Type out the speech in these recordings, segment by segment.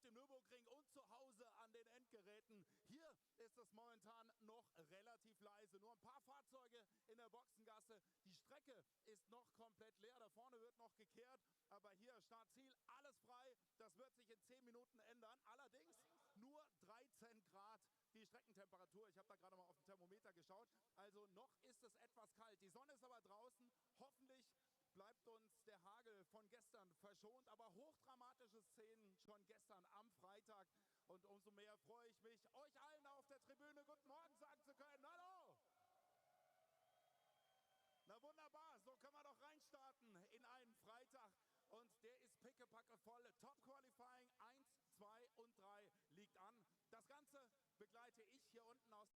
dem Nürburgring und zu Hause an den Endgeräten. Hier ist es momentan noch relativ leise. Nur ein paar Fahrzeuge in der Boxengasse. Die Strecke ist noch komplett leer. Da vorne wird noch gekehrt. Aber hier Startziel, alles frei. Das wird sich in 10 Minuten ändern. Allerdings nur 13 Grad die Streckentemperatur. Ich habe da gerade mal auf dem Thermometer geschaut. Also noch ist es etwas kalt. Die Sonne ist aber draußen. Hoffentlich bleibt uns der Hagel von gestern verschont, aber hochdramatische Szenen schon gestern am Freitag. Und umso mehr freue ich mich, euch allen auf der Tribüne guten Morgen sagen zu können. Hallo! Na wunderbar, so können wir doch reinstarten in einen Freitag. Und der ist pickepacke voll. Top Qualifying 1, 2 und 3 liegt an. Das Ganze begleite ich hier unten aus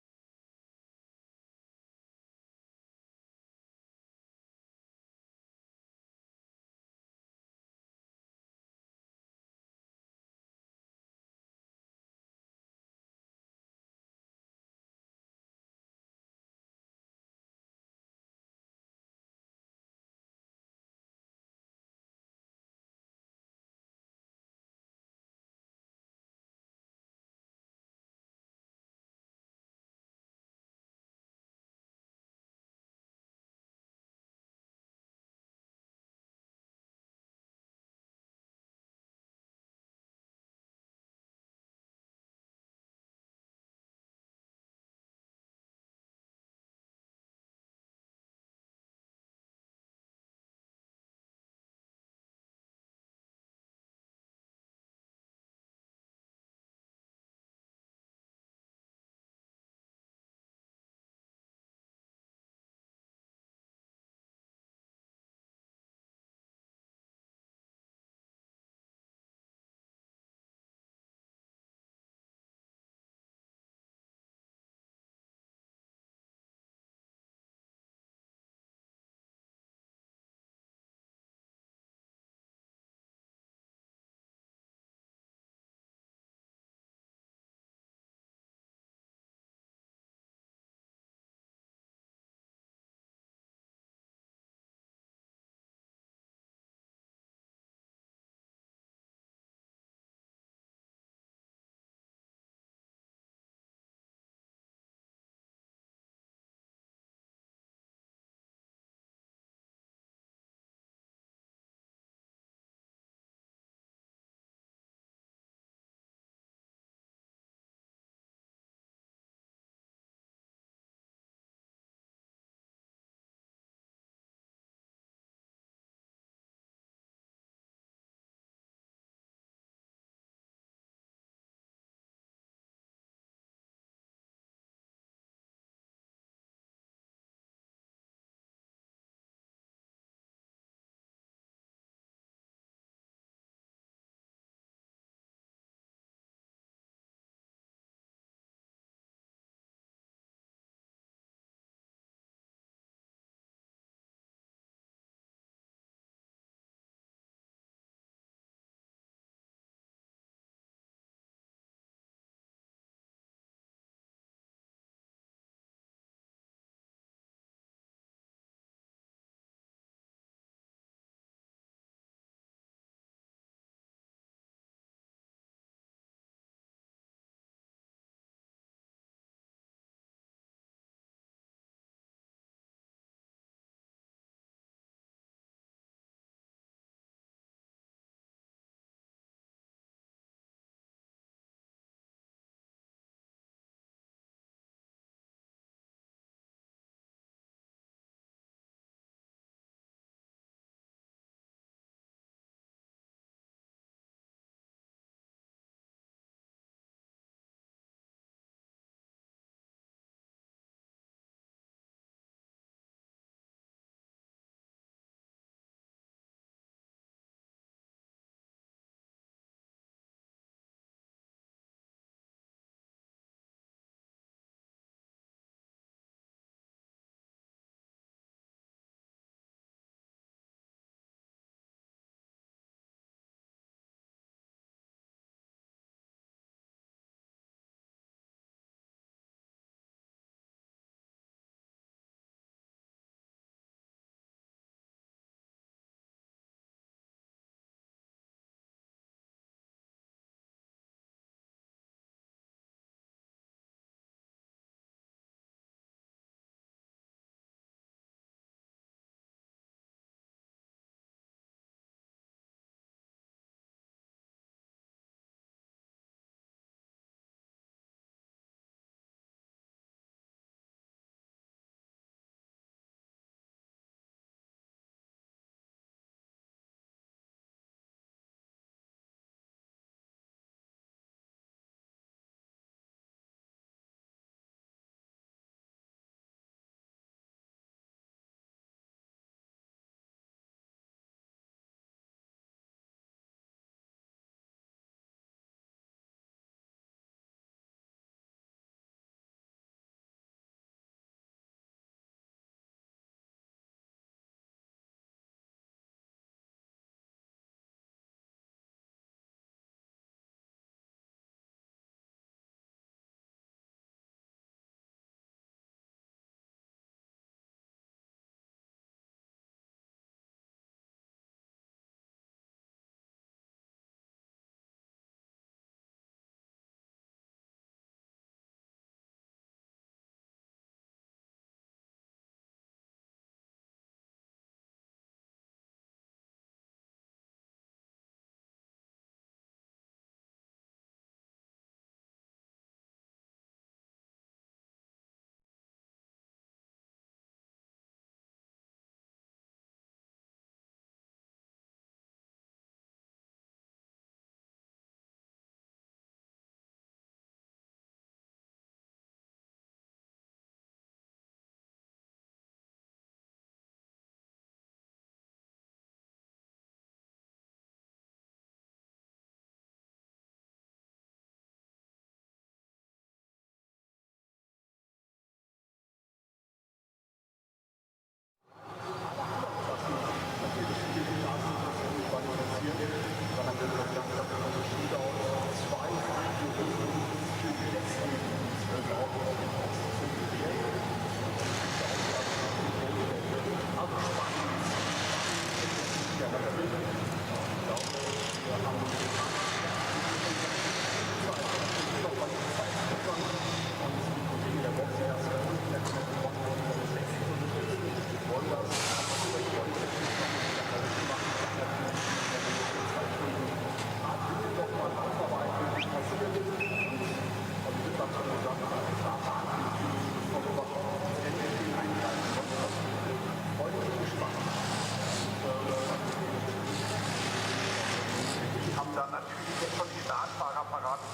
Start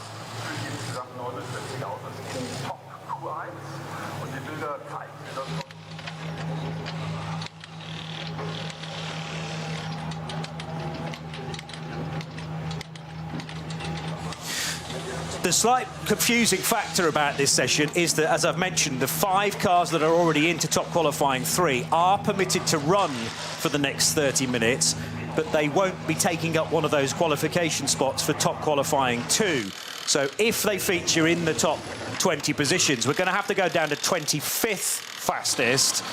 für insgesamt 49 Autos in Top Q1 und die Bilder zeigen das. The slight confusing factor about this session is that, as I've mentioned, the 5 cars that are already into top qualifying 3 are permitted to run for the next 30 minutes, but they won't be taking up one of those qualification spots for top qualifying 2. So if they feature in the top 20 positions, we're going to have to go down to 25th fastest.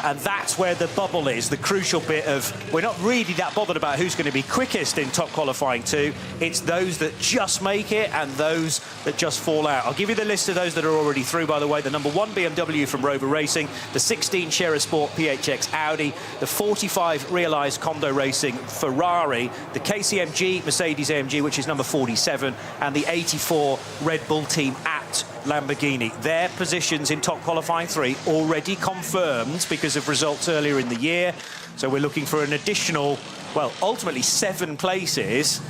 And that's where the bubble is, the crucial bit of, we're not really that bothered about who's going to be quickest in top qualifying 2. It's those that just make it and those that just fall out. I'll give you the list of those that are already through, by the way. The number 1 BMW from Rover Racing, the 16 Shera Sport PHX Audi, the 45 Realized Kondo Racing Ferrari, the KCMG Mercedes AMG, which is number 47, and the 84 Red Bull team at Lamborghini. Their positions in top qualifying 3 already confirmed because of results earlier in the year. So we're looking for an additional, well, ultimately 7 places.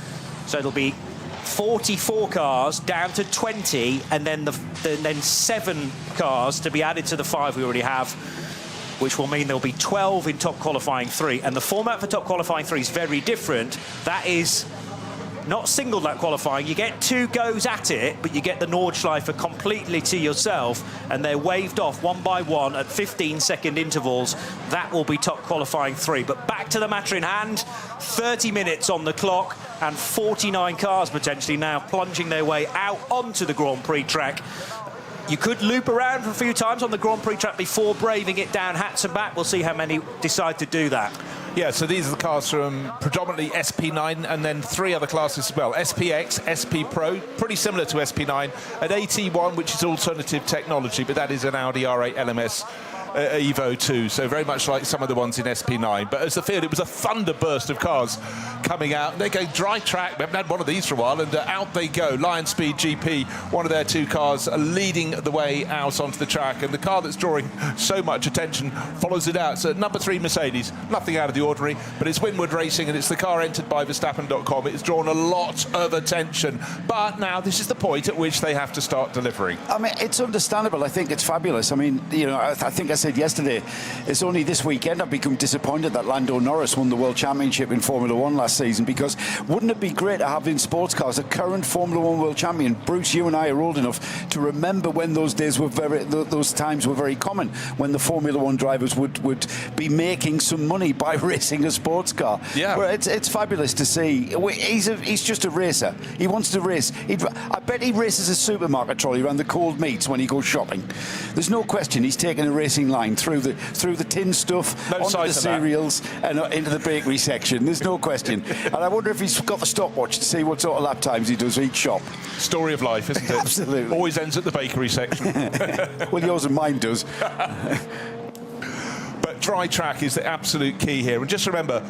So it'll be 44 cars down to 20, and then then 7 cars to be added to the 5 we already have, which will mean there'll be 12 in top qualifying 3. And the format for top qualifying 3 is very different. That is not single lap qualifying. You get 2 goes at it, but you get the Nordschleife completely to yourself, and they're waved off one by one at 15-second intervals. That will be top qualifying 3. But back to the matter in hand, 30 minutes on the clock, and 49 cars potentially now plunging their way out onto the Grand Prix track. You could loop around for a few times on the Grand Prix track before braving it down hats and back. We'll see how many decide to do that. Yeah, so these are the cars from predominantly SP9 and then 3 other classes as well. SPX, SP Pro, pretty similar to SP9. An AT1, which is alternative technology, but that is an Audi R8 LMS Evo 2, so very much like some of the ones in SP9. But as the field, it was a thunder burst of cars coming out. They're going dry track. We haven't had one of these for a while, and out they go. Lion Speed GP, one of their 2 cars, leading the way out onto the track. And the car that's drawing so much attention follows it out. So number 3 Mercedes, nothing out of the ordinary, but it's Winward Racing, and it's the car entered by Verstappen.com. It's drawn a lot of attention. But now this is the point at which they have to start delivering. I mean, it's understandable. I think it's fabulous. I mean, you know, I think I said yesterday, it's only this weekend I've become disappointed that Lando Norris won the World Championship in Formula 1 last season, because wouldn't it be great to have in sports cars a current Formula 1 World Champion? Bruce, you and I are old enough to remember when those days were those times were very common, when the Formula 1 drivers would be making some money by racing a sports car. Yeah. Well, it's fabulous to see. He's just a racer. He wants to race. I bet he races a supermarket trolley around the cold meats when he goes shopping. There's no question he's taking a racing line through the tin stuff, onto the cereals and into the bakery section. There's no question. And I wonder if he's got the stopwatch to see what sort of lap times he does for each shop. Story of life, isn't it? Absolutely. Always ends at the bakery section. Well, yours and mine does. But dry track is the absolute key here. And just remember,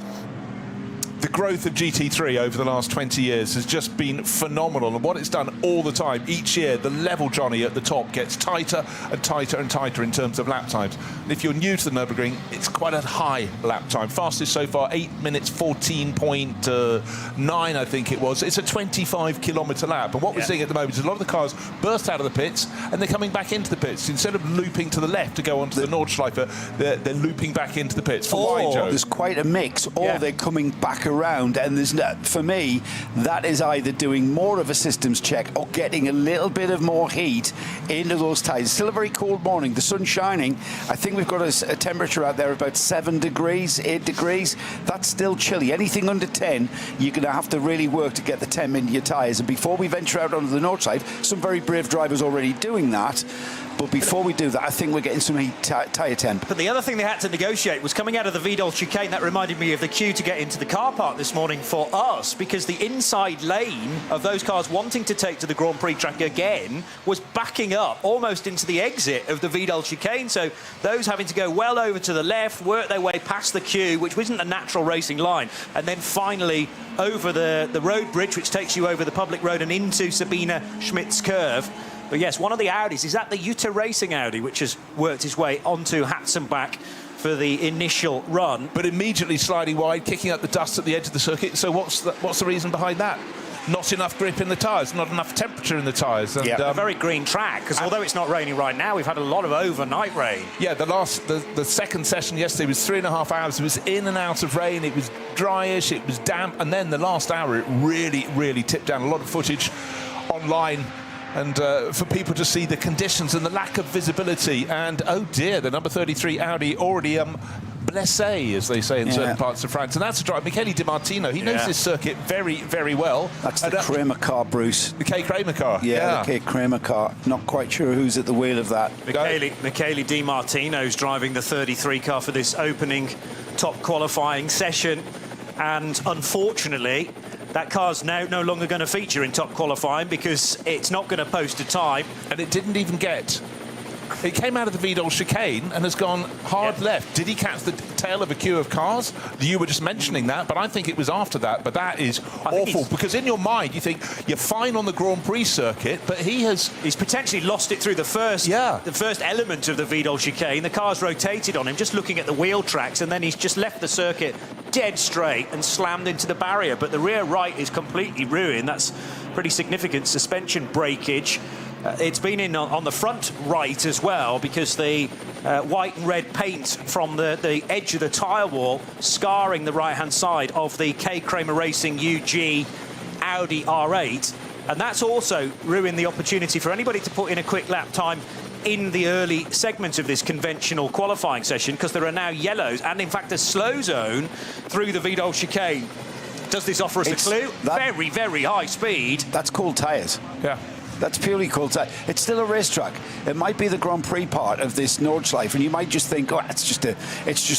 the growth of GT3 over the last 20 years has just been phenomenal, and what it's done all the time, each year, the level, Johnny, at the top gets tighter and tighter and tighter in terms of lap times. And if you're new to the Nürburgring, it's quite a high lap time. Fastest so far, 8 minutes 14.9, I think it was. It's a 25-kilometre lap, and what we're seeing at the moment is a lot of the cars burst out of the pits, and they're coming back into the pits. Instead of looping to the left to go onto the Nordschleife, they're looping back into the pits. For why, Joe? There's quite a mix, or they're coming back around, and there's for me that is either doing more of a systems check or getting a little bit of more heat into those tyres. It's still a very cold morning, the sun's shining. I think we've got a temperature out there about 7 degrees, 8 degrees. That's still chilly. Anything under 10, you're going to have to really work to get the temp into your tyres. And before we venture out onto the north side, some very brave drivers already doing that. But before we do that, I think we're getting some heat tyre temp. But the other thing they had to negotiate was coming out of the Vidal chicane. That reminded me of the queue to get into the car park this morning for us, because the inside lane of those cars wanting to take to the Grand Prix track again was backing up almost into the exit of the Vidal chicane. So those having to go well over to the left, work their way past the queue, which wasn't a natural racing line, and then finally over the road bridge, which takes you over the public road and into Sabine Schmidt's curve. But yes, one of the Audis, is that the Jutta Racing Audi, which has worked its way onto Hatzenbach for the initial run. But immediately sliding wide, kicking up the dust at the edge of the circuit. So what's the reason behind that? not enough grip in the tyres, not enough temperature in the tyres. And, a very green track, because although it's not raining right now, we've had a lot of overnight rain. Yeah, the second session yesterday was 3.5 hours. It was in and out of rain. It was dryish, it was damp, and then the last hour it really tipped down. A lot of footage online, and for people to see the conditions and the lack of visibility. And oh dear, the number 33 Audi already blessé, as they say in certain parts of France. And that's a driver, Michele Di Martino. He knows this circuit very well. That's the Kramer car, Bruce. The K. Kramer car. Yeah, the K. Kramer car. Not quite sure who's at the wheel of that. Michele Di Martino's driving the 33 car for this opening top qualifying session. And unfortunately, that car's now no longer going to feature in top qualifying because it's not going to post a time. And it didn't even get... It came out of the Vidal chicane and has gone hard left. Did he catch the tail of a queue of cars? You were just mentioning that, but I think it was after that. But that is awful, because in your mind you think you're fine on the Grand Prix circuit, but he's potentially lost it through the first element of the Vidal chicane. The car's rotated on him, just looking at the wheel tracks, and then he's just left the circuit dead straight and slammed into the barrier. But the rear right is completely ruined. That's pretty significant suspension breakage. It's been in on the front right as well, because the white and red paint from the edge of the tyre wall scarring the right-hand side of the K. Kramer Racing UG Audi R8. And that's also ruined the opportunity for anybody to put in a quick lap time in the early segments of this conventional qualifying session, because there are now yellows and, in fact, a slow zone through the Vidal chicane. Does this offer us a clue? Very high speed. That's called tyres. Yeah. That's purely called tyre. It's still a racetrack. It might be the Grand Prix part of this Nordschleife, and you might just think, oh, it's just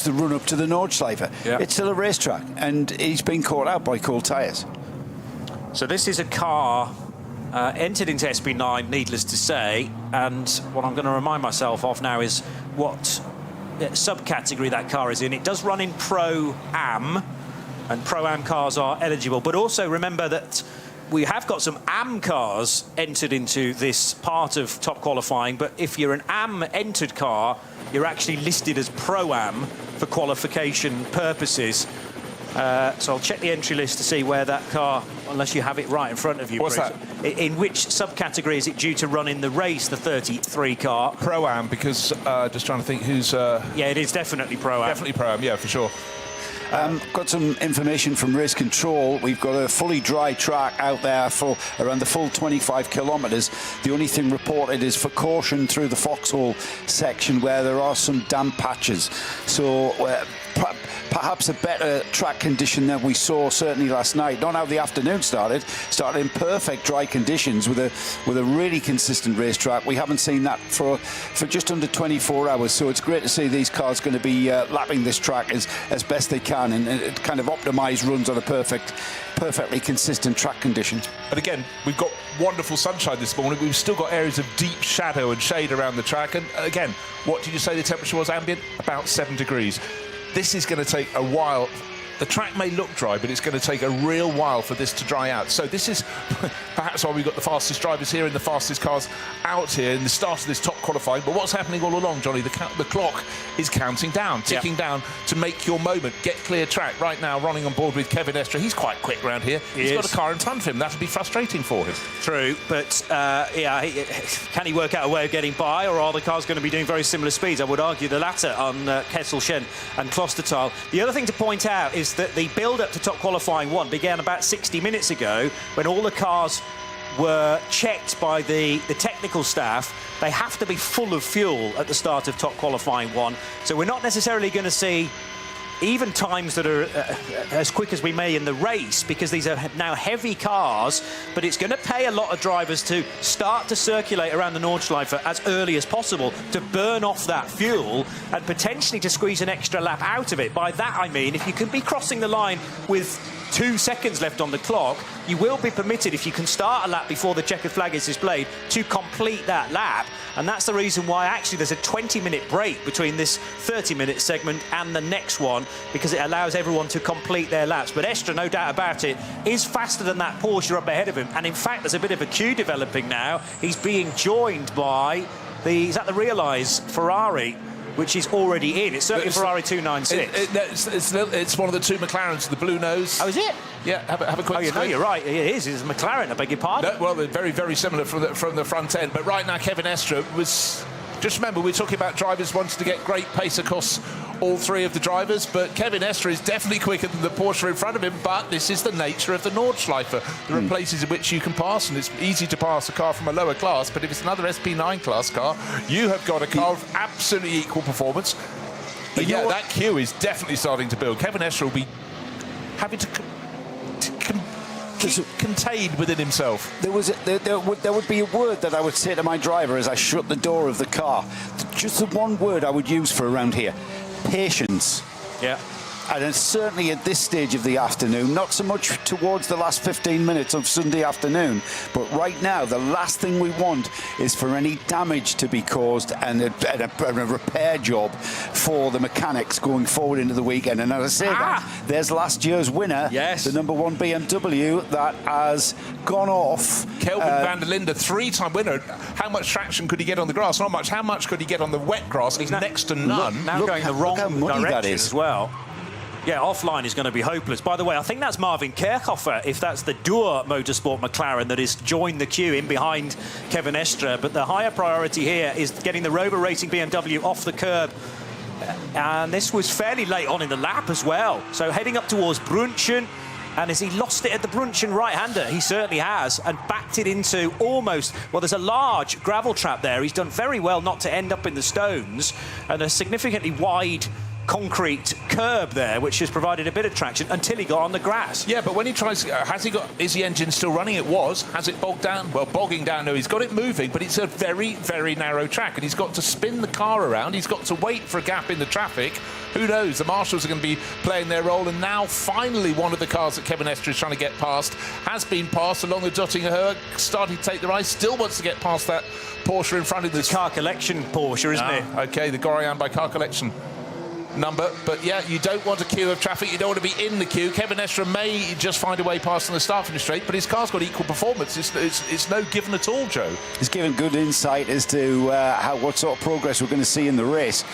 the run up to the Nordschleife. Yeah. It's still a racetrack, and he's been caught out by cold tyres. So this is a car entered into SP9, needless to say, and what I'm going to remind myself of now is what subcategory that car is in. It does run in Pro-Am, and Pro-Am cars are eligible, but also remember that we have got some AM cars entered into this part of top qualifying, but if you're an AM entered car, you're actually listed as Pro-Am for qualification purposes. So I'll check the entry list to see where that car, unless you have it right in front of you. What's Bruce. that? In which subcategory is it due to run in the race, the 33 car? Pro-Am, because just trying to think who's... Yeah, it is definitely Pro-Am. Definitely Pro-Am, yeah, for sure. Got some information from Race Control. We've got a fully dry track out there for around the full 25 kilometres. The only thing reported is for caution through the Foxhole section where there are some damp patches. So perhaps a better track condition than we saw certainly last night. Not how the afternoon started in perfect dry conditions with a really consistent racetrack. We haven't seen that for just under 24 hours, so it's great to see these cars going to be lapping this track as best they can and kind of optimise runs on a perfectly consistent track condition. And again, we've got wonderful sunshine this morning. We've still got areas of deep shadow and shade around the track, and again, what did you say the temperature was ambient? About 7 degrees. This is going to take a while. The track may look dry, but it's going to take a real while for this to dry out. So this is perhaps why we've got the fastest drivers here and the fastest cars out here in the start of this top qualifying. But what's happening all along, Johnny? The clock is counting down, ticking down to make your moment. Get clear track. Right now, running on board with Kevin Estre. He's quite quick around here. He's got a car in front of him. That'll be frustrating for him. True, but can he work out a way of getting by, or are the cars going to be doing very similar speeds? I would argue the latter on Kesselchen and Klostertal. The other thing to point out is that the build-up to top qualifying 1 began about 60 minutes ago when all the cars were checked by the technical staff. They have to be full of fuel at the start of top qualifying 1. So we're not necessarily going to see even times that are as quick as we may in the race, because these are now heavy cars, but it's going to pay a lot of drivers to start to circulate around the Nordschleife as early as possible to burn off that fuel and potentially to squeeze an extra lap out of it. By that I mean, if you can be crossing the line with 2 seconds left on the clock, you will be permitted, if you can start a lap before the checkered flag is displayed, to complete that lap. And that's the reason why actually there's a 20-minute break between this 30-minute segment and the next one, because it allows everyone to complete their laps. But Estre, no doubt about it, is faster than that Porsche up ahead of him. And in fact, there's a bit of a queue developing now. He's being joined by the Realize Ferrari, which is already in. It's certainly a Ferrari 296. It's one of the two McLarens, the blue nose. Oh, is it? Yeah, have a quick no, you're right. It is. It's a McLaren, I beg your pardon. No, well, they're very, very similar from the front end. But right now, Kevin Estre was... Just remember, we're talking about drivers wanting to get great pace across all three of the drivers, but Kevin Estre is definitely quicker than the Porsche in front of him, but this is the nature of the Nordschleife. There are places in which you can pass, and it's easy to pass a car from a lower class, but if it's another SP9 class car, you have got a car of absolutely equal performance. But yeah, that queue is definitely starting to build. Kevin Estre will be having to keep contained within himself. There would be a word that I would say to my driver as I shut the door of the car. Just the one word I would use for around here: patience. Yeah. And it's certainly at this stage of the afternoon, not so much towards the last 15 minutes of Sunday afternoon, but right now, the last thing we want is for any damage to be caused and a repair job for the mechanics going forward into the weekend. And as I say that, there's last year's winner, the #1 BMW that has gone off. Kelvin van der Linde, three-time winner. How much traction could he get on the grass? Not much. How much could he get on the wet grass? He's next to none. Now going the wrong direction as well. Yeah, offline is going to be hopeless. By the way, I think that's Marvin Kerkhofer, if that's the Doer Motorsport McLaren that has joined the queue in behind Kevin Estre. But the higher priority here is getting the Rover Racing BMW off the curb. And this was fairly late on in the lap as well. So heading up towards Brunchen. And has he lost it at the Brunchen right-hander? He certainly has, and backed it into almost... Well, there's a large gravel trap there. He's done very well not to end up in the stones, and a significantly wide concrete curb there, which has provided a bit of traction until he got on the grass. Yeah, but when he tries, is the engine still running? It was. Has it bogged down? Well, bogging down, no, he's got it moving, but it's a very, very narrow track, and he's got to spin the car around. He's got to wait for a gap in the traffic. Who knows? The marshals are going to be playing their role, and now finally one of the cars that Kevin Estre is trying to get past has been passed along the Dottinger, starting to take the rise, still wants to get past that Porsche in front of this car collection Porsche, isn't it? Okay, the Gorian by Car Collection number, but yeah, you don't want a queue of traffic, you don't want to be in the queue. Kevin Estre may just find a way past on the start finish straight, but his car's got equal performance. It's no given at all, Joe. He's given good insight as to what sort of progress we're going to see in the race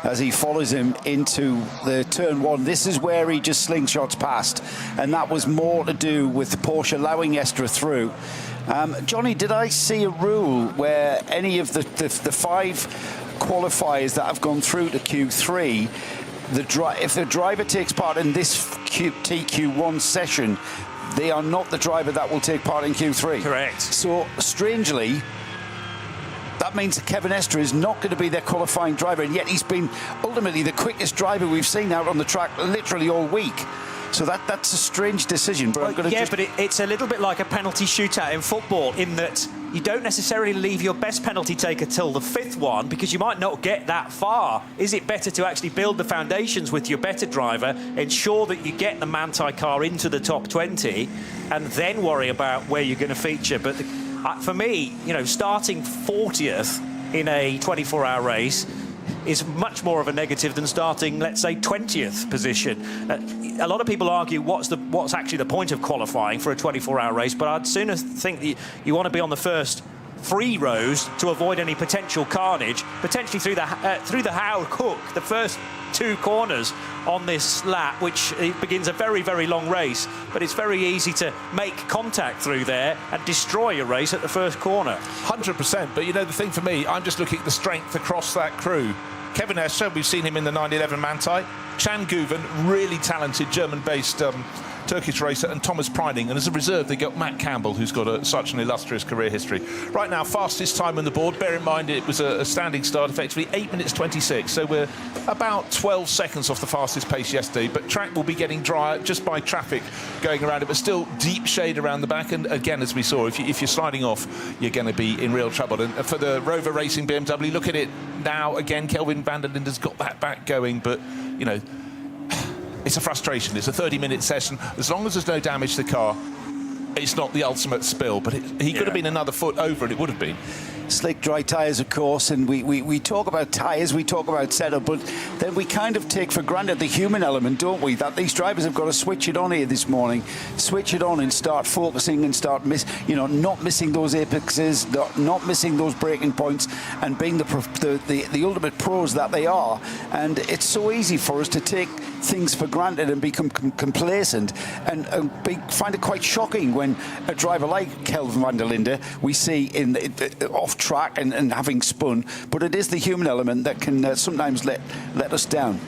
as he follows him into the turn one. This is where he just slingshots past, and that was more to do with the Porsche allowing Estre through. Johnny, did I see a rule where any of the 5 qualifiers that have gone through to Q3, if the driver takes part in this TQ1 session, they are not the driver that will take part in Q3? Correct. So, strangely, that means that Kevin Estre is not going to be their qualifying driver, and yet he's been ultimately the quickest driver we've seen out on the track literally all week. So that's a strange decision. But but it's a little bit like a penalty shootout in football, in that you don't necessarily leave your best penalty taker till the 5th one, because you might not get that far. Is it better to actually build the foundations with your better driver, ensure that you get the Manthey car into the top 20, and then worry about where you're going to feature? But for me, you know, starting 40th in a 24-hour race is much more of a negative than starting, let's say, 20th position. A lot of people argue what's actually the point of qualifying for a 24-hour race, but I'd sooner think that you want to be on the first 3 rows to avoid any potential carnage, potentially through the Howard Hook, the first 2 corners on this lap, which begins a very, very long race, but it's very easy to make contact through there and destroy your race at the first corner. 100%, but you know, the thing for me, I'm just looking at the strength across that crew. Kevin Estre, we've seen him in the 911 Manthey. Can Guven, really talented German-based Turkish racer, and Thomas Preining, and as a reserve they got Matt Campbell, who's got such an illustrious career history. Right now, fastest time on the board, bear in mind it was a standing start, effectively 8 minutes 26, so we're about 12 seconds off the fastest pace yesterday, but track will be getting drier just by traffic going around it, but still deep shade around the back, and again, as we saw, if you're sliding off, you're going to be in real trouble. And for the Rover Racing BMW, look at it now, again, Kelvin van der Linde's got that back going, but, you know, it's a frustration. It's a 30-minute session. As long as there's no damage to the car, it's not the ultimate spill, but he could have been another foot over, and it would have been. slick dry tyres, of course, and we talk about tyres, we talk about setup, but then we kind of take for granted the human element, don't we? That these drivers have got to switch it on here this morning, switch it on and start focusing and start not missing those apexes, not missing those breaking points, and being the ultimate pros that they are. And it's so easy for us to take things for granted and become complacent, and find it quite shocking when a driver like Kelvin van der Linde we see off track and having spun, but it is the human element that can sometimes let us down.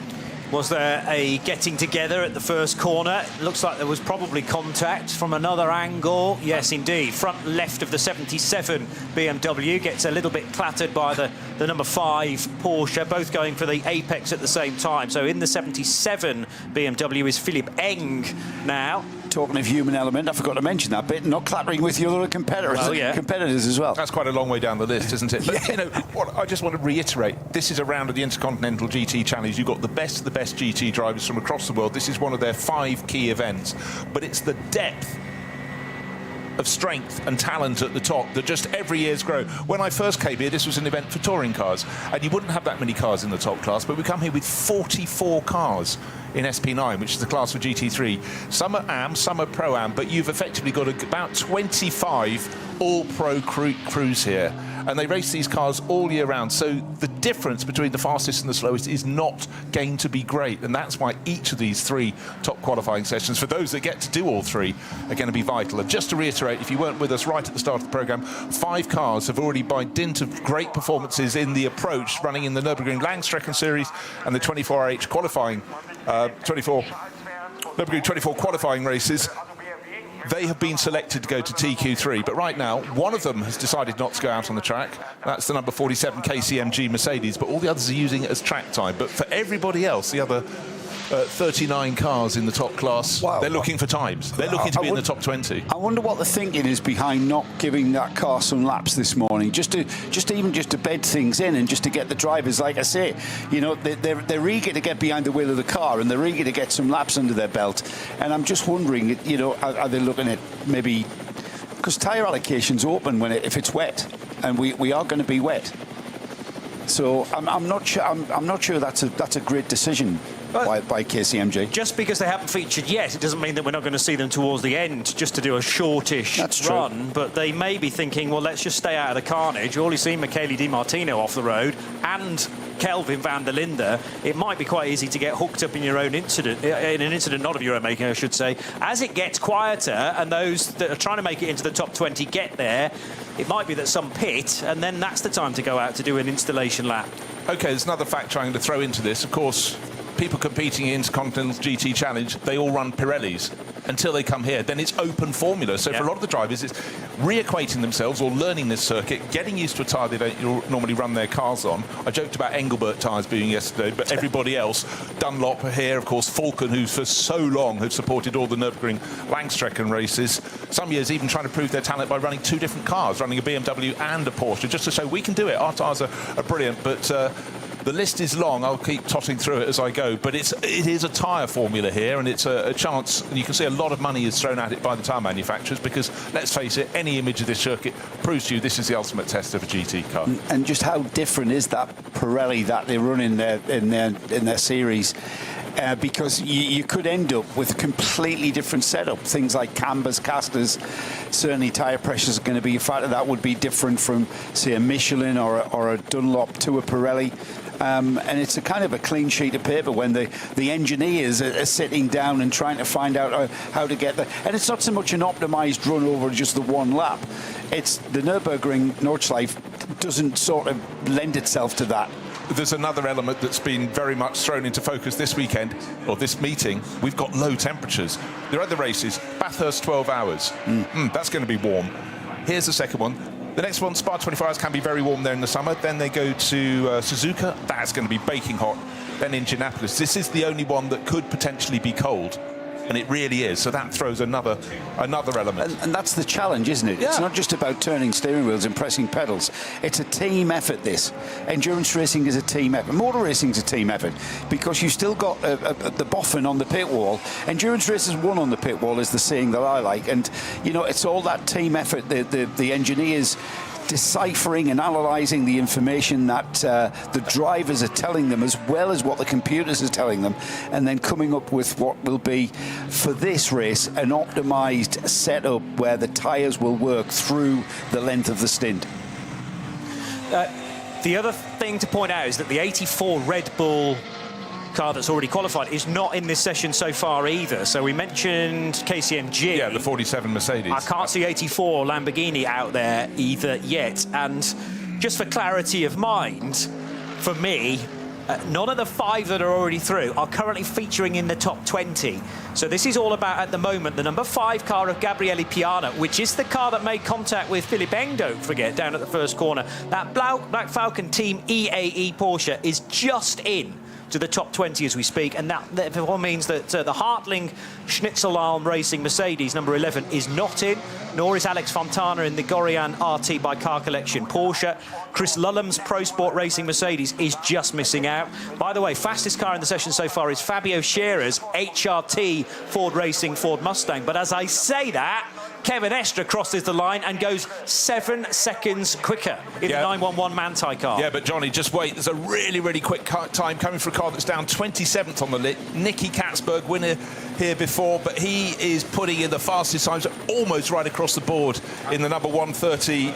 Was there a getting together at the first corner? Looks like there was probably contact from another angle. Yes, indeed. Front left of the 77 BMW gets a little bit clattered by the number 5 Porsche, both going for the apex at the same time. So in the 77 BMW is Philipp Eng now. Talking of human element, I forgot to mention that bit, not clattering with your other competitors as well. That's quite a long way down the list, isn't it? But, you know, what I just want to reiterate, this is a round of the Intercontinental GT Challenge. You've got the best GT drivers from across the world. This is one of their 5 key events. But it's the depth of strength and talent at the top that just every year's grow. When I first came here, this was an event for touring cars, and you wouldn't have that many cars in the top class, but we come here with 44 cars in SP9, which is the class for GT3. Some are AM, some are Pro-Am, but you've effectively got about 25 all-pro crews here, and they race these cars all year round. So the difference between the fastest and the slowest is not going to be great, and that's why each of these 3 top qualifying sessions, for those that get to do all 3, are going to be vital. And just to reiterate, if you weren't with us right at the start of the programme, 5 cars have already, by dint of great performances in the approach, running in the Nürburgring Langstrecken Series and the 24h qualifying, Nürburgring 24 qualifying races, they have been selected to go to TQ3, but right now one of them has decided not to go out on the track. That's the number 47 KCMG Mercedes, but all the others are using it as track time. But for everybody else, the other 39 cars in the top class, they're looking for times. They're looking to be in the top 20. I wonder what the thinking is behind not giving that car some laps this morning, just to bed things in and just to get the drivers, like I say, you know, they're eager to get behind the wheel of the car and they're eager to get some laps under their belt. And I'm just wondering, you know, are they looking at maybe, because tyre allocation's open if it's wet, and we are going to be wet. So I'm not sure that's a great decision by KCMG. Just because they haven't featured yet, it doesn't mean that we're not going to see them towards the end just to do a shortish run. But they may be thinking, well, let's just stay out of the carnage. We've already seen Michele Di Martino off the road and Kelvin van der Linde. It might be quite easy to get hooked up in your own incident, in an incident not of your own making, I should say. As it gets quieter and those that are trying to make it into the top 20 get there, it might be that some pit, and then that's the time to go out to do an installation lap. OK, there's another factor I'm going to throw into this. Of course, people competing in Intercontinental GT Challenge, they all run Pirellis until they come here. Then it's open formula. So for a lot of the drivers, it's reacquainting themselves or learning this circuit, getting used to a tyre they don't normally run their cars on. I joked about Engelbert tyres being yesterday, but everybody else, Dunlop here, of course, Falcon, who for so long have supported all the Nürburgring Langstrecken races, some years even trying to prove their talent by running 2 different cars, running a BMW and a Porsche, just to show we can do it. Our tyres are brilliant, but the list is long. I'll keep totting through it as I go, but it is a tyre formula here, and it's a chance, and you can see a lot of money is thrown at it by the tyre manufacturers, because let's face it, any image of this circuit proves to you this is the ultimate test of a GT car. And just how different is that Pirelli that they run in their series? Because you could end up with a completely different setup. Things like cambers, casters, certainly tyre pressures are going to be a factor that would be different from, say, a Michelin or a Dunlop to a Pirelli. And it's a kind of a clean sheet of paper when the engineers are sitting down and trying to find out how to get there. And it's not so much an optimised run over just the one lap. It's the Nürburgring Nordschleife doesn't sort of lend itself to that. There's another element that's been very much thrown into focus this weekend, or this meeting. We've got low temperatures. There are other races. Bathurst, 12 hours. That's going to be warm. Here's the second one. The next one, Spa 24 hours, can be very warm there in the summer. Then they go to Suzuka. That's going to be baking hot. Then Indianapolis. This is the only one that could potentially be cold. And it really is. So that throws another element. And that's the challenge, isn't it? Yeah. It's not just about turning steering wheels and pressing pedals. It's a team effort, this. Endurance racing is a team effort. Motor racing is a team effort, because you've still got the boffin on the pit wall. Endurance racers won on the pit wall is the saying that I like. And, you know, it's all that team effort. The engineers deciphering and analysing the information that the drivers are telling them, as well as what the computers are telling them, and then coming up with what will be, for this race, an optimised setup where the tyres will work through the length of the stint. The other thing to point out is that the 84 Red Bull car that's already qualified is not in this session so far either. So we mentioned KCMG. Yeah, the 47 Mercedes. I can't see 84 Lamborghini out there either yet. And just for clarity of mind, for me, none of the 5 that are already through are currently featuring in the top 20. So this is all about, at the moment, the number 5 car of Gabriele Piana, which is the car that made contact with Philipp Eng, don't forget, down at the first corner. That Black Falcon Team EAE Porsche is just in to the top 20 as we speak, and that therefore means that the Hartling Schnitzelarm Racing Mercedes number 11 is not in, nor is Alex Fontana in the Gorian RT by Car Collection Porsche. Chris Lulham's Pro Sport Racing Mercedes is just missing out. By the way, fastest car in the session so far is Fabio Schere's HRT Ford Racing Ford Mustang, but as I say that, Kevin Estre crosses the line and goes 7 seconds quicker in the 911 Manthey car. Yeah, but Johnny, just wait. There's a really, really quick time coming for a car that's down 27th on the lit. Nicky Katzberg, winner here before, but he is putting in the fastest times almost right across the board in the number 130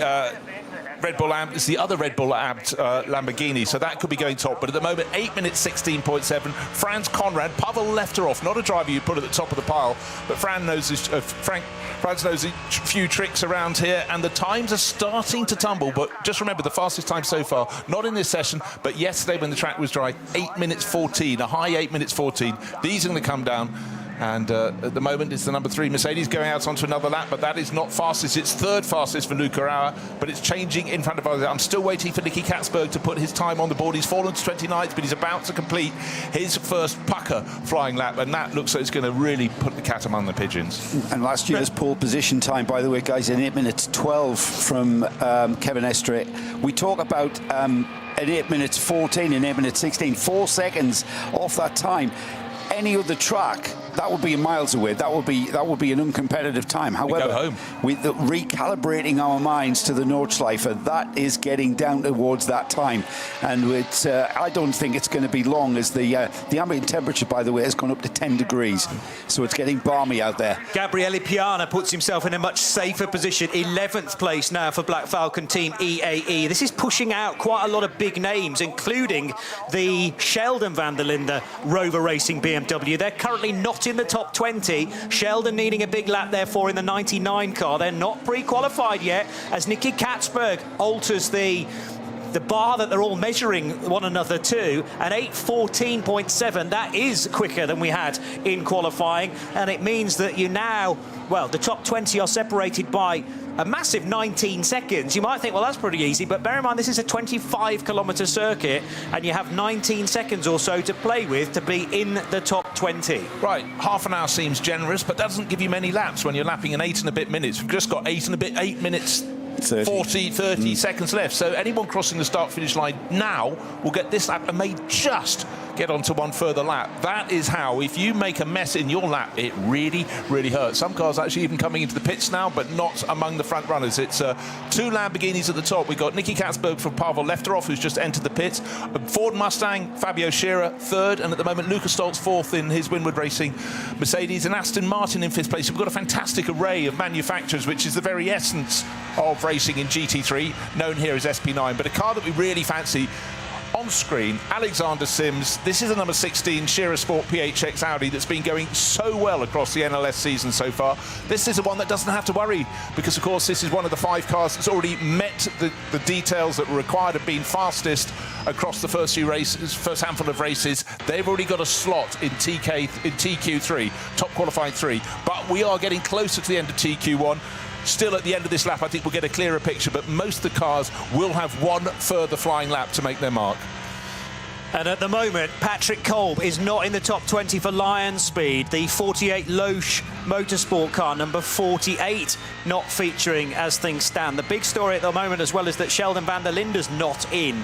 Red Bull Amped. It's the other Red Bull Amped Lamborghini, so that could be going top. But at the moment, 8 minutes 16.7. Franz Conrad, Pavel left her off. Not a driver you put at the top of the pile, but Franz knows a few tricks around here, and the times are starting to tumble. But just remember, the fastest time so far, not in this session, but yesterday when the track was dry, 8 minutes 14, a high 8 minutes 14. These are going to come down. And at the moment, it's the number 3 Mercedes going out onto another lap, but that is not fastest. It's 3rd fastest for Luca Auer, but it's changing in front of us. I'm still waiting for Nicky Katzberg to put his time on the board. He's fallen to 29th, but he's about to complete his first pucker flying lap, and that looks like it's going to really put the cat among the pigeons. And last year's pole position time, by the way, guys, in 8 minutes 12 from Kevin Estre. We talk about at 8 minutes 14 and 8 minutes 16, 4 seconds off that time. Any other track, that would be miles away. That would be an uncompetitive time. However, recalibrating our minds to the Nordschleife, that is getting down towards that time, and it's, I don't think it's going to be long, as the ambient temperature, by the way, has gone up to 10 degrees, so it's getting balmy out there. Gabriele Piana puts himself in a much safer position, 11th place now for Black Falcon Team EAE. This is pushing out quite a lot of big names, including the Sheldon van der Linde Rover Racing BMW. They're currently not in the top 20. Sheldon needing a big lap, therefore, in the 99 car. They're not pre-qualified yet, as Nicky Katzberg alters the bar that they're all measuring one another to, and 8:14.7. That is quicker than we had in qualifying, and it means that you now, well, the top 20 are separated by a massive 19 seconds. You might think, well, that's pretty easy, but bear in mind this is a 25-kilometre circuit, and you have 19 seconds or so to play with to be in the top 20. Right, half an hour seems generous, but doesn't give you many laps when you're lapping in 8 and a bit minutes. We've just got 8 minutes 30 seconds left. So anyone crossing the start-finish line now will get this lap and may just get onto one further lap. That is how, if you make a mess in your lap, it really, really hurts. Some cars actually even coming into the pits now, but not among the front runners. It's 2 Lamborghinis at the top. We've got Nicky Katzberg from Pavel Lefterov, who's just entered the pits. Ford Mustang, Fabio Scherer 3rd, and at the moment Lukas Stoltz 4th in his Winward Racing Mercedes, and Aston Martin in 5th place. We've got a fantastic array of manufacturers, which is the very essence of racing in GT3, known here as SP9, but a car that we really fancy on screen, Alexander Sims. This is the number 16 Scherer Sport PHX Audi that's been going so well across the NLS season so far. This is the one that doesn't have to worry, because of course this is one of the 5 cars that's already met the details that were required of being fastest across the first few races, first handful of races. They've already got a slot in TQ3, top qualifying 3, but we are getting closer to the end of TQ1. Still, at the end of this lap, I think we'll get a clearer picture, but most of the cars will have one further flying lap to make their mark. And at the moment, Patrick Kolb is not in the top 20 for Lion Speed. The 48 Loesch Motorsport car, number 48, not featuring as things stand. The big story at the moment as well is that Sheldon van der Linde's not in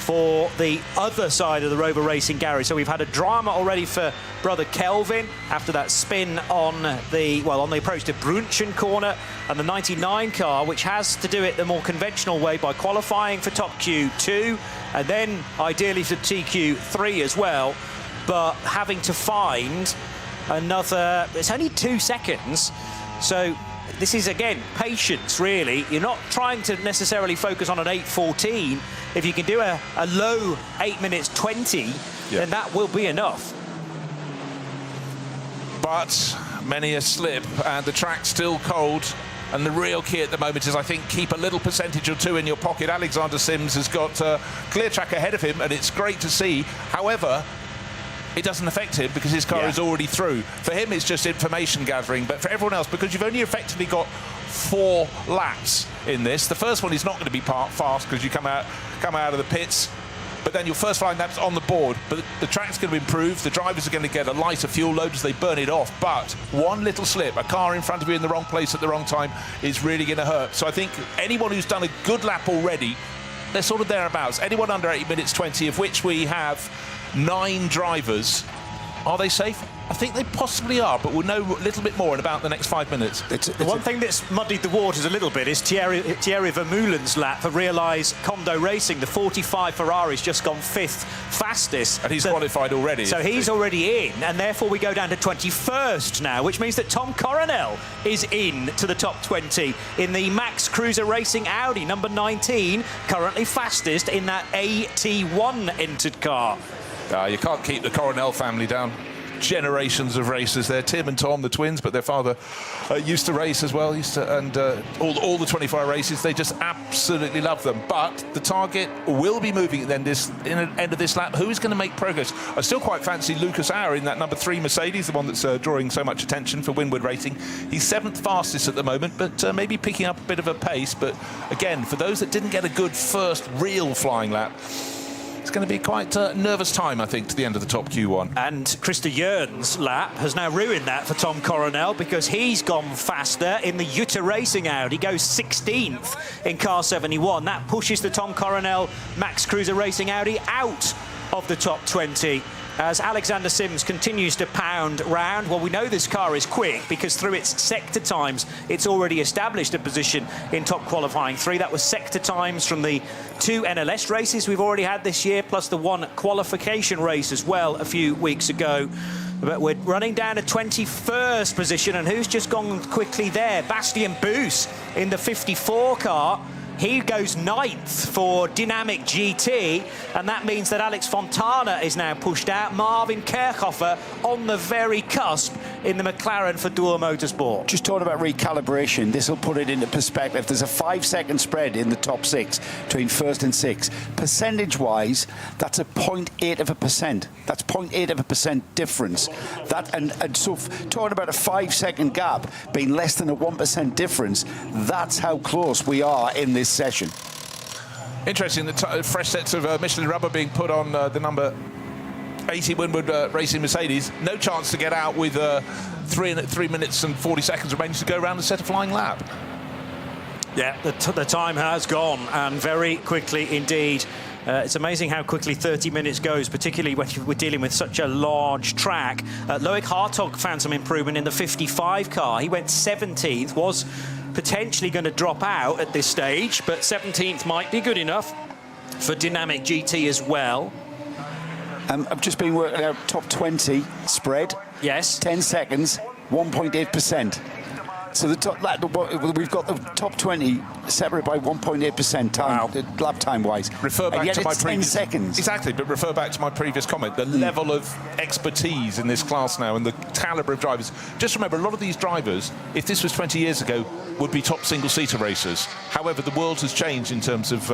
for the other side of the Rover Racing garage. So we've had a drama already for brother Kelvin after that spin on the approach to Brunchen corner, and the 99 car, which has to do it the more conventional way by qualifying for top Q2 and then ideally for TQ3 as well, but having to find another, it's only 2 seconds. So this is, again, patience, really. You're not trying to necessarily focus on an 8:14. If you can do a low 8 minutes 20, then that will be enough. But many a slip, and the track's still cold. And the real key at the moment is, I think, keep a little percentage or two in your pocket. Alexander Sims has got a clear track ahead of him, and it's great to see. However, it doesn't affect him because his car is already through. For him, it's just information gathering. But for everyone else, because you've only effectively got 4 laps in this, the first one is not going to be fast because you come out of the pits. But then your first 5 laps on the board. But the track's going to improve. The drivers are going to get a lighter fuel load as they burn it off. But one little slip, a car in front of you in the wrong place at the wrong time, is really going to hurt. So I think anyone who's done a good lap already, they're sort of thereabouts. Anyone under 8 minutes 20, of which we have 9 drivers. Are they safe? I think they possibly are, but we'll know a little bit more in about the next 5 minutes. The one thing that's muddied the waters a little bit is Thierry Vermeulen's lap for Realize Condo Racing. The 45 Ferrari's just gone 5th fastest. And he's qualified already. So he's already in, and therefore we go down to 21st now, which means that Tom Coronel is in to the top 20 in the Max Cruiser Racing Audi, number 19, currently fastest in that AT1 entered car. You can't keep the Coronel family down. Generations of racers there. Tim and Tom, the twins, but their father used to race as well. And all the 24-hour races, they just absolutely love them. But the target will be moving at the end of this lap. Who is going to make progress? I still quite fancy Lucas Auer in that number 3 Mercedes, the one that's drawing so much attention for Winward Racing. He's 7th fastest at the moment, but maybe picking up a bit of a pace. But again, for those that didn't get a good first real flying lap, it's going to be quite a nervous time, I think, to the end of the top Q1. And Krista Jörn's lap has now ruined that for Tom Coronel because he's gone faster in the Jutta Racing Audi. He goes 16th in car 71. That pushes the Tom Coronel Max Cruiser Racing Audi out of the top 20 as Alexander Sims continues to pound round. Well, we know this car is quick because through its sector times, it's already established a position in top qualifying 3. That was sector times from the 2 NLS races we've already had this year, plus the 1 qualification race as well a few weeks ago. But we're running down to 21st position, and who's just gone quickly there? Bastien Boos in the 54 car. He goes 9th for Dynamic GT, and that means that Alex Fontana is now pushed out. Marvin Kerchhofer on the very cusp in the McLaren for Dual Motorsport. Just talking about recalibration, this will put it into perspective. There's a 5-second spread in the top 6 between 1st and 6th. Percentage-wise, that's a 0.8%. That's 0.8% difference. And so talking about a 5-second gap being less than a 1% difference, that's how close we are in this session. Interesting, the fresh sets of Michelin rubber being put on the number 80 Winward Racing Mercedes. No chance to get out with 3 minutes and 40 seconds remaining to go around and set a flying lap. Yeah, the time has gone, and very quickly indeed. It's amazing how quickly 30 minutes goes, particularly when we're dealing with such a large track. Loic Hartog found some improvement in the 55 car. He went 17th, was potentially going to drop out at this stage, but 17th might be good enough for Dynamic GT as well. I've just been working out top 20 spread. Yes. 10 seconds, 1.8%. So we've got the top 20 separated by 1.8% time, lap time wise. Refer back to my previous 10 seconds. Exactly, but refer back to my previous comment. The level of expertise in this class now and the calibre of drivers. Just remember, a lot of these drivers, if this was 20 years ago, would be top single-seater racers. However, the world has changed in terms of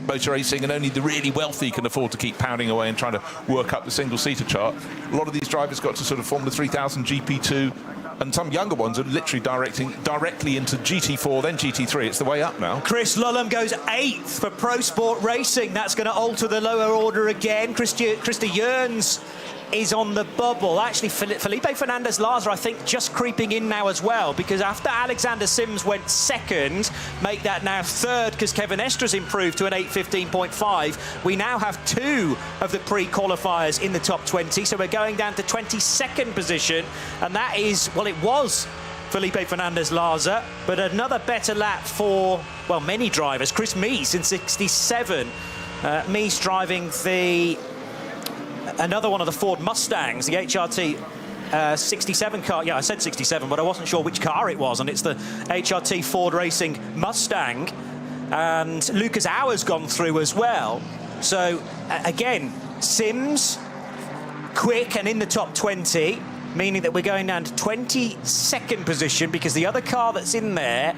motor racing, and only the really wealthy can afford to keep pounding away and trying to work up the single-seater chart. A lot of these drivers got to sort of Formula 3000, GP2, and some younger ones are literally directly into GT4, then GT3. It's the way up now. Chris Lullum goes 8th for Pro Sport Racing. That's going to alter the lower order again. Krista Jörns is on the bubble. Actually, Felipe Fernandez-Laza, I think, just creeping in now as well, because after Alexander Sims went second, make that now third because Kevin Estra's improved to an 8:15.5. We now have 2 of the pre-qualifiers in the top 20, so we're going down to 22nd position, and that is, well, it was Felipe Fernandez-Laza, but another better lap for, well, many drivers. Chris Mees in 67. Mees driving another one of the Ford Mustangs, the HRT 67 car. Yeah, I said 67, but I wasn't sure which car it was, and it's the HRT Ford Racing Mustang. And Lucas Auer's gone through as well. So, again, Sims, quick and in the top 20, meaning that we're going down to 22nd position, because the other car that's in there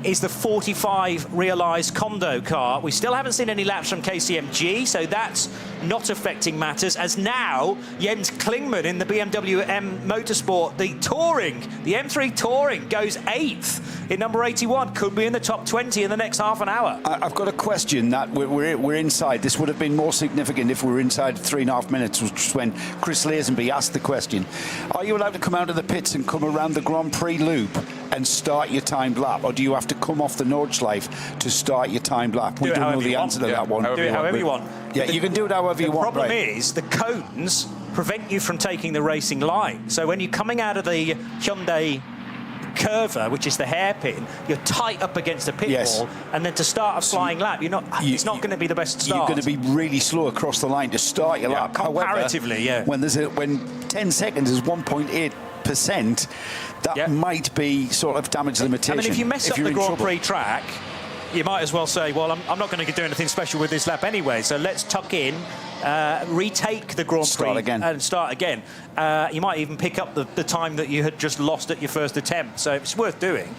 is the 45 Realised Condo car. We still haven't seen any laps from KCMG, so that's not affecting matters, as now Jens Klingmann in the BMW M Motorsport, the M3 Touring, goes 8th in number 81, could be in the top 20 in the next half an hour. I've got a question that we're inside. This would have been more significant if we were inside 3.5 minutes, which was when Chris Lazenby asked the question. Are you allowed to come out of the pits and come around the Grand Prix loop and start your timed lap, or do you have to come off the Nordschleife to start your timed lap? We don't know the answer to that one. Do it however you want. Yeah, you can do it however you want. The problem is the cones prevent you from taking the racing line. So when you're coming out of the Hyundai Curva, which is the hairpin, you're tight up against the pit wall, and then to start a flying lap, it's not going to be the best start. You're going to be really slow across the line to start your lap. Comparatively, however, when 10 seconds is 1.8%, that might be sort of damage limitation. I mean, if you mess up the Grand Prix track, you might as well say, well, I'm not going to do anything special with this lap anyway, so let's tuck in, retake the Grand Prix and start again. You might even pick up the time that you had just lost at your first attempt, so it's worth doing.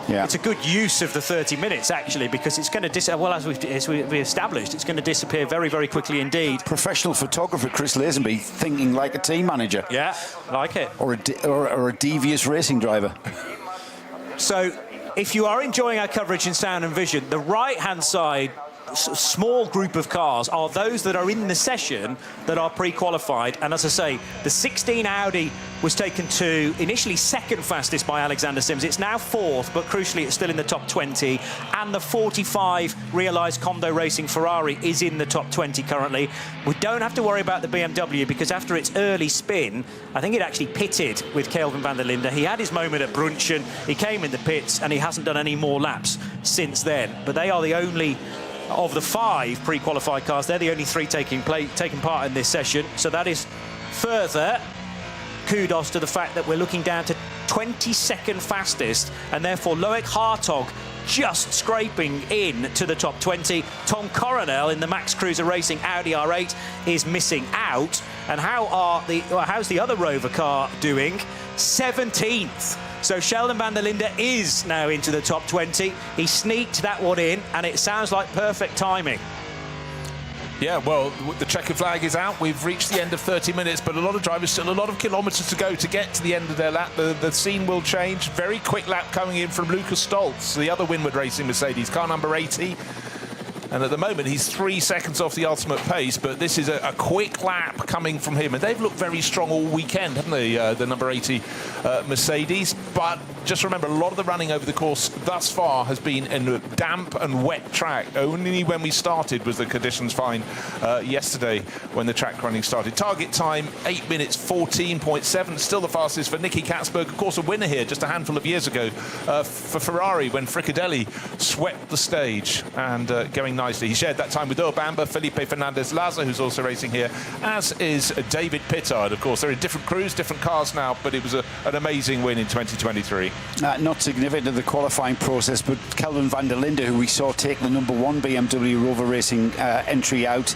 Yeah. It's a good use of the 30 minutes, actually, because it's going to well, as we established, it's going to disappear very, very quickly indeed. Professional photographer Chris Lazenby thinking like a team manager. Yeah, like it. Or a devious racing driver. So, if you are enjoying our coverage in sound and vision, the right-hand side small group of cars are those that are in the session that are pre-qualified. And as I say, the 16 Audi was taken to initially second fastest by Alexander Sims. It's now 4th, but crucially it's still in the top 20. And the 45 Realised Condo Racing Ferrari is in the top 20 currently. We don't have to worry about the BMW because after its early spin, I think it actually pitted with Kelvin van der Linde. He had his moment at Brunchen, he came in the pits and he hasn't done any more laps since then. But they are the only of the 5 pre-qualified cars, they're the only 3 taking part in this session. So that is further kudos to the fact that we're looking down to 22nd fastest, and therefore Loic Hartog just scraping in to the top 20. Tom Coronel in the Max Cruiser Racing Audi R8 is missing out. And how's the other Rover car doing? 17th. So Sheldon van der Linde is now into the top 20. He sneaked that one in, and it sounds like perfect timing. Yeah, well, the checkered flag is out. We've reached the end of 30 minutes, but a lot of drivers, still a lot of kilometres to go to get to the end of their lap. The scene will change. Very quick lap coming in from Lucas Stoltz, the other Winward Racing Mercedes, car number 80. And at the moment, he's 3 seconds off the ultimate pace, but this is a quick lap coming from him. And they've looked very strong all weekend, haven't they, the number 80 Mercedes? But just remember, a lot of the running over the course thus far has been in a damp and wet track. Only when we started was the conditions fine yesterday when the track running started. Target time, 8 minutes 14.7. Still the fastest for Nicky Katzberg. Of course, a winner here just a handful of years ago for Ferrari when Fricadelli swept the stage and going nicely. He shared that time with Earl Bamber, Felipe Fernandez-Laza, who's also racing here, as is David Pittard. Of course, they're in different crews, different cars now, but it was an amazing win in 2023. Not significant in the qualifying process, but Kelvin van der Linde, who we saw take the number 1 BMW Rover Racing entry out,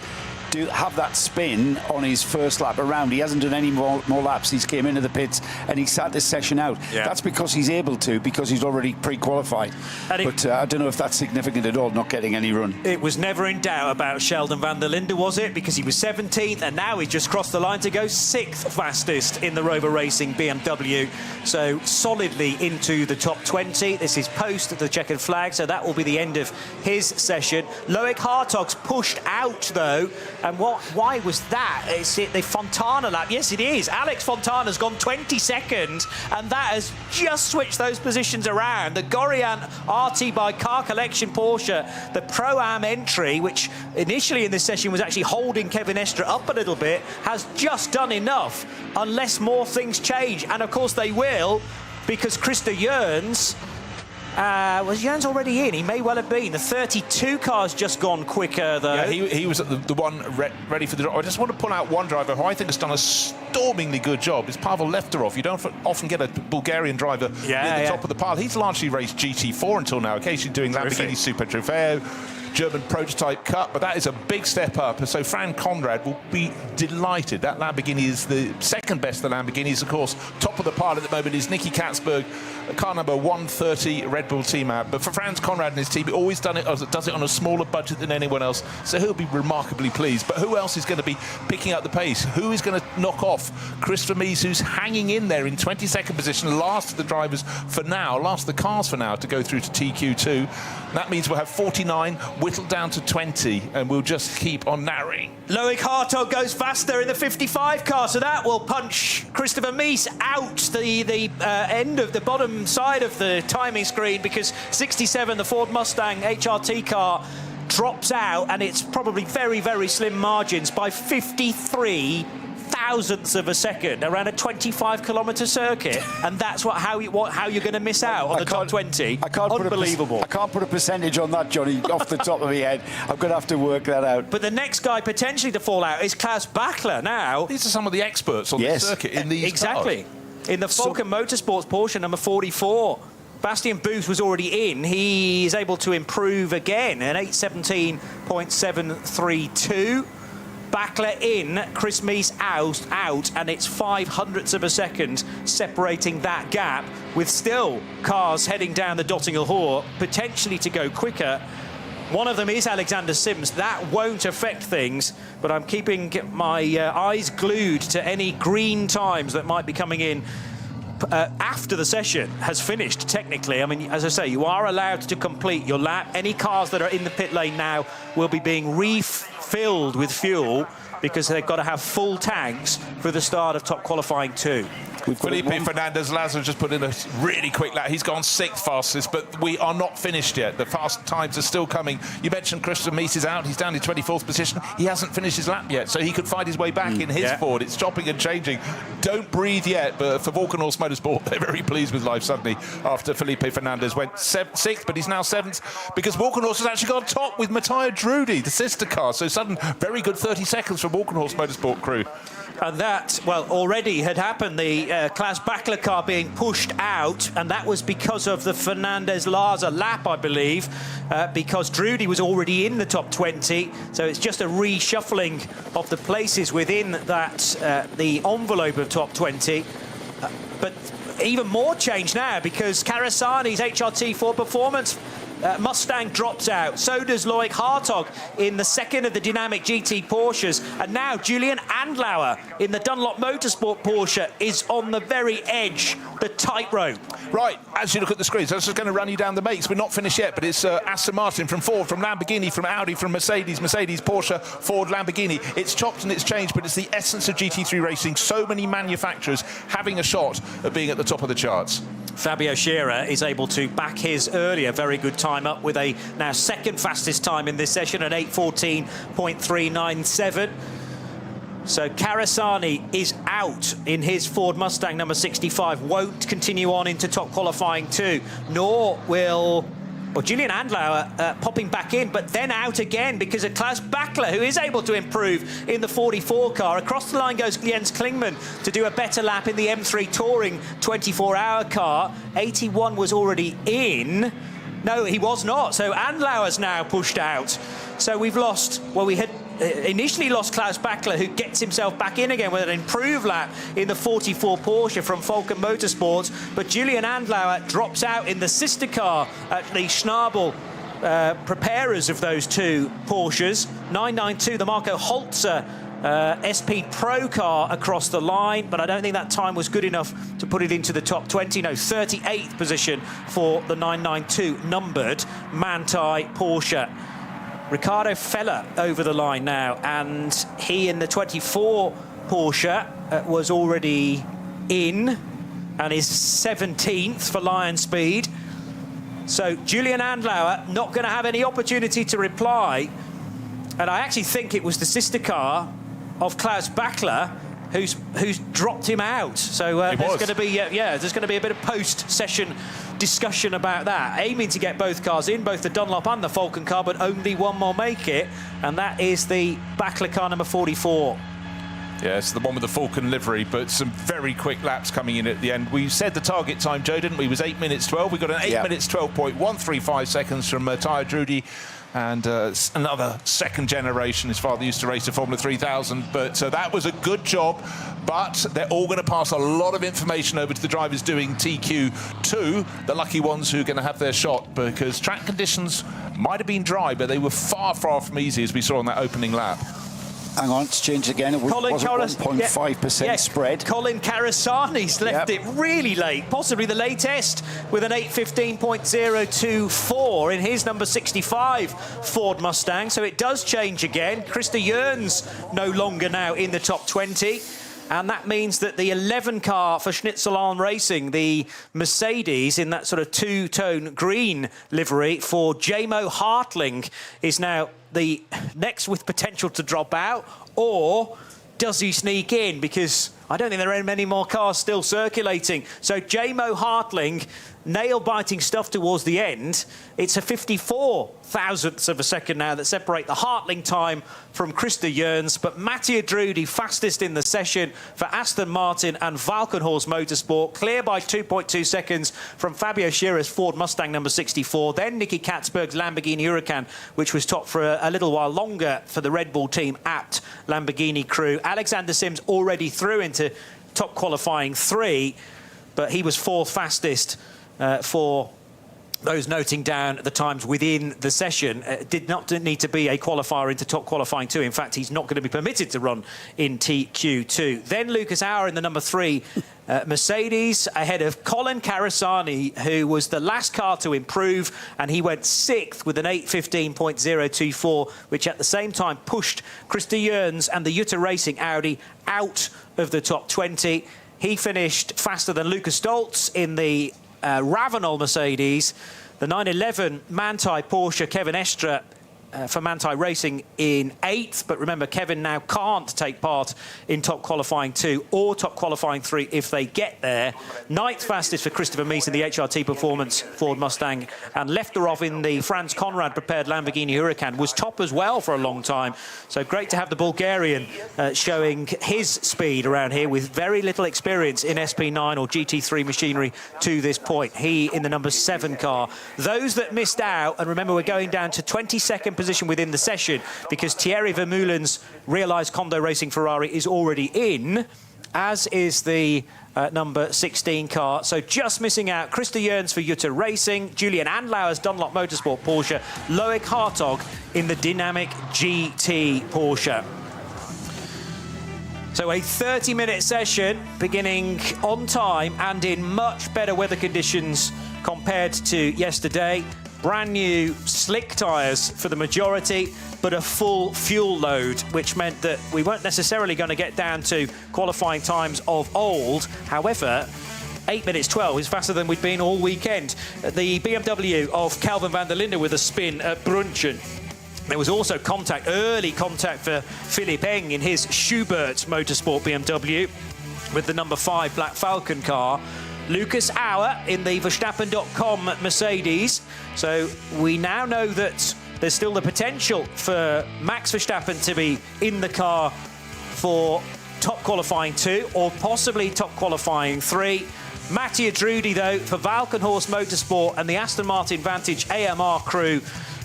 have that spin on his first lap around. He hasn't done any more laps. He's came into the pits and he sat this session out. Yeah. That's because he's able to, because he's already pre-qualified. But I don't know if that's significant at all, not getting any run. It was never in doubt about Sheldon van der Linde, was it? Because he was 17th and now he's just crossed the line to go 6th fastest in the Rover Racing BMW. So solidly into the top 20. This is post the checkered flag, so that will be the end of his session. Loic Hartog's pushed out, though, And why was that? Is it the Fontana lap? Yes, it is. Alex Fontana's gone 22nd, and that has just switched those positions around. The Goriant RT by Car Collection Porsche, the Pro-Am entry, which initially in this session was actually holding Kevin Estre up a little bit, has just done enough, unless more things change. And of course they will, because Christer Jørgens, was Jørgens already in? He may well have been. The 32 car's just gone quicker, though. Yeah, he was at the one ready for the drop. I just want to pull out one driver who I think has done a stormingly good job. It's Pavel Lefterov. You don't often get a Bulgarian driver near the top of the pile. He's largely raced GT4 until now, occasionally doing Lamborghini Super Trofeo, German prototype cup, but that is a big step up. And so Fran Conrad will be delighted. That Lamborghini is the second best of the Lamborghinis. Of course, top of the pile at the moment is Nicky Katzberg, car number 130 Red Bull team out. But for Franz Conrad and his team, always does it on a smaller budget than anyone else. So he'll be remarkably pleased. But who else is going to be picking up the pace? Who is going to knock off Chris Vermees, who's hanging in there in 22nd position, last of the drivers for now, last of the cars for now to go through to TQ2. That means we'll have 49 whittled down to 20, and we'll just keep on narrowing. Loic Hartog goes faster in the 55 car, so that will punch Christopher Mies out the end of the bottom side of the timing screen, because 67, the Ford Mustang HRT car, drops out, and it's probably very, very slim margins by 53 thousandths of a second around a 25-kilometre circuit, and that's how you're going to miss out on the top 20. Unbelievable. I can't put a percentage on that, Johnny, off the top of my head. I'm going to have to work that out. But the next guy potentially to fall out is Klaus Bachler now. These are some of the experts on the circuit in these cars. In the Falcon Motorsports Porsche number 44. Bastian Booth was already in. He is able to improve again, an 8:17.732. Bachler in, Chris Mies out, and it's 0.05 of a second separating that gap, with still cars heading down the Dottinger Hoor, potentially to go quicker. One of them is Alexander Sims. That won't affect things, but I'm keeping my eyes glued to any green times that might be coming in after the session has finished, technically. I mean, as I say, you are allowed to complete your lap. Any cars that are in the pit lane now will be being refilled with fuel, because they've got to have full tanks for the start of top qualifying 2. Felipe Fernandez Lazar just put in a really quick lap. He's gone 6th fastest, but we are not finished yet. The fast times are still coming. You mentioned Christian Mies is out. He's down in 24th position. He hasn't finished his lap yet, so he could find his way back in his Ford. It's chopping and changing. Don't breathe yet, but for Volkenhorst Motorsport, they're very pleased with life suddenly after Felipe Fernandez went 6th, but he's now 7th, because Volkenhorst has actually got top with Matthias Drudy, the sister car. So sudden, very good 30 seconds from Volkenhorst Motorsport crew. And that, well, already had happened, the Klaus Bachler car being pushed out, and that was because of the Fernandez-Laza lap, I believe, because Drudy was already in the top 20, so it's just a reshuffling of the places within that, the envelope of top 20. But even more change now, because Karasani's HRT 4 Performance Mustang drops out. So does Loic Hartog in the second of the dynamic GT Porsches. And now Julian Andlauer in the Dunlop Motorsport Porsche is on the very edge, the tightrope. Right, as you look at the screens, that's just going to run you down the mates. We're not finished yet, but it's Aston Martin from Ford, from Lamborghini, from Audi, from Mercedes, Porsche, Ford, Lamborghini. It's chopped and it's changed, but it's the essence of GT3 racing. So many manufacturers having a shot at being at the top of the charts. Fabio Scherer is able to back his earlier very good time up with a now second fastest time in this session at 8:14.397. So Karasani is out in his Ford Mustang number 65, won't continue on into top qualifying 2, nor will... Well, Julian Andlauer popping back in, but then out again because of Klaus Bachler, who is able to improve in the 44 car. Across the line goes Jens Klingmann to do a better lap in the M3 Touring 24-hour car. 81 was already in. No, he was not. So Andlauer's now pushed out. So we've lost... Well, we had initially lost Klaus Bachler, who gets himself back in again with an improved lap in the 44 Porsche from Falcon Motorsports, but Julian Andlauer drops out in the sister car at the Schnabel preparers of those two Porsches. 992, the Marco Holzer SP Pro car across the line, but I don't think that time was good enough to put it into the top 20. No, 38th position for the 992 numbered Manthey Porsche. Ricardo Feller over the line now, and he in the 24 Porsche was already in and is 17th for Lion Speed. So Julian Andlauer not going to have any opportunity to reply. And I actually think it was the sister car of Klaus Bachler who's dropped him out. So there's going to be there's going to be a bit of post-session discussion about that. Aiming to get both cars in, both the Dunlop and the Falcon car, but only one will make it, and that is the Bachler car number 44. Yeah, it's the one with the Falcon livery, but some very quick laps coming in at the end. We said the target time, Joe, didn't we? It was 8 minutes 12. We got an 8 minutes 12.135 seconds from Tyre Drudy, and another second generation. His father used to race a Formula 3000, but that was a good job. But they're all going to pass a lot of information over to the drivers doing TQ2, the lucky ones who are going to have their shot, because track conditions might have been dry, but they were far, far from easy, as we saw on that opening lap. Hang on, it's changed again. It was 1.5% spread. Colin Carasani's left it really late, possibly the latest, with an 8:15.024 in his number 65 Ford Mustang. So it does change again. Krista Jörns no longer now in the top 20. And that means that the 11 car for Schnitzelarm Racing, the Mercedes in that sort of two-tone green livery for Jamo Hartling, is now the next with potential to drop out. Or does he sneak in? Because I don't think there are many more cars still circulating. So Jamo Hartling, nail-biting stuff towards the end. It's a 54 thousandths of a second now that separate the Hartling time from Krista Jörns, but Mattia Drudy fastest in the session for Aston Martin and Valkenhorst Motorsport, clear by 2.2 seconds from Fabio Schirra's Ford Mustang number 64, then Nicky Katzberg's Lamborghini Huracan, which was top for a little while longer for the Red Bull team apt Lamborghini crew. Alexander Sims already through into top qualifying 3, but he was 4th fastest for those noting down the times within the session. Did not need to be a qualifier into top qualifying 2. In fact, he's not going to be permitted to run in TQ2. Then Lucas Auer in the number 3 Mercedes, ahead of Colin Carasani, who was the last car to improve, and he went 6th with an 8:15.024, which at the same time pushed Krista Jörns and the Jutta Racing Audi out of the top 20. He finished faster than Lucas Stoltz in the Ravenol Mercedes, the 911 Manthey Porsche, Kevin Estre for Manthey Racing in 8th. But remember, Kevin now can't take part in top qualifying 2 or top qualifying 3 if they get there. 9th fastest for Christopher Mees in the HRT Performance Ford Mustang, and Lefterov in the Franz Conrad prepared Lamborghini Huracan was top as well for a long time. So great to have the Bulgarian showing his speed around here with very little experience in SP9 or GT3 machinery to this point. He in the number 7 car. Those that missed out, and remember we're going down to 22nd position within the session because Thierry Vermeulen's Realised Condo Racing Ferrari is already in, as is the number 16 car. So just missing out Krista Jörns for Jutta Racing, Julian Andlauer's Dunlop Motorsport Porsche, Loic Hartog in the Dynamic GT Porsche. So a 30-minute session beginning on time and in much better weather conditions compared to yesterday. Brand new slick tyres for the majority, but a full fuel load, which meant that we weren't necessarily going to get down to qualifying times of old. However, 8 minutes 12 is faster than we'd been all weekend. The BMW of Calvin van der Linde with a spin at Brunchen. There was also contact, early contact for Philipp Eng in his Schubert Motorsport BMW with the number 5 Black Falcon car. Lucas Auer in the Verstappen.com Mercedes. So we now know that there's still the potential for Max Verstappen to be in the car for top qualifying 2 or possibly top qualifying 3. Mattia Drudy, though, for Valkenhorst Motorsport and the Aston Martin Vantage AMR crew,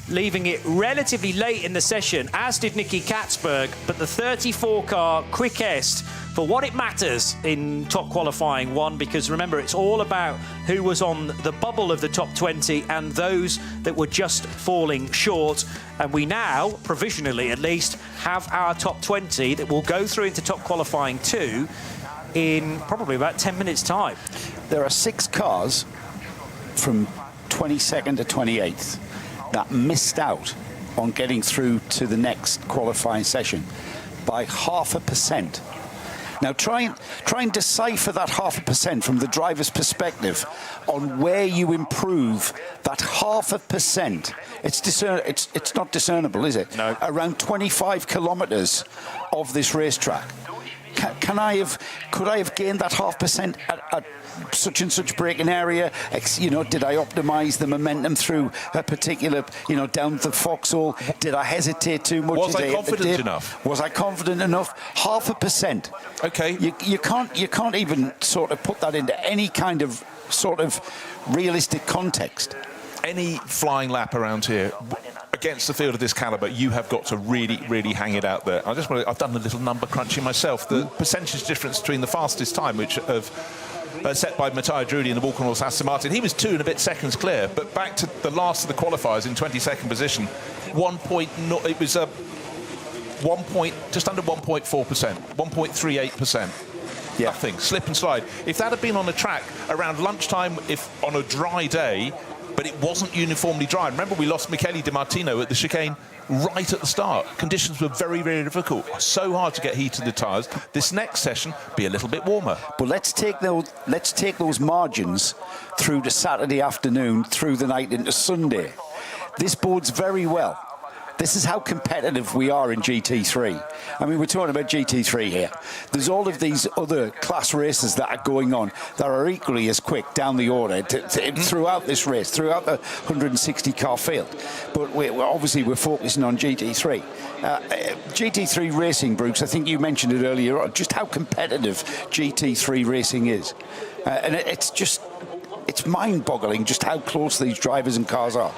leaving it relatively late in the session, as did Nicky Katzberg, but the 34 car quickest for what it matters in top qualifying 1, because remember, it's all about who was on the bubble of the top 20 and those that were just falling short. And we now, provisionally at least, have our top 20 that will go through into top qualifying 2 in probably about 10 minutes' time. There are 6 cars from 22nd to 28th that missed out on getting through to the next qualifying session by 0.5%. Now try and decipher that 0.5% from the driver's perspective on where you improve that 0.5%. It's not discernible, is it? No. Around 25 kilometres of this racetrack. Could I have gained that 0.5% at such and such braking area? You know, did I optimise the momentum through a particular, you know, down the foxhole? Did I hesitate too much? Was I confident enough? Was I confident enough? 0.5%. Okay. You can't even sort of put that into any kind of sort of realistic context. Any flying lap around here against the field of this calibre, you have got to really, really hang it out there. I've done a little number crunching myself. The percentage difference between the fastest time, which set by Matteo Drudi in the Walker-North Aston Martin, he was 2 and a bit seconds clear. But back to the last of the qualifiers in 22nd position, it was just under 1.4%, 1.38%. Yeah. Nothing, slip and slide. If that had been on a track around lunchtime, if on a dry day, but it wasn't uniformly dry. Remember, we lost Michele Di Martino at the chicane right at the start. Conditions were very, very difficult. So hard to get heat in the tyres. This next session be a little bit warmer. But let's take those margins through to Saturday afternoon, through the night into Sunday. This bodes very well. This is how competitive we are in GT3. I mean, we're talking about GT3 here. There's all of these other class races that are going on that are equally as quick down the order throughout this race, throughout the 160-car field. But we're focusing on GT3. GT3 racing, Bruce, I think you mentioned it earlier on, just how competitive GT3 racing is. And it's mind-boggling just how close these drivers and cars are.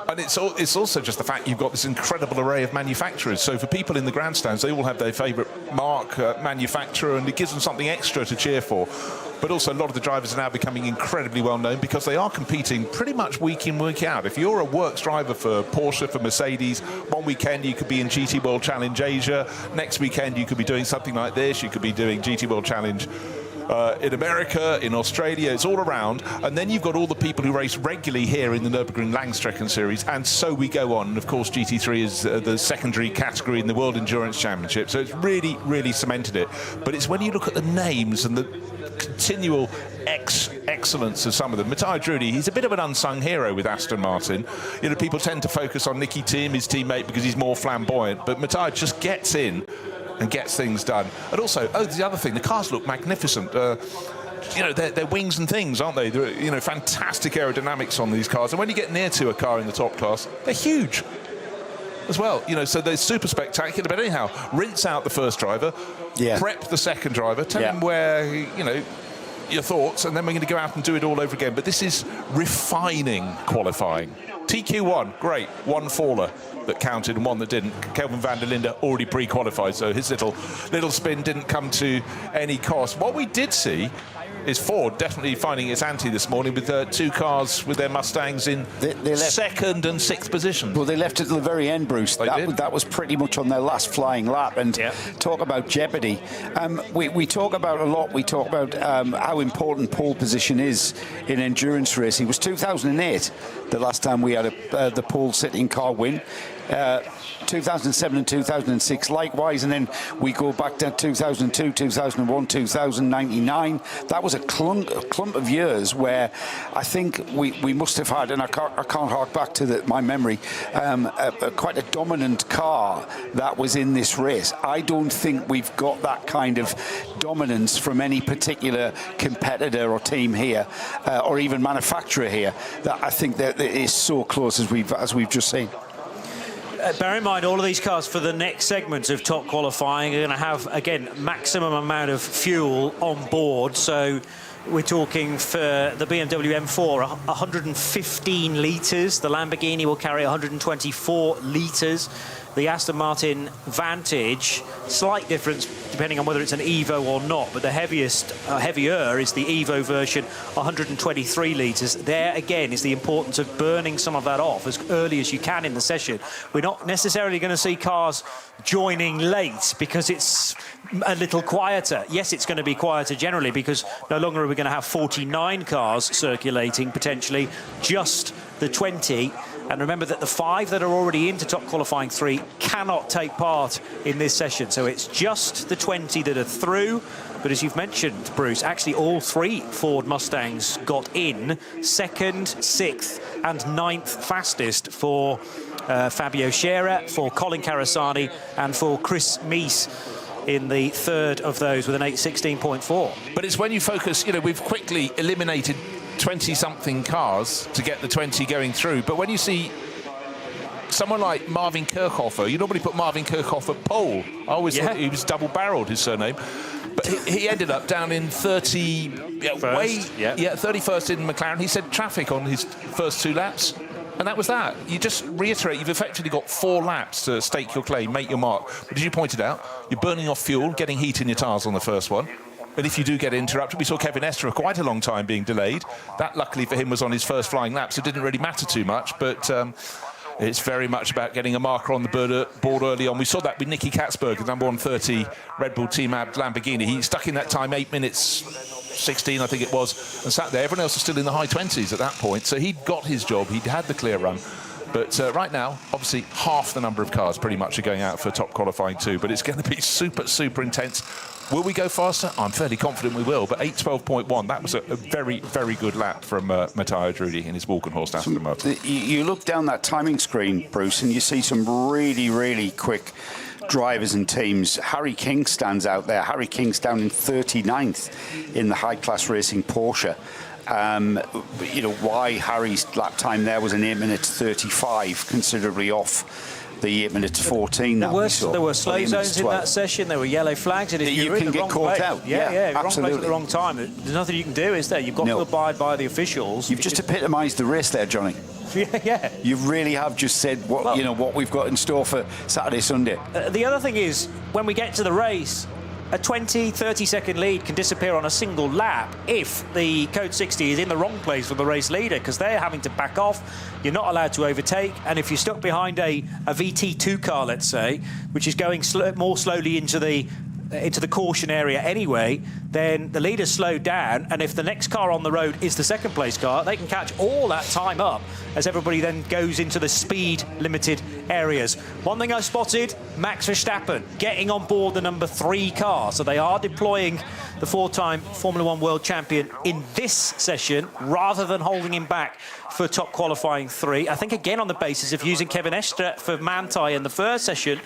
And it's also just the fact you've got this incredible array of manufacturers. So for people in the grandstands, they all have their favourite marque, manufacturer, and it gives them something extra to cheer for. But also a lot of the drivers are now becoming incredibly well known because they are competing pretty much week in, week out. If you're a works driver for Porsche, for Mercedes, one weekend you could be in GT World Challenge Asia, next weekend you could be doing something like this, you could be doing GT World Challenge in America, in Australia, it's all around. And then you've got all the people who race regularly here in the Nürburgring Langstrecken Series, and so we go on. And of course, GT3 is the secondary category in the World Endurance Championship, so it's really, really cemented it. But it's when you look at the names and the continual excellence of some of them. Matteo Drudi, he's a bit of an unsung hero with Aston Martin. You know, people tend to focus on Nicky Thiem, his teammate, because he's more flamboyant, but Matteo just gets in and gets things done. And also, the other thing, the cars look magnificent. You know, they're wings and things, aren't they? They're, you know, fantastic aerodynamics on these cars. And when you get near to a car in the top class, they're huge as well. You know, so they're super spectacular. But anyhow, rinse out the first driver, prep the second driver, tell him where, you know, your thoughts, and then we're going to go out and do it all over again. But this is refining qualifying. TQ1, great, one faller that counted and one that didn't. Kelvin van der Linde already pre-qualified, so his little spin didn't come to any cost. What we did see is Ford definitely finding its ante this morning with two cars with their Mustangs in second and sixth position. Well, they left it to the very end, Bruce. That was pretty much on their last flying lap. And talk about jeopardy. We talk about a lot. We talk about how important pole position is in endurance racing. It was 2008 the last time we had the pole sitting car win. 2007 and 2006 likewise, and then we go back to 2002, 2001, 2099. That was a clump of years where I think we must have had, and I can't hark back to my memory, quite a dominant car that was in this race. I don't think we've got that kind of dominance from any particular competitor or team here, or even manufacturer here, that I think that it is so close as we've just seen. Bear in mind, all of these cars for the next segments of top qualifying are going to have, again, maximum amount of fuel on board. So we're talking for the BMW M4, 115 litres. The Lamborghini will carry 124 litres. The Aston Martin Vantage, slight difference depending on whether it's an Evo or not, but the heavier is the Evo version, 123 litres. There again is the importance of burning some of that off as early as you can in the session. We're not necessarily going to see cars joining late because it's a little quieter. Yes, it's going to be quieter generally because no longer are we going to have 49 cars circulating, potentially just the 20. And remember that the 5 that are already into top qualifying 3 cannot take part in this session. So it's just the 20 that are through. But as you've mentioned, Bruce, actually all 3 Ford Mustangs got in 2nd, 6th and 9th fastest for Fabio Scherer, for Colin Carasani and for Chris Meese in the 3rd of those with an 8:16.4. But it's when you focus, you know, we've quickly eliminated 20-something cars to get the 20 going through. But when you see someone like Marvin Kirchhofer, you normally put Marvin Kirchhofer pole. I always thought he was double-barreled, his surname. But he ended up down in 31st in McLaren. He said traffic on his first 2 laps. And that was that. You just reiterate, you've effectively got 4 laps to stake your claim, make your mark. But as you pointed out, you're burning off fuel, getting heat in your tyres on the first one. And if you do get interrupted, we saw Kevin Estre for quite a long time being delayed. That, luckily for him, was on his first flying lap, so it didn't really matter too much. But it's very much about getting a marker on the board early on. We saw that with Nicky Katzberg, the number 130 Red Bull Team Ab Lamborghini. He stuck in that time 8 minutes 16, I think it was, and sat there. Everyone else was still in the high 20s at that point. So he'd got his job. He'd had the clear run. But right now, obviously, half the number of cars pretty much are going out for top qualifying 2. But it's going to be super, super intense. Will we go faster? I'm fairly confident we will. But 8:12.1, that was a very, very good lap from Matteo Drudi in his Walkenhorst Aston Martin. You look down that timing screen, Bruce, and you see some really, really quick drivers and teams. Harry King stands out there. Harry King's down in 39th in the high-class racing Porsche. You know, why Harry's lap time there was an 8 minutes 35, considerably off the 8 minutes 14 that we saw. There were slow zones in that session. There were yellow flags, and if you can get caught out. Yeah, wrong absolutely. place at the wrong time. There's nothing you can do, is there? You've got to abide by the officials. You've just epitomised the race there, Johnny. Yeah. You really have just said what you know what we've got in store for Saturday, Sunday. The other thing is, when we get to the race, a 20, 30-second lead can disappear on a single lap if the Code 60 is in the wrong place for the race leader, because they're having to back off. You're not allowed to overtake, and if you're stuck behind a VT2 car, let's say, which is going more slowly into the caution area anyway, then the leader's slowed down, and if the next car on the road is the second place car, they can catch all that time up as everybody then goes into the speed limited areas. One thing I spotted, Max Verstappen getting on board the number 3 car, so they are deploying the 4-time Formula 1 world champion in this session rather than holding him back for top qualifying 3. I think again on the basis of using Kevin Estre for Manthey in the first session,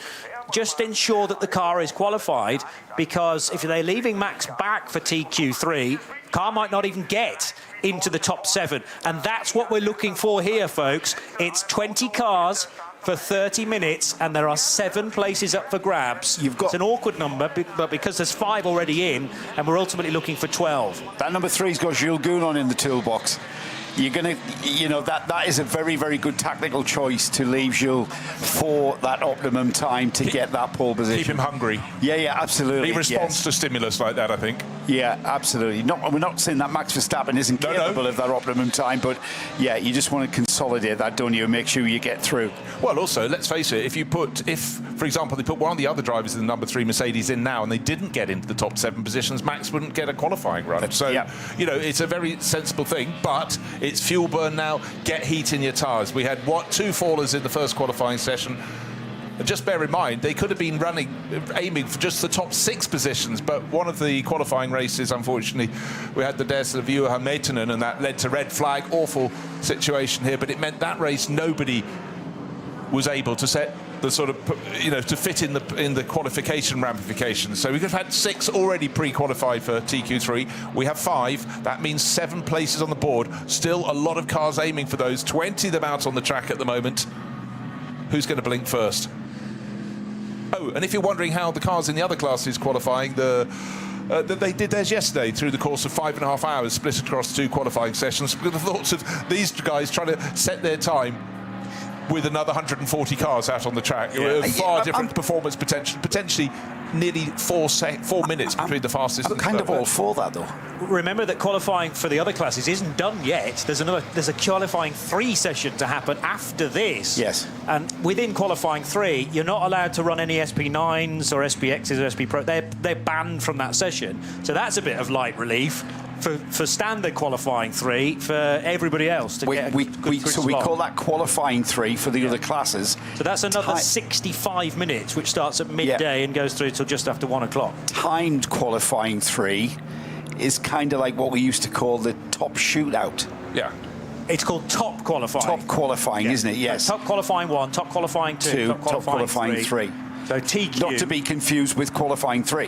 just ensure that the car is qualified, because if they're leaving Max back for TQ3, car might not even get into the top 7. And that's what we're looking for here, folks. It's 20 cars for 30 minutes, and there are 7 places up for grabs. It's an awkward number, but because there's 5 already in, and we're ultimately looking for 12. That number 3's got Jules Gounon in the toolbox. You're going to, you know, that is a very, very good tactical choice to leave Jules for that optimum time to get that pole position. Keep him hungry. Yeah, absolutely. He responds to stimulus like that, I think. Yeah, absolutely. We're not saying that Max Verstappen isn't capable of that optimum time, but yeah, you just want to consolidate that, don't you, and make sure you get through. Well, also, let's face it, if, for example, they put one of the other drivers in the number 3 Mercedes in now and they didn't get into the top 7 positions, Max wouldn't get a qualifying run. So, you know, it's a very sensible thing, but it's fuel burn now. Get heat in your tyres. We had, 2 fallers in the first qualifying session. And just bear in mind, they could have been aiming for just the top 6 positions, but one of the qualifying races, unfortunately, we had the death of Juha Meitinen, and that led to red flag. Awful situation here, but it meant that race nobody was able to set the sort of, you know, to fit in the qualification ramifications. So we could have had 6 already pre-qualified for TQ3. We have 5. That means 7 places on the board. Still a lot of cars aiming for those. 20 of them out on the track at the moment. Who's going to blink first? Oh, and if you're wondering how the cars in the other classes qualifying, they did theirs yesterday through the course of 5.5 hours, split across 2 qualifying sessions. With the thoughts of these guys trying to set their time with another 140 cars out on the track. Far different performance potential, potentially nearly 4 minutes between the fastest. I'm kind of all for that, though. Remember that qualifying for the other classes isn't done yet. There's a qualifying 3 session to happen after this. Yes. And within qualifying 3, you're not allowed to run any SP9s or SPXs or SP Pro. They're banned from that session. So that's a bit of light relief for standard qualifying 3 for everybody else to get a good so we call that qualifying 3 for the other classes. So that's another 65 minutes, which starts at midday and goes through till just after 1 o'clock. Timed qualifying 3 is kind of like what we used to call the top shootout. Yeah. It's called top qualifying. Top qualifying, isn't it? Yes. Top qualifying 1, top qualifying 2, top qualifying 3. So TQ. Not to be confused with qualifying 3,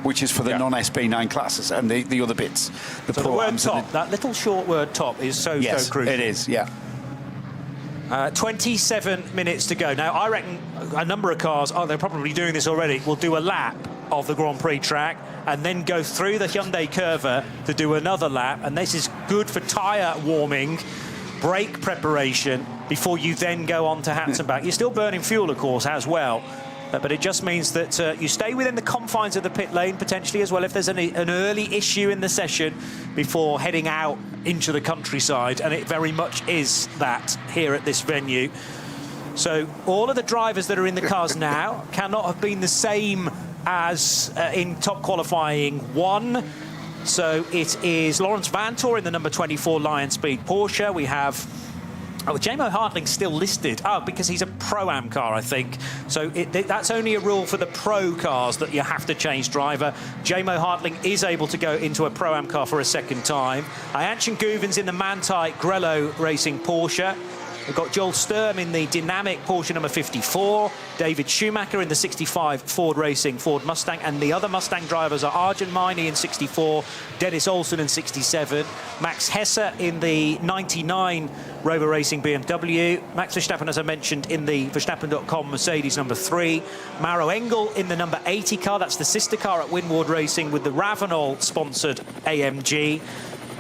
which is for the non-SB9 classes and the other bits. The word top, that little short word top is so crucial. It is, yeah. 27 minutes to go. Now, I reckon a number of cars, they're probably doing this already, will do a lap of the Grand Prix track and then go through the Hyundai Curva to do another lap. And this is good for tyre warming, brake preparation, before you then go on to Hatzenbach. You're still burning fuel, of course, as well. But it just means that you stay within the confines of the pit lane, potentially as well, if there's an early issue in the session before heading out into the countryside. And it very much is that here at this venue. So all of the drivers that are in the cars now cannot have been the same as in top qualifying 1. So it is Lawrence Vantor in the number 24 Lion Speed Porsche. We have... Jamo Hartling's still listed. Because he's a Pro-Am car, I think. So that's only a rule for the Pro cars that you have to change driver. Jamo Hartling is able to go into a Pro-Am car for a second time. Ayanchin Guven's in the Manthey Grello Racing Porsche. We've got Joel Sturm in the dynamic Porsche number 54, David Schumacher in the 65 Ford Racing Ford Mustang, and the other Mustang drivers are Arjun Maini in 64, Dennis Olsen in 67, Max Hesse in the 99 Rover Racing BMW, Max Verstappen, as I mentioned, in the Verstappen.com Mercedes number 3, Maro Engel in the number 80 car, that's the sister car at Winward Racing with the Ravenol sponsored AMG.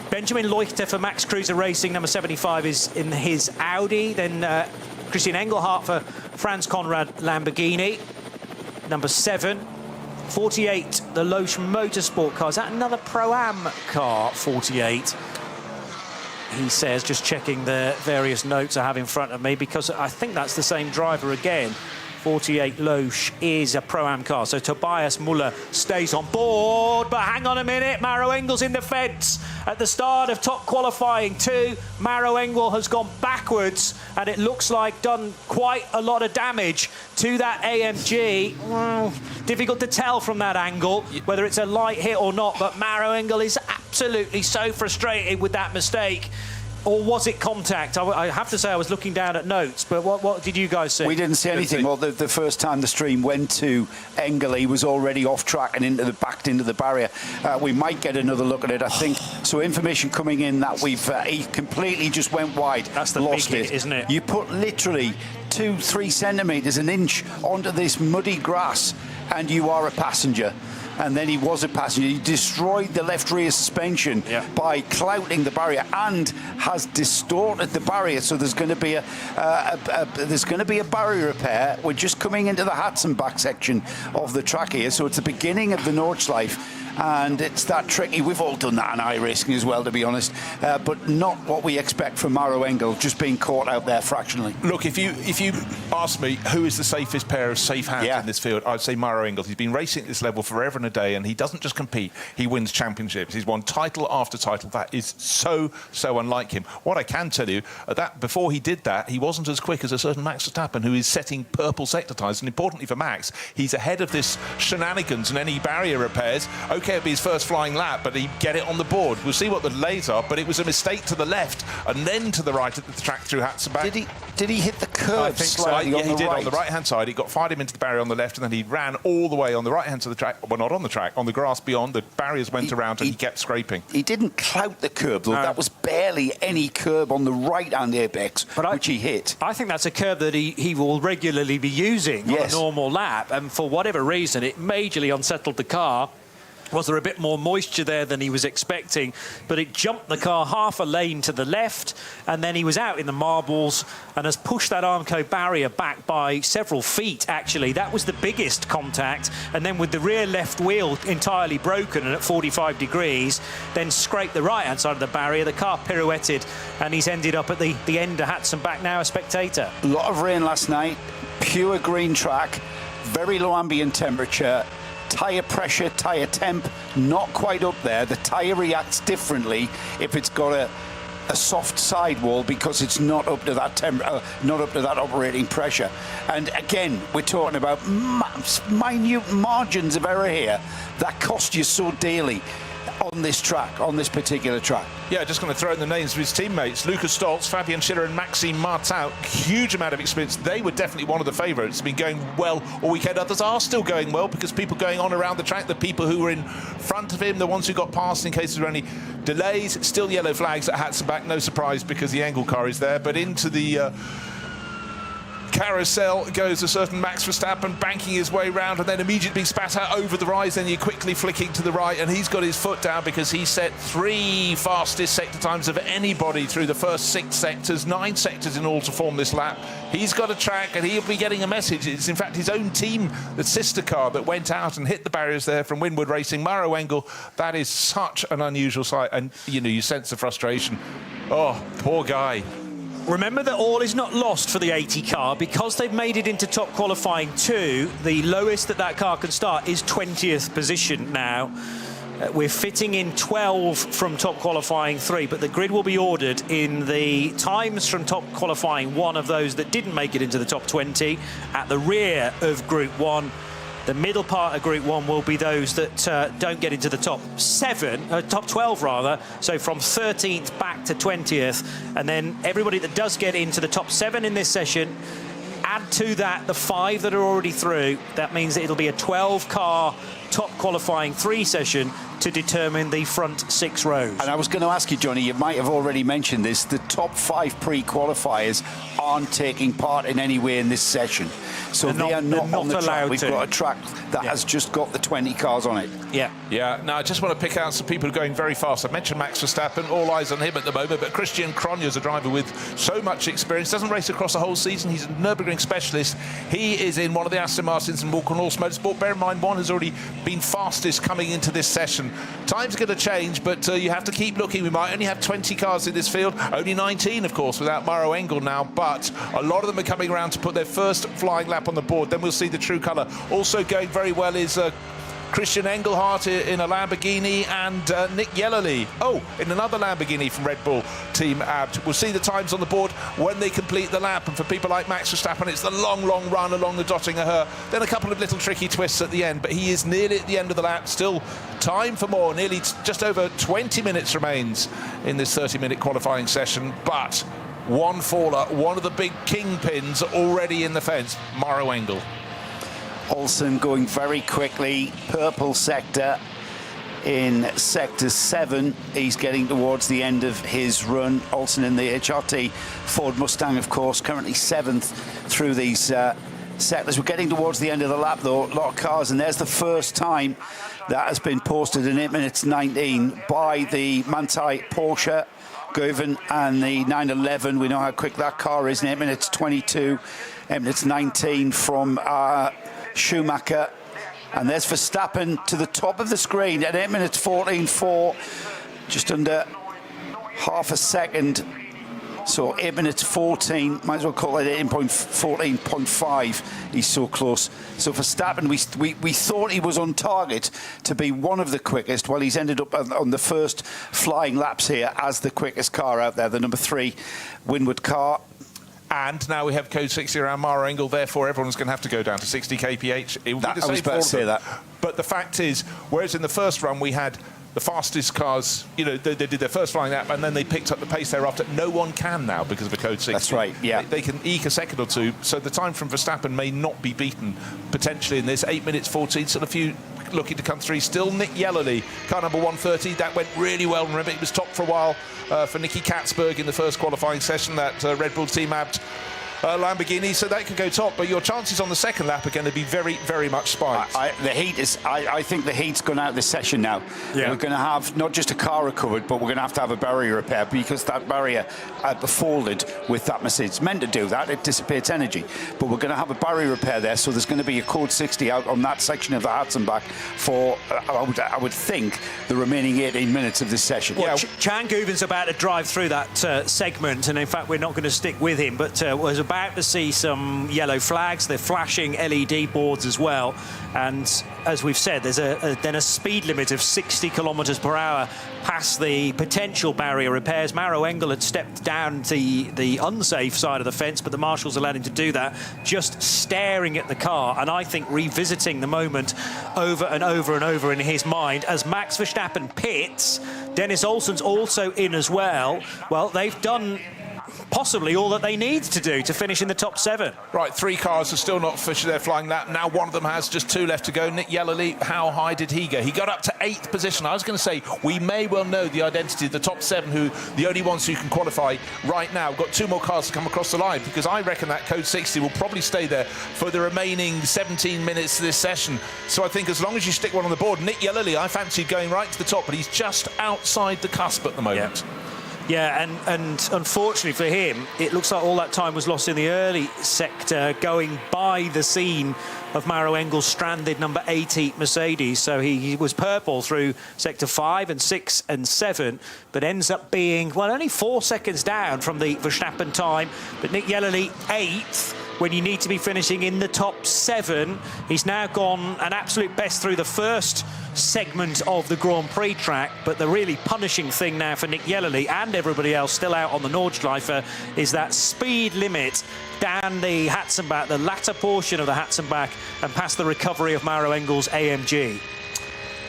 Benjamin Leuchter for Max Cruiser Racing, number 75, is in his Audi. Then Christian Engelhardt for Franz Conrad Lamborghini, number 7. 48, the Loesch Motorsport car. Is that another Pro-Am car, 48? He says, just checking the various notes I have in front of me, because I think that's the same driver again. 48 Loesch is a Pro-Am car. So Tobias Muller stays on board. But hang on a minute, Maro Engel's in the fence. At the start of top qualifying 2, Maro Engel has gone backwards and it looks like done quite a lot of damage to that AMG. Difficult to tell from that angle whether it's a light hit or not, but Maro Engel is absolutely so frustrated with that mistake. Or was it contact? I have to say I was looking down at notes, but what did you guys see? We didn't see anything. Well, the first time the stream went to Engel, he was already off track and backed into the barrier. We might get another look at it, I think. So information coming in that he completely just went wide. That's the lost big it, hit, isn't it? You put literally 2-3 centimetres, an inch onto this muddy grass, and you are a passenger. And then he was a passenger. He destroyed the left rear suspension by clouting the barrier and has distorted the barrier. So there's going to be a barrier repair. We're just coming into the Hatzenbach section of the track here, so it's the beginning of the Nordschleife. And it's that tricky. We've all done that in iRacing as well, to be honest, but not what we expect from Maro Engel, just being caught out there fractionally. Look, if you ask me who is the safest pair of safe hands in this field, I'd say Maro Engel. He's been racing at this level forever and a day, and he doesn't just compete, he wins championships. He's won title after title. That is so unlike him. What I can tell you, that before he did that, he wasn't as quick as a certain Max Verstappen, who is setting purple sector tyres. And importantly for Max, he's ahead of this shenanigans and any barrier repairs. Okay, it'd be his first flying lap, but he'd get it on the board. We'll see what the delays are, but it was a mistake to the left and then to the right at the track through Hatzenbach. Did he hit the curb slightly on the right? Yeah, he did on the right-hand side. He fired him into the barrier on the left, and then he ran all the way on the right-hand side of the track. Well, not on the track, on the grass beyond. The barriers went around, and he kept scraping. He didn't clout the curb, though. That was barely any curb on the right-hand apex, which he hit. I think that's a curb that he will regularly be using on a normal lap, and for whatever reason, it majorly unsettled the car. Was there a bit more moisture there than he was expecting? But it jumped the car half a lane to the left, and then he was out in the marbles and has pushed that Armco barrier back by several feet, actually. That was the biggest contact. And then with the rear left wheel entirely broken and at 45 degrees, then scraped the right-hand side of the barrier. The car pirouetted, and he's ended up at the end of Hatzenbach, now a spectator. A lot of rain last night, pure green track, very low ambient temperature. tyre pressure, tyre temp, not quite up there. The tyre reacts differently if it's got a soft sidewall because it's not up to that not up to that operating pressure. And again, we're talking about minute margins of error here that cost you so dearly on this track, on this particular track. Yeah, just going to throw in the names of his teammates. Lucas Stoltz, Fabian Schiller and Maxime Martin. Huge amount of experience. They were definitely one of the favourites. Been going well all weekend. Others are still going well because people going on around the track, the people who were in front of him, the ones who got past in case there were any delays, still yellow flags at Hatzenbach. No surprise because the Engel car is there. But into the carousel goes a certain Max Verstappen, banking his way round and then immediately being spat out over the rise. Then you're quickly flicking to the right, and he's got his foot down because he set 3 fastest sector times of anybody through the first 6 sectors, 9 sectors in all to form this lap. He's got a track and he'll be getting a message. It's in fact his own team, the sister car, that went out and hit the barriers there from Winwood Racing. Maro Engel, that is such an unusual sight, and you know, you sense the frustration. Oh, poor guy. Remember that all is not lost for the 80 car because they've made it into top qualifying 2. The lowest that car can start is 20th position now. We're fitting in 12 from top qualifying 3, but the grid will be ordered in the times from top qualifying 1 of those that didn't make it into the top 20 at the rear of Group 1. The middle part of Group 1 will be those that don't get into the top 12 rather, so from 13th back to 20th, and then everybody that does get into the top 7 in this session, add to that the 5 that are already through. That means that it'll be a 12-car top qualifying 3 session to determine the front 6 rows. And I was going to ask you, Johnny, you might have already mentioned this, the top 5 pre-qualifiers aren't taking part in any way in this session. So they are not on the track. We've got a track that has just got the 20 cars on it. Yeah. Yeah. Now, I just want to pick out some people going very fast. I mentioned Max Verstappen, all eyes on him at the moment, but Christian Cronje is a driver with so much experience. Doesn't race across the whole season. He's a Nürburgring specialist. He is in one of the Aston Martins and Walker North Motorsport. Bear in mind, one has already been fastest coming into this session. Time's going to change, but you have to keep looking. We might only have 20 cars in this field. Only 19, of course, without Maro Engel now, but a lot of them are coming around to put their first flying lap on the board. Then we'll see the true colour. Also going very well is Christian Engelhardt in a Lamborghini and Nick Yellerly, in another Lamborghini from Red Bull Team Abt. We'll see the times on the board when they complete the lap, and for people like Max Verstappen, it's the long run along the Dottinger Her, then a couple of little tricky twists at the end, but he is nearly at the end of the lap. Still time for more. Nearly just over 20 minutes remains in this 30-minute qualifying session, but one faller, one of the big kingpins already in the fence, Maro Engel. Olsen going very quickly, purple sector in sector 7. He's getting towards the end of his run. Olsen in the HRT Ford Mustang, of course, currently 7th through these sectors. We're getting towards the end of the lap, though. A lot of cars, and there's the first time that has been posted in 8 minutes 19 by the Manthey Porsche Govan and the 911. We know how quick that car is in 8 minutes 22, 8 minutes 19 from Schumacher. And there's Verstappen to the top of the screen at 8 minutes 14.4, just under half a second. So 8 minutes 14, might as well call it 14.5. He's so close. So Verstappen, we thought he was on target to be one of the quickest. Well, he's ended up on the first flying laps here as the quickest car out there, the number 3 Winwood car. And now we have code 60 around Maro Engel, therefore everyone's going to have to go down to 60 kph. It will be the same. I was about to say that. But the fact is, whereas in the first run we had the fastest cars, you know, they did their first flying lap and then they picked up the pace thereafter. No one can now because of the code 60. That's right, yeah. They can eke a second or two, so the time from Verstappen may not be beaten potentially in this. 8 minutes 14, still a few looking to come through. Still Nick Yellerly, car number 130. That went really well. Remember, he was top for a while for Nicky Katzberg in the first qualifying session, that Red Bull Team Abt Lamborghini, so that could go top, but your chances on the second lap are going to be very, very much spiked. I think the heat's gone out this session now. Yeah. We're going to have not just a car recovered, but we're going to have a barrier repair, because that barrier folded with that Mercedes. It's meant to do that, it dissipates energy, but we're going to have a barrier repair there, so there's going to be a code 60 out on that section of the Hatzenbach for, I would think, the remaining 18 minutes of this session. Well, Chan Guven's about to drive through that segment, and in fact we're not going to stick with him, but was a about to see some yellow flags. They're flashing LED boards as well. And as we've said, there's then a speed limit of 60 kilometers per hour past the potential barrier repairs. Maro Engel had stepped down the unsafe side of the fence, but the marshals allowed him to do that, just staring at the car, and I think revisiting the moment over and over and over in his mind. As Max Verstappen pits, Dennis Olsen's also in as well. Well, they've done possibly all that they need to do to finish in the top 7. Right, 3 cars are still not officially there flying that. Now one of them has, just 2 left to go. Nick Yellerly, how high did he go? He got up to 8th position. I was going to say, we may well know the identity of the top 7, who the only ones who can qualify right now. We've got 2 more cars to come across the line, because I reckon that code 60 will probably stay there for the remaining 17 minutes of this session. So I think as long as you stick one on the board, Nick Yellerly, I fancy going right to the top, but he's just outside the cusp at the moment. Yeah, and unfortunately for him, it looks like all that time was lost in the early sector, going by the scene of Maro Engel's stranded number 80 Mercedes. So he was purple through sector 5 and 6 and 7, but ends up being, well, only 4 seconds down from the Verstappen time. But Nick Yellerly, 8th, when you need to be finishing in the top 7. He's now gone an absolute best through the first segment of the Grand Prix track, but the really punishing thing now for Nick Yellerly and everybody else still out on the Nordschleife is that speed limit down the Hatzenbach, the latter portion of the Hatzenbach, and past the recovery of Maro Engel's AMG.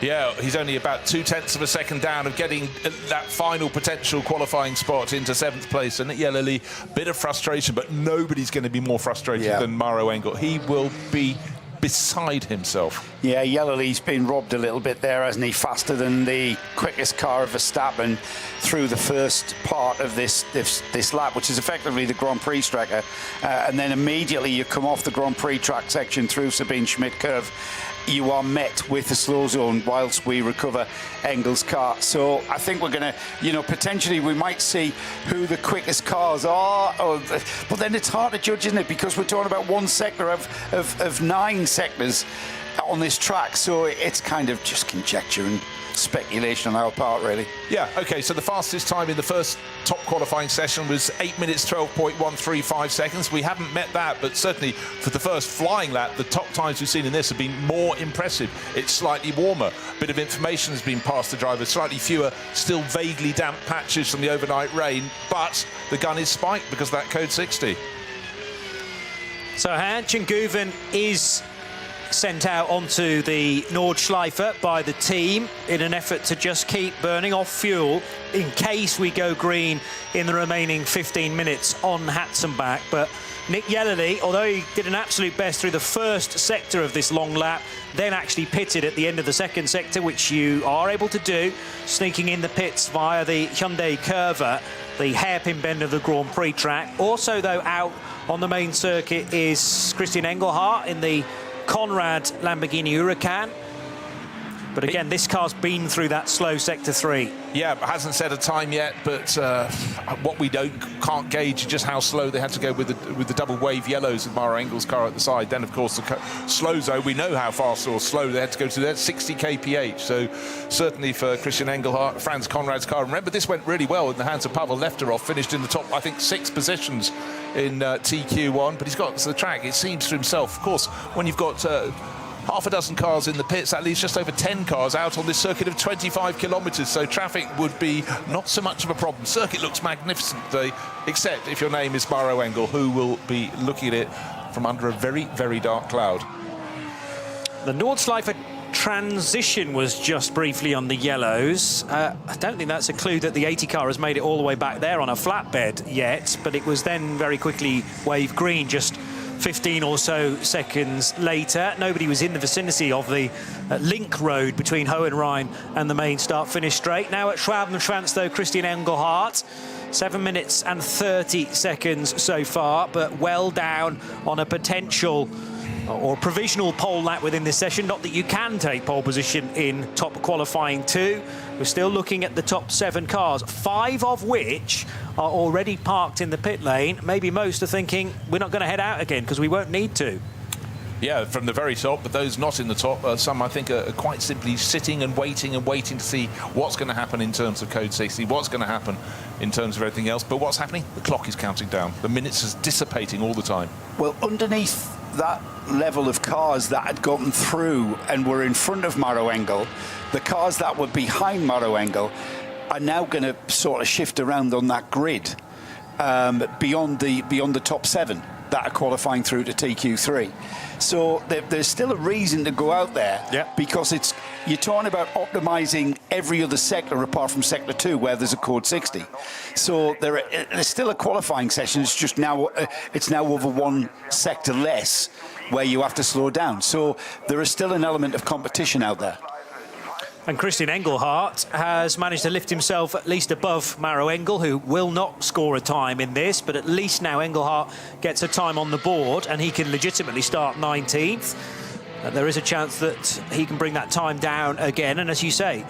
Yeah, he's only about 0.2 of a second down of getting that final potential qualifying spot into 7th place. And Nick Yellerly, bit of frustration, but nobody's going to be more frustrated than Maro Engel. He will be beside himself. Yeah, Yellerly's been robbed a little bit there, hasn't he? Faster than the quickest car of Verstappen through the first part of this lap, which is effectively the Grand Prix tracker. And then immediately you come off the Grand Prix track section through Sabine Schmidt curve, you are met with the slow zone whilst we recover Engel's car. So I think we're going to, potentially we might see who the quickest cars are. But then it's hard to judge, isn't it? Because we're talking about one sector of 9 sectors on this track. So it's kind of just conjecture and speculation on our part, really. Yeah, OK, so the fastest time in the first top qualifying session was 8 minutes 12.135 seconds. We haven't met that, but certainly for the first flying lap, the top times we've seen in this have been more impressive. It's slightly warmer. A bit of information has been passed to drivers, slightly fewer, still vaguely damp patches from the overnight rain, but the gun is spiked because of that code 60. So Hanchenguven is sent out onto the Nordschleife by the team in an effort to just keep burning off fuel in case we go green in the remaining 15 minutes on Hatzenbach. But Nick Yellerly, although he did an absolute best through the first sector of this long lap, then actually pitted at the end of the second sector, which you are able to do, sneaking in the pits via the Hyundai Curva, the hairpin bend of the Grand Prix track. Also, though, out on the main circuit is Christian Engelhardt in the Conrad Lamborghini Huracan. But again, this car's been through that slow sector 3. Yeah, has-not set a time yet, but what we can't gauge is just how slow they had to go with the double wave yellows of Maro Engel's car at the side. Then, of course, the slow zone, we know how fast or slow they had to go to. That's 60 kph. So certainly for Christian Engelhardt, Franz Conrad's car. Remember, this went really well in the hands of Pavel Lefterov, finished in the top, I think, 6 positions in TQ1. But he's got to the track, it seems to himself. Of course, when you've got half a dozen cars in the pits, that leaves just over 10 cars out on this circuit of 25 kilometres, so traffic would be not so much of a problem. Circuit looks magnificent today, except if your name is Maro Engel, who will be looking at it from under a very, very dark cloud. The Nordschleife transition was just briefly on the yellows. I don't think that's a clue that the 80 car has made it all the way back there on a flatbed yet, but it was then very quickly wave green just 15 or so seconds later. Nobody was in the vicinity of the link road between Hohenrhein and the main start-finish straight. Now at Schwabenschwanz, though, Christian Engelhardt, 7 minutes and 30 seconds so far, but well down on a potential or provisional pole lap within this session. Not that you can take pole position in top qualifying 2. We're still looking at the top 7 cars, 5 of which are already parked in the pit lane. Maybe most are thinking we're not going to head out again because we won't need to. Yeah, from the very top, but those not in the top, some I think are quite simply sitting and waiting to see what's going to happen in terms of Code 60, what's going to happen in terms of everything else. But what's happening? The clock is counting down. The minutes is dissipating all the time. Well, underneath that level of cars that had gotten through and were in front of Maro Engel, the cars that were behind Maro Engel are now going to sort of shift around on that grid beyond the top 7 that are qualifying through to TQ3. So there's still a reason to go out there, because you're talking about optimizing every other sector apart from sector 2 where there's a code 60. So there's still a qualifying session. It's just now over one sector less where you have to slow down. So there is still an element of competition out there. And Christian Engelhardt has managed to lift himself at least above Maro Engel, who will not score a time in this, but at least now Engelhardt gets a time on the board and he can legitimately start 19th. There is a chance that he can bring that time down again, and as you say,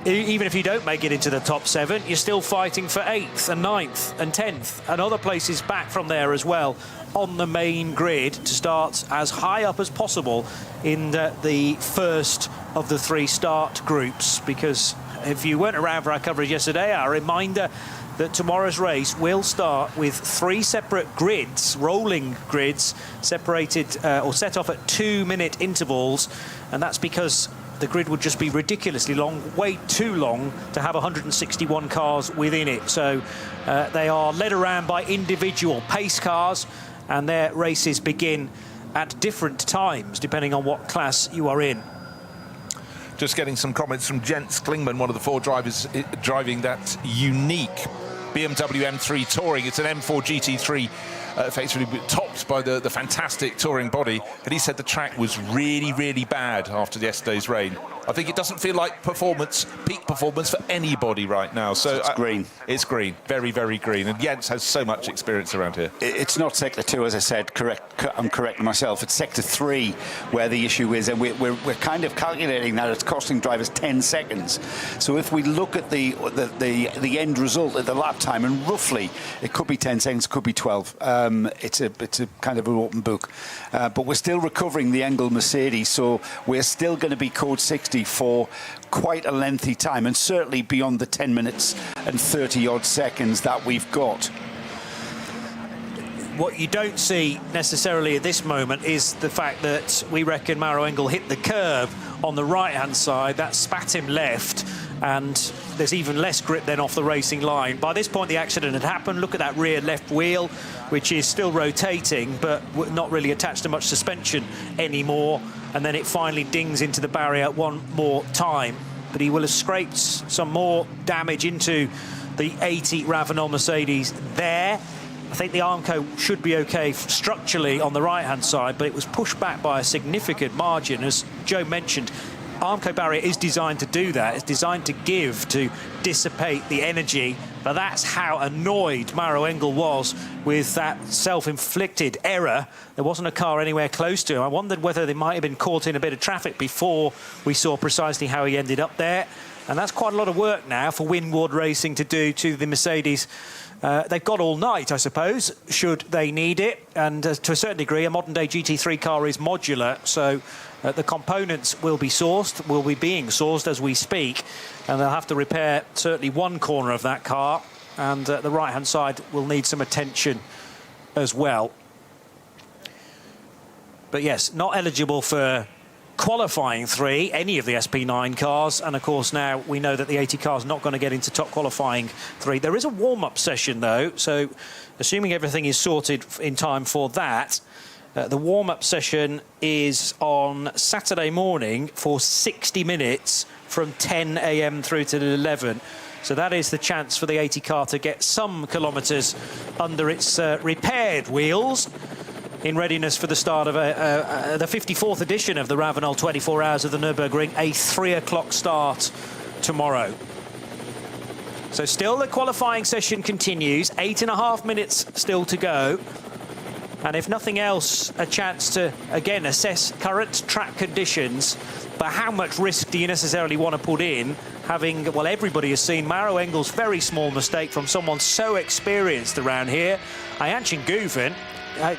even if you don't make it into the top 7, you're still fighting for 8th and 9th and 10th and other places back from there as well on the main grid to start as high up as possible in the first of the 3 start groups. Because if you weren't around for our coverage yesterday, our reminder that tomorrow's race will start with 3 separate grids, rolling grids, separated or set off at 2-minute intervals, and that's because the grid would just be ridiculously long, way too long to have 161 cars within it. So they are led around by individual pace cars, and their races begin at different times depending on what class you are in. Just getting some comments from Jens Klingman, one of the 4 drivers driving that unique BMW M3 Touring. It's an M4 GT3, effectively topped by the fantastic touring body. And he said the track was really, really bad after yesterday's rain. I think it doesn't feel like peak performance for anybody right now. So it's green. It's green, very, very green. And Jens has so much experience around here. It's not Sector 2, as I said. I'm correcting myself. It's Sector 3 where the issue is, and we're kind of calculating that it's costing drivers 10 seconds. So if we look at the end result at the lap time, and roughly it could be 10 seconds, it could be 12. It's a kind of an open book. But we're still recovering the Engel Mercedes, so we're still going to be code 60 for quite a lengthy time, and certainly beyond the 10 minutes and 30-odd seconds that we've got. What you don't see necessarily at this moment is the fact that we reckon Maro Engel hit the curb on the right-hand side. That spat him left, and there's even less grip then off the racing line. By this point, the accident had happened. Look at that rear left wheel, which is still rotating, but not really attached to much suspension anymore. And then it finally dings into the barrier one more time. But he will have scraped some more damage into the 80 RAVENOL Mercedes there. I think the Armco should be okay structurally on the right-hand side, but it was pushed back by a significant margin. As Joe mentioned, Armco barrier is designed to do that. It's designed to dissipate the energy. But that's how annoyed Maro Engel was with that self-inflicted error. There wasn't a car anywhere close to him. I wondered whether they might have been caught in a bit of traffic before we saw precisely how he ended up there. And that's quite a lot of work now for Winward Racing to do to the Mercedes. They've got all night, I suppose, should they need it. And to a certain degree, a modern-day GT3 car is modular. So the components will be sourced, will be being sourced as we speak. And they'll have to repair certainly one corner of that car. And the right-hand side will need some attention as well. But yes, not eligible for qualifying 3, any of the SP9 cars, and of course now we know that the 80 car is not going to get into top qualifying 3. There is a warm-up session though, so assuming everything is sorted in time for that, the warm-up session is on Saturday morning for 60 minutes from 10 AM through to 11. So that is the chance for the 80 car to get some kilometres under its repaired wheels in readiness for the start of the 54th edition of the RAVENOL 24 Hours of the Nürburgring, a 3 o'clock start tomorrow. So still the qualifying session continues, 8.5 minutes still to go. And if nothing else, a chance to, again, assess current track conditions. But how much risk do you necessarily want to put in, having, well, everybody has seen Maro Engel's very small mistake from someone so experienced around here. Ayanchin Guven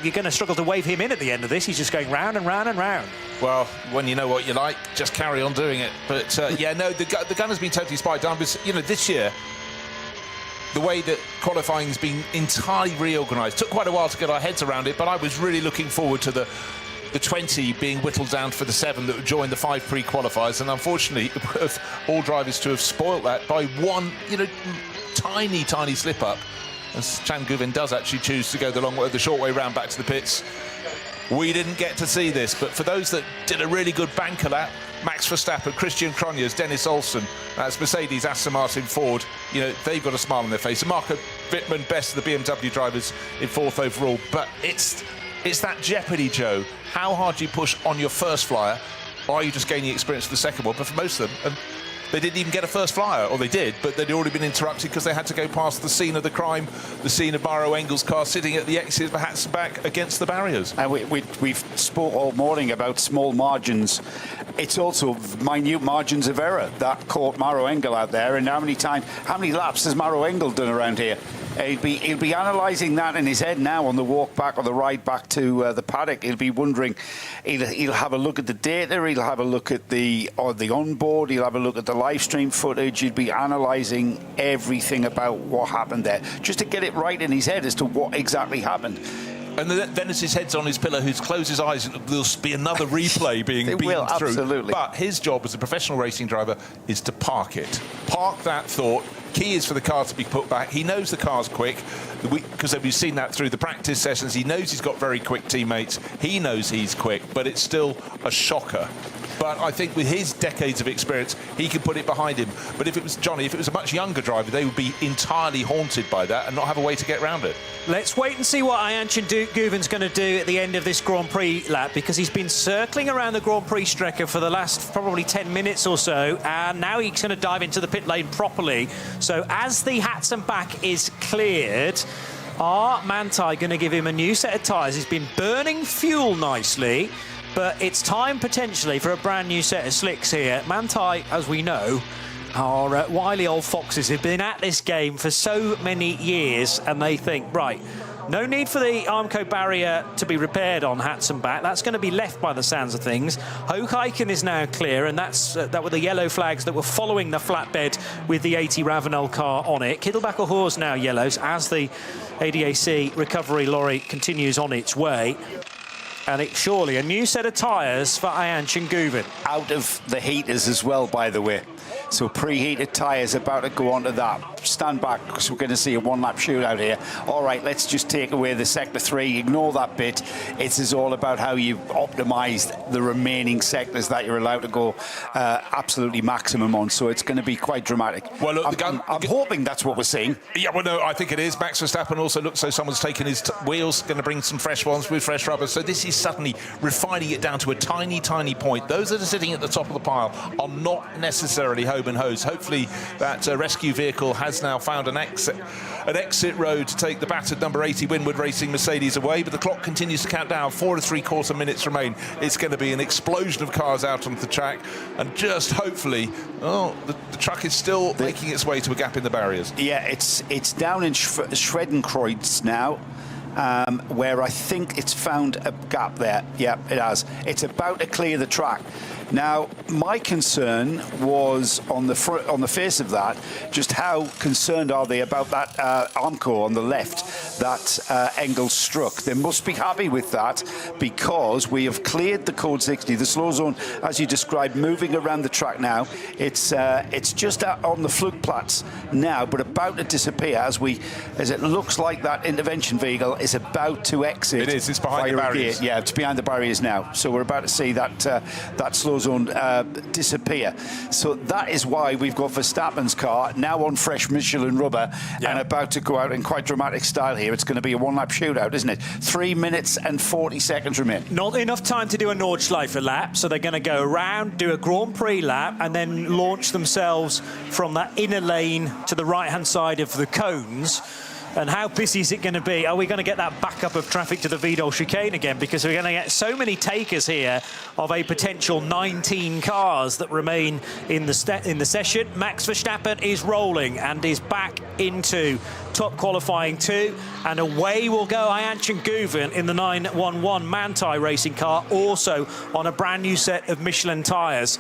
you're going to struggle to wave him in at the end of this. He's just going round and round and round. Well, when you know what you like, just carry on doing it. But, yeah, no, the gun has been totally spiked down. Because, you know, this year, the way that qualifying's been entirely reorganised. Took quite a while to get our heads around it, but I was really looking forward to the 20 being whittled down for the 7 that would join the 5 pre-qualifiers, and unfortunately, all drivers to have spoilt that by one, you know, tiny slip-up, as Chan Guven does actually choose to go the short way round back to the pits. We didn't get to see this, but for those that did a really good banker lap, Max Verstappen, Christian Cronjes, Dennis Olsen, that's Mercedes, Aston Martin, Ford, you know, they've got a smile on their face. And Marco Wittmann, best of the BMW drivers in 4th overall, but it's that jeopardy, Joe. How hard do you push on your first flyer, or are you just gaining experience for the second one? But for most of them, they didn't even get a first flyer, or they did, but they'd already been interrupted because they had to go past the scene of the crime, the scene of Maro Engel's car sitting at the exit for Hatzenbach against the barriers. And we've spoke all morning about small margins. It's also minute margins of error that caught Maro Engel out there. And how many laps has Maro Engel done around here? He'll be analysing that in his head now on the walk back or the ride back to the paddock. He'll be wondering. He'll have a look at the data. He'll have a look at the onboard. He'll have a look at the live stream footage. He'll be analysing everything about what happened there, just to get it right in his head as to what exactly happened. And then as his head's on his pillow, he'll close his eyes, and there'll be another replay being beamed through. Absolutely. But his job as a professional racing driver is to park it. Park that thought. Key is for the car to be put back. He knows the car's quick, because we've seen that through the practice sessions. He knows he's got very quick teammates. He knows he's quick, but it's still a shocker. But I think with his decades of experience, he can put it behind him. But if it was Johnny, if it was a much younger driver, they would be entirely haunted by that and not have a way to get around it. Let's wait and see what Chan Guven's going to do at the end of this Grand Prix lap, because he's been circling around the Grand Prix Strecke for the last probably 10 minutes or so, and now he's going to dive into the pit lane properly. So as the Hatzenbach is cleared, are Manthey going to give him a new set of tyres? He's been burning fuel nicely, but it's time potentially for a brand new set of slicks here. Manthey, as we know, are wily old foxes who've been at this game for so many years, and they think, right, no need for the Armco barrier to be repaired on Hatzenbach. That's going to be left by the sounds of things. Hoogeiken is now clear, and that were the yellow flags that were following the flatbed with the AT RAVENOL car on it. Kittelbacher Horse now yellows as the ADAC recovery lorry continues on its way. And it's surely a new set of tyres for Chan Guven. Out of the heaters as well, by the way. So preheated tyres about to go onto that. Stand back, because we're going to see a one-lap shootout here. All right, let's just take away the Sector 3. Ignore that bit. It is all about how you optimised the remaining sectors that you're allowed to go absolutely maximum on. So it's going to be quite dramatic. Well, look, I'm hoping that's what we're seeing. Yeah, well, no, I think it is. Max Verstappen also looks so someone's taken his wheels, going to bring some fresh ones with fresh rubber. So this is suddenly refining it down to a tiny point. Those that are sitting at the top of the pile are not necessarily home and hose. Hopefully that rescue vehicle has now found an exit road to take the battered number 80 Winward Racing Mercedes away, but the clock continues to count down. 4 3/4 minutes remain. It's going to be an explosion of cars out onto the track, and just hopefully, the truck is still making its way to a gap in the barriers. Yeah, it's down in Schredenkreuz now. Where I think it's found a gap there. Yeah, it has. It's about to clear the track. Now, my concern was on the face of that, just how concerned are they about that Armco on the left that Engel struck. They must be happy with that, because we have cleared the code 60, the slow zone, as you described, moving around the track now. It's just on the Flugplatz now, but about to disappear as it looks like that intervention vehicle is about to exit. It is. It's behind the barriers. Yeah, it's behind the barriers now. So we're about to see that slow zone disappear. So that is why we've got Verstappen's car now on fresh Michelin rubber and about to go out in quite dramatic style here. It's going to be a one-lap shootout, isn't it? 3 minutes and 40 seconds remain. Not enough time to do a Nordschleife lap, so they're going to go around, do a Grand Prix lap, and then launch themselves from that inner lane to the right-hand side of the cones. And how busy is it going to be? Are we going to get that backup of traffic to the Vidal chicane again? Because we're going to get so many takers here of a potential 19 cars that remain in the session. Max Verstappen is rolling and is back into top qualifying 2. And away will go Ayanchen Guven in the 911 Manthey racing car, also on a brand new set of Michelin tyres.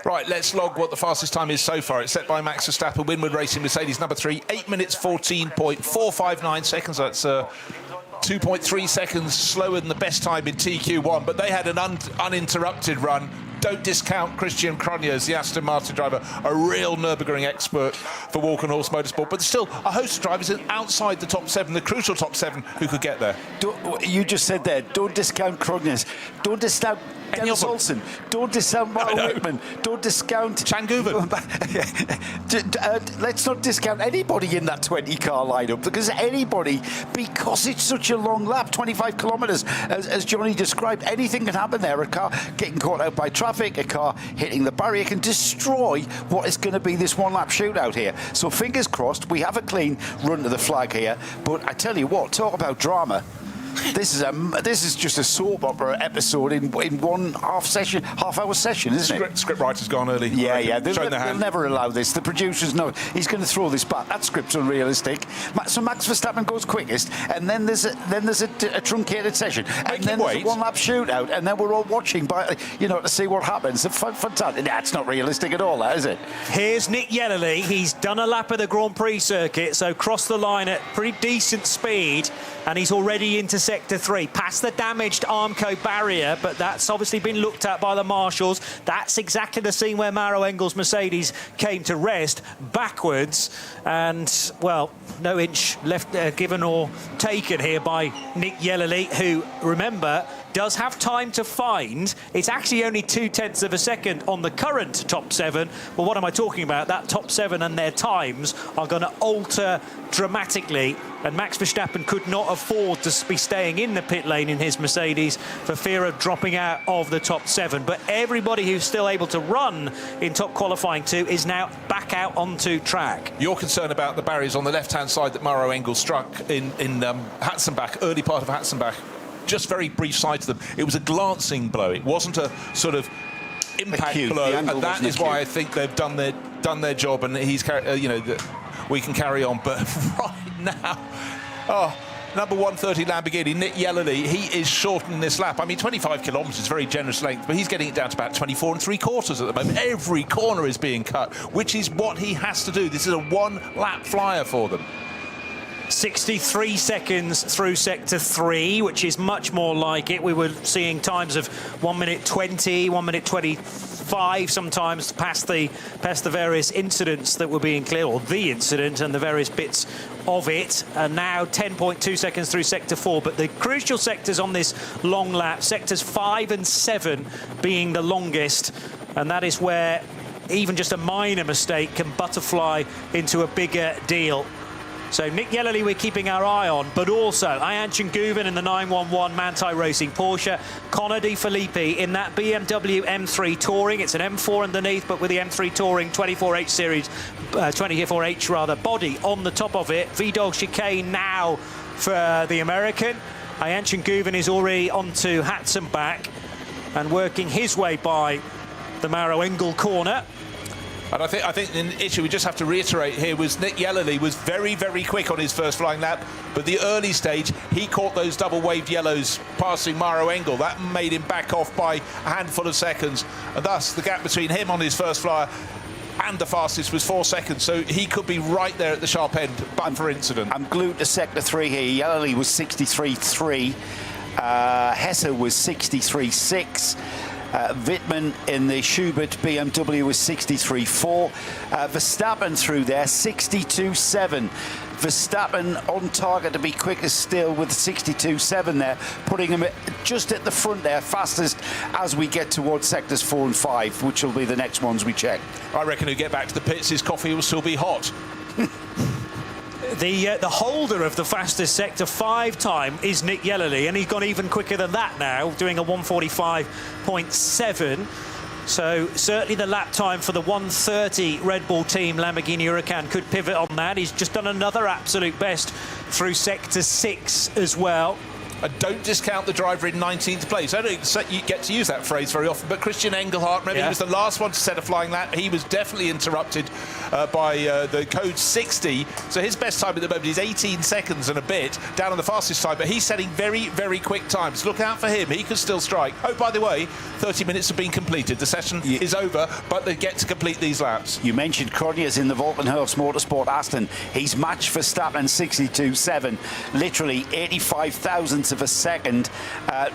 Right, let's log what the fastest time is so far. It's set by Max Verstappen, Winward Racing, Mercedes number 3, 8 minutes 14.459 seconds. That's 2.3 seconds slower than the best time in TQ1, but they had an uninterrupted run. Don't discount Christian Cronjes, the Aston Martin driver, a real Nürburgring expert for Walk and Horse Motorsport, but still a host of drivers outside the top 7, the crucial top 7, who could get there. You just said there, don't discount Cronjes, don't discount Dennis Olsen, don't discount Mark Whitman, don't discount Chan Guven. Let's not discount anybody in that 20-car lineup, because it's such a long lap, 25 kilometres, as Johnny described. Anything can happen there. A car getting caught out by traffic, a car hitting the barrier can destroy what is going to be this one-lap shootout here. So fingers crossed, we have a clean run to the flag here. But I tell you what, talk about drama. This is just a soap opera episode in one half-hour session, isn't it? Script writer's gone early. Yeah. They'll never allow this. The producers know he's going to throw this back. That script's unrealistic. So Max Verstappen goes quickest, and then there's a truncated session, and then there's a one-lap shootout, and then we're all watching, to see what happens. Fantastic. That's not realistic at all, is it? Here's Nick Yellerly. He's done a lap of the Grand Prix circuit, so crossed the line at pretty decent speed, and he's already into Sector 3, past the damaged Armco barrier, but that's obviously been looked at by the marshals. That's exactly the scene where Maro Engel's Mercedes came to rest, backwards, and, well, no inch left given or taken here by Nick Yellerly, who, remember, does have time to find. It's actually only 0.2 of a second on the current top 7. But what am I talking about? That top 7 and their times are going to alter dramatically. And Max Verstappen could not afford to be staying in the pit lane in his Mercedes for fear of dropping out of the top 7. But everybody who's still able to run in top qualifying 2 is now back out onto track. You're concerned about the barriers on the left-hand side that Maro Engel struck in Hatzenbach, early part of Hatzenbach. Just very brief sight to them. It was a glancing blow. It wasn't a sort of impact blow, and that is why I think they've done their job, and he's we can carry on. But right now, number 130 Lamborghini, Nick Yellerly, he is shortening this lap. I mean, 25 kilometres, very generous length, but he's getting it down to about 24 3/4 at the moment. Every corner is being cut, which is what he has to do. This is a one-lap flyer for them. 63 seconds through Sector 3, which is much more like it. We were seeing times of 1 minute 20, 1 minute 25 sometimes past the various incidents that were being cleared, or the incident and the various bits of it. And now 10.2 seconds through Sector 4. But the crucial sectors on this long lap, Sectors 5 and 7 being the longest, and that is where even just a minor mistake can butterfly into a bigger deal. So Nick Yellerly we're keeping our eye on, but also Ayanchen Guven in the 911 Manthey Racing Porsche, Connor De Filippi in that BMW M3 Touring. It's an M4 underneath, but with the M3 Touring 24H series, 24H rather, body on the top of it. Vidal chicane now for the American. Ayanchen Guven is already onto Hatzenbach and working his way by the Maro Engel corner. And I think the issue we just have to reiterate here was Nick Yellerly was very, very quick on his first flying lap, but the early stage, he caught those double-waved yellows passing Maro Engel. That made him back off by a handful of seconds, and thus the gap between him on his first flyer and the fastest was 4 seconds, so he could be right there at the sharp end, but for incident. I'm glued to Sector 3 here. Yellerly was 63.3. Hesse was 63.6. Wittmann in the Schubert BMW was 63.4. Verstappen through there, 62.7. Verstappen on target to be quickest still with 62.7 there, putting him just at the front there, fastest as we get towards Sectors 4 and 5, which will be the next ones we check. I reckon he'll get back to the pits, his coffee will still be hot. The holder of the fastest Sector 5 time is Nick Yellerly, and he's gone even quicker than that now, doing a 1:45.7. So certainly the lap time for the 1:30 Red Bull team Lamborghini Huracan could pivot on that. He's just done another absolute best through Sector 6 as well. And don't discount the driver in 19th place. I don't get to use that phrase very often, but Christian Engelhardt, remember, he was the last one to set a flying lap. He was definitely interrupted by the code 60. So his best time at the moment is 18 seconds and a bit, down on the fastest time, but he's setting very, very quick times. Look out for him. He could still strike. Oh, by the way, 30 minutes have been completed. The session is over, but they get to complete these laps. You mentioned Cronjes in the Volkenhurst Motorsport Aston. He's matched Verstappen 62.7, literally 85 thousandths of a second,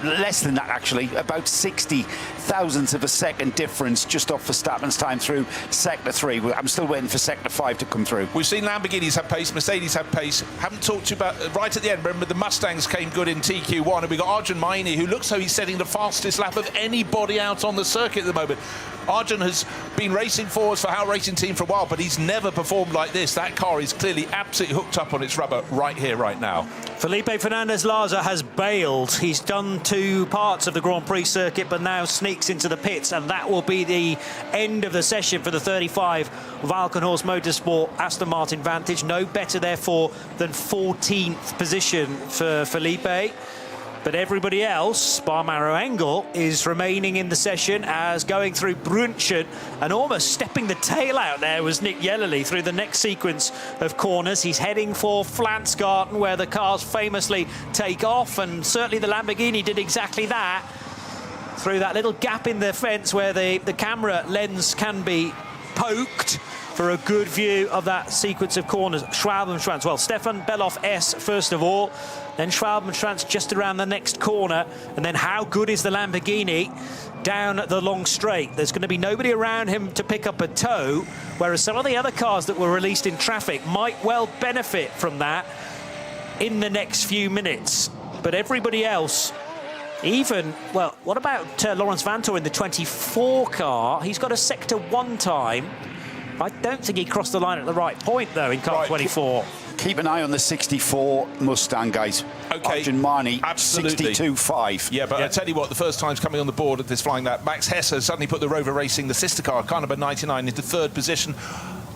less than that actually, about 60 thousandths of a second difference just off Verstappen's time through Sector 3. I'm still waiting for Sector 5 to come through. We've seen Lamborghinis have pace, Mercedes have pace. Haven't talked to you about, right at the end, remember the Mustangs came good in TQ1, and we got Arjun Maini, who looks like he's setting the fastest lap of anybody out on the circuit at the moment. Arjun has been racing for us for our racing team for a while, but he's never performed like this. That car is clearly absolutely hooked up on its rubber right here, right now. Felipe Fernandez-Laza has bailed. He's done 2 parts of the Grand Prix circuit, but now sneaks into the pits, and that will be the end of the session for the 35 Valkenhorst Motorsport Aston Martin Vantage. No better, therefore, than 14th position for Felipe. But everybody else, bar Maro Engel, is remaining in the session as going through Brunchen, and almost stepping the tail out there was Nick Yellerly through the next sequence of corners. He's heading for Flansgarten, where the cars famously take off, and certainly the Lamborghini did exactly that through that little gap in the fence where the camera lens can be poked for a good view of that sequence of corners. Schwalbenschwanz, well, Stefan Beloff S first of all, then Schwalbenschwanz just around the next corner, and then how good is the Lamborghini down the long straight? There's going to be nobody around him to pick up a tow, whereas some of the other cars that were released in traffic might well benefit from that in the next few minutes. But everybody else, even, well, what about Lawrence Vantor in the 24 car? He's got a Sector 1 time. I don't think he crossed the line at the right point, though, in car 24. Keep an eye on the 64 Mustang, guys. Okay. Arjun Maini, Absolutely. 62.5. Yeah, but I tell you what, the first time's coming on the board at this flying lap. Max Hesse suddenly put the Rover Racing, the sister car, car number 99, into 3rd position,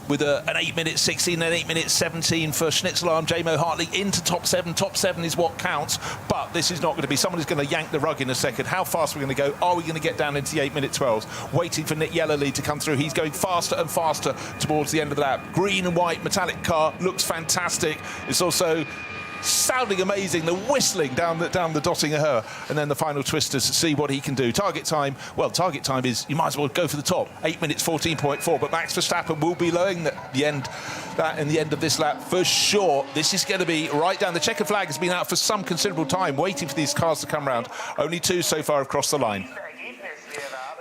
with an 8-minute 16 and 8-minute 17 for Schnitzelar, J-Mo Hartley into top 7. Top 7 is what counts, but this is not going to be. Someone is going to yank the rug in a second. How fast are we going to go? Are we going to get down into the 8-minute 12s? Waiting for Nick Yellerly to come through. He's going faster and faster towards the end of the lap. Green and white metallic car, looks fantastic. It's also sounding amazing, the whistling down the Dottinger Her, and then the final twisters to see what he can do. Target time, well, target time is, you might as well go for the top, 8 minutes 14.4, but Max Verstappen will be lowering the end of this lap for sure. This is going to be right down. The checkered flag has been out for some considerable time, waiting for these cars to come round. Only 2 so far have crossed the line.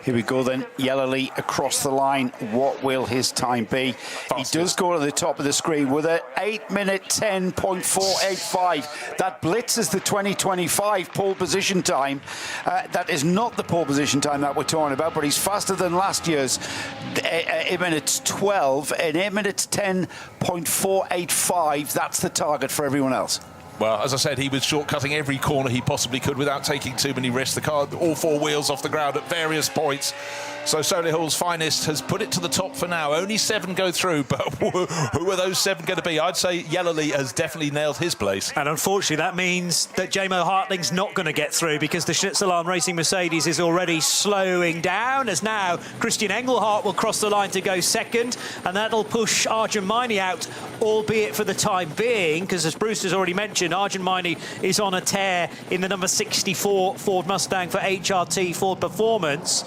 Here we go then, Yellerly across the line. What will his time be? Fastest. He does go to the top of the screen with an 8-minute 10.485. That blitzes the 2025 pole position time. That is not the pole position time that we're talking about, but he's faster than last year's 8 minutes 12 and 8 minutes 10.485. That's the target for everyone else. Well, as I said, he was shortcutting every corner he possibly could without taking too many risks. The car, all 4 wheels off the ground at various points. So Solihull's finest has put it to the top for now. Only 7 go through, but who are those 7 going to be? I'd say Yellerly has definitely nailed his place. And unfortunately, that means that J-Mo Hartling's not going to get through, because the Schnitzelar Racing Mercedes is already slowing down, as now Christian Engelhardt will cross the line to go second, and that'll push Arjun Maini out, albeit for the time being, because as Bruce has already mentioned, Arjun Maini is on a tear in the number 64 Ford Mustang for HRT Ford Performance.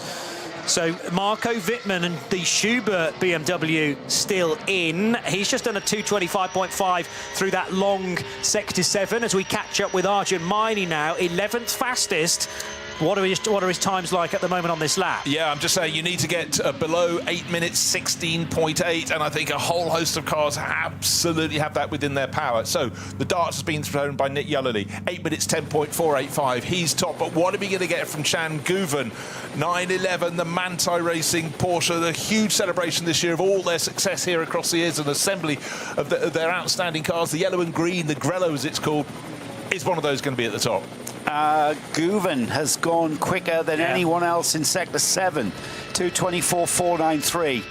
So Marco Wittmann and the Schubert BMW still in. He's just done a 2:25.5 through that long Sector 7 as we catch up with Arjun Maini now, 11th fastest. What are his times like at the moment on this lap? Yeah, I'm just saying you need to get below 8 minutes 16.8, and I think a whole host of cars absolutely have that within their power. So the darts has been thrown by Nick Yellerly, 8 minutes 10.485. He's top, but what are we going to get from Chan Guven? 911, the Manthey Racing Porsche, the huge celebration this year of all their success here across the years, an assembly of their outstanding cars. The yellow and green, the Grello as it's called, is one of those going to be at the top? Guven has gone quicker than anyone else in Sector 7, 2:24.493.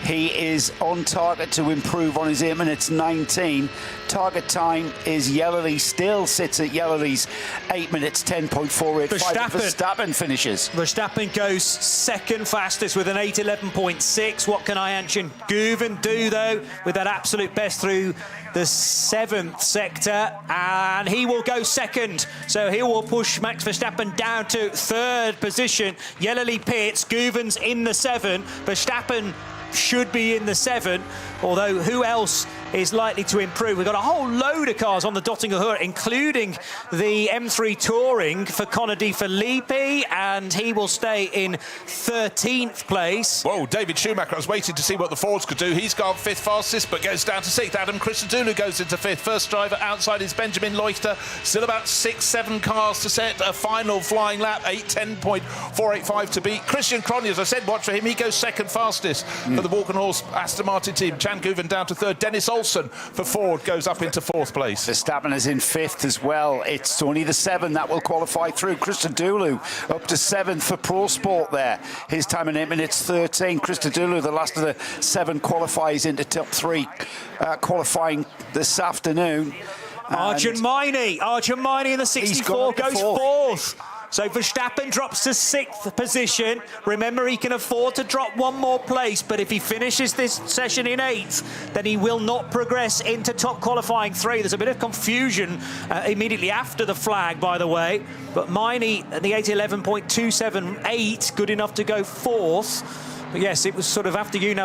He is on target to improve on his 8 minutes 19. Target time is Yellerly, still sits at Yellerly's 8 minutes 10.485. Verstappen finishes. Verstappen goes second fastest with an 8:11.6. What can Ayhancan Guven do, though, with that absolute best through the 7th sector? And he will go second. So he will push Max Verstappen down to 3rd position. Yellerly pits. Guven's in the 7. Verstappen should be in the 7, although who else is likely to improve? We've got a whole load of cars on the Dottinger Hood, including the M3 Touring for Conor De Filippi, and he will stay in 13th place. Whoa, David Schumacher, I was waiting to see what the Fords could do. He's gone 5th fastest, but goes down to 6th. Adam Christodoulou goes into 5th. First driver outside is Benjamin Leuchter. Still about 6-7 cars to set a final flying lap. 8:10.485 to beat. Christian Cronje, as I said, watch for him. He goes 2nd fastest for the Walkenhorst Aston Martin team. Chan Guven down to 3rd. Dennis Olsen for Ford goes up into 4th place. Verstappen is in 5th as well. It's only the 7 that will qualify through. Christodoulou up to 7th for Pro Sport there. His time in 8 minutes 13. Christodoulou, the last of the 7, qualifies into top 3, qualifying this afternoon. Arjun Maini in the 64 goes 4th. So Verstappen drops to 6th position. Remember, he can afford to drop one more place, but if he finishes this session in 8th, then he will not progress into top qualifying 3. There's a bit of confusion immediately after the flag, by the way. But Maini at the 8:11.278, good enough to go 4th. But yes, it was sort of after you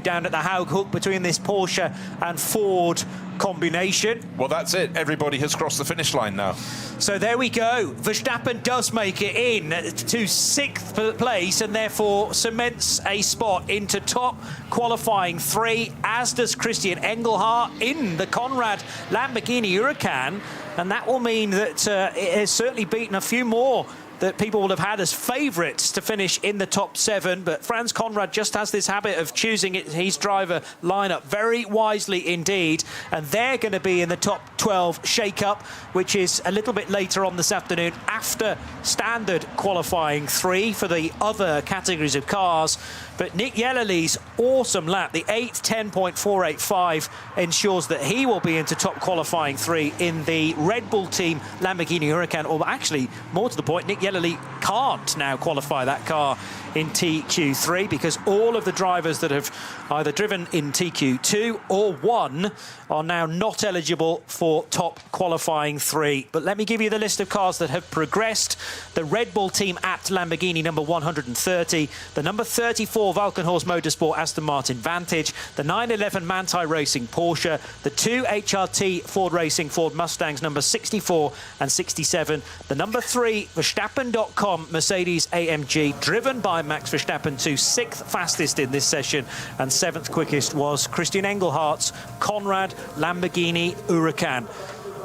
down at the Haug Hook between this Porsche and Ford combination. Well, that's it. Everybody has crossed the finish line now. So there we go. Verstappen does make it in to 6th place and therefore cements a spot into top qualifying 3, as does Christian Engelhardt in the Conrad Lamborghini Huracan. And that will mean that it has certainly beaten a few more that people would have had as favourites to finish in the top 7, but Franz Conrad just has this habit of choosing his driver lineup very wisely indeed, and they're going to be in the top 12 shake-up, which is a little bit later on this afternoon after standard qualifying 3 for the other categories of cars. But Nick Yellerly's awesome lap, the 8:10.485, ensures that he will be into top qualifying 3 in the Red Bull team Lamborghini Huracan. Or actually, more to the point, Nick Yellerly can't now qualify that car in TQ3 because all of the drivers that have either driven in TQ2 or 1 are now not eligible for top qualifying 3. But let me give you the list of cars that have progressed. The Red Bull team at Lamborghini, number 130. The number 34 Valkenhorst Motorsport Aston Martin Vantage. The 911 Manthey Racing Porsche. The 2 HRT Ford Racing Ford Mustangs, number 64 and 67. The number 3 Verstappen.com Mercedes AMG, driven by Max Verstappen, to 6th fastest in this session, and 7th quickest was Christian Engelhardt's Conrad Lamborghini Huracan.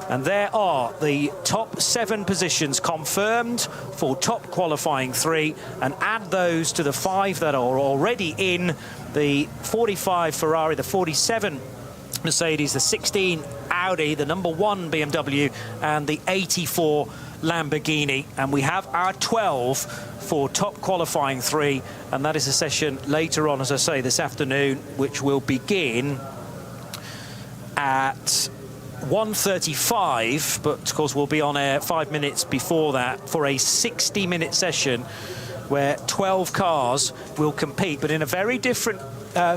And there are the top 7 positions confirmed for top qualifying 3, and add those to the 5 that are already in: the 45 Ferrari, the 47 Mercedes, the 16 Audi, the number 1 BMW, and the 84 Lamborghini. And we have our 12 for top qualifying 3, and that is a session later on, as I say, this afternoon, which will begin at 1:35, but of course we'll be on air 5 minutes before that for a 60-minute session where 12 cars will compete, but in a very different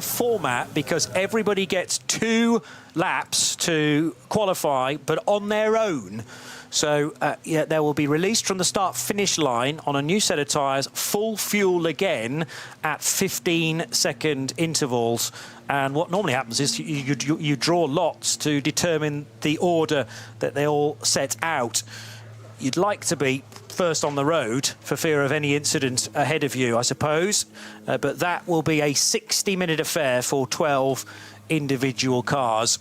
format, because everybody gets 2 laps to qualify, but on their own. So yeah, they will be released from the start-finish line on a new set of tyres, full fuel again at 15-second intervals. And what normally happens is you draw lots to determine the order that they all set out. You'd like to be first on the road for fear of any incident ahead of you, I suppose. But that will be a 60-minute affair for 12 individual cars.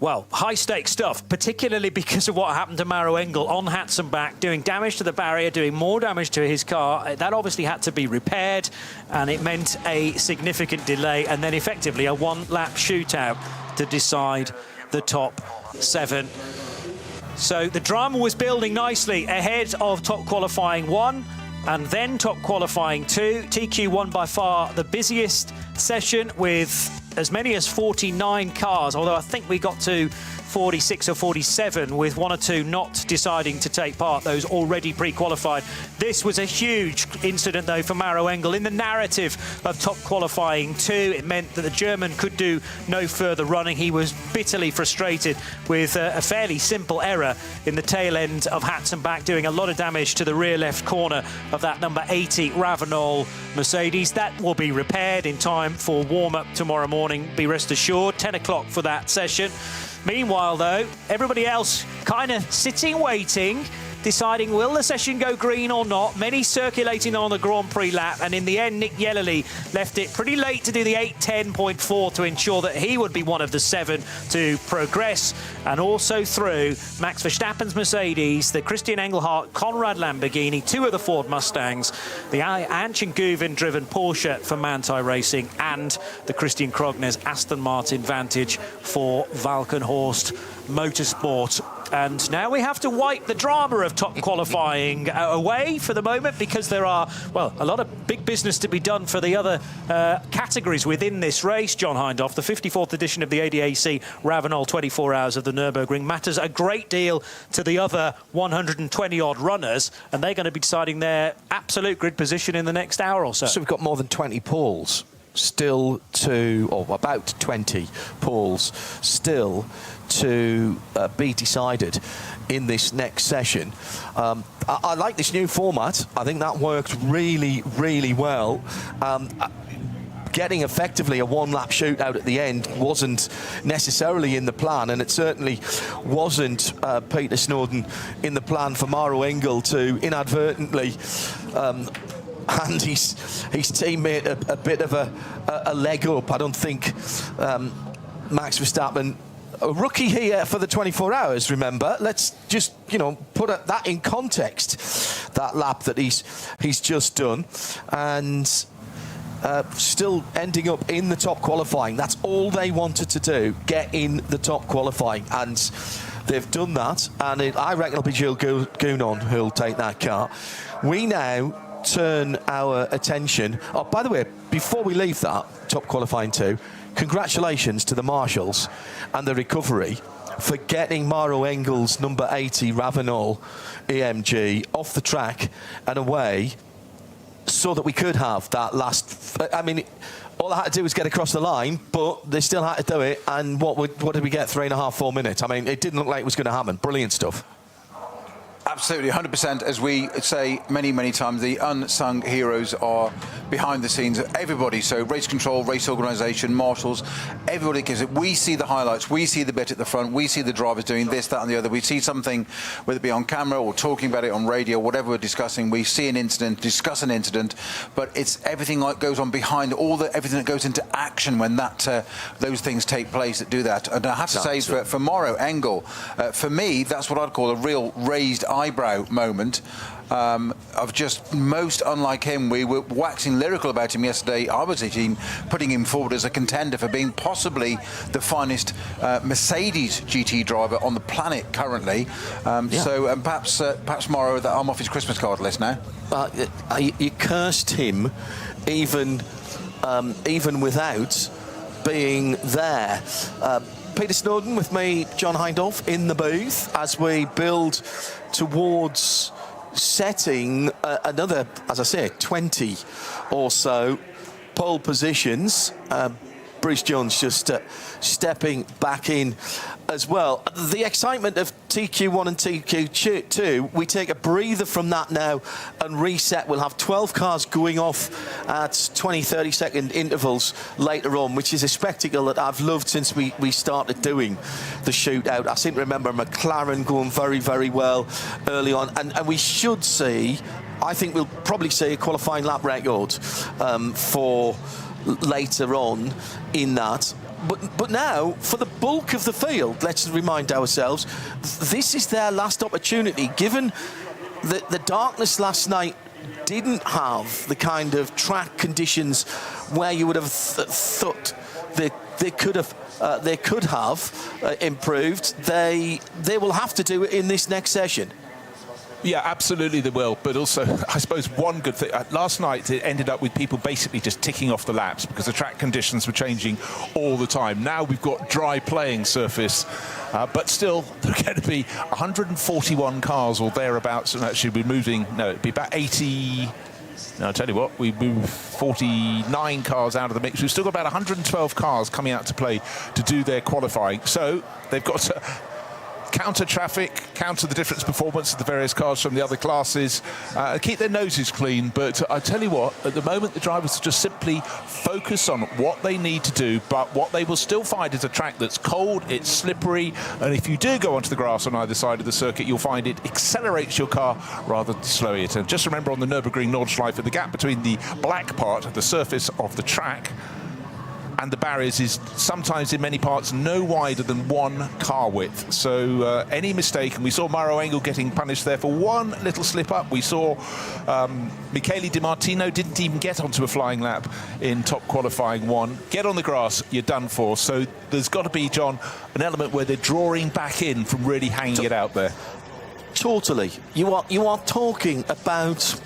Well, high-stakes stuff, particularly because of what happened to Maro Engel on Hatzenbach, doing damage to the barrier, doing more damage to his car. That obviously had to be repaired, and it meant a significant delay, and then effectively a 1-lap shootout to decide the top 7. So the drama was building nicely ahead of top qualifying 1 and then top qualifying 2. TQ1 by far the busiest session with as many as 49 cars, although I think we got to 46 or 47 with 1 or 2 not deciding to take part, those already pre-qualified. This was a huge incident though for Maro Engel in the narrative of top qualifying 2. It meant that the German could do no further running. He was bitterly frustrated with a fairly simple error in the tail end of Hatzenbach, doing a lot of damage to the rear left corner of that number 80 Ravenol Mercedes. That will be repaired in time for warm-up tomorrow morning, be rest assured. 10 o'clock for that session. Meanwhile, though, everybody else kind of sitting, waiting, deciding will the session go green or not. Many circulating on the Grand Prix lap, and in the end, Nick Yellerly left it pretty late to do the 8:10.4 to ensure that he would be one of the 7 to progress, and also through Max Verstappen's Mercedes, the Christian Engelhardt Conrad Lamborghini, 2 of the Ford Mustangs, the Anchen Guven-driven Porsche for Manthey Racing, and the Christian Krognes Aston Martin Vantage for Valkenhorst Motorsport. And now we have to wipe the drama of top qualifying away for the moment, because there are, well, a lot of big business to be done for the other categories within this race. John Hindhaugh, the 54th edition of the ADAC RAVENOL 24 hours of the Nürburgring matters a great deal to the other 120-odd runners, and they're going to be deciding their absolute grid position in the next hour or so. So we've got more than 20 poles still to, or about 20 poles still to be decided in this next session. I like this new format. I think that worked really, really well. Getting effectively a one-lap shootout at the end wasn't necessarily in the plan, and it certainly wasn't, Peter Snowden, in the plan for Maro Engel to inadvertently hand his teammate a bit of a leg up. I don't think Max Verstappen, a rookie here for the 24 hours, remember. Let's just, you know, put that in context, that lap that he's just done, and still ending up in the top qualifying. That's all they wanted to do, get in the top qualifying, and they've done that, and I reckon it'll be Jules Gounon who'll take that car. We now turn our attention, oh, by the way, before we leave that top qualifying 2, congratulations to the marshals and the recovery for getting Maro Engel's number 80 Ravenol EMG off the track and away, so that we could have that last, I mean, all I had to do was get across the line, but they still had to do it, and what did we get, 3.5, 4 minutes? I mean, it didn't look like it was going to happen. Brilliant stuff. Absolutely, 100%. As we say many, many times, the unsung heroes are behind the scenes. Everybody, so race control, race organisation, marshals, everybody gives it. We see the highlights, we see the bit at the front, we see the drivers doing this, that and the other. We see something, whether it be on camera or talking about it on radio, whatever we're discussing, we see an incident, discuss an incident, but it's everything that goes on behind, everything that goes into action when those things take place that do that. And I have to say, for Maro Engel, for me, that's what I'd call a real raised eyebrow moment. Of just most unlike him. We were waxing lyrical about him yesterday. I was actually putting him forward as a contender for being possibly the finest Mercedes GT driver on the planet currently. So perhaps Maro, I'm off his Christmas card list now. You cursed him even without being there. Peter Snowden with me, John Hindhaugh, in the booth as we build towards setting another, as I say, 20 or so pole positions. Bruce Jones just stepping back in as well. The excitement of TQ1 and TQ2, we take a breather from that now and reset. We'll have 12 cars going off at 20-30 second intervals later on, which is a spectacle that I've loved since we started doing the shootout. I seem to remember McLaren going very, very well early on, and we should see, I think we'll probably see a qualifying lap record for later on in that. But now, for the bulk of the field, let's remind ourselves, this is their last opportunity, given that the darkness last night didn't have the kind of track conditions where you would have thought the they could have improved. They will have to do it in this next session. Yeah, absolutely they will. But also, I suppose one good thing, last night it ended up with people basically just ticking off the laps because the track conditions were changing all the time. Now we've got dry playing surface, but still there are going to be 141 cars or thereabouts, and actually we're moving, no, it'd be about 80... Now, I'll tell you what, we moved 49 cars out of the mix. We've still got about 112 cars coming out to play to do their qualifying. So they've got to counter traffic, counter the different performance of the various cars from the other classes, keep their noses clean. But I tell you what, at the moment the drivers are just simply focus on what they need to do, but what they will still find is a track that's cold, it's slippery, and if you do go onto the grass on either side of the circuit, you'll find it accelerates your car rather than slow it. And just remember on the Nürburgring Nordschleife, the gap between the black part of the surface of the track and the barriers is sometimes in many parts no wider than 1 car width. So any mistake, and we saw Mauro Engel getting punished there for one little slip up. We saw Michele Di Martino didn't even get onto a flying lap in top qualifying 1. Get on the grass, you're done for. So there's got to be, John, an element where they're drawing back in from really hanging it out there. Totally. You are talking about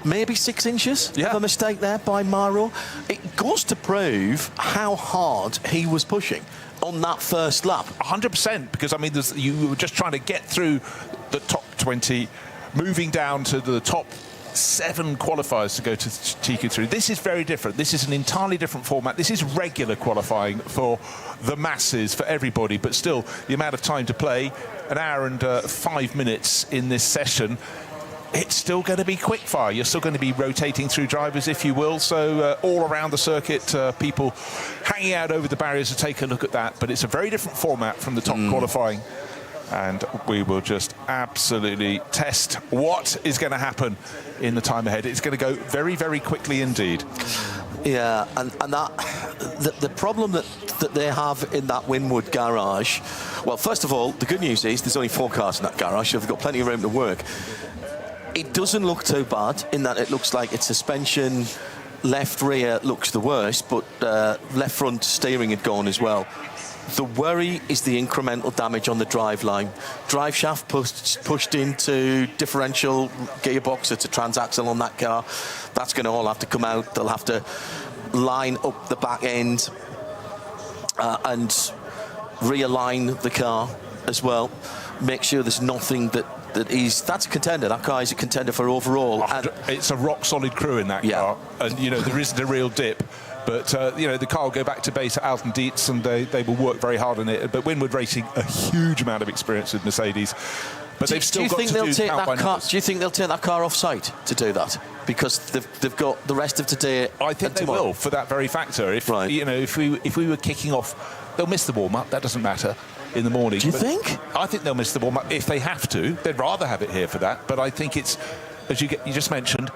maybe 6 inches of a mistake there by Mauro. It goes to prove how hard he was pushing on that first lap. 100%, because I mean, you were just trying to get through the top 20, moving down to the top 7 qualifiers to go to TQ3. This is very different. This is an entirely different format. This is regular qualifying for the masses, for everybody, but still the amount of time to play, 1 hour and 5 minutes in this session. It's still going to be quickfire. You're still going to be rotating through drivers, if you will. So all around the circuit, people hanging out over the barriers to take a look at that. But it's a very different format from the top qualifying. And we will just absolutely test what is going to happen in the time ahead. It's going to go very, very quickly indeed. Yeah, and that the problem that they have in that Winwood garage, well, first of all, the good news is there's only 4 cars in that garage, so they've got plenty of room to work. It doesn't look too bad in that it looks like its suspension, left rear looks the worst, but left front steering had gone as well. The worry is the incremental damage on the drive line. Drive shaft pushed into differential gearbox, it's a transaxle on that car. That's going to all have to come out. They'll have to line up the back end and realign the car as well. Make sure there's nothing that's a contender. That car is a contender for overall. And it's a rock-solid crew in that car. And, you know, there isn't a real dip. But, you know, the car will go back to base at Alton Dietz and they will work very hard on it. But Winwood Racing, a huge amount of experience with Mercedes. But they've still got to do count by numbers. Do you think they'll take that car off site to do that? Because they've got the rest of today. I think they will, for that very factor. You know, if we were kicking off, they'll miss the warm-up. That doesn't matter. In the morning. Do you think? I think they'll miss the warm-up if they have to. They'd rather have it here for that. But I think it's, as you just mentioned,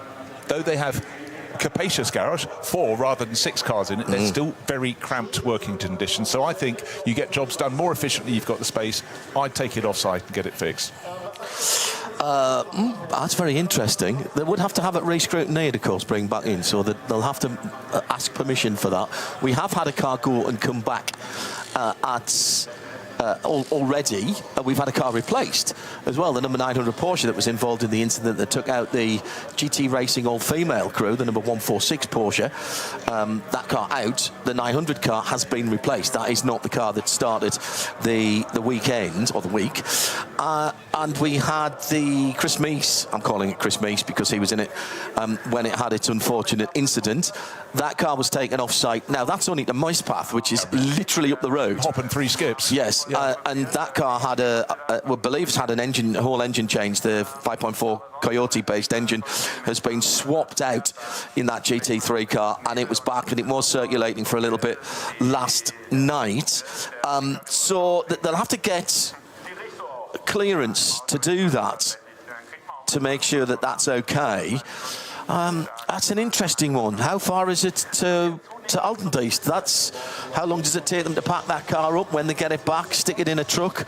though they have a capacious garage, 4 rather than 6 cars in it, they're still very cramped working conditions. So I think you get jobs done more efficiently. You've got the space. I'd take it off-site and get it fixed. That's very interesting. They would have to have it re-scrutineered, of course, bring back in, so that they'll have to ask permission for that. We have had a car go and come back already. We've had a car replaced as well, the number 900 Porsche that was involved in the incident that took out the GT Racing all-female crew, the number 146 Porsche. That car out, the 900 car has been replaced. That is not the car that started the weekend, or the week. And we had the Chris Meese, I'm calling it Chris Meese because he was in it when it had its unfortunate incident. That car was taken off-site. Now, that's only the Moist Path, which is literally up the road. Hopping 3 skips. Yes, and that car had we believe it's had a whole engine change. The 5.4 Coyote-based engine has been swapped out in that GT3 car, and it was back, and it was circulating for a little bit last night. So they'll have to get clearance to do that, to make sure that that's okay. That's an interesting one. How far is it to Alton Dietz? That's how long does it take them to pack that car up? When they get it back, stick it in a truck,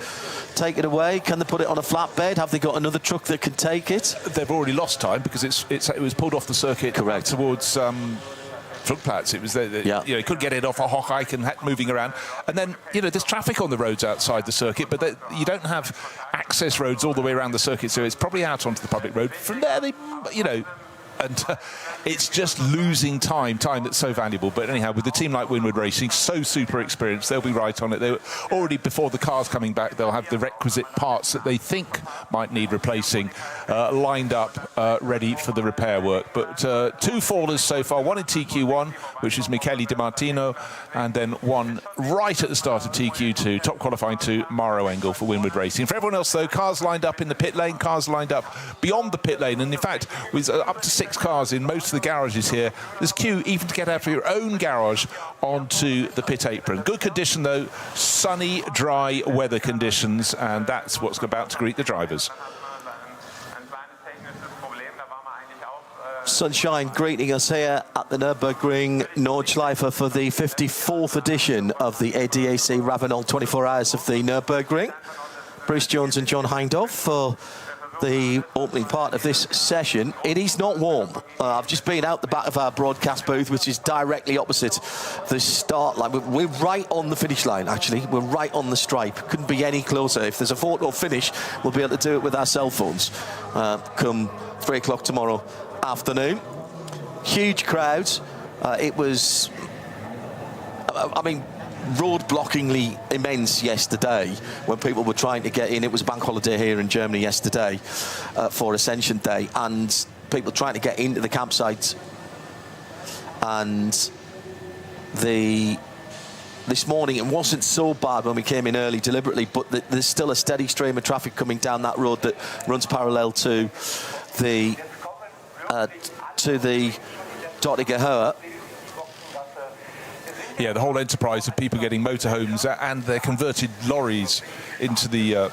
take it away? Can they put it on a flatbed? Have they got another truck that can take it? They've already lost time because it was pulled off the circuit. Correct. Towards Flugplatz. It was you know, couldn't get it off a Hocheichen moving around. And then, you know, there's traffic on the roads outside the circuit, but you don't have access roads all the way around the circuit, so it's probably out onto the public road. From there, they, you know, and it's just losing time that's so valuable. But anyhow, with a team like Winward Racing, so super experienced, they'll be right on it. They're already, before the car's coming back, they'll have the requisite parts that they think might need replacing lined up, ready for the repair work. But 2 fallers so far, one in TQ1, which is Michele Di Martino, and then one right at the start of TQ2, top qualifying 2, Maro Engel for Winward Racing. For everyone else, though, cars lined up in the pit lane, cars lined up beyond the pit lane, and in fact, with up to 6 cars in most of the garages here, there's queue even to get out of your own garage onto the pit apron. Good condition, though, sunny, dry weather conditions, and that's what's about to greet the drivers. Sunshine greeting us here at the Nürburgring Nordschleife for the 54th edition of the ADAC RAVENOL 24 Hours of the Nürburgring. Bruce Jones and John Hindhaugh for the opening part of this session. It is not warm. I've just been out the back of our broadcast booth, which is directly opposite the start line. We're right on the finish line, actually. We're right on the stripe. Couldn't be any closer. If there's a photo finish, we'll be able to do it with our cell phones come 3 o'clock tomorrow afternoon. Huge crowds. It was, I mean, road-blockingly immense yesterday when people were trying to get in. It was a bank holiday here in Germany yesterday for Ascension Day, and people trying to get into the campsites. And this morning it wasn't so bad when we came in early deliberately, but there's still a steady stream of traffic coming down that road that runs parallel to the Dortiger Höhe. Yeah, the whole enterprise of people getting motorhomes and their converted lorries into the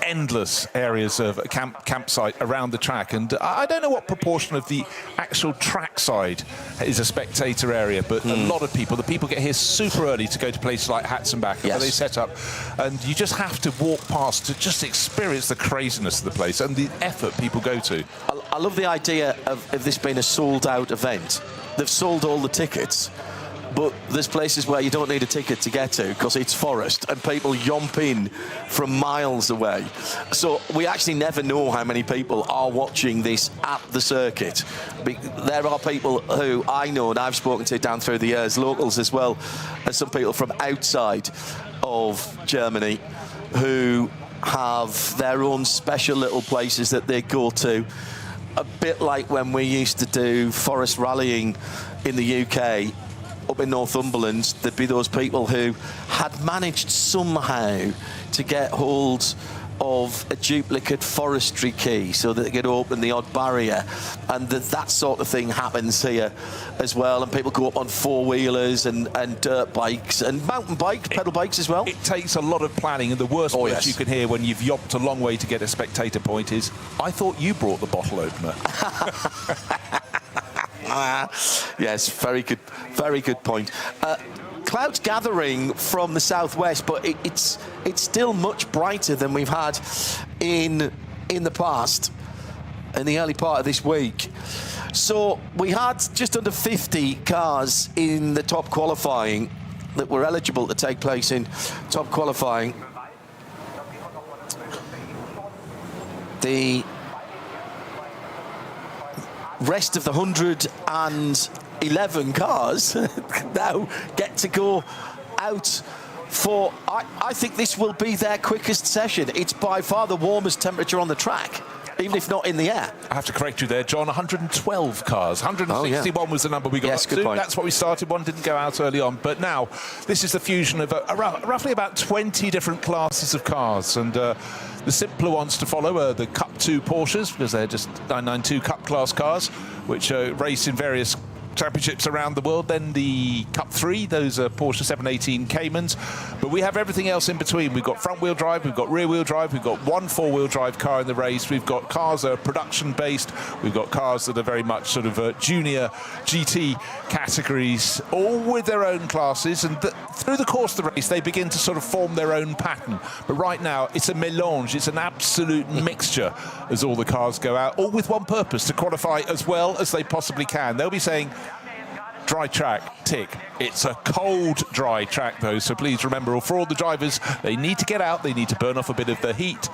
endless areas of campsite around the track. And I don't know what proportion of the actual track side is a spectator area, but a lot of people, the people get here super early to go to places like Hatzenbach, where they set up, and you just have to walk past to just experience the craziness of the place and the effort people go to. I love the idea of this being a sold-out event. They've sold all the tickets, but there's places where you don't need a ticket to get to because it's forest and people yomp in from miles away. So we actually never know how many people are watching this at the circuit. There are people who I know and I've spoken to down through the years, locals as well as some people from outside of Germany who have their own special little places that they go to. A bit like when we used to do forest rallying in the UK, up in Northumberland, there'd be those people who had managed somehow to get hold of a duplicate forestry key so that they could open the odd barrier, and that sort of thing happens here as well. And people go up on 4-wheelers and dirt bikes and mountain bikes, pedal bikes as well. It takes a lot of planning, and the worst words you can hear when you've yopped a long way to get a spectator point is, I thought you brought the bottle opener. Yes, very good point. Clouds gathering from the southwest, but it's still much brighter than we've had in the past, in the early part of this week. So we had just under 50 cars in the top qualifying that were eligible to take place in top qualifying. The rest of the 111 cars now get to go out for, I think this will be their quickest session. It's by far the warmest temperature on the track, even if not in the air. I have to correct you there, John. 112 cars. 161 was the number we got up to. That's what we started. One didn't go out early on. But now, this is the fusion of roughly about 20 different classes of cars. And the simpler ones to follow are the Cup 2 Porsches, because they're just 992 Cup class cars, which race in various championships around the world. Then the Cup 3, those are Porsche 718 Caymans. But we have everything else in between. We've got front-wheel drive, we've got rear-wheel drive, we've got one 4-wheel drive car in the race, we've got cars that are production-based, we've got cars that are very much sort of junior GT categories, all with their own classes. And through the course of the race, they begin to sort of form their own pattern. But right now, it's a mélange, it's an absolute mixture as all the cars go out, all with one purpose, to qualify as well as they possibly can. They'll be saying, dry track, tick. It's a cold, dry track, though, so please remember, for all the drivers, they need to get out, they need to burn off a bit of the heat,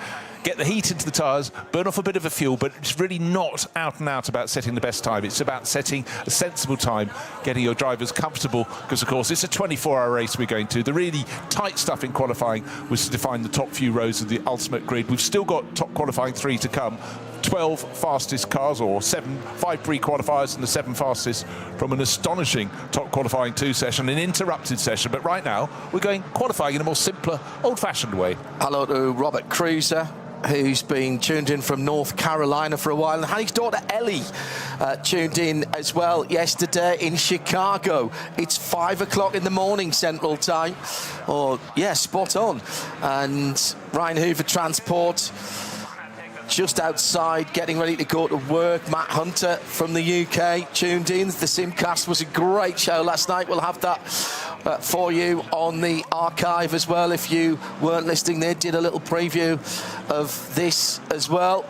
get the heat into the tyres, burn off a bit of the fuel, but it's really not out and out about setting the best time. It's about setting a sensible time, getting your drivers comfortable, because, of course, it's a 24-hour race we're going to. The really tight stuff in qualifying was to define the top few rows of the ultimate grid. We've still got top qualifying 3 to come. 12 fastest cars, or 5 pre-qualifiers and the 7 fastest from an astonishing top qualifying 2 session, an interrupted session. But right now, we're going qualifying in a more simpler, old-fashioned way. Hello to Robert Cruiser, who's been tuned in from North Carolina for a while, and his daughter Ellie tuned in as well yesterday in Chicago. It's 5 o'clock in the morning Central Time. Oh, yeah, spot on. And Ryan Hoover Transport just outside, getting ready to go to work. Matt Hunter from the UK tuned in. The Simcast was a great show last night. We'll have that for you on the archive as well. If you weren't listening, they did a little preview of this as well.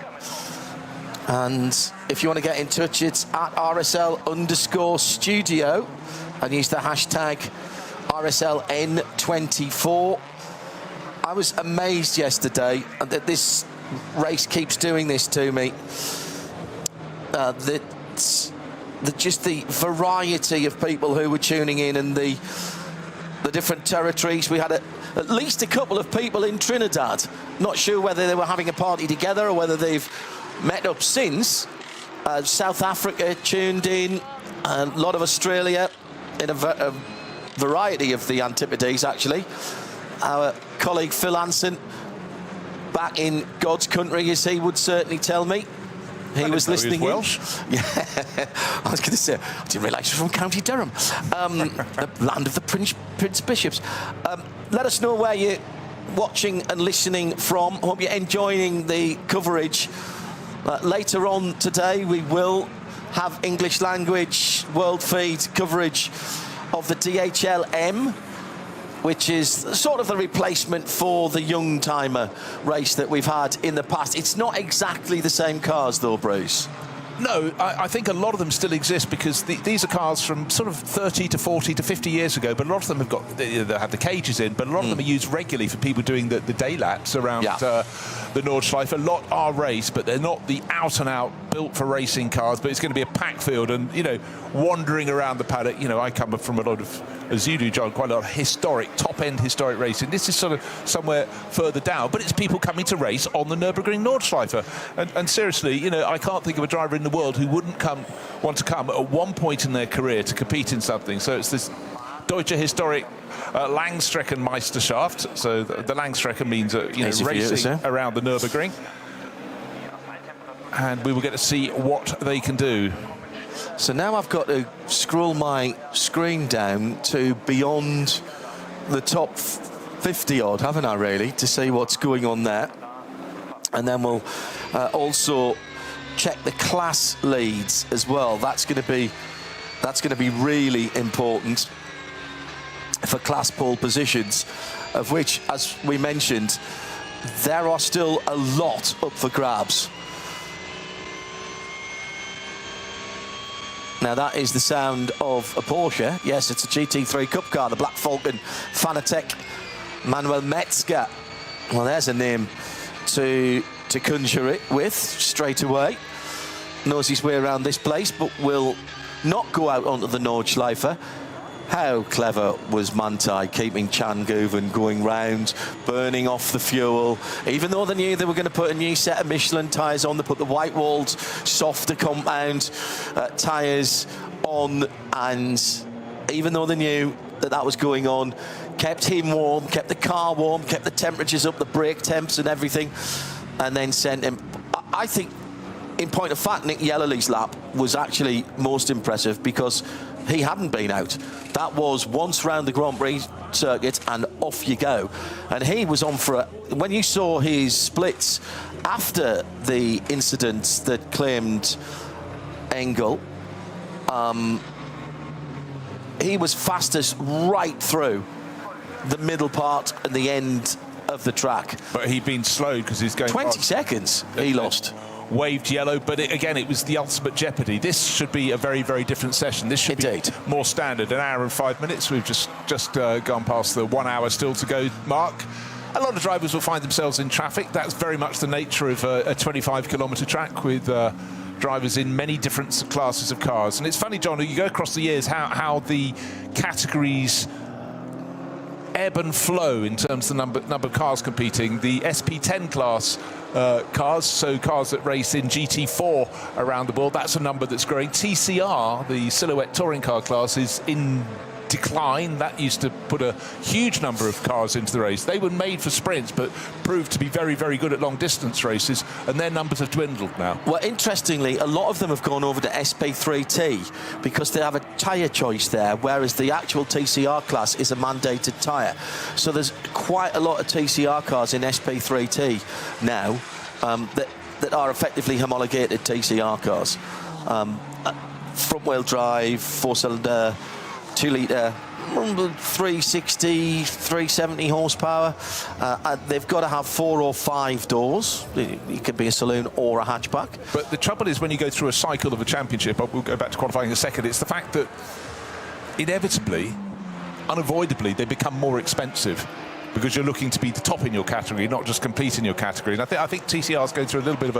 And if you want to get in touch, it's at RSL_studio and use the hashtag RSLN24. I was amazed yesterday that this race keeps doing this to me. Just the variety of people who were tuning in, and the different territories. We had at least a couple of people in Trinidad. Not sure whether they were having a party together or whether they've met up since. South Africa tuned in, a lot of Australia, in a variety of the Antipodes, actually. Our colleague Phil Anson, back in God's country, as he would certainly tell me. He was listening in. Welsh. Yeah, I was going to say, I didn't realise he was from County Durham, the land of the Prince Bishops. Let us know where you're watching and listening from. Hope you're enjoying the coverage. Later on today, we will have English language world feed coverage of the DHL-M, which is sort of the replacement for the young timer race that we've had in the past. It's not exactly the same cars, though, Bruce. No, I think a lot of them still exist, because these are cars from sort of 30 to 40 to 50 years ago, but a lot of them have got, they have the cages in, but a lot of them are used regularly for people doing the day laps around the Nordschleife. A lot are race, but they're not the out-and-out built for racing cars, but it's going to be a packed field, and, you know, wandering around the paddock, you know, I come from a lot of, as you do, John, quite a lot of historic, top-end historic racing. This is sort of somewhere further down, but it's people coming to race on the Nürburgring Nordschleife. And seriously, you know, I can't think of a driver in the world who wouldn't want to come at one point in their career to compete in something. So it's this Deutsche Historic Langstreckenmeisterschaft. So the Langstrecke means racing around the Nürburgring. And we will get to see what they can do. So now I've got to scroll my screen down to beyond the top 50 odd, haven't I, really, to see what's going on there. And then we'll also check the class leads as well. That's going to be really important for class pole positions, of which, as we mentioned, there are still a lot up for grabs. Now that is the sound of a Porsche. Yes, it's a GT3 Cup car, the Black Falcon Fanatec Manuel Metzger. Well, there's a name to conjure it with straight away. Knows his way around this place, but will not go out onto the Nordschleife. How clever was Manthey keeping Chan-Guven going round, burning off the fuel. Even though they knew they were going to put a new set of Michelin tyres on, they put the white-walled, softer compound tyres on, and even though they knew that was going on, kept him warm, kept the car warm, kept the temperatures up, the brake temps and everything, and then sent him. I think, in point of fact, Nick Yellerly's lap was actually most impressive, because he hadn't been out. That was once round the Grand Prix circuit and off you go. And he was on for when you saw his splits after the incident that claimed Engel, he was fastest right through the middle part and the end of the track. But he'd been slowed because he's going 20 seconds he lost. waved yellow, but again, it was the ultimate jeopardy. This should be a very, very different session. This should be more standard. An hour and 5 minutes. We've just gone past the 1 hour still to go mark. A lot of drivers will find themselves in traffic. That's very much the nature of a 25-kilometre track with drivers in many different classes of cars. And it's funny, John, you go across the years how the categories ebb and flow in terms of the number of cars competing. The SP10 class cars, so cars that race in GT4 around the world, that's a number that's growing. TCR, the Silhouette Touring Car class, is in decline. That used to put a huge number of cars into the race. They were made for sprints, but proved to be very, very good at long-distance races, and their numbers have dwindled now. Well, interestingly, a lot of them have gone over to SP3T because they have a tyre choice there, whereas the actual TCR class is a mandated tyre. So there's quite a lot of TCR cars in SP3T now that are effectively homologated TCR cars. Front-wheel drive, four-cylinder, 2-litre, 360, 370 horsepower. They've got to have 4 or 5 doors. It could be a saloon or a hatchback. But the trouble is, when you go through a cycle of a championship, we'll go back to qualifying in a second, it's the fact that inevitably, unavoidably, they become more expensive because you're looking to be the top in your category, not just compete in your category. And I think TCR is going through a little bit of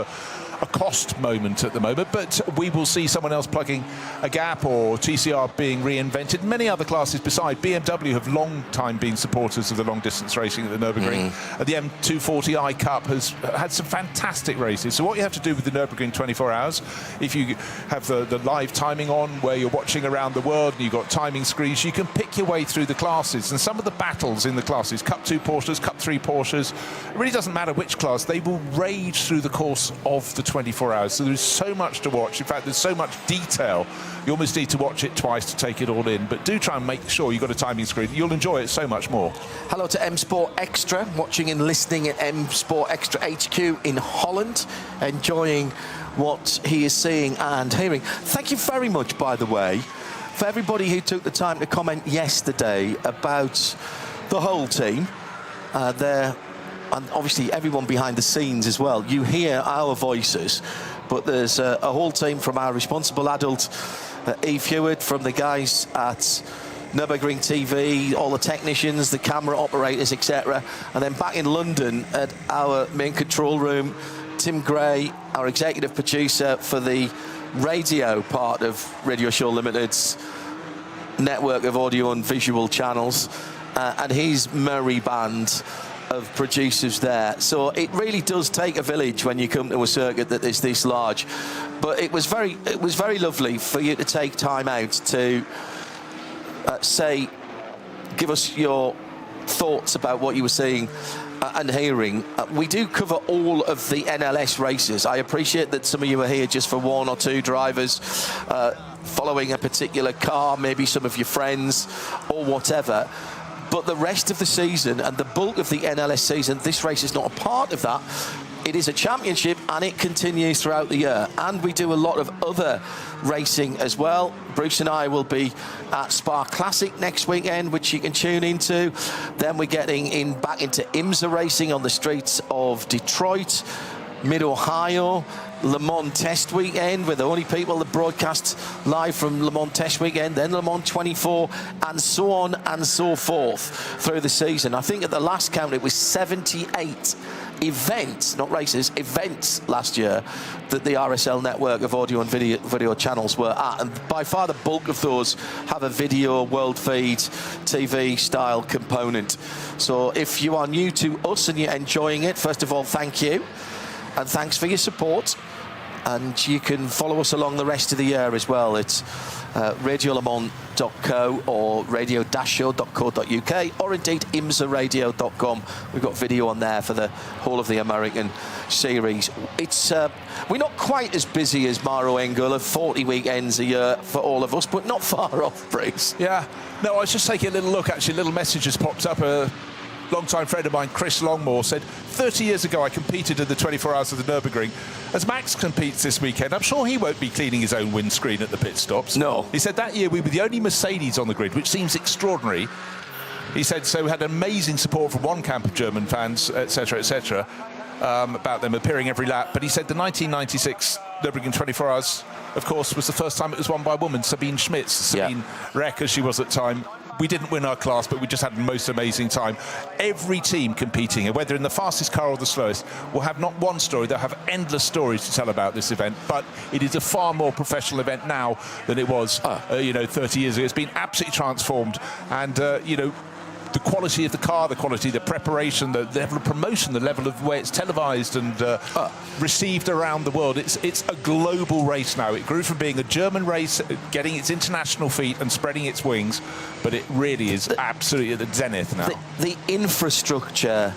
a cost moment at the moment, but we will see someone else plugging a gap or TCR being reinvented. Many other classes beside. BMW have long time been supporters of the long distance racing at the Nürburgring. The M240i Cup has had some fantastic races. So what you have to do with the Nürburgring 24 hours, if you have the live timing on where you're watching around the world and you've got timing screens, you can pick your way through the classes. And some of the battles in the classes, Cup 2 Porsches, Cup 3 Porsches, it really doesn't matter which class, they will rage through the course of the 24 hours. So there's so much to watch. In fact, there's so much detail. You almost need to watch it twice to take it all in. But do try and make sure you've got a timing screen. You'll enjoy it so much more. Hello to M Sport Extra, watching and listening at M Sport Extra HQ in Holland, enjoying what he is seeing and hearing. Thank you very much, by the way, for everybody who took the time to comment yesterday about the whole team. And obviously everyone behind the scenes as well. You hear our voices, but there's a whole team from our responsible adult, Eve Hewitt, from the guys at Nürburgring TV, all the technicians, the camera operators, etc. And then back in London at our main control room, Tim Gray, our executive producer for the radio part of Radio Show Limited's network of audio and visual channels, and his merry band of producers there. So it really does take a village when you come to a circuit that is this large. But it was very lovely for you to take time out to give us your thoughts about what you were seeing and hearing. We do cover all of the NLS races. I appreciate that some of you are here just for 1 or 2 drivers following a particular car, maybe some of your friends or whatever. But the rest of the season and the bulk of the NLS season, this race is not a part of that. It is a championship and it continues throughout the year. And we do a lot of other racing as well. Bruce and I will be at Spa Classic next weekend, which you can tune into. Then we're getting back into IMSA racing on the streets of Detroit, Mid-Ohio, Le Mans Test Weekend. We're the only people that broadcast live from Le Mans Test Weekend, then Le Mans 24, and so on and so forth through the season. I think at the last count it was 78 events, not races, events last year that the RSL network of audio and video channels were at, and by far the bulk of those have a video world feed TV style component. So if you are new to us and you're enjoying it, first of all, thank you. And thanks for your support. And you can follow us along the rest of the year as well. It's radiolemans.co or radio-show.co.uk or indeed imsaradio.com. We've got video on there for the whole of the American series. It's we're not quite as busy as Maro Engel, 40 weekends a year for all of us, but not far off, Bruce. Yeah. No, I was just taking a little look, actually. A little message has popped up. Long-time friend of mine, Chris Longmore, said 30 years ago I competed in the 24 hours of the Nürburgring. As Max competes this weekend, I'm sure he won't be cleaning his own windscreen at the pit stops. No. He said that year we were the only Mercedes on the grid, which seems extraordinary. He said, so we had amazing support from one camp of German fans, etc., etc. about them appearing every lap, but he said the 1996 Nürburgring 24 hours, of course, was the first time it was won by a woman, Sabine Schmitz. Sabine Reck, as she was at the time. We didn't win our class, but we just had the most amazing time. Every team competing, whether in the fastest car or the slowest, will have not one story, they'll have endless stories to tell about this event. But it is a far more professional event now than it was, 30 years ago. It's been absolutely transformed. And, the quality of the car, the quality of the preparation, the level of promotion, the level of where it's televised and received around the world. It's a global race now. It grew from being a German race, getting its international feet and spreading its wings, but it really is absolutely at the zenith now. The infrastructure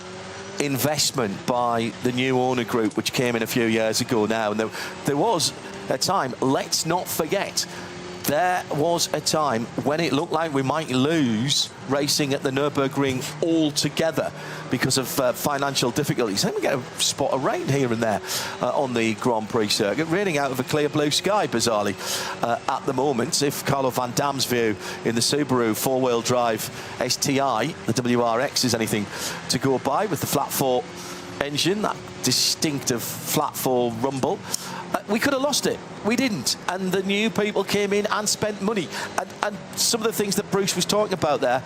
investment by the new owner group, which came in a few years ago now, and there was a time, let's not forget, there was a time when it looked like we might lose racing at the Nürburgring altogether because of financial difficulties. I think we get a spot of rain here and there on the Grand Prix circuit, raining out of a clear blue sky, bizarrely, at the moment. If Carlo Van Dam's view in the Subaru four-wheel drive STI, the WRX, is anything to go by, with the flat four engine, that distinctive flat four rumble, we could have lost it. We didn't. And the new people came in and spent money. And some of the things that Bruce was talking about there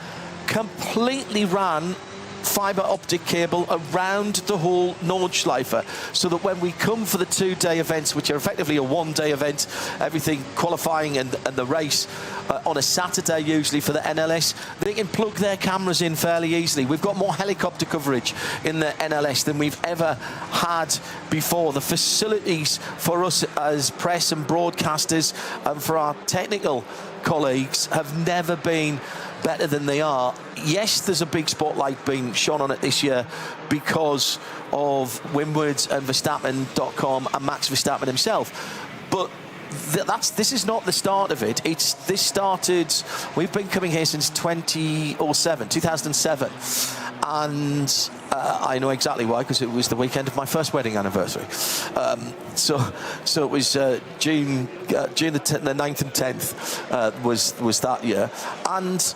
completely ran fibre optic cable around the whole Nordschleife, so that when we come for the two-day events, which are effectively a one-day event, everything qualifying and the race on a Saturday usually for the NLS, they can plug their cameras in fairly easily. We've got more helicopter coverage in the NLS than we've ever had before. The facilities for us as press and broadcasters and for our technical colleagues have never been better than they are. Yes, there's a big spotlight being shone on it this year because of Windward and Verstappen.com and Max Verstappen himself, but this is not the start of it. This started, we've been coming here since 2007, and I know exactly why, because it was the weekend of my first wedding anniversary. So it was June the 9th and 10th was that year, and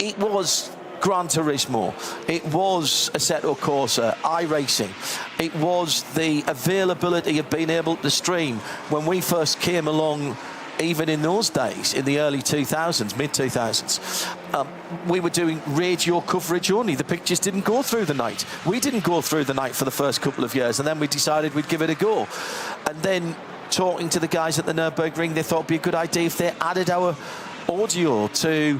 it was Gran Turismo, it was Assetto Corsa, iRacing, it was the availability of being able to stream. When we first came along, even in those days, in the early 2000s, mid-2000s, we were doing radio coverage only. The pictures didn't go through the night. We didn't go through the night for the first couple of years, and then we decided we'd give it a go. And then talking to the guys at the Nürburgring, they thought it'd be a good idea if they added our audio to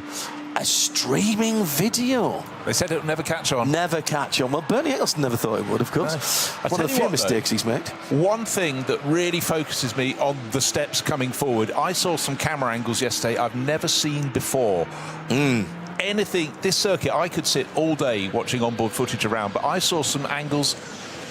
a streaming video. They said it would never catch on. Never catch on. Well, Bernie Eccleston never thought it would, of course. No. One of the few mistakes he's made. One thing that really focuses me on the steps coming forward, I saw some camera angles yesterday I've never seen before. Anything, this circuit, I could sit all day watching onboard footage around, but I saw some angles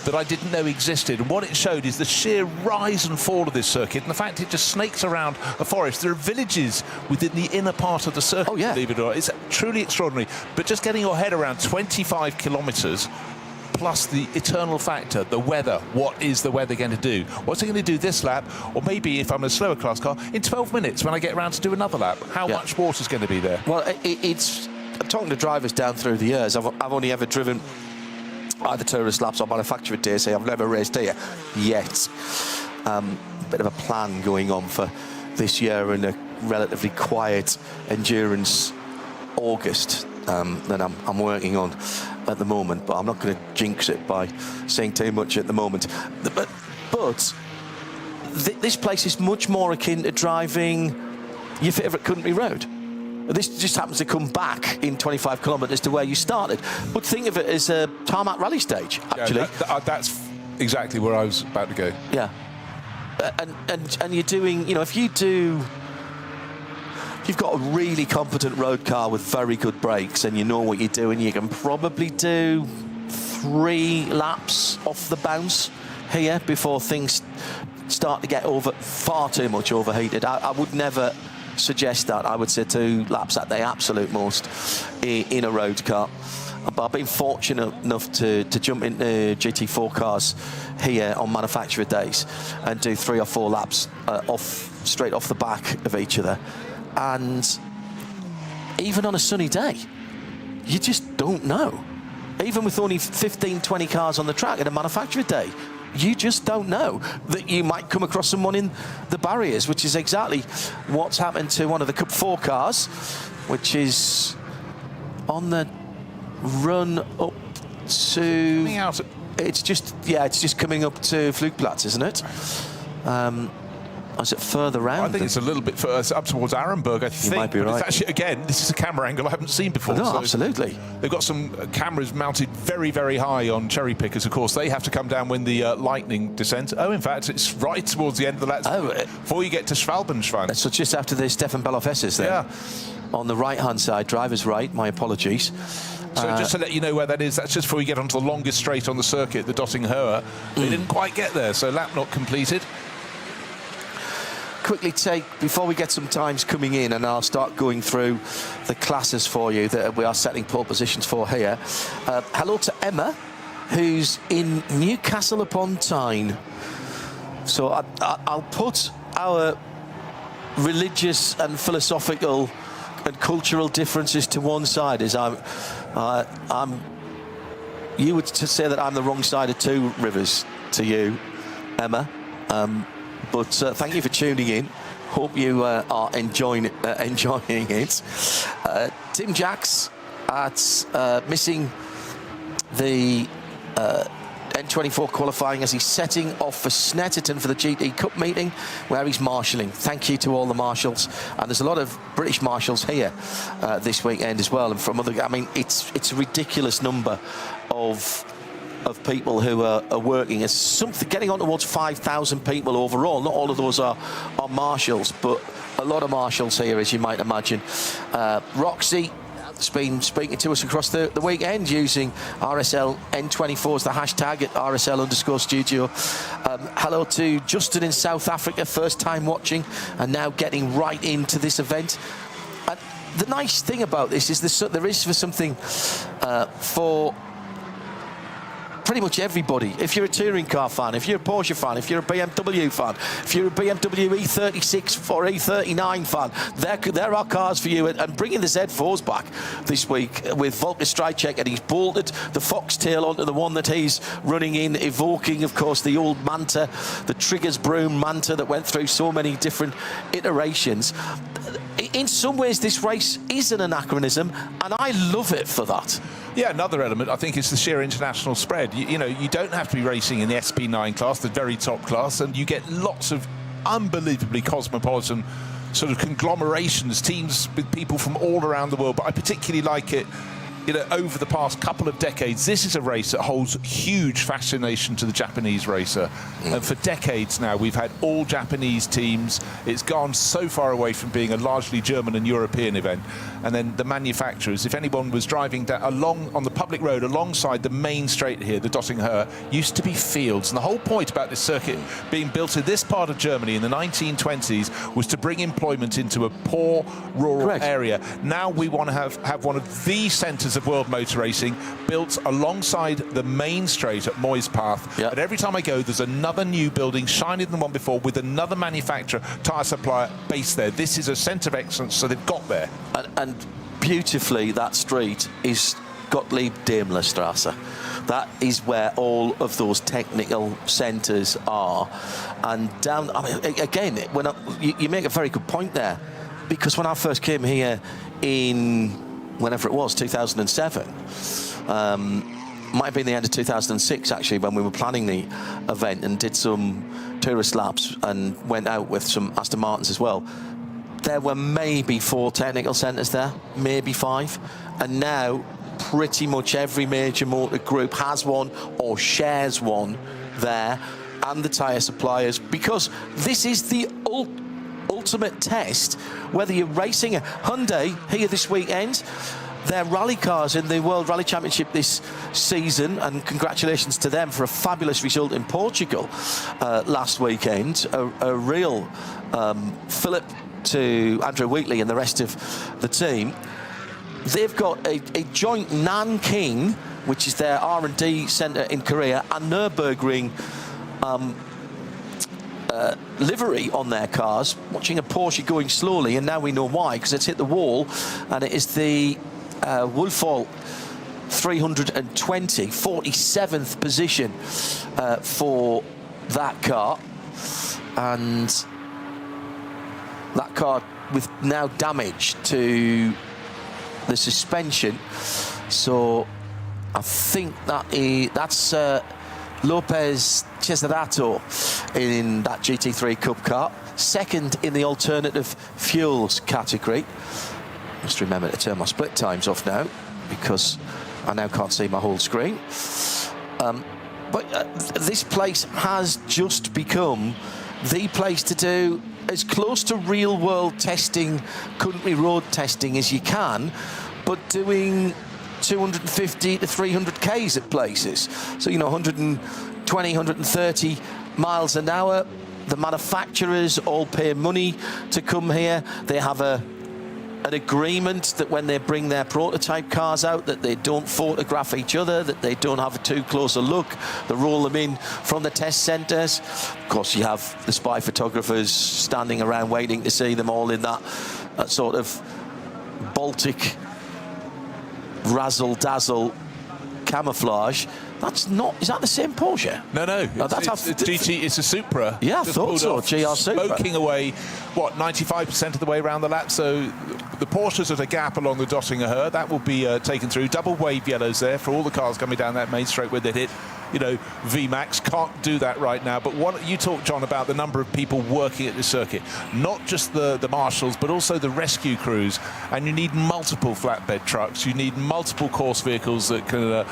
that I didn't know existed, and what it showed is the sheer rise and fall of this circuit, and the fact it just snakes around a forest. There are villages within the inner part of the circuit, believe it or not. It's truly extraordinary, but just getting your head around 25 kilometres plus the eternal factor, the weather. What is the weather going to do? What's it going to do this lap, or maybe if I'm a slower class car, in 12 minutes when I get around to do another lap? How much water's going to be there? Well, I'm talking to drivers down through the years. I've only ever driven either tourist laps or manufactured days. I've never raced here yet. Bit of a plan going on for this year in a relatively quiet endurance August that I'm working on at the moment, but I'm not going to jinx it by saying too much at the moment. But this place is much more akin to driving your favourite country road. This just happens to come back in 25 kilometres to where you started. But think of it as a tarmac rally stage, actually. Yeah, that's exactly where I was about to go. Yeah. And you're doing, if you've got a really competent road car with very good brakes and you know what you're doing, you can probably do 3 laps off the bounce here before things start to get far too much overheated. I would never suggest that. I would say 2 laps at the absolute most in a road car. But I've been fortunate enough to jump into GT4 cars here on manufacturer days and do 3 or 4 laps straight off the back of each other. And even on a sunny day, you just don't know. even with only 15, 20 cars on the track at a manufacturer day, you just don't know that you might come across someone in the barriers, which is exactly what's happened to one of the Cup 4 cars, which is on the run up to... Coming out. It's just coming up to Flugplatz, isn't it? Is it further round? I think it's a little bit further up towards Arenberg, I think. You might be right. It's actually, again, this is a camera angle I haven't seen before. No, so absolutely. They've got some cameras mounted very, very high on cherry pickers. Of course, they have to come down when the lightning descends. Oh, in fact, it's right towards the end of the lap before you get to Schwalbenschwan. So just after the Stefan Bellof-Esses there. Yeah. On the right-hand side, driver's right, my apologies. So just to let you know where that is, that's just before you get onto the longest straight on the circuit, the Dotting-Höhe. They didn't quite get there, so lap not completed. Quickly take, before we get some times coming in, and I'll start going through the classes for you that we are setting pole positions for here. Hello to Emma, who's in Newcastle upon Tyne. So I'll put our religious and philosophical and cultural differences to one side, as you would say that I'm the wrong side of two rivers to you, Emma. But thank you for tuning in. Hope you are enjoying it. Tim Jacks at missing the N24 qualifying as he's setting off for Snetterton for the GT Cup meeting, where he's marshalling. Thank you to all the marshals, and there's a lot of British marshals here this weekend as well, and from other. I mean, it's a ridiculous number of people who are working. It's something getting on towards 5,000 people overall. Not all of those are marshals, but a lot of marshals here, as you might imagine. Roxy has been speaking to us across the weekend using RSL N24 as the hashtag at RSL_studio. Hello to Justin in South Africa, first time watching and now getting right into this event. And the nice thing about this is there is something for pretty much everybody. If you're a touring car fan, if you're a Porsche fan, if you're a BMW fan, if you're a BMW E36 or E39 fan, there are cars for you. And bringing the Z4s back this week with Volker Strycek, and he's bolted the Foxtail onto the one that he's running in, evoking, of course, the old Manta, the Triggers Broom Manta that went through so many different iterations. In some ways, this race is an anachronism, and I love it for that. Yeah, another element, I think, is the sheer international spread. You know, you don't have to be racing in the SP9 class, the very top class, and you get lots of unbelievably cosmopolitan sort of conglomerations, teams with people from all around the world. But I particularly like it, you know, over the past couple of decades. This is a race that holds huge fascination to the Japanese racer. And for decades now, we've had all Japanese teams. It's gone so far away from being a largely German and European event. And then the manufacturers, if anyone was driving along on the public road alongside the main straight here, the Dotting-Höhe, used to be fields. And the whole point about this circuit being built in this part of Germany in the 1920s was to bring employment into a poor rural area. Now we want to have one of the centres of world motor racing built alongside the main straight at Moispath. Yep. And every time I go, there's another new building, shinier than the one before, with another manufacturer, tyre supplier based there. This is a centre of excellence, so they've got there. And beautifully, that street is Gottlieb Daimlerstrasse. That is where all of those technical centres are. And down, I mean, again, you make a very good point there, because when I first came here in whenever it was, 2007, might have been the end of 2006 actually, when we were planning the event and did some tourist laps and went out with some Aston Martins as well. There were maybe 4 technical centres there, maybe 5, and now pretty much every major motor group has one or shares one there, and the tyre suppliers, because this is the ultimate test. Whether you're racing a Hyundai here this weekend, their rally cars in the World Rally Championship this season, and congratulations to them for a fabulous result in Portugal last weekend, a real fillip to Andrew Wheatley and the rest of the team. They've got a joint Nanking, which is their R&D centre in Korea, and Nürburgring livery on their cars, watching a Porsche going slowly, and now we know why, because it's hit the wall, and it is the Wolfall 320, 47th position for that car. And that car with now damage to the suspension. So I think that's Lopez Cesarato in that GT3 Cup car. Second in the alternative fuels category. Must remember to turn my split times off now, because I now can't see my whole screen. But this place has just become the place to do as close to real-world testing, country road testing as you can, but doing 250 to 300 Ks at places. So, you know, 120, 130 miles an hour. The manufacturers all pay money to come here. They have an agreement that when they bring their prototype cars out, that they don't photograph each other, that they don't have a too close a look. They roll them in from the test centres. Of course, you have the spy photographers standing around waiting to see them all in that sort of Baltic razzle-dazzle camouflage. That's not... Is that the same Porsche? No. That's it's GT. It's a Supra. Yeah, I thought so. GR Supra. Smoking away, what, 95% of the way around the lap. So the Porsche's at a gap along the Dottinger. That will be taken through. Double wave yellows there for all the cars coming down that main straight where they hit. You know, VMAX can't do that right now. But what you talked, John, about the number of people working at the circuit, not just the marshals, but also the rescue crews. And you need multiple flatbed trucks. You need multiple course vehicles that can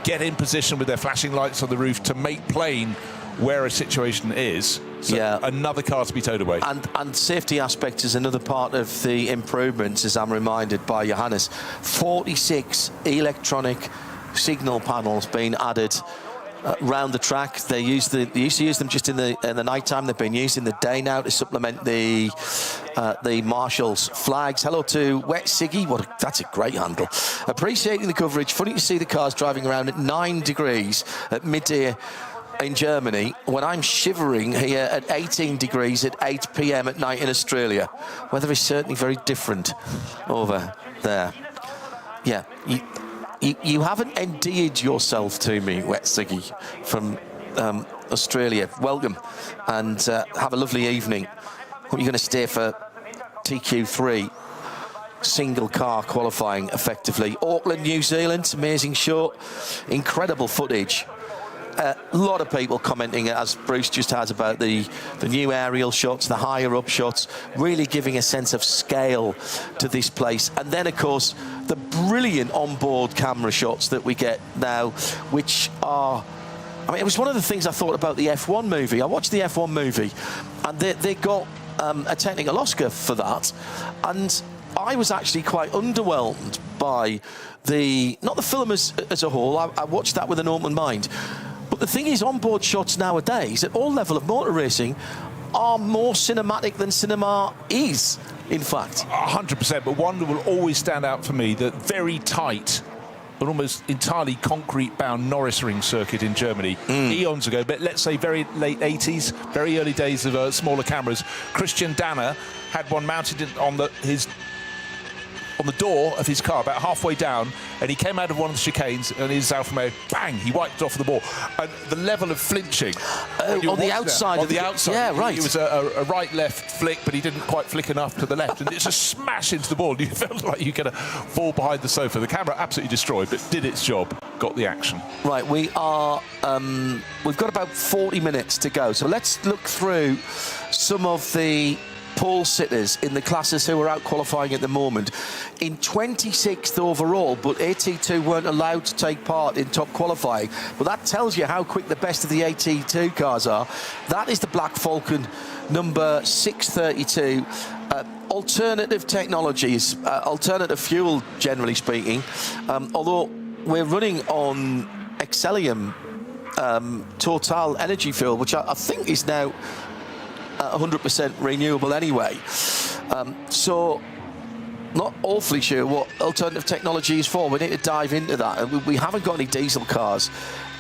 get in position with their flashing lights on the roof to make plain where a situation is. So yeah, another car to be towed away. And safety aspect is another part of the improvements, as I'm reminded by Johannes. 46 electronic signal panels being added round the track. They used to use them just in the night time. They've been used in the day now to supplement the marshals' flags. Hello to Wet Siggy. That's a great handle. Appreciating the coverage. Funny to see the cars driving around at 9 degrees at midday in Germany when I'm shivering here at 18 degrees at 8 p.m. at night in Australia. Weather is certainly very different over there. Yeah. You haven't endeared yourself to me, Wet Siggy, from Australia. Welcome, and have a lovely evening. Hope you're going to stay for TQ3 single car qualifying effectively. Auckland, New Zealand, amazing show, incredible footage. A lot of people commenting, as Bruce just has, about the new aerial shots, the higher up shots, really giving a sense of scale to this place. And then, of course, the brilliant onboard camera shots that we get now, which are... I mean, it was one of the things I thought about the F1 movie. I watched the F1 movie, and they got a technical Oscar for that. And I was actually quite underwhelmed by not the film as a whole. I watched that with an open mind. But the thing is, onboard shots nowadays, at all level of motor racing, are more cinematic than cinema is, in fact. 100%, but one that will always stand out for me, the very tight, but almost entirely concrete-bound Norris Ring circuit in Germany, eons ago, but let's say very late 80s, very early days of smaller cameras. Christian Danner had one mounted on the door of his car, about halfway down, and he came out of one of the chicanes, and his Alfa Romeo, bang, he wiped it off the ball. And the level of flinching on the outside. On the outside. Yeah, right. It was a right-left flick, but he didn't quite flick enough to the left, and it's a smash into the ball. You felt like you're going to fall behind the sofa. The camera absolutely destroyed, but did its job, got the action. Right, we've got about 40 minutes to go, so let's look through some of the pole sitters in the classes who are out qualifying at the moment. In 26th overall, but AT2 weren't allowed to take part in top qualifying. Well, that tells you how quick the best of the AT2 cars are. That is the Black Falcon number 632. Alternative technologies, alternative fuel, generally speaking. Although we're running on Excellium Total Energy Fuel, which I think is now 100% renewable anyway. So not awfully sure what alternative technology is for. We need to dive into that. We haven't got any diesel cars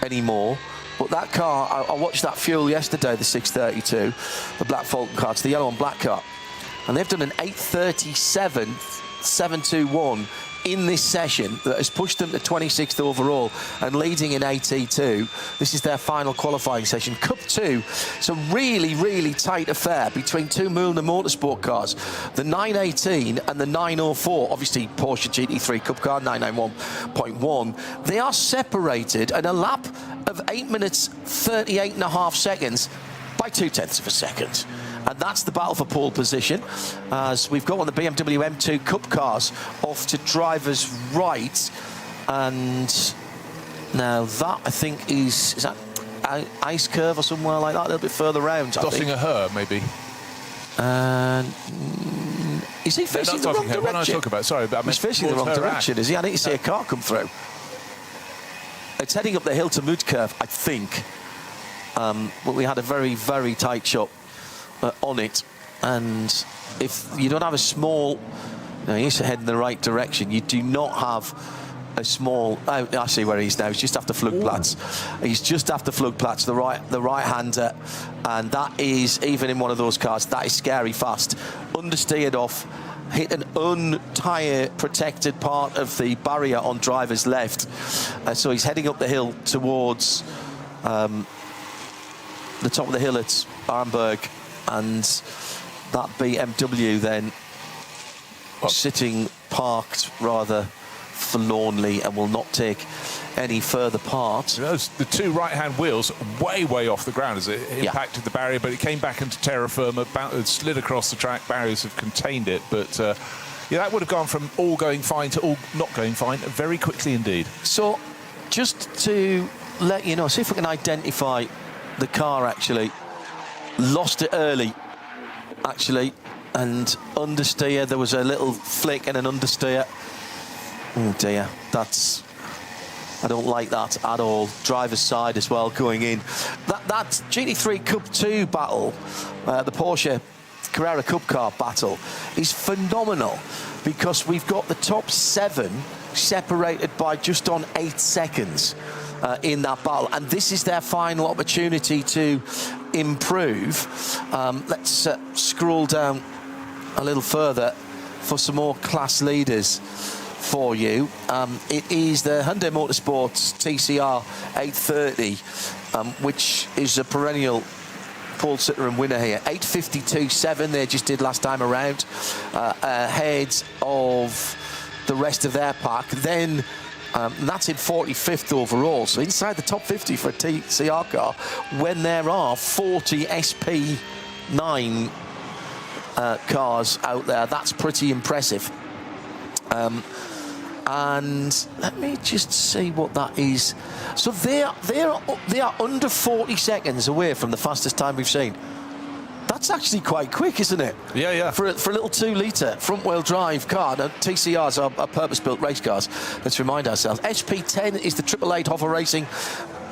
anymore, but that car, I watched that fuel yesterday, the 632, the Black Falcon car. It's the yellow and black car. and they've done an 8:37 7.21 in this session that has pushed them to 26th overall and leading in AT2. This is their final qualifying session. Cup 2, it's a really, really tight affair between two Mühlner Motorsport cars, the 918 and the 904, obviously Porsche GT3 Cup car, 991.1. They are separated at a lap of 8 minutes 38.5 seconds by 0.2 of a second. And that's the battle for pole position, as we've got on the BMW M2 Cup cars off to driver's right. And now that, I think, is that Ice Curve or somewhere like that, a little bit further round, I think. Dottinger-Her, maybe. And is he facing the wrong direction? What am I talking about? Sorry, but I meant he's facing the wrong direction, is he? I need to see a car come through. It's heading up the hill to Mood Curve, I think. But we had a very, very tight shot on it, and if you don't have a small, he's heading in the right direction, you do not have a small, I see where he is now, he's just after Flugplatz. He's just after Flugplatz, the right-hander, and that is, even in one of those cars, that is scary fast. Understeered off, hit an un-tyre protected part of the barrier on driver's left, so he's heading up the hill towards the top of the hill at Arnberg. And that BMW then sitting parked rather forlornly and will not take any further part. The two right-hand wheels way off the ground as it impacted the barrier, but it came back into terra firma, slid across the track. Barriers have contained it, but that would have gone from all going fine to all not going fine very quickly indeed. So just to let you know, see if we can identify the car actually. Lost it early, actually, and understeer. There was a little flick and an understeer. Oh dear, I don't like that at all. Driver's side as well going in. That GT3 Cup 2 battle, the Porsche Carrera Cup car battle, is phenomenal because we've got the top 7 separated by just on 8 seconds. In that battle, and this is their final opportunity to improve. Let's scroll down a little further for some more class leaders for you. It is the Hyundai Motorsports TCR 830, which is a perennial pole sitter and winner here. 8:52.7 they just did last time around, ahead of the rest of their pack. Then that's in 45th overall, so inside the top 50 for a TCR car when there are 40 SP9 cars out there. That's pretty impressive. And let me just see what that is. So they are under 40 seconds away from the fastest time we've seen. That's actually quite quick, isn't it? Yeah. For a little 2-litre front-wheel drive car. Now, TCRs are purpose-built race cars. Let's remind ourselves. SP10 is the 888 Hover Racing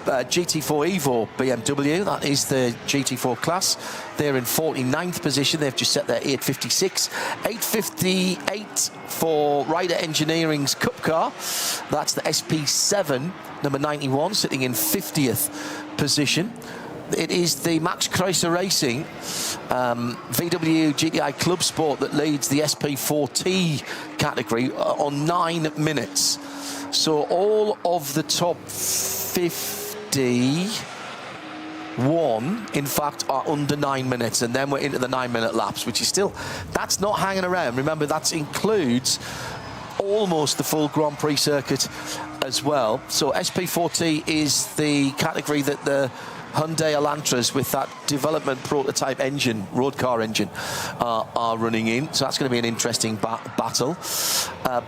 GT4 Evo BMW. That is the GT4 class. They're in 49th position. They've just set their 856. 858 for Ryder Engineering's Cup car. That's the SP7, number 91, sitting in 50th position. It is the Max Kreisser Racing VW GTI Club Sport that leads the SP4T category on 9 minutes. So all of the top 51, in fact, are under 9 minutes, and then we're into the 9-minute laps, which is still, that's not hanging around. Remember, that includes almost the full Grand Prix circuit as well. So SP4T is the category that the Hyundai Elantras with that development prototype engine, road car engine, are running in. So that's going to be an interesting battle.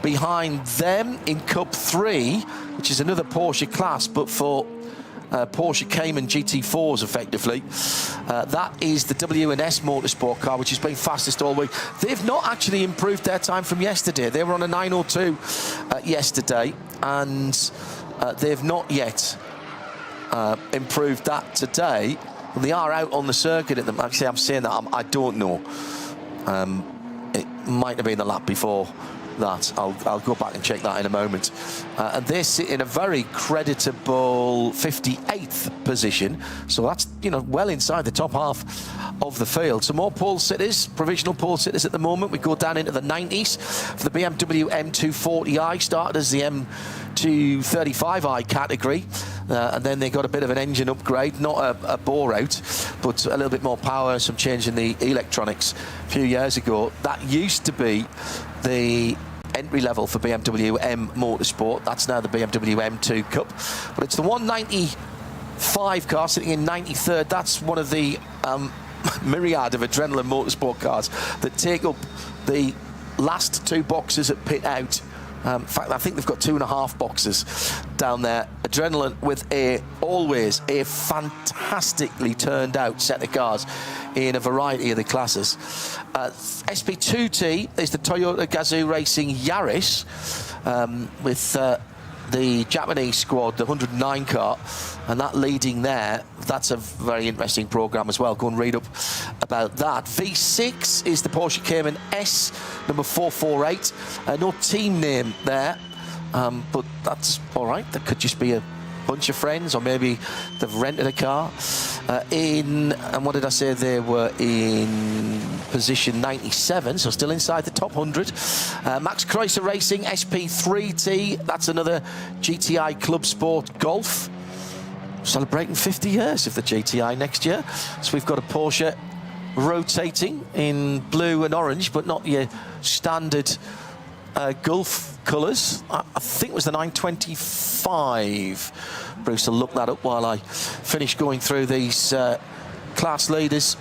Behind them in Cup 3, which is another Porsche class, but for Porsche Cayman GT4s effectively. That is the W&S Motorsport car, which has been fastest all week. They've not actually improved their time from yesterday. They were on a 9:02 yesterday, and they've not yet improved that today. Well, they are out on the circuit at them. Actually, I'm saying that I don't know. It might have been the lap before that. I'll go back and check that in a moment. And they sit in a very creditable 58th position, so that's, you know, well inside the top half of the field. Some more pole sitters, provisional pole sitters at the moment. We go down into the 90s for the BMW M240i, started as the M235i category, and then they got a bit of an engine upgrade, not a bore out, but a little bit more power, some change in the electronics a few years ago. That used to be the entry level for BMW M Motorsport. That's now the BMW M2 Cup, but it's the 195 car sitting in 93rd. That's one of the myriad of Adrenaline Motorsport cars that take up the last 2 boxes at pit out. In fact, I think they've got 2.5 boxes down there. Adrenaline with always a fantastically turned out set of cars in a variety of the classes. SP2T is the Toyota Gazoo Racing Yaris with the Japanese squad, the 109 car, and that leading there. That's a very interesting programme as well. Go and read up about that. V6 is the Porsche Cayman S, number 448. No team name there, but that's all right. That could just be a bunch of friends, or maybe they've rented a car. And what did I say? They were in position 97, so still inside the top 100. Max Kreuzer Racing SP3T, that's another GTI Club Sport Golf, celebrating 50 years of the GTI next year. So we've got a Porsche rotating in blue and orange, but not your standard Gulf colours. I think it was the 925. Bruce will look that up while I finish going through these class leaders.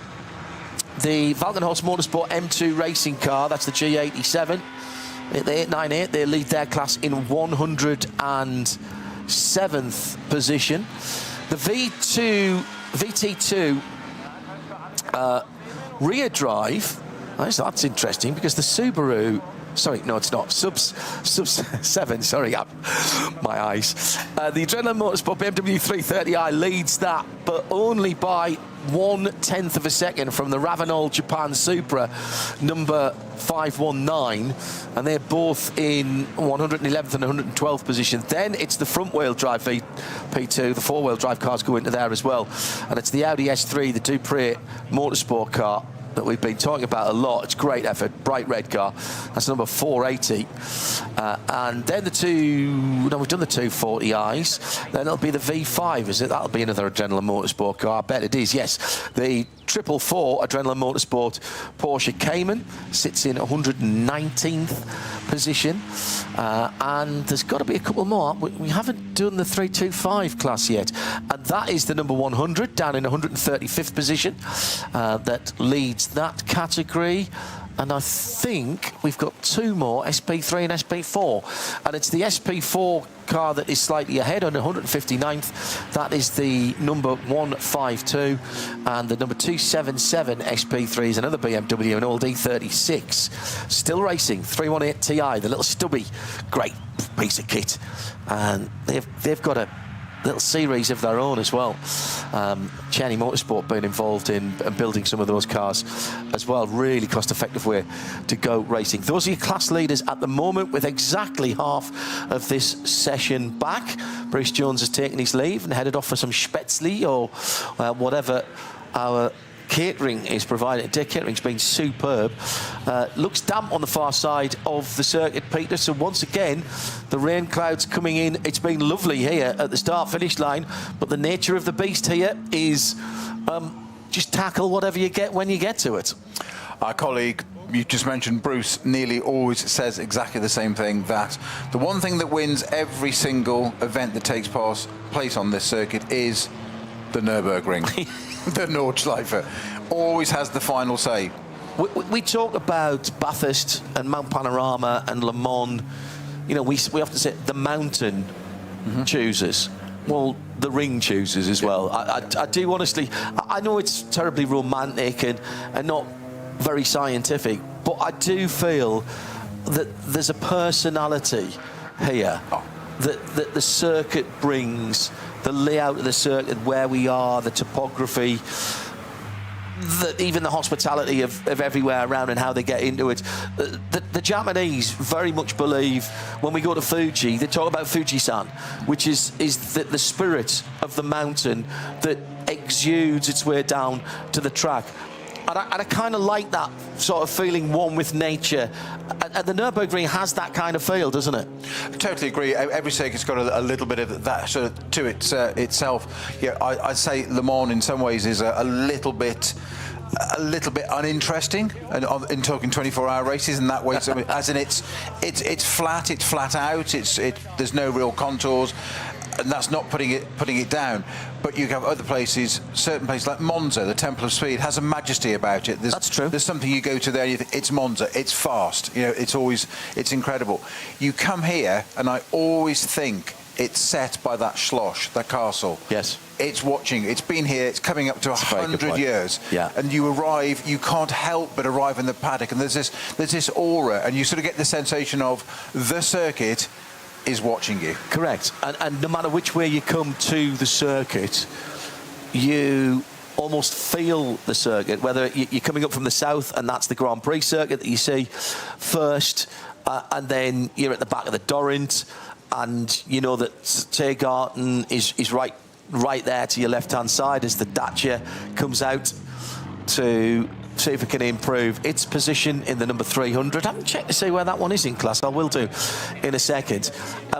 The Walkenhorst Motorsport M2 racing car, that's the G87. The 898, they lead their class in 107th position. The VT2 rear drive, that's interesting, because the Subaru, sorry, no, it's not. Sub 7, sorry, my eyes. The Adrenaline Motorsport BMW 330i leads that, but only by 1/10 of a second from the Ravenol Japan Supra, number 519, and they're both in 111th and 112th position. Then it's the front-wheel drive P2, the four-wheel drive cars go into there as well, and it's the Audi S3, the Dupré Motorsport car that we've been talking about a lot. It's great effort, bright red car. That's number 480. And then we've done the 240i's. Then it'll be the V5, is it? That'll be another Adrenaline Motorsport car. I bet it is, yes. The 444 Adrenaline Motorsport Porsche Cayman sits in 119th position. And there's got to be a couple more. We haven't done the 325 class yet. And that is the number 100, down in 135th position. That leads that category. And I think we've got 2 more, SP3 and SP4. And it's the SP4 car that is slightly ahead on 159th. That is the number 152. And the number 277 SP3 is another BMW, an old E36. Still racing, 318 Ti, the little stubby, great piece of kit. And they've got a little series of their own as well. Cheney Motorsport being involved in building some of those cars as well. Really cost-effective way to go racing. Those are your class leaders at the moment, with exactly half of this session back. Bruce Jones has taken his leave and headed off for some Spätzle or whatever our catering is provided. Day catering's been superb. Looks damp on the far side of the circuit, Peter. So once again, the rain clouds coming in. It's been lovely here at the start-finish line, but the nature of the beast here is just tackle whatever you get when you get to it. Our colleague, you just mentioned, Bruce, nearly always says exactly the same thing, that the one thing that wins every single event that takes place on this circuit is the Nürburgring. The Nordschleife always has the final say. We talk about Bathurst and Mount Panorama and Le Mans. You know, we often say the mountain chooses. Well, the ring chooses as well. I do honestly. I know it's terribly romantic and not very scientific, but I do feel that there's a personality here that the circuit brings. The layout of the circuit, where we are, the topography. even the hospitality of everywhere around and how they get into it. The Japanese very much believe when we go to Fuji, they talk about Fuji-san, which is the spirit of the mountain that exudes its way down to the track. And I kind of like that sort of feeling, one with nature. And the Nürburgring has that kind of feel, doesn't it? I totally agree. Every circuit's got a little bit of that sort of to it itself. Yeah, I'd say Le Mans in some ways is a little bit uninteresting, and in talking 24-hour races in that way. So, as in it's flat out. There's no real contours. And that's not putting it down, but you have other places, certain places like Monza, the Temple of Speed, has a majesty about it. That's true. There's something you go to there, and you think, it's Monza, it's fast, it's incredible. You come here, and I always think it's set by that Schloss, that castle. Yes. It's watching, it's been here, it's coming up to 100 years. Yeah. And you arrive, you can't help but arrive in the paddock, and there's this aura, and you sort of get the sensation of the circuit is watching you. Correct. And no matter which way you come to the circuit, you almost feel the circuit, whether you're coming up from the south, and that's the Grand Prix circuit that you see first, and then you're at the back of the Dorint, and you know that Tiergarten is right there to your left-hand side as the Dacia comes out to see if it can improve its position in the number 300. I haven't checked to see where that one is in class. I will do in a second.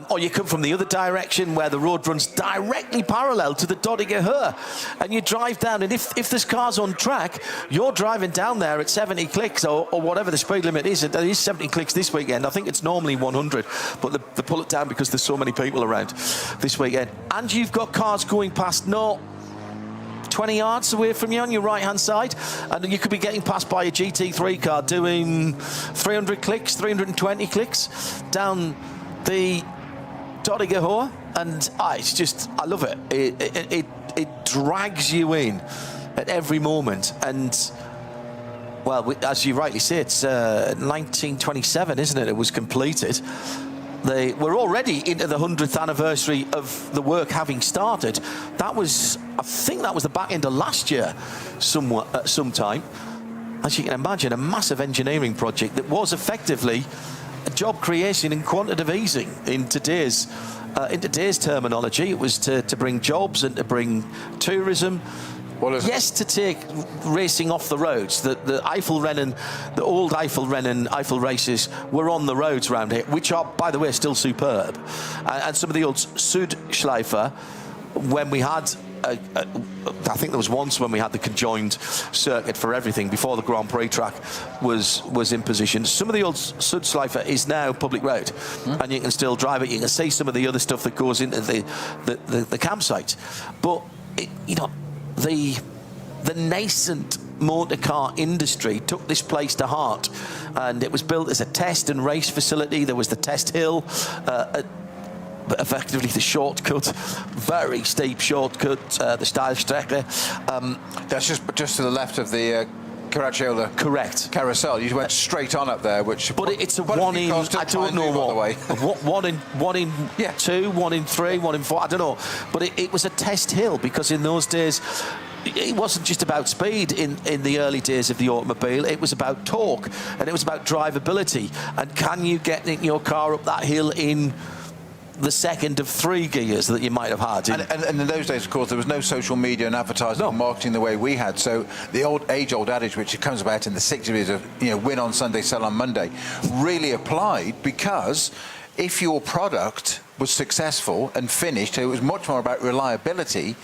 Or you come from the other direction where the road runs directly parallel to the Dodiger Höhe, and you drive down, and if there's cars on track, you're driving down there at 70 clicks or whatever the speed limit is. It is 70 clicks this weekend. I think it's normally 100, but they pull it down because there's so many people around this weekend. And you've got cars going past 20 yards away from you on your right-hand side, and you could be getting passed by a GT3 car doing 300 clicks, 320 clicks down the Dodiger Höhe, and it's just, I love it. It drags you in at every moment, and well, as you rightly say, it's 1927, isn't it? It was completed. We're already into the 100th anniversary of the work having started. I think that was the back end of last year, at some time. As you can imagine, a massive engineering project that was effectively a job creation in quantitative easing in today's terminology. It was to bring jobs and to bring tourism. Yes, to take racing off the roads. The Eifel Rennen, the old Eifel Rennen, Eifel races were on the roads around here, which are, by the way, still superb. And some of the old Südschleife, when we had, I think there was once when we had the conjoined circuit for everything before the Grand Prix track was in position. Some of the old Südschleife is now public road, and you can still drive it. You can see some of the other stuff that goes into the campsite, but the nascent motor car industry took this place to heart, and it was built as a test and race facility. There was the test hill, effectively the shortcut, very steep shortcut, the Steilstrecke. That's just to the left of the Caracciolo. Correct. Carousel. You went straight on up there, which. But it's a one in. I don't know what. One in yeah. 2, 1 in 3, 1 in 4. I don't know. But it was a test hill, because in those days, it wasn't just about speed in the early days of the automobile. It was about torque, and it was about drivability. And can you get your car up that hill in the second of 3 gears that you might have had? And in those days, of course, there was no social media and advertising and marketing the way we had. So the old adage, which comes about in the 60s of win on Sunday, sell on Monday, really applied, because if your product was successful and finished, it was much more about reliability.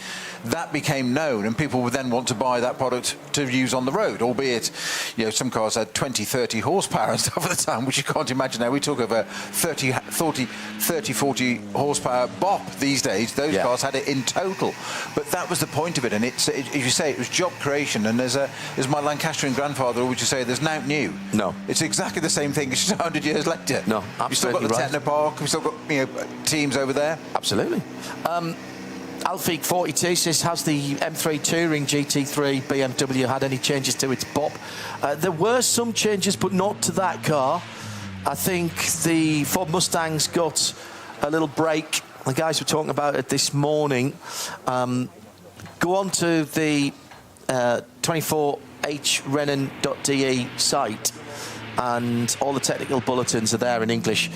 That became known, and people would then want to buy that product to use on the road, albeit, some cars had 20, 30 horsepower and stuff at the time, which you can't imagine now. We talk of a 30, 40 horsepower bop these days. Those cars had it in total. But that was the point of it, and as you say, it was job creation, and as my Lancastrian grandfather always used to say, there's nothing new. No. It's exactly the same thing. It's just 100 years later. No, absolutely. You've still got the Technopark, we've still got, teams over there. Absolutely. Alfie 42 says, has the M3 Touring GT3 BMW had any changes to its BOP? There were some changes, but not to that car. I think the Ford Mustang's got a little break. The guys were talking about it this morning. Go on to the 24hrennen.de site, and all the technical bulletins are there in English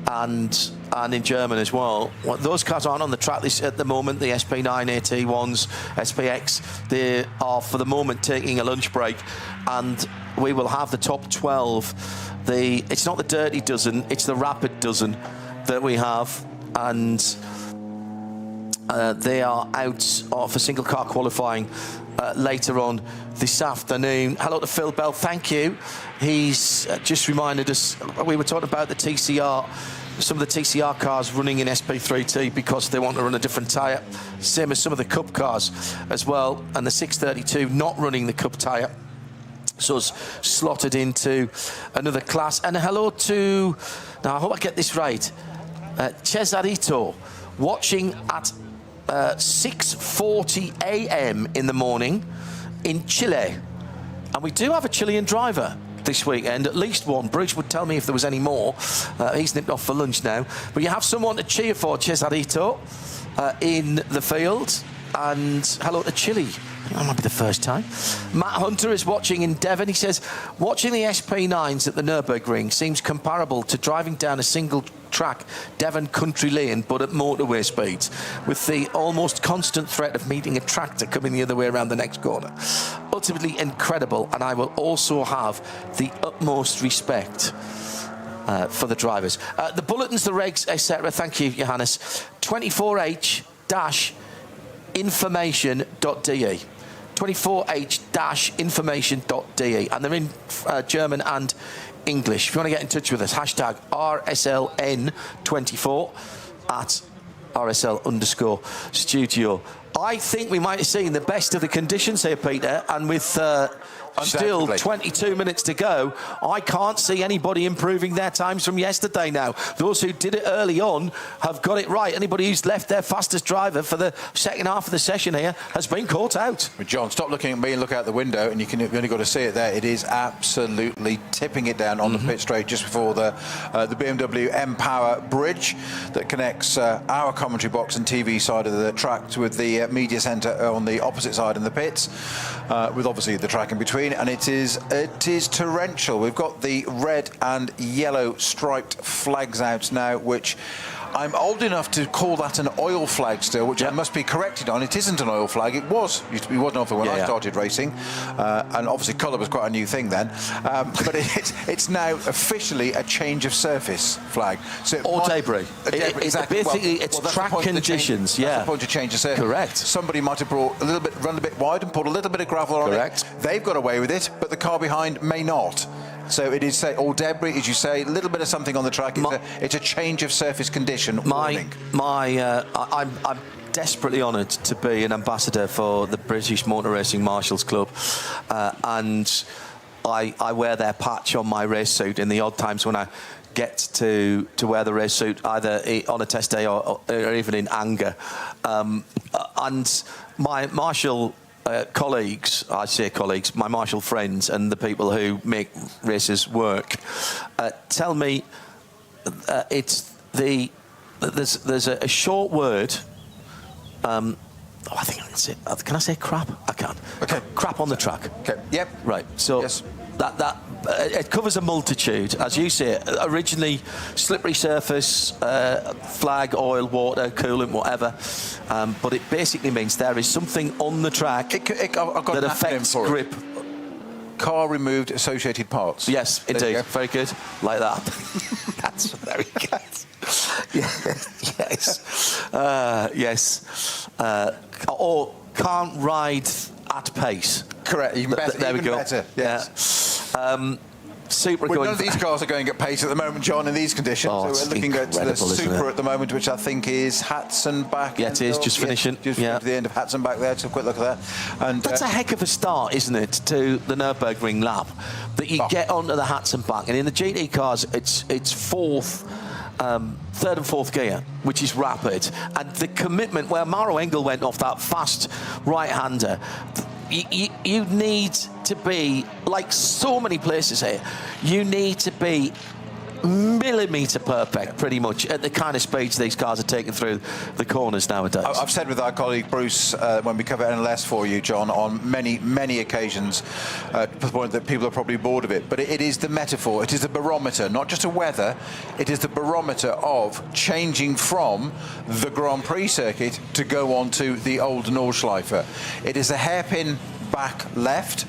and in German as well. Those cars aren't on the track at the moment, the SP9, AT1s, SPX. They are, for the moment, taking a lunch break, and we will have the top 12. It's not the dirty dozen, it's the rapid dozen that we have, and they are out for single car qualifying later on this afternoon. Hello to Phil Bell, thank you. He's just reminded us, we were talking about the TCR, some of the TCR cars running in SP3T because they want to run a different tyre, same as some of the Cup cars as well, and the 632 not running the Cup tyre, so it's slotted into another class. And hello to, now I hope I get this right, Cesarito, watching at 6:40 a.m. in the morning in Chile. And we do have a Chilean driver this weekend, at least one. Bruce would tell me if there was any more. He's nipped off for lunch now. But you have someone to cheer for, Cesarito, in the field. And hello to Chile. That might be the first time. Matt Hunter is watching in Devon. He says, watching the SP9s at the Nürburgring seems comparable to driving down a single track Devon country lane, but at motorway speeds, with the almost constant threat of meeting a tractor coming the other way around the next corner. Ultimately incredible, and I will also have the utmost respect for the drivers. The bulletins, the regs, etc. Thank you, Johannes. 24h-information.de. 24h-information.de, and they're in German and English. If you want to get in touch with us, hashtag RSLN24 at RSL_studio. I think we might have seen the best of the conditions here, Peter, and with still 22 minutes to go, I can't see anybody improving their times from yesterday now. Those who did it early on have got it right. Anybody who's left their fastest driver for the second half of the session here has been caught out. John, stop looking at me and look out the window, and you've only got to see it there. It is absolutely tipping it down on the pit straight just before the BMW M-Power bridge that connects our commentary box and TV side of the track with the media centre on the opposite side in the pits, with obviously the track in between. And it is torrential. We've got the red and yellow striped flags out now, which I'm old enough to call that an oil flag still, which I must be corrected on. It isn't an oil flag. It was. Used to be one oil when I started racing, and obviously colour was quite a new thing then. But it's now officially a change of surface flag. So debris. Exactly. Basically, it's track conditions. That's the point to change the surface. Correct. Somebody might have run a bit wide and put a little bit of gravel on it. They've got away with it, but the car behind may not. So it is all debris, as you say, a little bit of something on the track. It's a change of surface condition. I'm desperately honoured to be an ambassador for the British Motor Racing Marshals Club, and I wear their patch on my race suit in the odd times when I get to wear the race suit, either on a test day or even in anger. And my marshal colleagues, I say colleagues, my marshal friends and the people who make races work, tell me there's a short word. I think I can say. Can I say crap? I can. Okay. Crap on the track. Okay. Yep. Right. So that it covers a multitude, as you say. Originally, slippery surface, flag, oil, water, coolant, whatever. But it basically means there is something on the track that affects grip. Car removed associated parts. Yes, indeed. Very good. Like that. That's very good. Yes. Or can't ride at pace. Correct. Even better. There we go. Better. Yes. Super. None of these cars are going at pace at the moment, John, in these conditions. Oh, so we're looking at the Super at the moment, which I think is Hatzenbach. Yeah, it is. Just finishing. Just to the end of Hatzenbach there. So a quick look at that. And that's a heck of a start, isn't it, to the Nürburgring lap? That you get onto the Hatzenbach, and in the GT cars, it's third and fourth gear, which is rapid, and the commitment where Maro Engel went off that fast right-hander. You need to be, like so many places here, you need to be millimetre perfect, pretty much, at the kind of speeds these cars are taking through the corners nowadays. I've said with our colleague Bruce, when we cover NLS for you, John, on many occasions, to the point that people are probably bored of it, but it is the metaphor, it is the barometer, not just a weather, it is the barometer of changing from the Grand Prix circuit to go on to the old Nordschleife. It is a hairpin back left,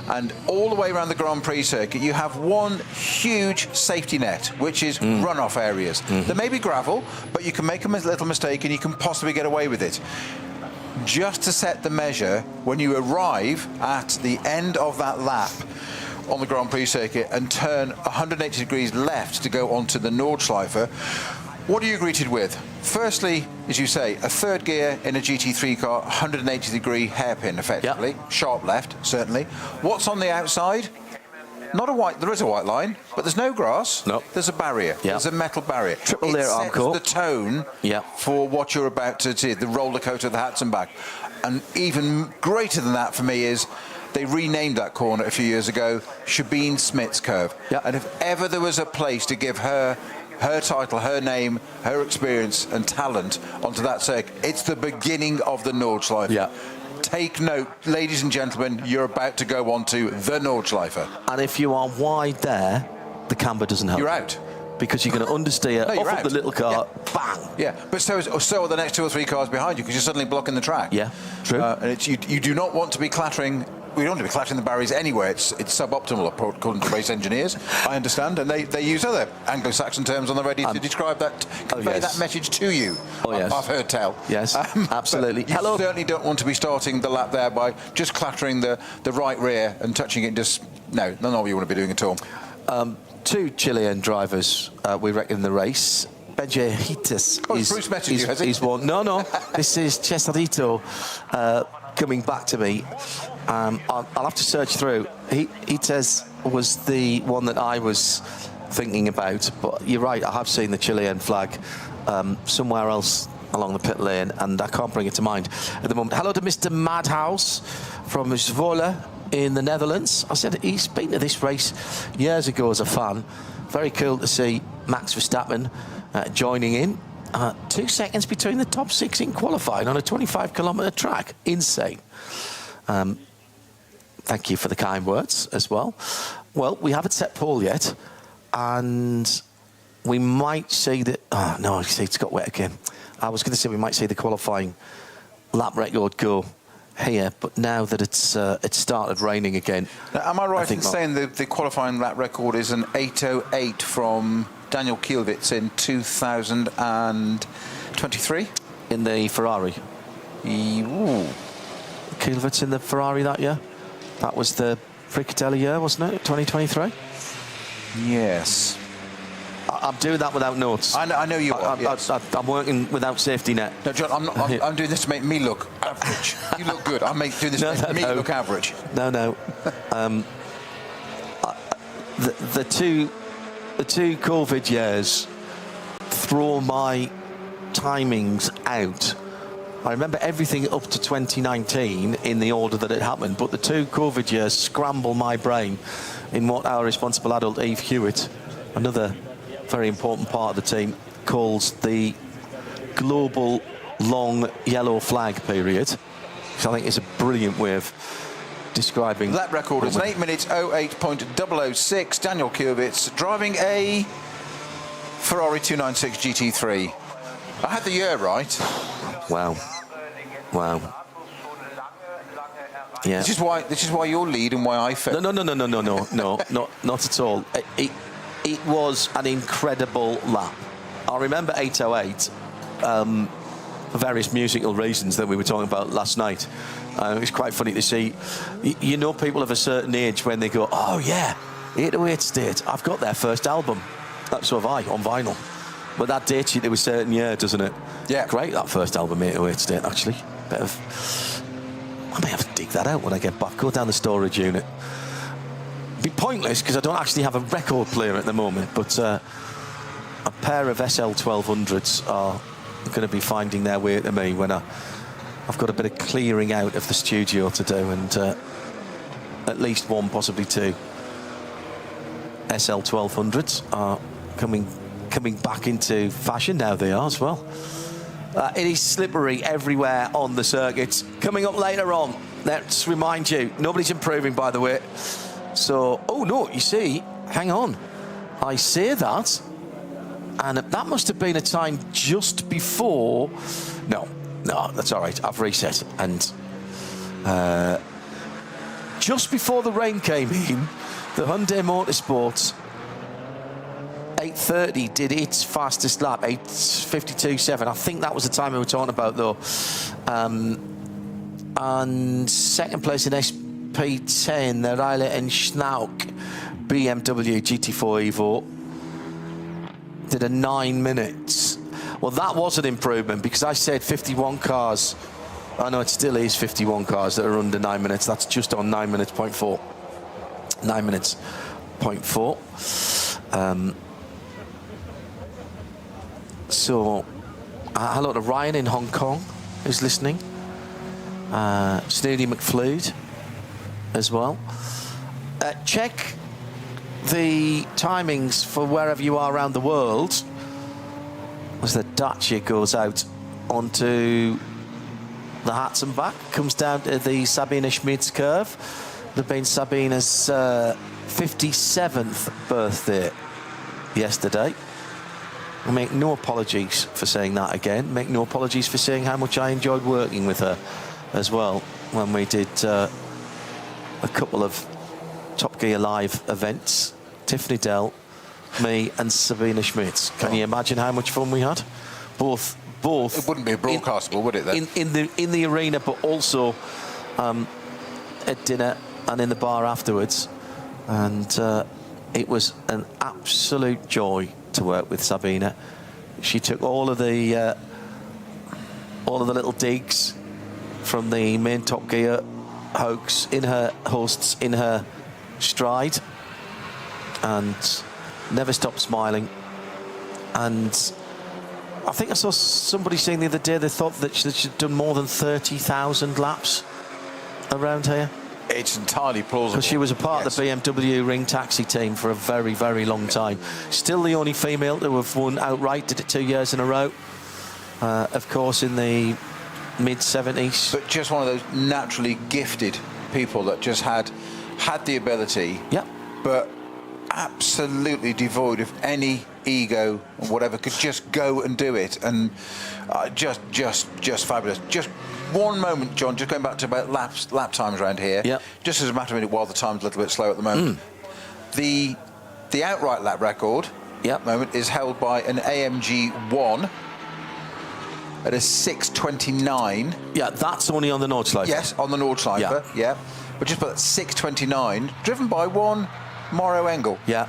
and all the way around the Grand Prix circuit, you have one huge safety net, which is runoff areas. There may be gravel, but you can make a little mistake and you can possibly get away with it. Just to set the measure, when you arrive at the end of that lap on the Grand Prix circuit and turn 180 degrees left to go onto the Nordschleife, what are you greeted with? Firstly, as you say, a third gear in a GT3 car, 180 degree hairpin effectively, sharp left, certainly. What's on the outside? Not a white, there is a white line, but there's no grass. No. There's a barrier. There's a metal barrier. Triple layer arm core. It sets the tone for what you're about to see, the roller coaster of the Hatzenbach. And even greater than that for me is they renamed that corner a few years ago, Sabine Smith's curve. And if ever there was a place to give her title, her name, her experience and talent onto that circuit, it's the beginning of the Nordschleife. Take note, ladies and gentlemen, you're about to go onto the Nordschleife. And if you are wide there, the camber doesn't help. You're out. Because you're going to understeer, off up the little car, bang! Yeah, but so are the next 2 or 3 cars behind you, because you're suddenly blocking the track. Yeah, true. And you do not want to be clattering. We don't want to be clattering the barriers anywhere. It's suboptimal, according to race engineers, I understand, and they use other Anglo-Saxon terms on the radio to describe that, convey that message to you. I've heard tell. Yes, absolutely. You certainly don't want to be starting the lap there by just clattering the right rear and touching it. Just no, none of you want to be doing at all. 2 Chilean drivers, we reckon, in the race. Benjehitis is one. No, this is Cesarito coming back to me. I'll have to search through. Hites was the one that I was thinking about, but you're right, I have seen the Chilean flag somewhere else along the pit lane, and I can't bring it to mind at the moment. Hello to Mr. Madhouse from Zwolle in the Netherlands. I said he's been to this race years ago as a fan. Very cool to see Max Verstappen joining in. 2 seconds between the top 6 in qualifying on a 25-kilometre track. Insane. Thank you for the kind words as well. Well, we haven't set pole yet, and we might see that... Oh, no, see, it's got wet again. I was going to say we might see the qualifying lap record go here, but now that it's started raining again... Now, am I right in saying the qualifying lap record is an 8:08 from Daniel Kielwitz in 2023? In the Ferrari. Kielwitz in the Ferrari that year? That was the Fricatelli year, wasn't it? 2023? Yes. I'm doing that without notes. I know you are. I'm working without safety net. No, John, I'm doing this to make me look average. You look good. I'm doing this to make me look average. No. The two COVID years throw my timings out. I remember everything up to 2019 in the order that it happened, but the 2 COVID years scramble my brain in what our responsible adult Eve Hewitt, another very important part of the team, calls the global long yellow flag period, which I think is a brilliant way of describing that record. Is 8 minutes 08.006. Daniel Kielwitz driving a Ferrari 296 GT3. I had the year right. Wow. Yeah. This is why you're lead and why I failed. No, not at all. It was an incredible lap. I remember 8:08 for various musical reasons that we were talking about last night. It was quite funny to see. You know, people of a certain age when they go, oh yeah, 808 State, I've got their first album. So have I, on vinyl. But that dates you to a certain year, doesn't it? Yeah. Great, that first album, 808 State, actually. I may have to dig that out when I get back. Go down the storage unit. It'd be pointless because I don't actually have a record player at the moment, but a pair of SL1200s are going to be finding their way to me when I've got a bit of clearing out of the studio to do, and at least 1, possibly 2 SL1200s are coming back into fashion now. They are as well. It is slippery everywhere on the circuit. Coming up later on, let's remind you, nobody's improving, by the way. So, oh no, you see, hang on. I say that, and that must have been a time just before. No, that's all right. I've reset, and just before the rain came in, the Hyundai Motorsport 8:30 did its fastest lap, 8:52.7. I think that was the time we were talking about, though. And second place in SP10, the Riley and Schnauk BMW GT4 Evo did a 9 minutes. Well, that was an improvement, because I said 51 cars. I know it still is 51 cars that are under 9 minutes. That's just on 9 minutes, 0.4. 9 minutes, 0.4. So, hello to Ryan in Hong Kong, who's listening. Snooty McFleud as well. Check the timings for wherever you are around the world, as the Dacia goes out onto the Harts and back, comes down to the Sabine Schmitz curve. There'd been Sabine's 57th birthday yesterday. I make no apologies for saying that again. Make no apologies for saying how much I enjoyed working with her as well when we did a couple of Top Gear Live events. Tiffany Dell, me and Sabine Schmitz. Can you imagine how much fun we had? Both. It wouldn't be broadcastable, would it? Then? In the arena, but also at dinner and in the bar afterwards. And it was an absolute joy to work with Sabine. She took all of the little digs from the main Top Gear hoax in her stride, and never stopped smiling. And I think I saw somebody saying the other day they thought that she'd done more than 30,000 laps around here. It's entirely plausible. Because she was a part of the BMW Ring Taxi team for a very, very long time. Still the only female to have won outright, did it 2 years in a row. Of course, in the mid-70s. But just one of those naturally gifted people that just had the ability, but absolutely devoid of any ego or whatever, could just go and do it, and just fabulous. Just one moment, John, just going back to about lap times around here, just as a matter of minute, while the time's a little bit slow at the moment. The outright lap record moment is held by an AMG 1 at a 6:29. Yeah, that's only on the Nordschleife. Yes, on the Nordschleife, but just about 6:29, driven by one Mauro Engel. Yeah.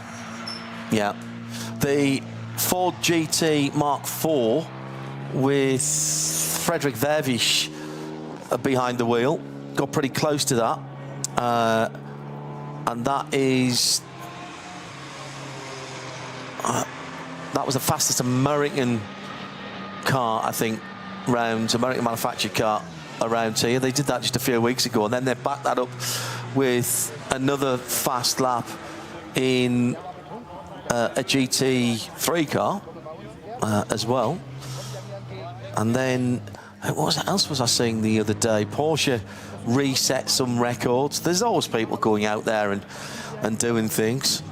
The Ford GT Mark IV with Frederick Vervisch behind the wheel, got pretty close to that, and that was the fastest American car, I think, American manufactured car around here. They did that just a few weeks ago, and then they backed that up with another fast lap in a GT3 car as well. And then what else was I seeing the other day? Porsche reset some records. There's always people going out there and doing things.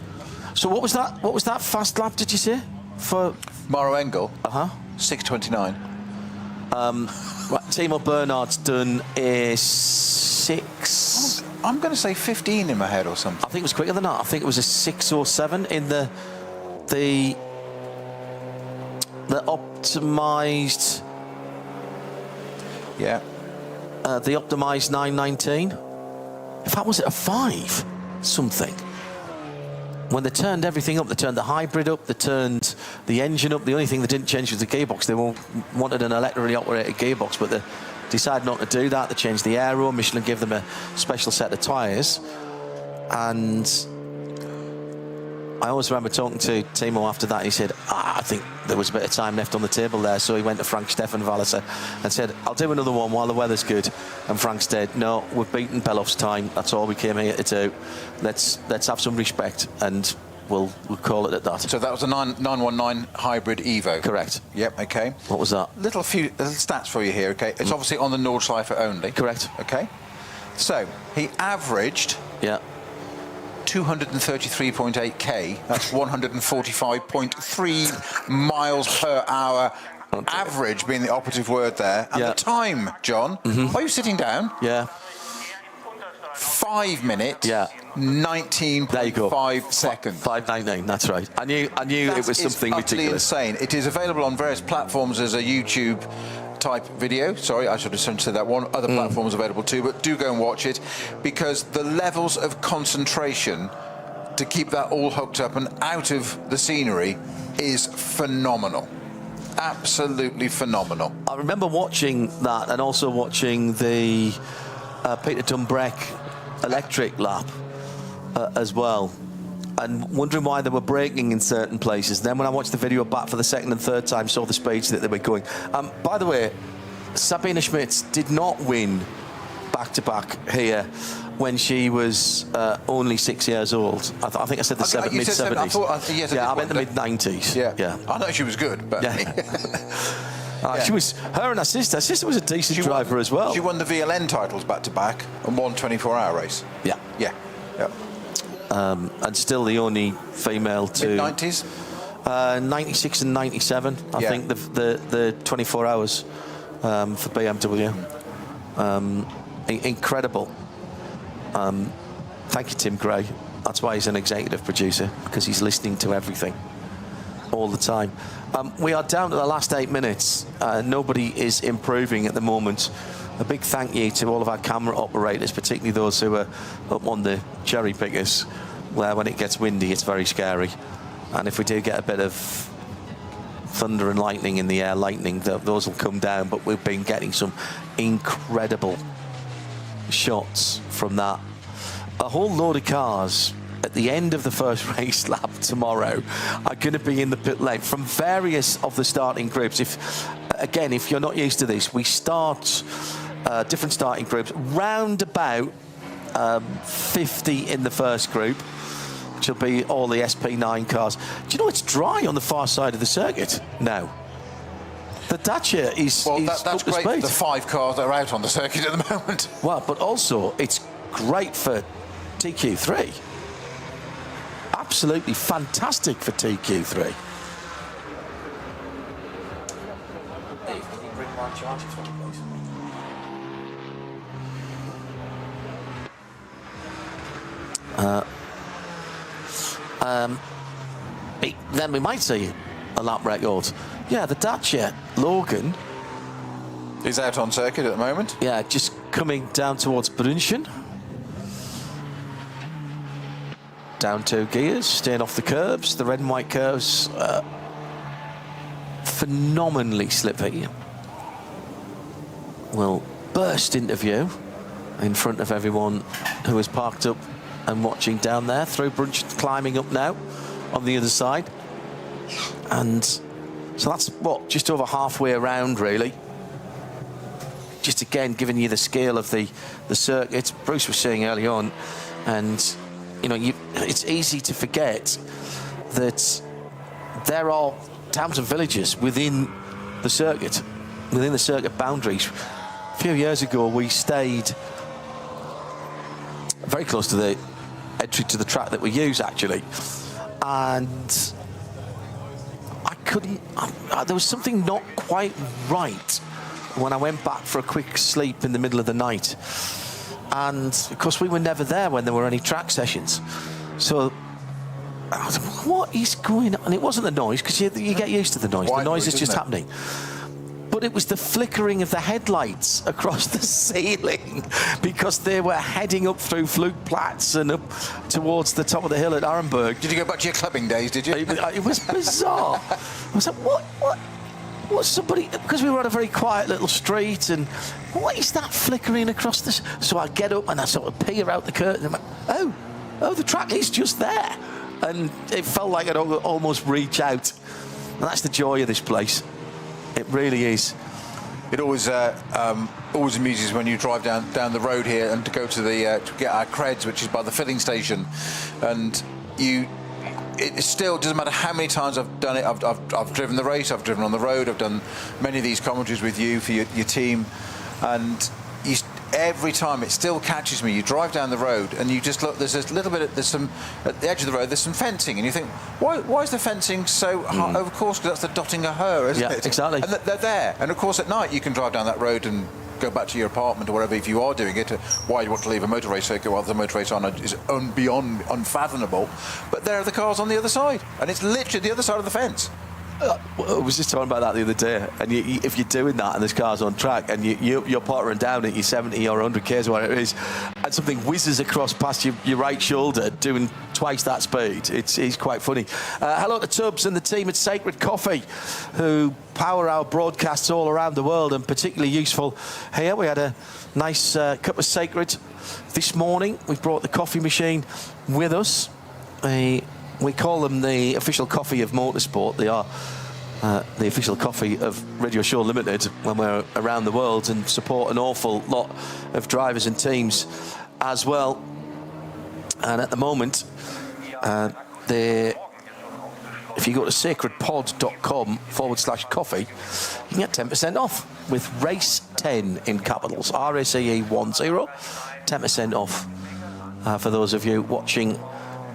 So what was that fast lap, did you say, for Mauro Engel? 6:29. Right, Timo Bernhard's done a 6. I'm going to say 15 in my head or something. I think it was quicker than that. I think it was a 6 or 7 in the optimised. Yeah. The optimised 919. In fact, was it a 5 something? When they turned everything up, they turned the hybrid up, they turned the engine up. The only thing they didn't change was the gearbox. They wanted an electrically operated gearbox, but they decided not to do that. They changed the aero. Michelin gave them a special set of tyres. And I always remember talking to Timo after that. He said, I think there was a bit of time left on the table there. So he went to Frank Steffenwalliser and said, I'll do another one while the weather's good. And Frank said, no, we've beaten Beloff's time. That's all we came here to do. Let's have some respect. And we'll call it at that. So that was a 919 hybrid Evo. Correct. Yep. Okay. What was that? Little stats for you here. Okay. It's obviously on the Nordschleife only. Correct. Okay. So he averaged 233.8k. That's 145.3 miles per hour. Average being the operative word there. And the time, John, are you sitting down? Yeah. 5 minutes. 19.5 seconds. 5:19. That's right. I knew it was something ridiculous. Insane. It is available on various platforms as a YouTube type video. Sorry, I should have said that one. Other platforms available too, but do go and watch it, because the levels of concentration to keep that all hooked up and out of the scenery is phenomenal. Absolutely phenomenal. I remember watching that, and also watching the Peter Dumbreck electric lap as well, and wondering why they were braking in certain places. Then when I watched the video back for the second and third time, saw the speeds that they were going. By the way, Sabine Schmitz did not win back-to-back here when she was only 6 years old. I think I said the mid-70s. I meant the mid-90s. Yeah. I know she was good, but... She was, her and her sister was a decent driver as well. She won the VLN titles back-to-back and won 24-hour race. Yeah. And still the only female to... Mid-90s? 96 and 97, I think, the 24 hours for BMW. Incredible. Thank you, Tim Gray. That's why he's an executive producer, because he's listening to everything all the time. We are down to the last 8 minutes. Nobody is improving at the moment. A big thank you to all of our camera operators, particularly those who are up on the cherry pickers, where when it gets windy, it's very scary. And if we do get a bit of thunder and lightning in the air, those will come down. But we've been getting some incredible shots from that. A whole load of cars at the end of the first race lap tomorrow are going to be in the pit lane from various of the starting groups. If you're not used to this, we start different starting groups, round about 50 in the first group, which will be all the SP9 cars. Do you know it's dry on the far side of the circuit now? The Dacia is that's great for the 5 cars that are out on the circuit at the moment. Well, but also it's great for TQ3. Absolutely fantastic for TQ3. Dave, can you bring my charger for me, please? Then we might see a lap record. Yeah, the Dacia Logan is out on circuit at the moment. Yeah, just coming down towards Brunchen. Down 2 gears, staying off the curbs. The red and white curves, phenomenally slippy. Will burst into view in front of everyone who is parked up and watching down there. Through Brunchen, climbing up now on the other side. And so that's, just over halfway around, really. Just again, giving you the scale of the circuit. Bruce was saying early on, and it's easy to forget that there are towns and villages within the circuit boundaries. A few years ago, we stayed very close to the entry to the track that we use, actually, and there was something not quite right when I went back for a quick sleep in the middle of the night. And of course, we were never there when there were any track sessions. So I was like, what is going on? And it wasn't the noise, because you get used to the noise. The noise is just happening. But it was the flickering of the headlights across the ceiling, because they were heading up through Flugplatz and up towards the top of the hill at Arenberg. Did you go back to your clubbing days, did you? It was bizarre. I was like, what's somebody... Because we were on a very quiet little street, and what is that flickering across this? So I get up and I sort of peer out the curtain and went, oh, the track is just there. And it felt like I'd almost reach out. And that's the joy of this place. It really is. It always amuses when you drive down the road here and to go to the to get our creds, which is by the filling station, and it still doesn't matter how many times I've done it. I've driven the race, I've driven on the road, I've done many of these commentaries with you for your team, and every time it still catches me. You drive down the road and you just look, there's this little bit, there's some, at the edge of the road, there's some fencing, and you think, why is the fencing so high? Of course, because that's the dotting a her, isn't it? Exactly. And they're there. And of course, at night, you can drive down that road and go back to your apartment or whatever if you are doing it. Why you want to leave a motor race circuit while the motor race on is beyond unfathomable. But there are the cars on the other side, and it's literally the other side of the fence. I was just talking about that the other day, and if you're doing that and there's cars on track and you're pottering down at your 70 or 100 k's or whatever it is, and something whizzes across past your right shoulder doing twice that speed, it's quite funny. Hello to Tubbs and the team at Sacred Coffee, who power our broadcasts all around the world, and particularly useful here. We had a nice cup of Sacred this morning. We brought the coffee machine with us. We call them the official coffee of motorsport. They are the official coffee of Radio Show Limited when we're around the world, and support an awful lot of drivers and teams as well. And at the moment, if you go to sacredpod.com/coffee, you can get 10% off with Race 10 in capitals, RACE 10, 10% off for those of you watching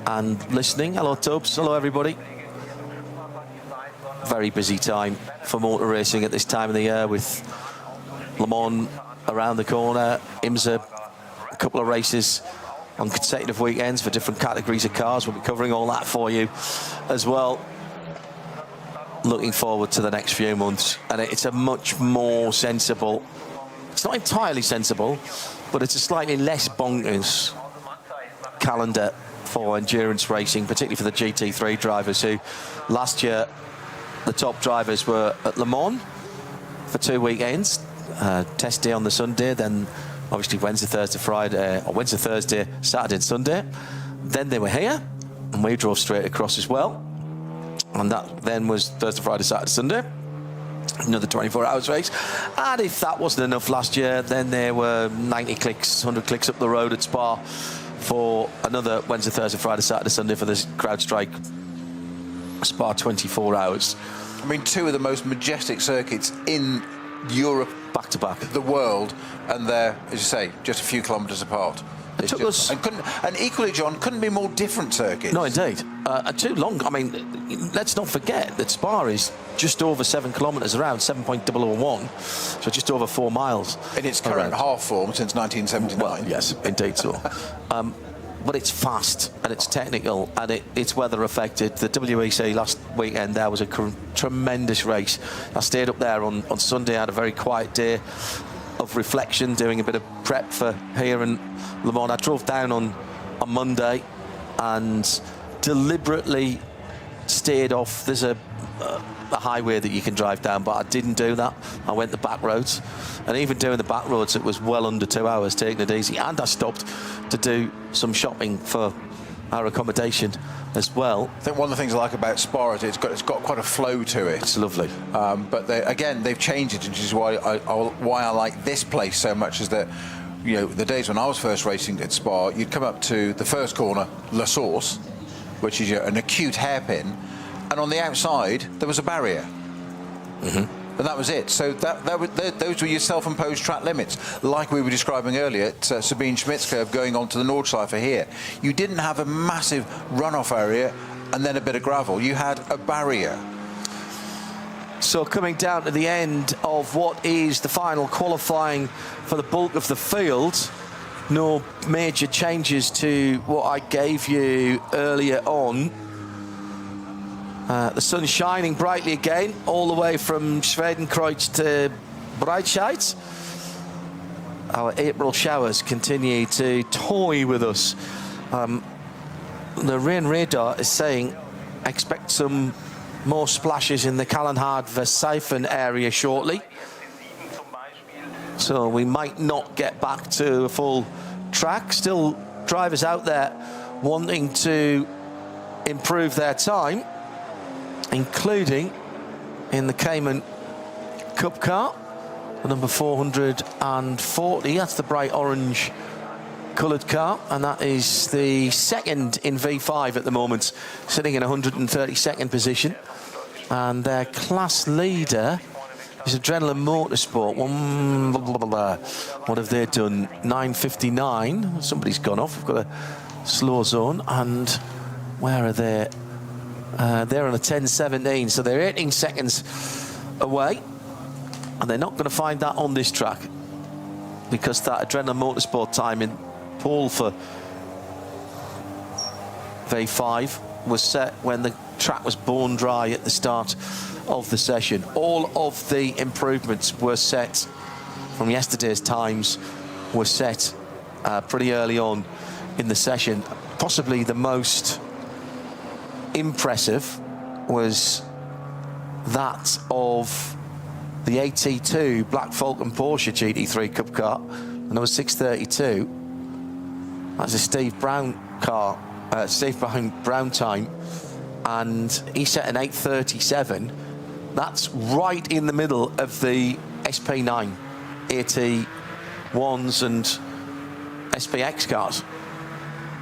and listening. Hello Tubbs, hello everybody. Very busy time for motor racing at this time of the year, with Le Mans around the corner, IMSA, a couple of races on consecutive weekends for different categories of cars. We'll be covering all that for you as well. Looking forward to the next few months, and it's a much more sensible, it's not entirely sensible, but it's a slightly less bonkers calendar for endurance racing, particularly for the GT3 drivers, who last year the top drivers were at Le Mans for 2 weekends, test day on the Sunday, then obviously Wednesday, Thursday, Friday, or Wednesday, Thursday, Saturday and Sunday. Then they were here, and we drove straight across as well, and that then was Thursday, Friday, Saturday, Sunday, another 24 hours race. And if that wasn't enough last year, then there were 90 clicks, 100 clicks up the road at Spa for another Wednesday, Thursday, Friday, Saturday, Sunday for this CrowdStrike Spa 24 hours. I mean, 2 of the most majestic circuits in Europe, back to back, the world, and they're, as you say, just a few kilometres apart. It took us, and equally, John, couldn't be more different circuits. No, indeed. Too long. I mean, let's not forget that Spa is just over 7 kilometres around, 7.001, so just over 4 miles. In its current half form since 1979. Well, yes, indeed so. But it's fast and it's technical and it's weather affected. The WEC last weekend there was a tremendous race. I stayed up there on Sunday, had a very quiet day of reflection, doing a bit of prep for here in Le Mans. I drove down on Monday and deliberately stayed off. There's a highway that you can drive down, but I didn't do that. I went the back roads, and even doing the back roads, it was well under 2 hours, taking it easy. And I stopped to do some shopping for our accommodation as well. I think one of the things I like about Spa is it's got quite a flow to it. It's lovely. But they've changed it, which is why I like this place so much. Is that, you know, the days when I was first racing at Spa, you'd come up to the first corner, La Source, which is an acute hairpin, and on the outside there was a barrier. And that was it. So those were your self-imposed track limits, like we were describing earlier at Sabine Schmidt's curve going on to the Nordschleife here. You didn't have a massive runoff area and then a bit of gravel. You had a barrier. So coming down to the end of what is the final qualifying for the bulk of the field, no major changes to what I gave you earlier on. The sun shining brightly again, all the way from Schwedenkreuz to Breitscheid. Our April showers continue to toy with us. The rain radar is saying expect some more splashes in the Kallenhard-Verseifen area shortly. So we might not get back to a full track. Still drivers out there wanting to improve their time, including in the Cayman Cup car, the number 440. That's the bright orange coloured car, and that is the second in V5 at the moment, sitting in 132nd position. And their class leader is Adrenaline Motorsport. What have they done? 9:59. Somebody's gone off. We've got a slow zone. And where are they? They're on a 10:17, so they're 18 seconds away. And they're not going to find that on this track, because that Adrenaline Motorsport time in pole for V5 was set when the track was bone dry at the start of the session. All of the improvements were set from yesterday's times, were set pretty early on in the session. Possibly the most impressive was that of the AT2 Black Falcon Porsche GT3 Cup car, and it was 6:32. That's a Steve Brown car, Steve Brown time, and he set an 8:37. That's right in the middle of the SP9, AT1s and SPX cars,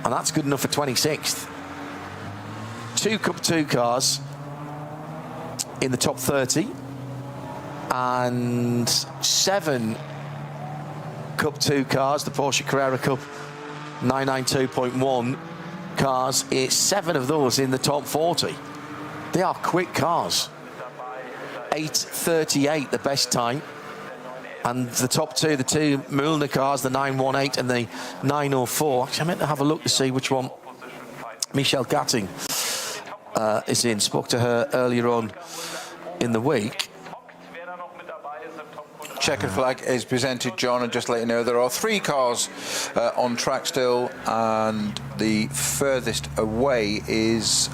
and that's good enough for 26th. 2 Cup 2 cars in the top 30, and 7 Cup 2 cars, the Porsche Carrera Cup 992.1 cars, it's 7 of those in the top 40. They are quick cars. 8:38 the best time, and the top 2, the 2 Mühlner cars, the 918 and the 904. Actually, I meant to have a look to see which one Michelle Gatting is in. Spoke to her earlier on in the week. Checkered flag is presented, John, and just to let you know, there are 3 cars on track still, and the furthest away is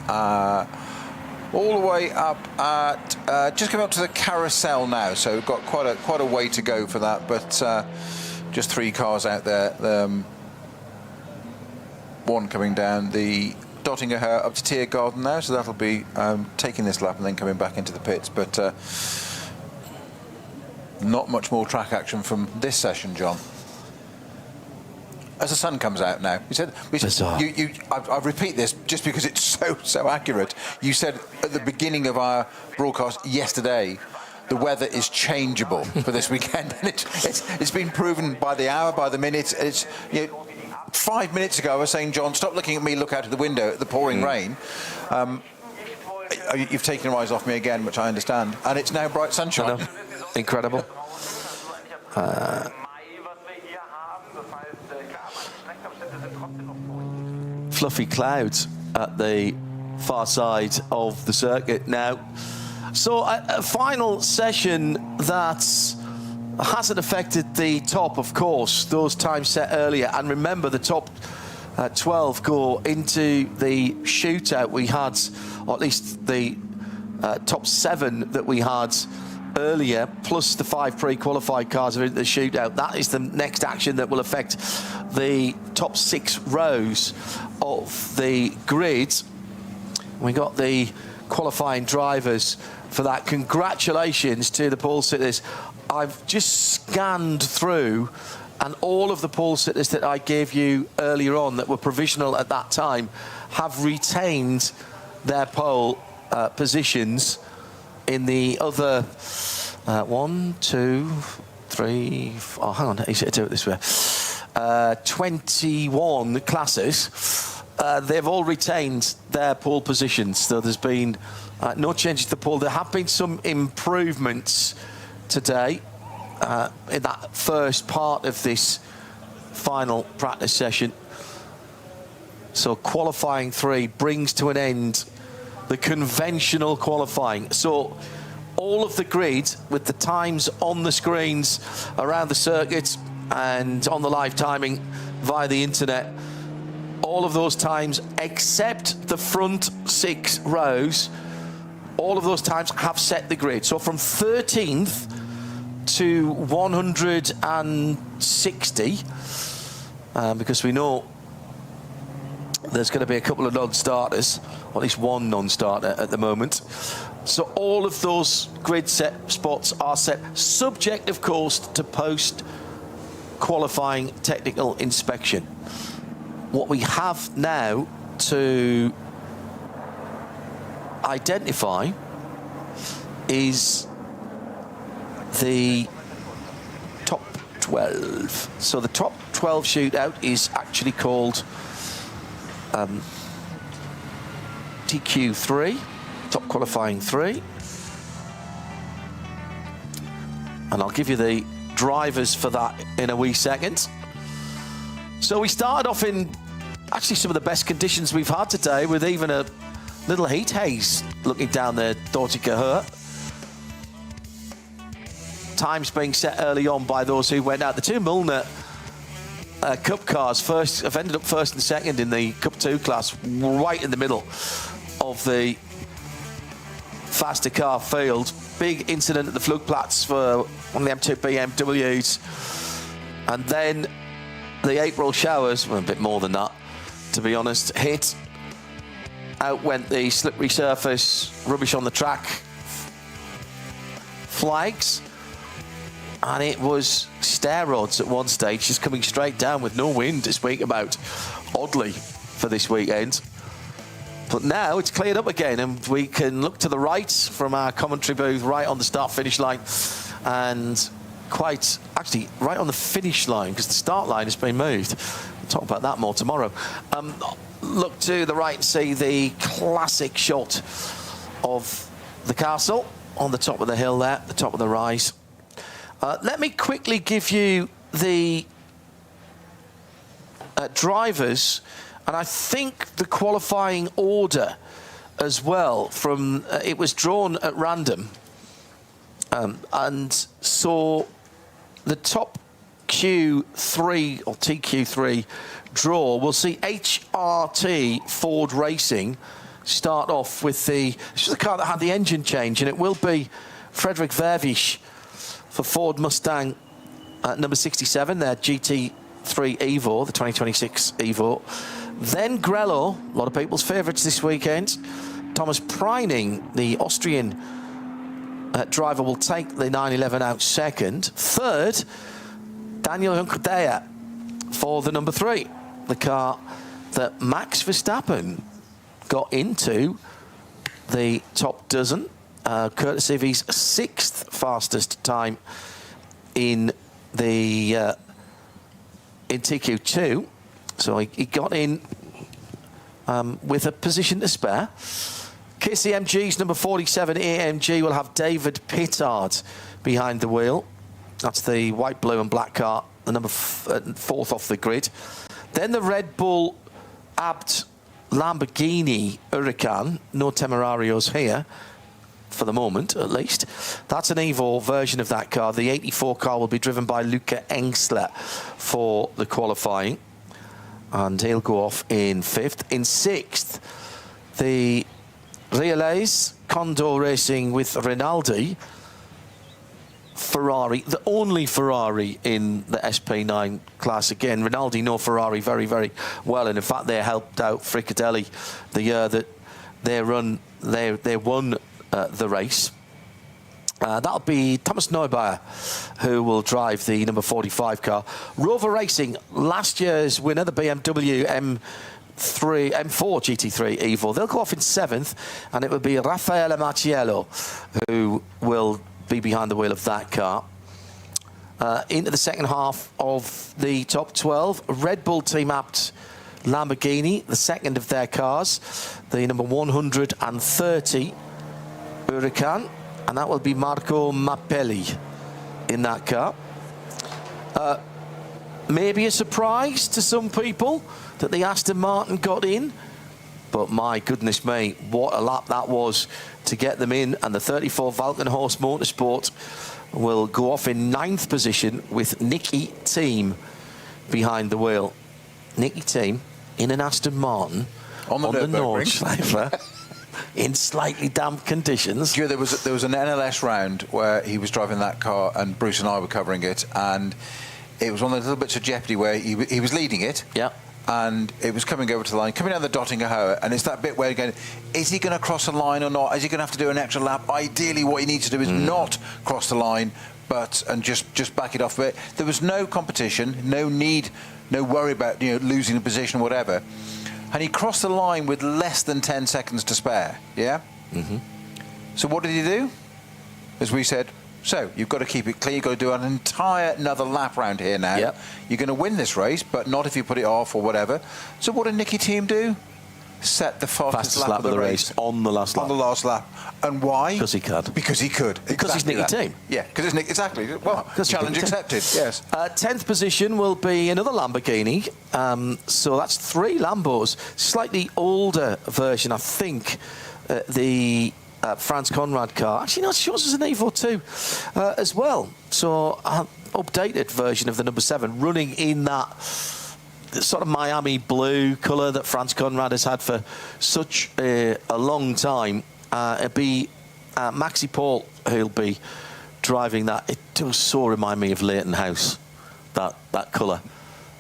all the way up at just coming up to the carousel now, so we've got quite a way to go for that, but just 3 cars out there. One coming down the Dottinger up to Tiergarten now, so that'll be taking this lap and then coming back into the pits, but not much more track action from this session, John. As the sun comes out now, I repeat this just because it's so accurate. You said at the beginning of our broadcast yesterday, the weather is changeable for this weekend, and it's been proven by the hour, by the minute. It's 5 minutes ago I was saying, John, stop looking at me, look out of the window at the pouring rain. You've taken your eyes off me again, which I understand, and it's now bright sunshine. Incredible. Fluffy clouds at the far side of the circuit now. So a final session that hasn't affected the top, of course, those times set earlier. And remember, the top 12 go into the shootout we had, or at least the top 7 that we had earlier, plus the 5 pre-qualified cars are in the shootout. That is the next action that will affect the top 6 rows of the grid. We got the qualifying drivers for that. Congratulations to the pole sitters. I've just scanned through, and all of the pole sitters that I gave you earlier on that were provisional at that time have retained their pole positions in the other 1, 2, 3, 4, hang on, easier to do it this way. 21 classes. They've all retained their pole positions, so there's been no changes to the pole. There have been some improvements today in that first part of this final practice session. So qualifying 3 brings to an end the conventional qualifying. So all of the grid with the times on the screens around the circuit and on the live timing via the internet, all of those times except the front 6 rows, all of those times have set the grid. So from 13th to 160, because we know there's going to be a couple of non-starters, or at least one non-starter at the moment. So all of those grid set spots are set, subject, of course, to post qualifying technical inspection. What we have now to identify is the top 12. So the top 12 shootout is actually called TQ3, top qualifying 3. And I'll give you the drivers for that in a wee second. So we started off in actually some of the best conditions we've had today, with even a little heat haze looking down the Dortiger. Times being set early on by those who went out. The two Milner Cup cars have ended up first and second in the Cup 2 class, right in the middle of the faster car field. Big incident at the Flugplatz for one of the M2 BMWs. And then the April showers, well, a bit more than that, to be honest, hit. Out went the slippery surface, rubbish on the track, flags. And it was stair rods at one stage, just coming straight down with no wind to speak about, oddly, for this weekend. But now it's cleared up again, and we can look to the right from our commentary booth, right on the start-finish line, and quite actually right on the finish line, because the start line has been moved. We'll talk about that more tomorrow. Look to the right and see the classic shot of the castle on the top of the hill there, the top of the rise. Let me quickly give you the drivers, and I think the qualifying order as well. From it was drawn at random, and so the top Q3 or TQ3 draw, we'll see HRT Ford Racing start off with this was the car that had the engine change, and it will be Frederick Vervisch for Ford Mustang number 67, their GT3 Evo, the 2026 Evo. Then Grello, a lot of people's favourites this weekend. Thomas Preining, the Austrian driver, will take the 911 out second. Third, Daniel Hunkedaer for the number 3, the car that Max Verstappen got into the top dozen, courtesy of his 6th fastest time in the in TQ2. So he got in with a position to spare. KCMG's number 47 AMG will have David Pittard behind the wheel. That's the white, blue and black car, the number 4th off the grid. Then the Red Bull Abt Lamborghini Huracan, no Temerarios here, for the moment at least. That's an Evo version of that car. The 84 car will be driven by Luca Engsler for the qualifying, and he'll go off in 5th. In 6th, the Relais Condor Racing with Rinaldi Ferrari, the only Ferrari in the SP9 class. Again, Rinaldi know Ferrari very, very well, and in fact they helped out Fricadelli the year that they won the race. That'll be Thomas Neubauer who will drive the number 45 car. Rover Racing, last year's winner, the BMW M4 GT3 Evo. They'll go off in 7th, and it will be Raffaele Marciello who will be behind the wheel of that car. Into the second half of the top 12, Red Bull Team Abt Lamborghini, the second of their cars, the number 130 Huracan, and that will be Marco Mappelli in that car. Maybe a surprise to some people that the Aston Martin got in, but my goodness me, what a lap that was to get them in. And the 34 Valkenhorst Motorsport will go off in 9th position with Nicky Team behind the wheel. Nicky Team in an Aston Martin on the Nordschleife in slightly damp conditions. Yeah, there was an NLS round where he was driving that car, and Bruce and I were covering it, and it was one of the little bits of jeopardy where he was leading it. Yeah. And it was coming over to the line, coming down the Dottinger Höhe, and it's that bit where again, is he going to cross the line or not? Is he going to have to do an extra lap? Ideally, what he needs to do is not cross the line, but and just back it off a bit. There was no competition, no need, no worry about losing a position or whatever. And he crossed the line with less than 10 seconds to spare. Yeah. So what did he do? As we said, so you've got to keep it clean. You've got to do another lap round here now. Yep. You're going to win this race, but not if you put it off or whatever. So what did Nicky Team do? Set the fastest lap of the race on the last lap. On the last lap. And why? Because he could. Because he could. Because exactly he's Nicky Team. Yeah, because it's Nick. Exactly. Well, challenge accepted. Yes. 10th position will be another Lamborghini. So that's 3 Lambos. Slightly older version, I think. The Franz Conrad car. Actually, no, it shows us an Evo 2 as well. So updated version of the number 7, running in that sort of Miami blue colour that Franz Conrad has had for such a long time. It'll be Maxi Paul who'll be driving that. It does so remind me of Leighton House, that colour.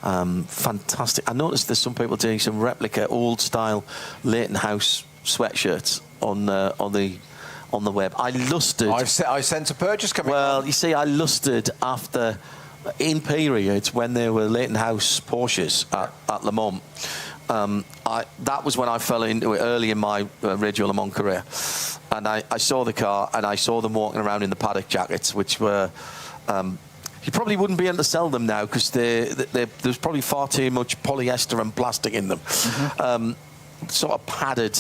Fantastic. I noticed there's some people doing some replica old style Leighton House sweatshirts on the web. I lusted. I sense a purchase coming. Well, you see, I lusted after, in periods when there were Leighton House Porsches at Le Mans. That was when I fell into it early in my Radio Le Mans career, and I saw the car and I saw them walking around in the paddock jackets, which were. You probably wouldn't be able to sell them now because there's probably far too much polyester and plastic in them. Sort of padded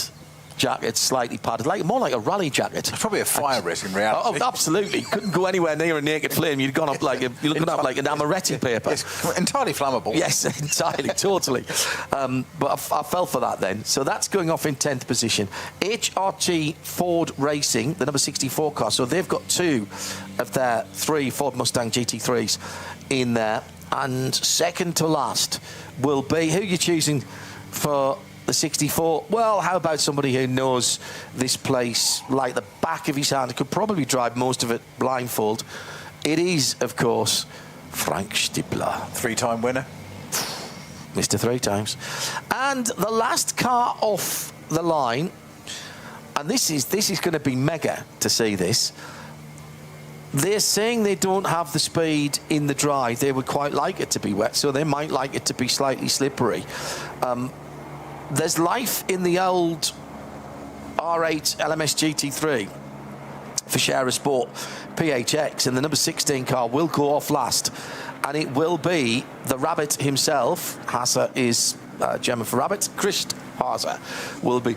jacket, slightly padded, more like a rally jacket. It's probably a fire risk in reality. Oh, absolutely. Couldn't go anywhere near a naked flame. You'd gone up like an amaretti paper. It's entirely flammable. Yes, entirely, totally. But I fell for that then. So that's going off in 10th position. HRT Ford Racing, the number 64 car. So they've got 2 of their 3 Ford Mustang GT3s in there. And second to last will be, who are you choosing for the 64? Well, how about somebody who knows this place like the back of his hand, could probably drive most of it blindfold. It is, of course, Frank Stippler. 3-time winner. Mr. 3 times. And the last car off the line, and this is going to be mega to see this. They're saying they don't have the speed in the dry. They would quite like it to be wet, so they might like it to be slightly slippery. There's life in the old R8 LMS GT3 for Share Sport PHX, and the number 16 car will go off last, and it will be the Rabbit himself. Haase is German for Rabbit. Christ Haase will be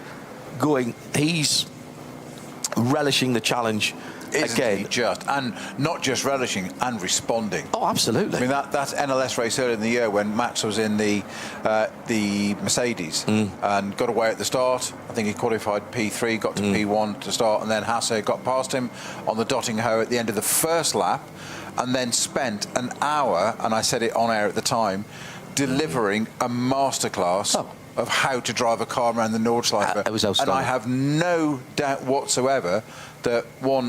going. He's relishing the challenge. Again, and not just relishing and responding. Oh, absolutely. I mean that NLS race earlier in the year when Max was in the Mercedes and got away at the start. I think he qualified P3, got to P1 to start, and then Haase got past him on the dotting hoe at the end of the first lap, and then spent an hour, and I said it on air at the time, delivering a masterclass of how to drive a car around the Nordschleife. It was outstanding. And I have no doubt whatsoever that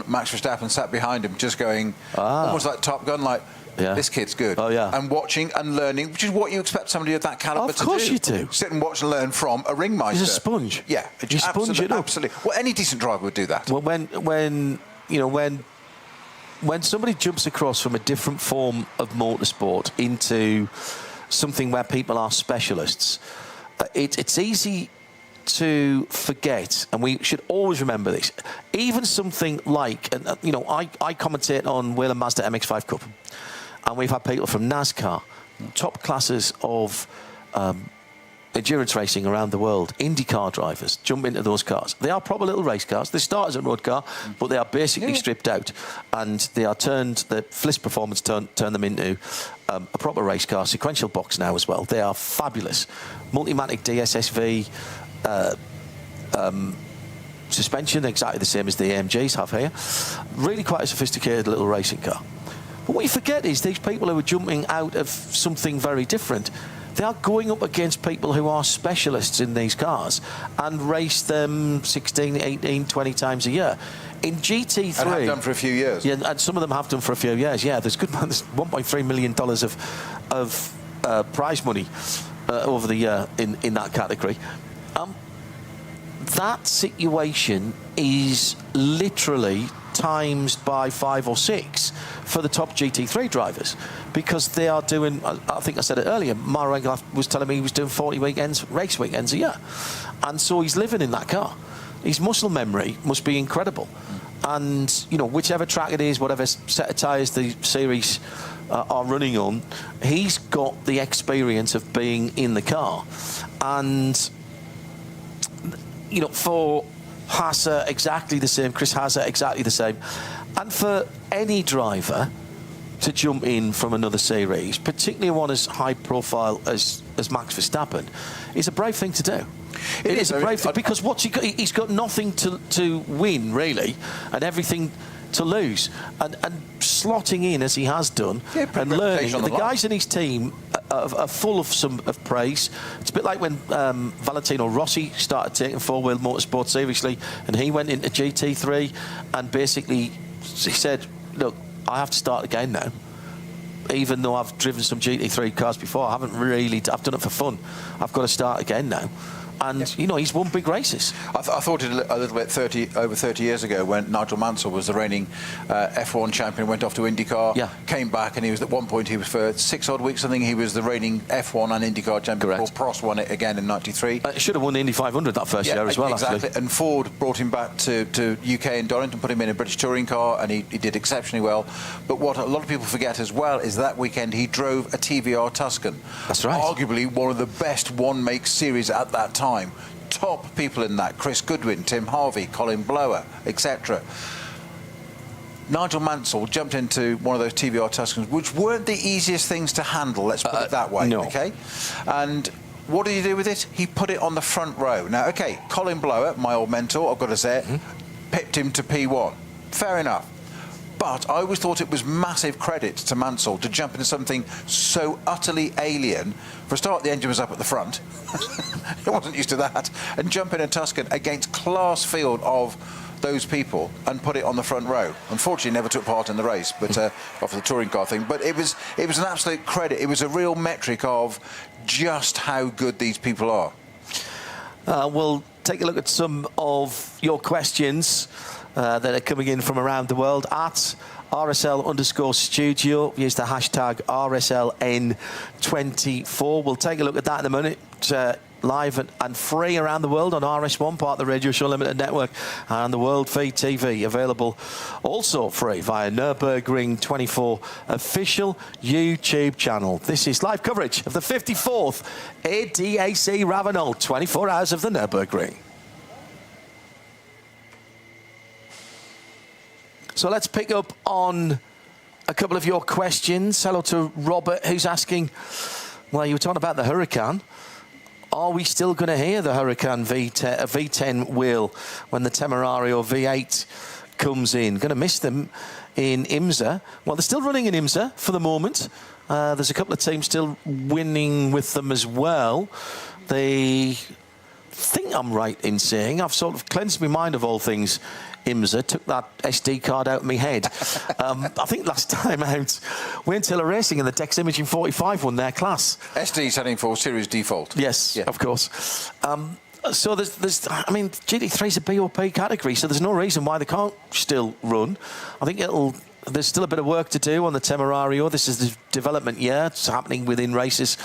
Max Verstappen sat behind him just going, almost like Top Gun, like, this kid's good. Oh, yeah. And watching and learning, which is what you expect somebody of that calibre to do. Of course you do. Sit and watch and learn from a ringmeister. He's a sponge. Yeah. You sponge it up. Absolutely. Well, any decent driver would do that. Well, when somebody jumps across from a different form of motorsport into something where people are specialists, it's easy to forget, and we should always remember this. Even something like, I commentate on Whelen Mazda MX-5 Cup, and we've had people from NASCAR, top classes of endurance racing around the world, IndyCar drivers jump into those cars. They are proper little race cars. They start as a road car, but they are basically stripped out, and they are the FLIS performance turn them into a proper race car, sequential box now as well. They are fabulous. Multimatic DSSV suspension, exactly the same as the AMGs have here. Really quite a sophisticated little racing car. But what you forget is these people who are jumping out of something very different, they are going up against people who are specialists in these cars and race them 16, 18, 20 times a year. In GT3... And have done for a few years. Yeah, and some of them have done for a few years, yeah. There's $1.3 million of prize money over the year in that category. That situation is literally times by 5 or 6 for the top GT3 drivers, because they are doing, I think I said it earlier, Maro Engelhardt was telling me he was doing 40 weekends, race weekends a year. And so he's living in that car. His muscle memory must be incredible. And, you know, whichever track it is, whatever set of tyres the series are running on, he's got the experience of being in the car. And, you know, for Haase, exactly the same. Chris Haase, exactly the same. And for any driver to jump in from another series, particularly one as high profile as Max Verstappen, is a brave thing to do. It is a brave thing, because what's he's got nothing to win, really, and everything to lose. And slotting in as he has done, and learning. The guys in his team are full of praise. It's a bit like when Valentino Rossi started taking four-wheel motorsport seriously, and he went into GT3, and basically he said, look, I have to start again now. Even though I've driven some GT3 cars before, I've done it for fun. I've got to start again now. And, you know, he's won big races. I thought it a little bit over 30 years ago when Nigel Mansell was the reigning F1 champion, went off to IndyCar, came back, and he was at one point, he was for 6 odd weeks, I think he was the reigning F1 and IndyCar champion. Correct. Before Prost won it again in '93. Should have won the Indy 500 that first year as well, exactly. Actually. And Ford brought him back to UK and Donington, put him in a British touring car, and he did exceptionally well. But what a lot of people forget as well is that weekend he drove a TVR Tuscan. That's right. Arguably one of the best one-make series at that time. Top people in that: Chris Goodwin, Tim Harvey, Colin Blower, etc. Nigel Mansell jumped into one of those TVR Tuscans, which weren't the easiest things to handle, let's put it that way. No. Okay? And what did he do with it? He put it on the front row. Now, okay, Colin Blower, my old mentor, I've got to say it, pipped him to P1. Fair enough. But I always thought it was massive credit to Mansell to jump into something so utterly alien. For a start, the engine was up at the front. He wasn't used to that. And jump in a Tuscan against class field of those people and put it on the front row. Unfortunately, never took part in the race, but off the touring car thing. But it was an absolute credit. It was a real metric of just how good these people are. We'll take a look at some of your questions that are coming in from around the world at RSL_studio. Use the hashtag RSLN24. We'll take a look at that in a minute. Live and free around the world on RS1, part of the Radio Show Limited Network, and the World Feed TV, available also free via Nürburgring 24 official YouTube channel. This is live coverage of the 54th ADAC RAVENOL 24 hours of the Nürburgring. So let's pick up on a couple of your questions. Hello to Robert, who's asking, well, you were talking about the Huracan. Are we still going to hear the Huracan V10 wheel when the Temerario V8 comes in? Going to miss them in IMSA. Well, they're still running in IMSA for the moment. There's a couple of teams still winning with them as well. They think I'm right in saying, I've sort of cleansed my mind of all things IMSA, took that SD card out of my head. I think last time out, Wayne Taylor Racing and the Dex Imaging 45 won their class. SD standing for Series Default. Yes, of course. So there's, I mean, GT3 is a BOP category, so there's no reason why they can't still run. I think there's still a bit of work to do on the Temerario. This is the development year. It's happening within races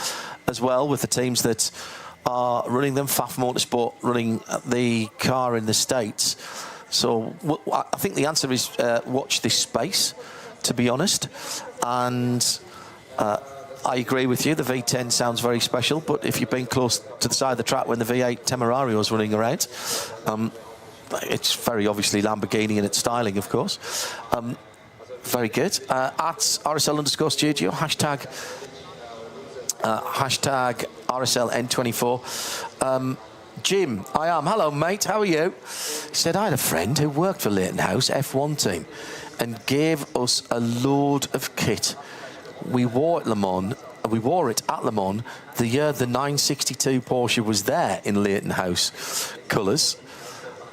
as well, with the teams that are running them. FAF Motorsport running the car in the States. So I think the answer is watch this space, to be honest. And I agree with you, the V10 sounds very special, but if you've been close to the side of the track when the V8 Temerario is running around, it's very obviously Lamborghini in its styling, of course. Very good. At RSL_studio, hashtag RSLN24. Jim, I am. Hello, mate. How are you? He said, I had a friend who worked for Leighton House F1 team and gave us a load of kit. We wore it at Le Mans the year the 962 Porsche was there in Leighton House colours,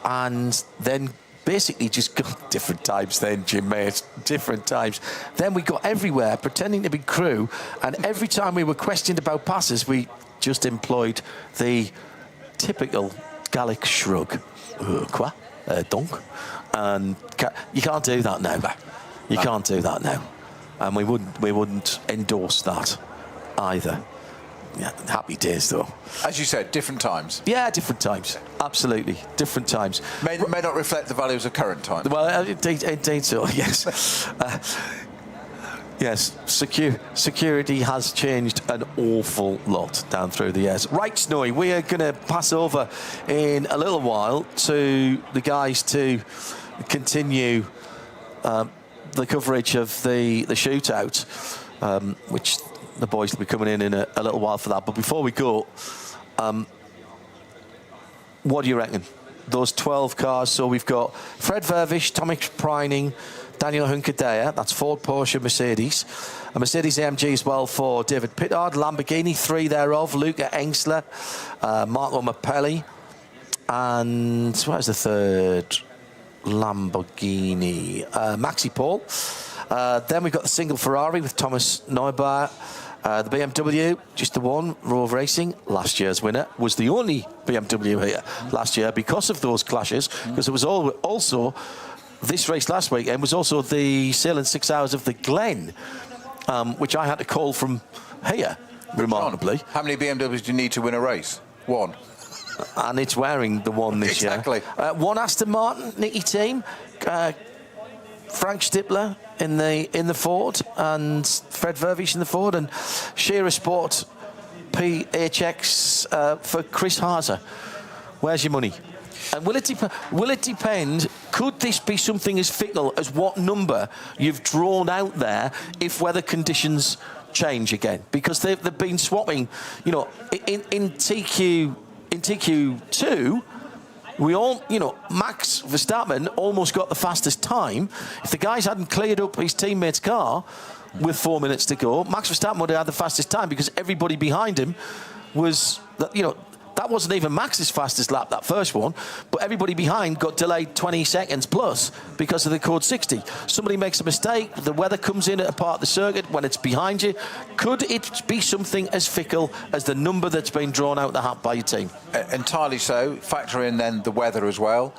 and then basically just got different times then, Jim, mate, different times. Then we got everywhere pretending to be crew, and every time we were questioned about passes, we just employed the typical Gallic shrug. Quoi? Donc? And you can't do that now. You can't do that now. and we wouldn't endorse that either. Yeah, happy days though. As you said, different times. Yeah, different times. Absolutely, different times. May not reflect the values of current times. Well, indeed so, yes. Yes, security has changed an awful lot down through the years. Right, Snowy, we are going to pass over in a little while to the guys to continue the coverage of the shootout, which the boys will be coming in a little while for that. But before we go, what do you reckon? Those 12 cars, so we've got Fred Vervish, Tomek Preining, Daniel Hunkadea, that's Ford, Porsche, Mercedes. A Mercedes AMG as well for David Pittard. Lamborghini, 3 thereof. Luca Engsler, Marco Mappelli. And where's the third Lamborghini? Maxi Paul. Then we've got the single Ferrari with Thomas Neubauer. The BMW, just the one, Rove Racing, last year's winner, was the only BMW here last year because of those clashes, because it was also... This race last weekend was also the sailing 6 hours of the Glen, which I had to call from here, remarkably. How many BMWs do you need to win a race? One. And it's wearing the one this year. Exactly. One Aston Martin, Nicky team, Frank Stippler in the Ford, and Fred Vervish in the Ford, and Shearer Sport PHX for Chris Haase. Where's your money? And will it depend, could this be something as fickle as what number you've drawn out there if weather conditions change again? Because they've been swapping, you know, in TQ2, we all, you know, Max Verstappen almost got the fastest time. If the guys hadn't cleared up his teammate's car with 4 minutes to go, Max Verstappen would have had the fastest time because everybody behind him was, you know, that wasn't even Max's fastest lap, that first one, but everybody behind got delayed 20 seconds plus because of the code 60. Somebody makes a mistake, the weather comes in at a part of the circuit when it's behind you. Could it be something as fickle as the number that's been drawn out the hat by your team? Entirely so. Factor in then the weather as well.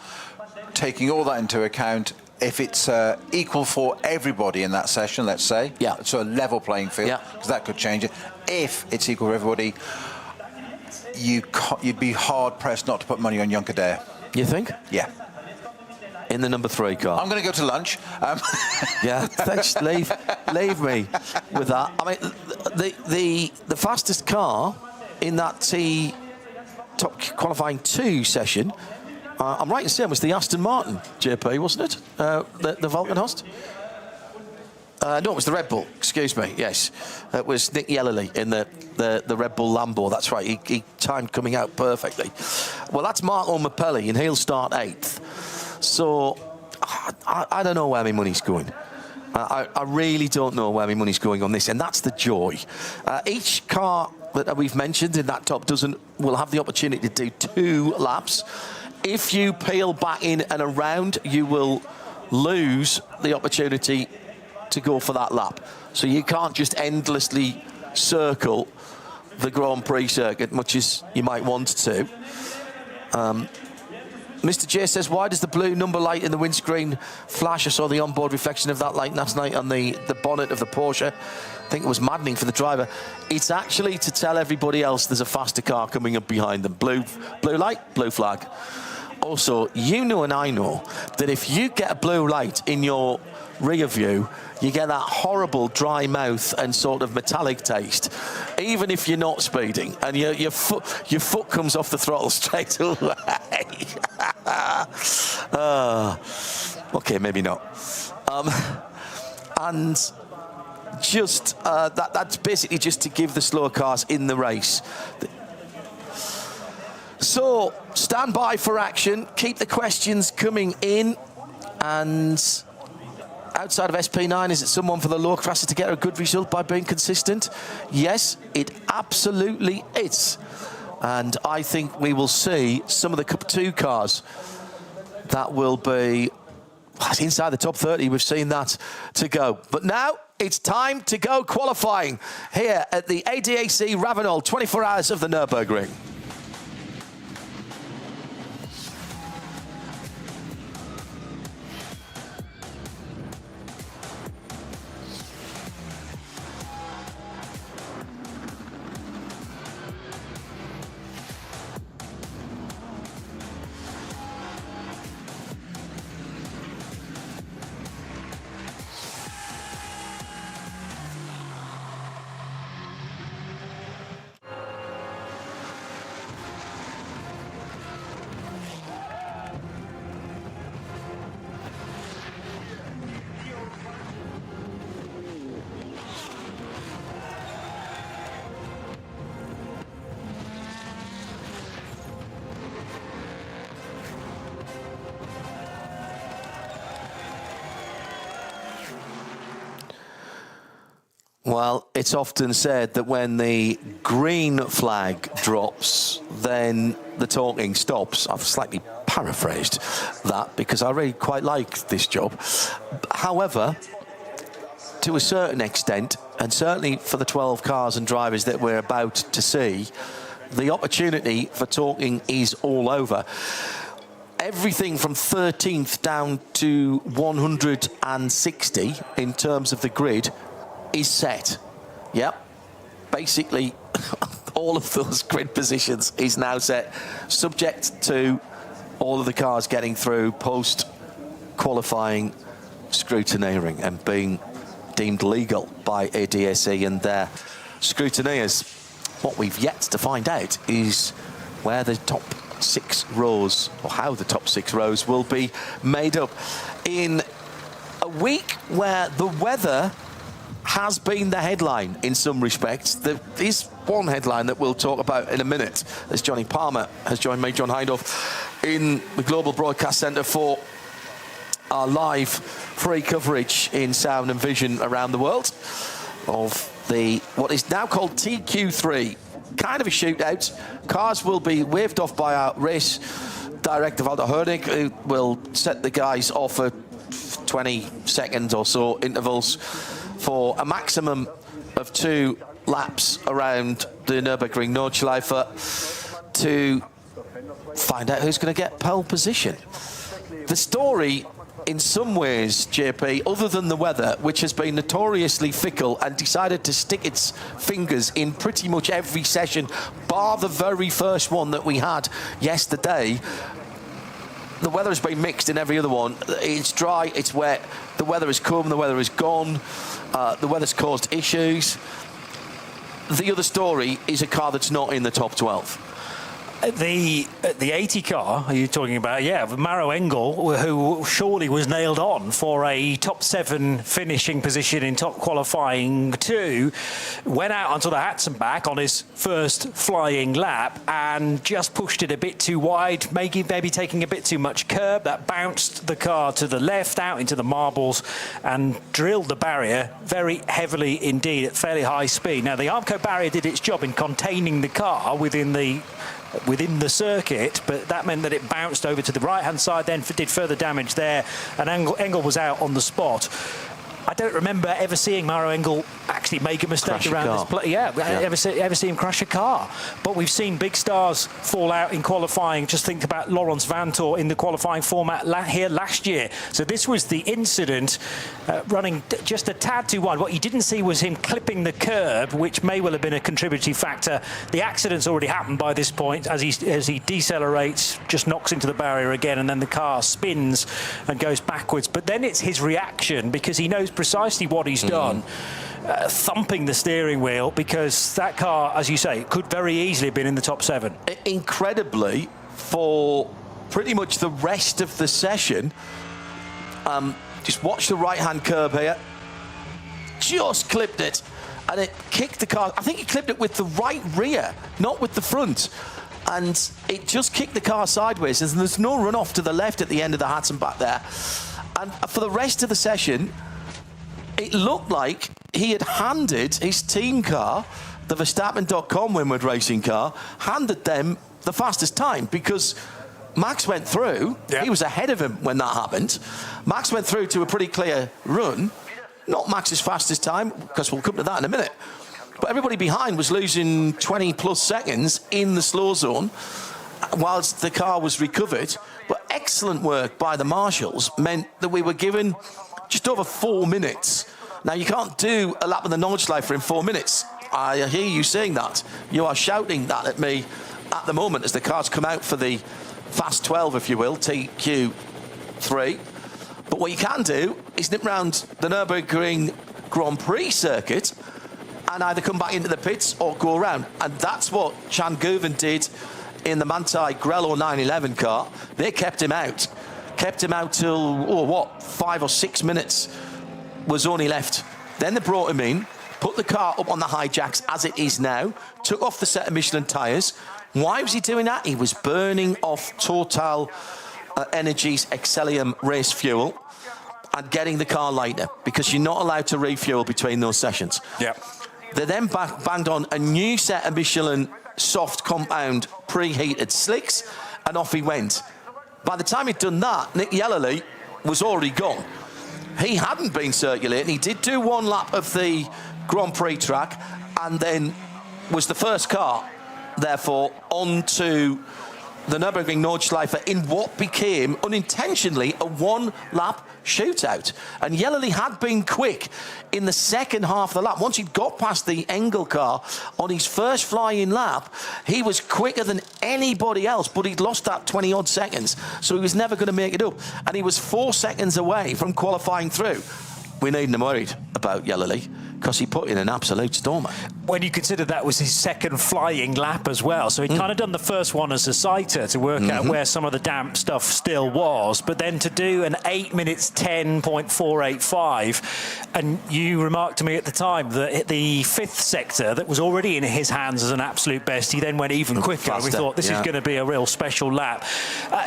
Taking all that into account, if it's equal for everybody in that session, let's say, yeah, so a level playing field, because that could change it. If it's equal for everybody, you'd be hard-pressed not to put money on Hunkadea. You think? Yeah. In the number 3 car. I'm going to go to lunch. Yeah, thanks. Leave me with that. I mean, the fastest car in that top qualifying 2 session, I'm right in saying, was the Aston Martin JP, wasn't it? The Valkenhorst? No, it was the Red Bull, excuse me, yes. It was Nick Yellerly in the Red Bull Lambo, that's right. He timed coming out perfectly. Well, that's Marco Mappelli, and he'll start 8th. So, I don't know where my money's going. I really don't know where my money's going on this, and that's the joy. Each car that we've mentioned in that top dozen will have the opportunity to do 2 laps. If you peel back in and around, you will lose the opportunity to go for that lap. So you can't just endlessly circle the Grand Prix circuit much as you might want to. Mr. J says, why does the blue number light in the windscreen flash? I saw the onboard reflection of that light last night on the bonnet of the Porsche. I think it was maddening for the driver. It's actually to tell everybody else there's a faster car coming up behind them. Blue light, blue flag. Also, you know and I know that if you get a blue light in your rear view, you get that horrible dry mouth and sort of metallic taste, even if you're not speeding, and your foot comes off the throttle straight away. Okay, maybe not. And just that's basically just to give the slower cars in the race. So stand by for action. Keep the questions coming in. And outside of SP9, is it someone for the low classes to get a good result by being consistent? Yes, it absolutely is. And I think we will see some of the Cup 2 cars that will be inside the top 30. We've seen that to go. But now it's time to go qualifying here at the ADAC RAVENOL 24 hours of the Nürburgring. Well, it's often said that when the green flag drops, then the talking stops. I've slightly paraphrased that because I really quite like this job. However, to a certain extent, and certainly for the 12 cars and drivers that we're about to see, the opportunity for talking is all over. Everything from 13th down to 160 in terms of the grid is set. Yep. Basically, all of those grid positions is now set, subject to all of the cars getting through post-qualifying scrutineering and being deemed legal by ADAC and their scrutineers. What we've yet to find out is where the top 6 rows, or how the top 6 rows will be made up in a week where the weather has been the headline in some respects. There is one headline that we'll talk about in a minute, as Johnny Palmer has joined me, John Hindhoff, in the Global Broadcast Centre for our live free coverage in sound and vision around the world of the what is now called TQ3. Kind of a shootout. Cars will be waved off by our race director, Walter Hoenig, who will set the guys off at 20 seconds or so intervals for a maximum of 2 laps around the Nürburgring Nordschleife to find out who's going to get pole position. The story, in some ways, JP, other than the weather, which has been notoriously fickle and decided to stick its fingers in pretty much every session, bar the very first one that we had yesterday, the weather has been mixed in every other one. It's dry, it's wet, the weather has come, the weather has gone, the weather's caused issues. The other story is a car that's not in the top 12. The 80 car, are you talking about? Yeah, Maro Engel, who surely was nailed on for a top 7 finishing position in top qualifying 2, went out onto the hats and back on his first flying lap and just pushed it a bit too wide, maybe taking a bit too much curb. That bounced the car to the left out into the marbles and drilled the barrier very heavily indeed at fairly high speed. Now, the Armco barrier did its job in containing the car within the circuit, but that meant that it bounced over to the right-hand side, then did further damage there, and Engel was out on the spot. I don't remember ever seeing Maro Engel actually make a mistake around this play. Yeah, ever see him crash a car. But we've seen big stars fall out in qualifying. Just think about Laurens Vanthoor in the qualifying format here last year. So this was the incident running just a tad too wide. What you didn't see was him clipping the curb, which may well have been a contributory factor. The accident's already happened by this point. As he decelerates, just knocks into the barrier again, and then the car spins and goes backwards. But then it's his reaction, because he knows precisely what he's done, thumping the steering wheel, because that car, as you say, could very easily have been in the top 7. Incredibly, for pretty much the rest of the session, just watch the right-hand curb here, just clipped it, and it kicked the car. I think he clipped it with the right rear, not with the front, and it just kicked the car sideways, and there's no run-off to the left at the end of the Hudson back there. And for the rest of the session, it looked like he had handed his team car, the Verstappen.com Winward racing car, handed them the fastest time, because Max went through. Yeah. He was ahead of him when that happened. Max went through to a pretty clear run. Not Max's fastest time, because we'll come to that in a minute. But everybody behind was losing 20 plus seconds in the slow zone whilst the car was recovered. But excellent work by the marshals meant that we were given just over 4 minutes. Now, you can't do a lap of the Nordschleife in 4 minutes. I hear you saying that. You are shouting that at me at the moment as the cars come out for the Fast 12, if you will, TQ3. But what you can do is nip round the Nürburgring Grand Prix circuit and either come back into the pits or go around. And that's what Chan Guven did in the Manthey Grello 911 car. They kept him out. Kept him out till, 5 or 6 minutes was only left. Then they brought him in, put the car up on the high jacks as it is now, took off the set of Michelin tyres. Why was he doing that? He was burning off Total Energies Excellium race fuel. and getting the car lighter, because you're not allowed to refuel between those sessions. Yeah. They then banged on a new set of Michelin soft compound preheated slicks, and off he went. By the time he'd done that, Nick Yellerly was already gone. He hadn't been circulating. He did do one lap of the Grand Prix track, and then was the first car, therefore, onto the Nürburgring Nordschleife in what became, unintentionally, a one-lap shootout. And Yellerly had been quick in the second half of the lap. Once he'd got past the Engel car on his first flying lap, he was quicker than anybody else, but he'd lost that 20-odd seconds, so he was never going to make it up. And he was 4 seconds away from qualifying through. We needn't have worried about Yellerly, because he put in an absolute stormer. When you consider that was his second flying lap as well, so he'd kind of done the first one as a sighter to work out where some of the damp stuff still was, but then to do an 8 minutes 10.485, and you remarked to me at the time that the fifth sector that was already in his hands as an absolute best, he then went even quicker. Faster, we thought this is going to be a real special lap.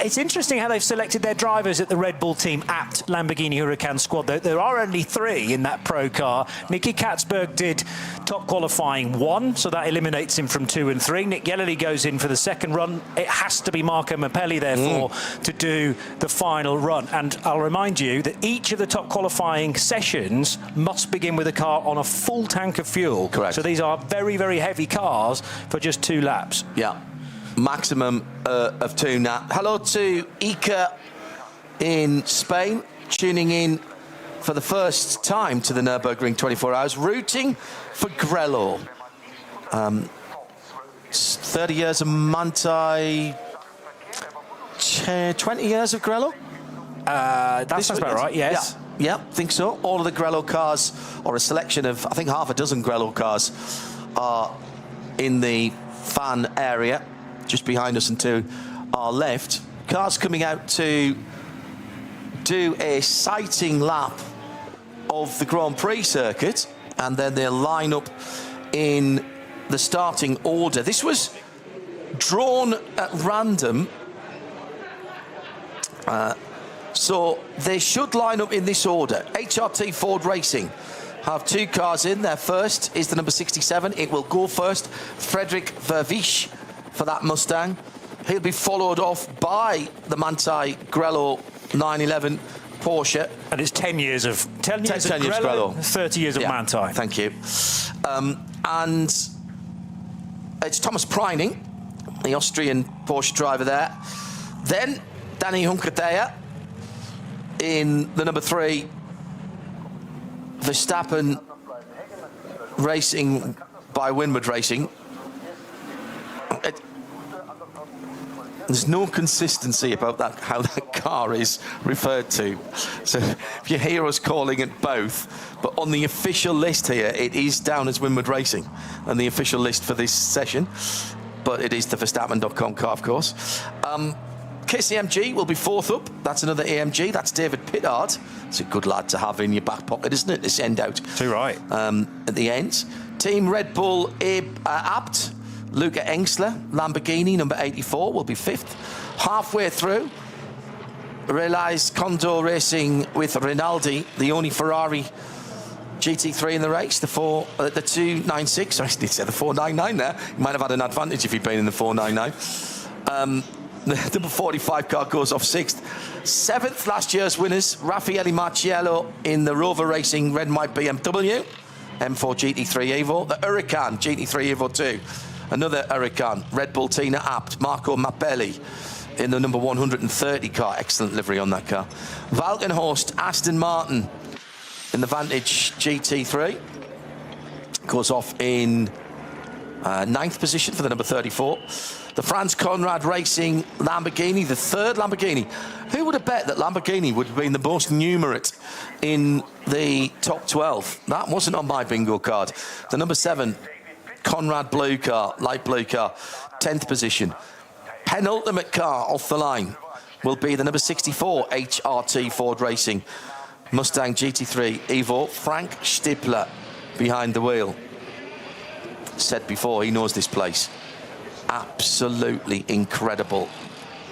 It's interesting how they've selected their drivers at the Red Bull team apt Lamborghini Huracan squad. There are only 3 in that pro car. Nicky Katzberg did top qualifying 1, so that eliminates him from 2 and 3. Nick Yellerly goes in for the second run. It has to be Marco Mappelli, therefore, to do the final run. And I'll remind you that each of the top qualifying sessions must begin with a car on a full tank of fuel. Correct. So these are very, very heavy cars for just 2 laps. Yeah, maximum of 2 now. Hello to Iker in Spain, tuning in for the first time to the Nürburgring 24 hours, rooting for Grello. 30 years of Manthey, 20 years of Grello? That sounds about right, yes. Yeah, think so. All of the Grello cars, or a selection of, I think, half a dozen Grello cars, are in the fan area, just behind us and to our left. Cars coming out to do a sighting lap of the Grand Prix circuit, and then they'll line up in the starting order. This was drawn at random, so they should line up in this order. HRT Ford Racing have 2 cars in. Their first is the number 67. It will go first. Frederick Vervisch for that Mustang. He'll be followed off by the Manthey Grello 911 Porsche. And it's 10 years of 10 years of Grello, 30 years of Manthey. Thank you. And it's Thomas Preining, the Austrian Porsche driver there. Then Danny Hunkertaya in the number 3 Verstappen Racing by Winward Racing. There's no consistency about that, how that car is referred to. So if you hear us calling it both, but on the official list here, it is down as Winward Racing, and the official list for this session, but it is the Verstappen.com car, of course. KCMG will be 4th up. That's another AMG. That's David Pittard. It's a good lad to have in your back pocket, isn't it? To send out. Too right. At the end. Team Red Bull apt. Luca Engsler, Lamborghini, number 84, will be 5th. Halfway through, Realize Condor Racing with Rinaldi, the only Ferrari GT3 in the race, the 296. Sorry, I did say the 499 there. You might have had an advantage if you'd been in the 499. The number 45 car goes off 6th. 7th, last year's winners, Raffaele Marciello in the Rover Racing Red and White BMW, M4 GT3 Evo, the Huracan GT3 Evo 2. Another Huracan, Red Bull Tina apt, Marco Mappelli in the number 130 car. Excellent livery on that car. Valkenhorst, Aston Martin in the Vantage GT3. Goes off in 9th position for the number 34. The Franz Conrad Racing Lamborghini, the 3rd Lamborghini. Who would have bet that Lamborghini would have been the most numerate in the top 12? That wasn't on my bingo card. The number 7 Conrad blue car, light blue car, 10th position. Penultimate car off the line will be the number 64 HRT Ford Racing Mustang GT3 Evo. Frank Stippler behind the wheel. Said before, he knows this place. Absolutely incredible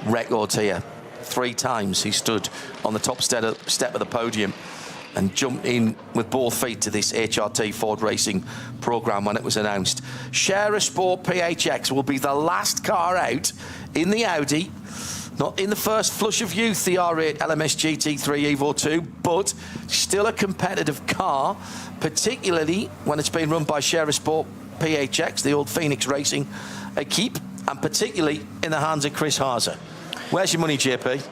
record here 3 times he stood on the top step of the podium and jumped in with both feet to this HRT Ford Racing programme when it was announced. Share Sport PHX will be the last car out in the Audi. Not in the first flush of youth, the R8 LMS GT3 Evo 2, but still a competitive car, particularly when it's been run by Share Sport PHX, the old Phoenix Racing equipe, and particularly in the hands of Chris Haase. Where's your money, JP?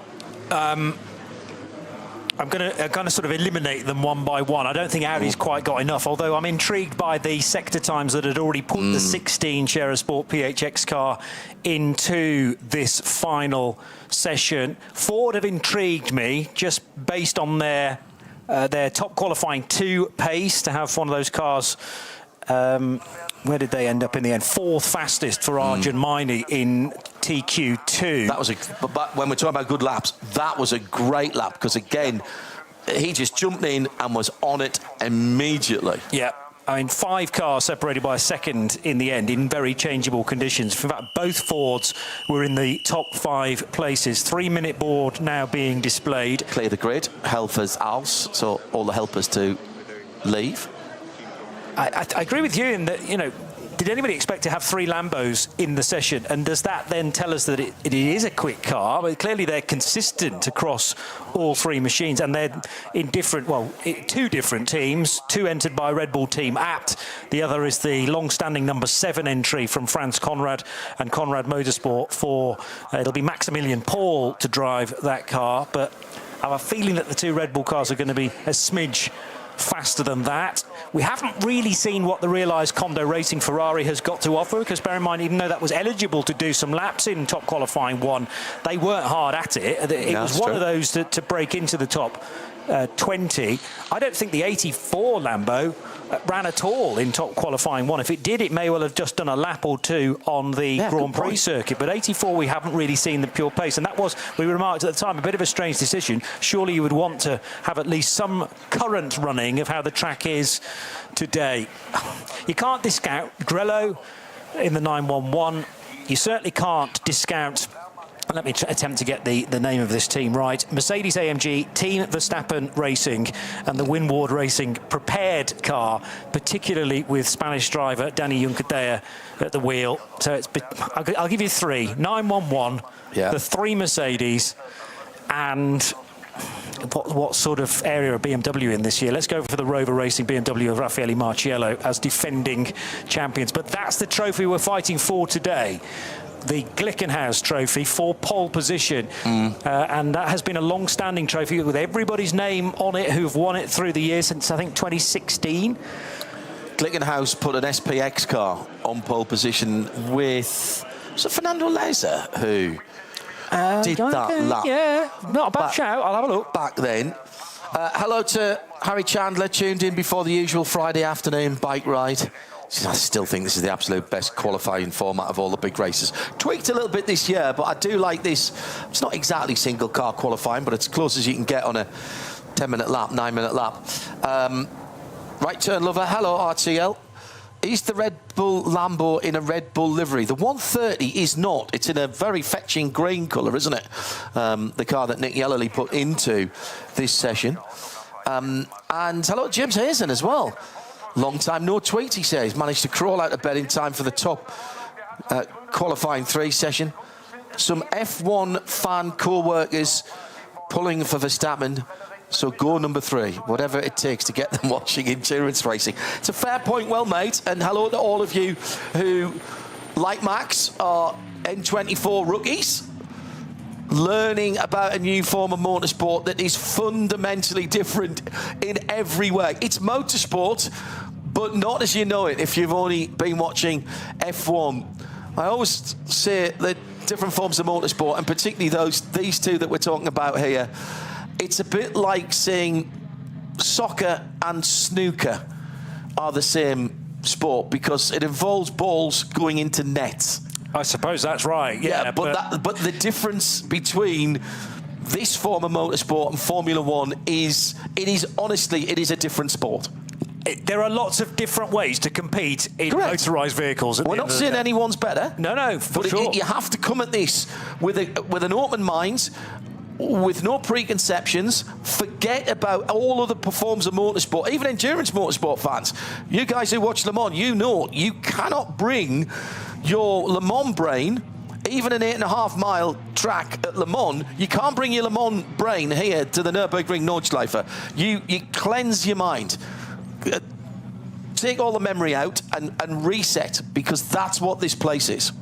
I'm going to sort of eliminate them one by one. I don't think Audi's quite got enough, although I'm intrigued by the sector times that had already put the 16 Share Sport PHX car into this final session. Ford have intrigued me just based on their top qualifying 2 pace to have one of those cars. Where did they end up in the end? 4th fastest for Arjun Maini in TQ2. That was but when we're talking about good laps, that was a great lap because again, he just jumped in and was on it immediately. Yeah. I mean, 5 cars separated by a second in the end in very changeable conditions. In fact, both Fords were in the top 5 places. 3-minute board now being displayed. Clear the grid, helpers aus, so all the helpers to leave. I agree with you in that, you know, did anybody expect to have 3 Lambos in the session? And does that then tell us that it is a quick car? But clearly they're consistent across all 3 machines, and they're in different, 2 different teams. 2 entered by Red Bull Team Abt. The other is the long-standing number 7 entry from Franz Conrad and Conrad Motorsport for, it'll be Maximilian Paul to drive that car. But I have a feeling that the 2 Red Bull cars are going to be a smidge faster than that. We haven't really seen what the realised Kondo Racing Ferrari has got to offer, because bear in mind, even though that was eligible to do some laps in top qualifying 1, they weren't hard at it. It was one of those to break into the top 20. I don't think the 84 Lambo ran at all in top qualifying 1. If it did, it may well have just done a lap or 2 on the Grand Prix circuit. But 84, we haven't really seen the pure pace. And that was, we remarked at the time, a bit of a strange decision. Surely you would want to have at least some current running of how the track is today. You can't discount Grello in the 911. You certainly can't discount, let me attempt to get the name of this team right, Mercedes-AMG Team Verstappen Racing and the Winward Racing prepared car, particularly with Spanish driver Danny Juncadella at the wheel. So I'll give you 3. 911, the 3 Mercedes, and what sort of area are BMW in this year? Let's go for the Rover Racing BMW of Raffaele Marciello as defending champions. But that's the trophy we're fighting for today. The Glickenhaus trophy for pole position. And that has been a long-standing trophy with everybody's name on it who've won it through the years since, I think, 2016. Glickenhaus put an SPX car on pole position with, was it Fernando Leza who did that lap? Yeah, not a bad shout. I'll have a look. Back then. Hello to Harry Chandler, tuned in before the usual Friday afternoon bike ride. I still think this is the absolute best qualifying format of all the big races. Tweaked a little bit this year, but I do like this. It's not exactly single car qualifying, but it's as close as you can get on a 10-minute lap, 9-minute lap. Right turn lover, hello RTL. Is the Red Bull Lambo in a Red Bull livery? The 130 is not. It's in a very fetching green colour, isn't it? The car that Nick Yellerly put into this session. And hello James Hazen as well. Long time no tweet, he says. Managed to crawl out of bed in time for the top qualifying 3 session. Some F1 fan co-workers pulling for Verstappen. So go number 3, whatever it takes to get them watching endurance racing. It's a fair point, well made. And hello to all of you who, like Max, are N24 rookies, learning about a new form of motorsport that is fundamentally different in every way. It's motorsport, but not as you know it if you've only been watching F1. I always say that different forms of motorsport, and particularly these 2 that we're talking about here, it's a bit like saying soccer and snooker are the same sport because it involves balls going into nets. I suppose that's right. Yeah, but the difference between this form of motorsport and Formula One is honestly a different sport. There are lots of different ways to compete in motorised vehicles. We're not saying anyone's better. No, for but sure. You have to come at this with an open mind, with no preconceptions, forget about all other forms of motorsport, even endurance motorsport fans. You guys who watch Le Mans, you know you cannot bring your Le Mans brain, even an 8.5 mile track at Le Mans, you can't bring your Le Mans brain here to the Nürburgring Nordschleife. You cleanse your mind. Take all the memory out and reset, because that's what this place is.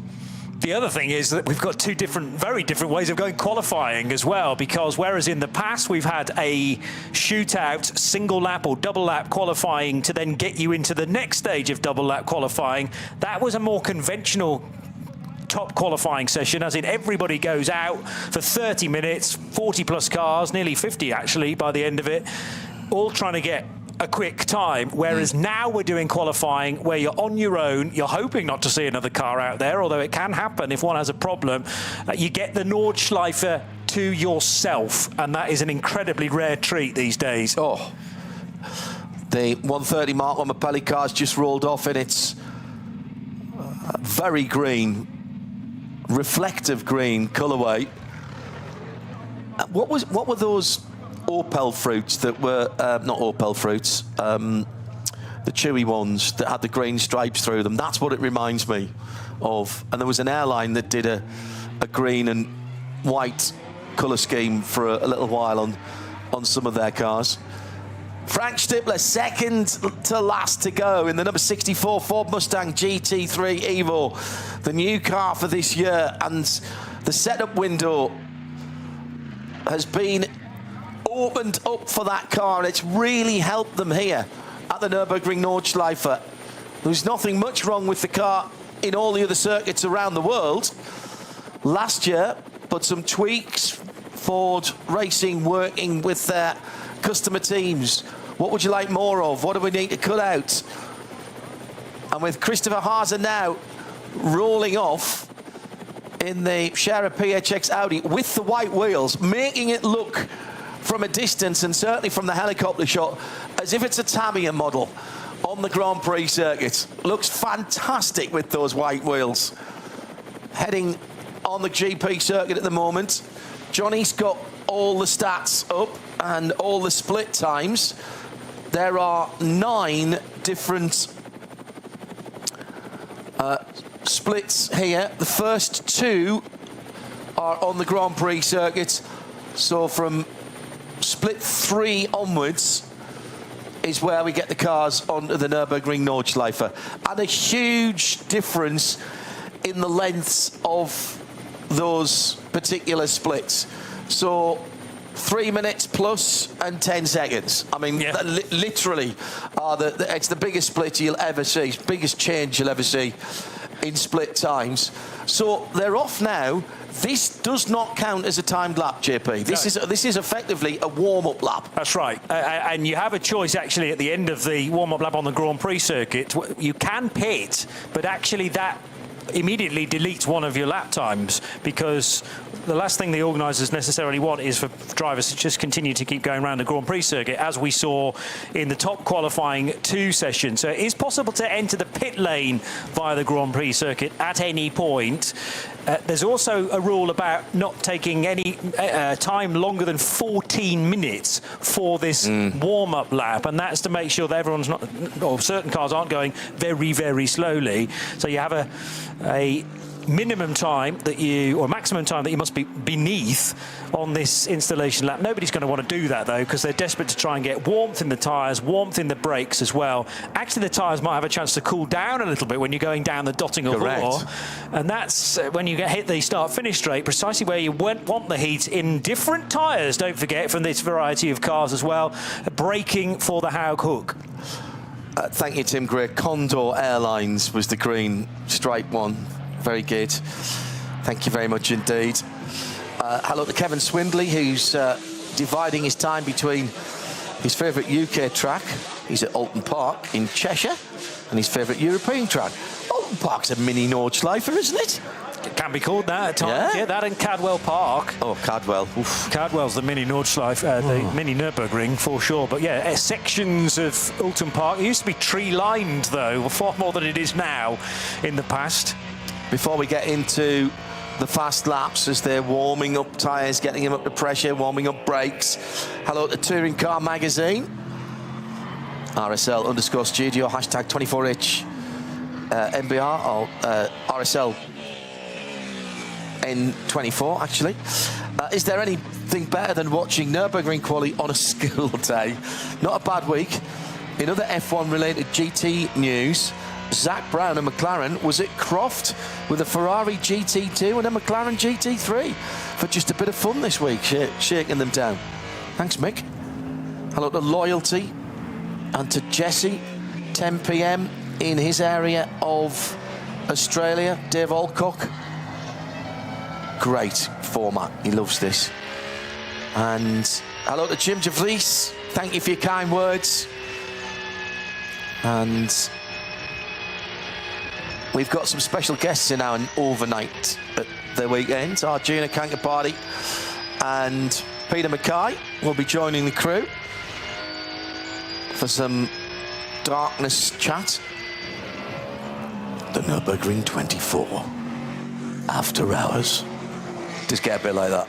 The other thing is that we've got two very different ways of going qualifying as well, because whereas in the past we've had a shootout, single lap or double lap qualifying to then get you into the next stage of double lap qualifying, that was a more conventional top qualifying session, as in everybody goes out for 30 minutes, 40 plus cars, nearly 50 actually by the end of it, all trying to get a quick time, whereas now we're doing qualifying where you're on your own, you're hoping not to see another car out there, although it can happen if one has a problem. You get the Nordschleife to yourself, and that is an incredibly rare treat these days. Oh, the 130 mark on the Mapelli car's just rolled off, and it's very green, reflective green colourway. What were those Opel fruits that were not Opel fruits, the chewy ones that had the green stripes through them? That's what it reminds me of. And there was an airline that did a green and white colour scheme for a little while on some of their cars. Frank Stippler, second to last to go in the number 64 Ford Mustang GT3 Evo, the new car for this year, and the setup window has been opened up for that car, and it's really helped them here at the Nürburgring Nordschleife. There's nothing much wrong with the car in all the other circuits around the world last year, but some tweaks, Ford Racing working with their customer teams. What would you like more of? What do we need to cut out? And with Christopher Haase now rolling off in the Scherer PHX Audi with the white wheels, making it look from a distance, and certainly from the helicopter shot, as if it's a Tamiya model on the Grand Prix circuit. Looks fantastic with those white wheels. Heading on the GP circuit at the moment. Johnny's got all the stats up and all the split times. There are 9 different splits here. The first 2 are on the Grand Prix circuit. So from split 3 onwards is where we get the cars onto the Nürburgring Nordschleife. And a huge difference in the lengths of those particular splits. So 3 minutes plus and 10 seconds. I mean, yeah. Literally, it's the biggest split you'll ever see, biggest change you'll ever see in split times. So they're off now. This does not count as a timed lap, JP. This is effectively a warm-up lap. That's right. And you have a choice, actually, at the end of the warm-up lap on the Grand Prix circuit. You can pit, but actually that immediately deletes one of your lap times, because the last thing the organisers necessarily want is for drivers to just continue to keep going around the Grand Prix circuit, as we saw in the top qualifying 2 session. So it is possible to enter the pit lane via the Grand Prix circuit at any point. There's also a rule about not taking any time longer than 14 minutes for this warm-up lap, and that's to make sure that everyone's not, or certain cars aren't going very, very slowly. So you have a minimum time that you, or maximum time that you must be beneath on this installation lap. Nobody's going to want to do that, though, because they're desperate to try and get warmth in the tyres, warmth in the brakes as well. Actually, the tyres might have a chance to cool down a little bit when you're going down the Dottinger Ruhr. And that's when you hit the start-finish straight, precisely where you want the heat in different tyres, don't forget, from this variety of cars as well. Braking for the Haug hook. Thank you, Tim Gray. Condor Airlines was the green stripe one. Very good. Thank you very much indeed. Hello to Kevin Swindley, who's dividing his time between his favourite UK track. He's at Alton Park in Cheshire, and his favourite European track. Alton Park's a mini Nordschleife, isn't it? It can be called that at times. Yeah, that and Cadwell Park. Oh, Cadwell. Oof. Cadwell's the mini Nordschleife, the mini Nürburgring for sure. But yeah, sections of Alton Park. It used to be tree-lined, though, far more than it is now in the past. Before we get into the fast laps as they're warming up tyres, getting them up to pressure, warming up brakes. Hello to Touring Car Magazine. RSL_studio, hashtag 24h NBR, or RSL N24, actually. Is there anything better than watching Nürburgring quali on a school day? Not a bad week. In other F1-related GT news, Zach Brown and McLaren was at Croft with a Ferrari GT2 and a McLaren GT3 for just a bit of fun this week, shaking them down. Thanks, Mick. Hello to Loyalty and to Jesse, 10 p.m. in his area of Australia, Dave Alcock. Great format, he loves this. And hello to Jim Javlis, thank you for your kind words. And we've got some special guests in our overnight at the weekend. Our Gina Kankapati and Peter Mackay will be joining the crew for some darkness chat. The Nürburgring 24 after hours. Just get a bit like that.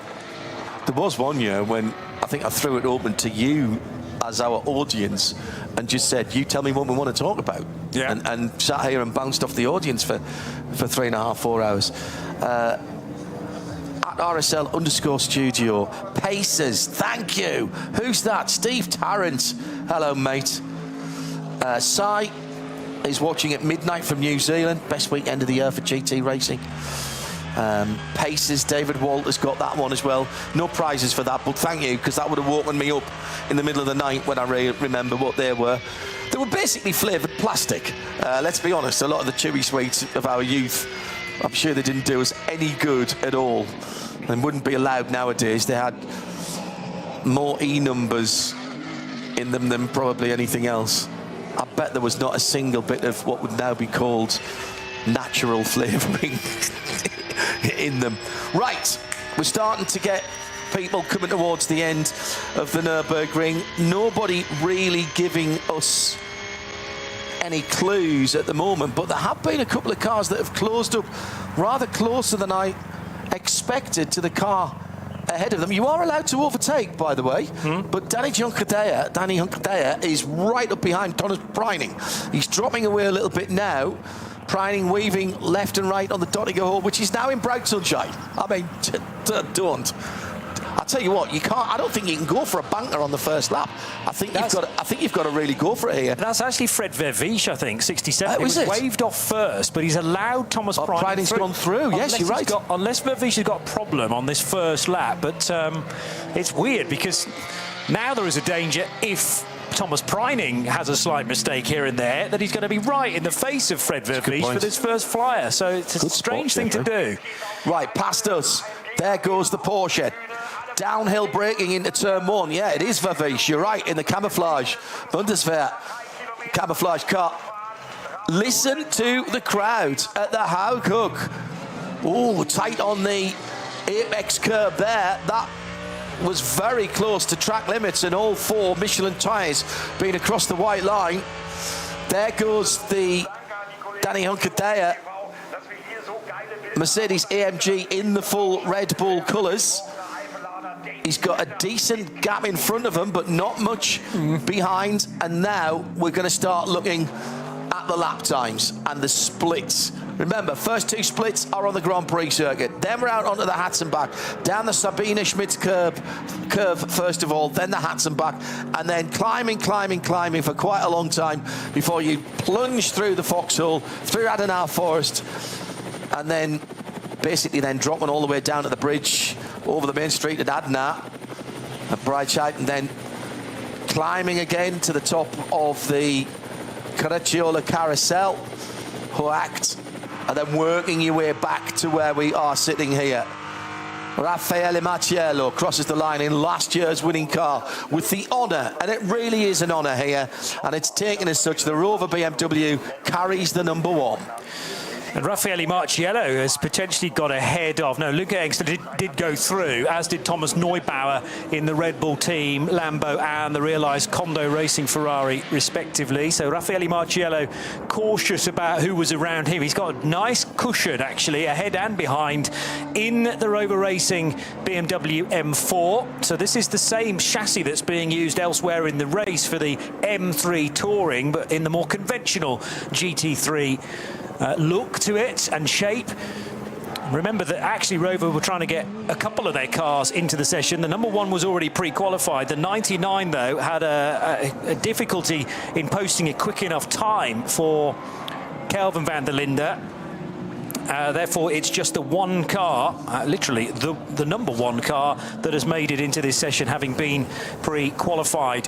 There was one year when I think I threw it open to you as our audience and just said, you tell me what we want to talk about. Yeah. And sat here and bounced off the audience for 3.5, 4 hours. At RSL_studio, Pacers, thank you. Who's that? Steve Tarrant. Hello, mate. Sai is watching at midnight from New Zealand. Best weekend of the year for GT racing. Pacers, David Walter's got that one as well. No prizes for that, but thank you, because that would have woken me up in the middle of the night when I remember what they were. They were basically flavoured plastic. Let's be honest, a lot of the chewy sweets of our youth, I'm sure they didn't do us any good at all and wouldn't be allowed nowadays. They had more E numbers in them than probably anything else. I bet there was not a single bit of what would now be called natural flavouring in them. Right, we're starting to get people coming towards the end of the Nürburgring. Nobody really giving us any clues at the moment, but there have been a couple of cars that have closed up rather closer than I expected to the car ahead of them. You are allowed to overtake, by the way, but Danny Hunkadeya is right up behind Thomas Preining. He's dropping away a little bit now. Preining weaving left and right on the Dottinger hole, which is now in bright sunshine. I mean, don't. I'll tell you what, you can't. I don't think you can go for a banker on the first lap. I think you've got to really go for it here. That's actually Fred Verviche, I think, 67. He was waved off first, but he's allowed Thomas Preining. Preining's gone through. Yes, you're right. Unless Verviche has got a problem on this first lap, but it's weird because now there is a danger if Thomas Preining has a slight mistake here and there, that he's going to be right in the face of Fred Verviche for this first flyer. So it's a strange thing to do. Right, past us. There goes the Porsche. Downhill braking into turn one. Yeah, it is Verviche. You're right, in the camouflage. Bundeswehr camouflage car. Listen to the crowd at the Haughook. Oh, tight on the apex curb there. That was very close to track limits, and all four Michelin tyres being across the white line. There goes the Danny Hunkadeya Mercedes AMG in the full Red Bull colours. He's got a decent gap in front of him, but not much behind. And now we're going to start looking at the lap times and the splits. Remember, first two splits are on the Grand Prix circuit. Then we're out onto the Hatzenbach, down the Sabine Schmitz curve first of all, then the Hatzenbach, and then climbing for quite a long time before you plunge through the Foxhole, through Adenauer Forest, and then basically then dropping all the way down to the bridge, over the main street at Adenauer, at Breitscheid, and then climbing again to the top of the Carrecciola Carousel, Hoacht, and then working your way back to where we are sitting here. Raffaele Macchiello crosses the line in last year's winning car with the honour, and it really is an honour here, and it's taken as such. The Rover BMW carries the number one. And Raffaele Marciello has potentially got ahead of... No, Luca Engster did go through, as did Thomas Neubauer in the Red Bull team, Lambo and the Realised Kondo Racing Ferrari, respectively. So Raffaele Marciello cautious about who was around him. He's got a nice cushion, actually, ahead and behind, in the Rover Racing BMW M4. So this is the same chassis that's being used elsewhere in the race for the M3 Touring, but in the more conventional GT3 look to it and shape. Remember that actually Rover were trying to get a couple of their cars into the session. The number 1 was already pre-qualified. The 99, though, had a difficulty in posting a quick enough time for Kelvin van der Linde. Therefore, it's just the one car, literally the number 1 car, that has made it into this session, having been pre-qualified.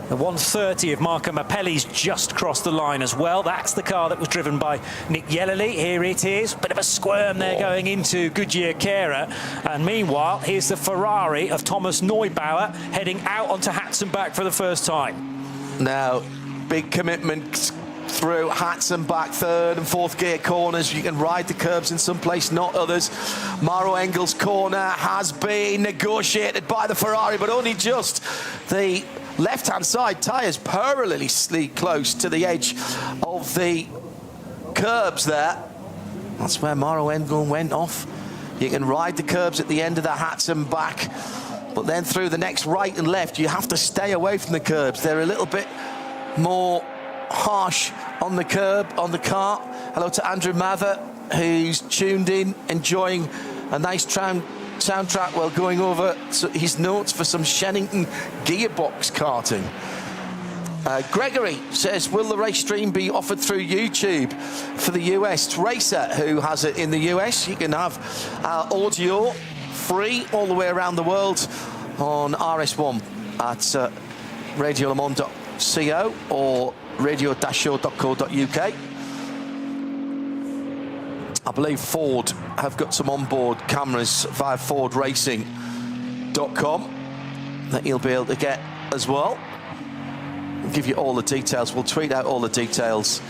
The 130 of Marco Mappelli's just crossed the line as well. That's the car that was driven by Nick Yellerly. Here it is. Bit of a squirm there going into Goodyear Kara. And meanwhile, here's the Ferrari of Thomas Neubauer heading out onto Hatzenbach for the first time. Now, big commitment through Hatzenbach, 3rd and 4th gear corners. You can ride the curbs in some place, not others. Maro Engel's corner has been negotiated by the Ferrari, but only just. The left-hand side tyres perilously close to the edge of the curbs there. That's where Maro Engel went off. You can ride the curbs at the end of the Hatzenbach, but then through the next right and left, you have to stay away from the curbs. They're a little bit more harsh on the curb, on the car. Hello to Andrew Mather, who's tuned in, enjoying a nice soundtrack while going over his notes for some Shennington gearbox karting. Gregory says, will the race stream be offered through YouTube for the US racer who has it in the US? You can have audio free all the way around the world on RS1 at radiolemans.co or radio-show.co.uk. I believe Ford have got some onboard cameras via fordracing.com that you'll be able to get as well. We'll give you all the details. We'll tweet out all the details.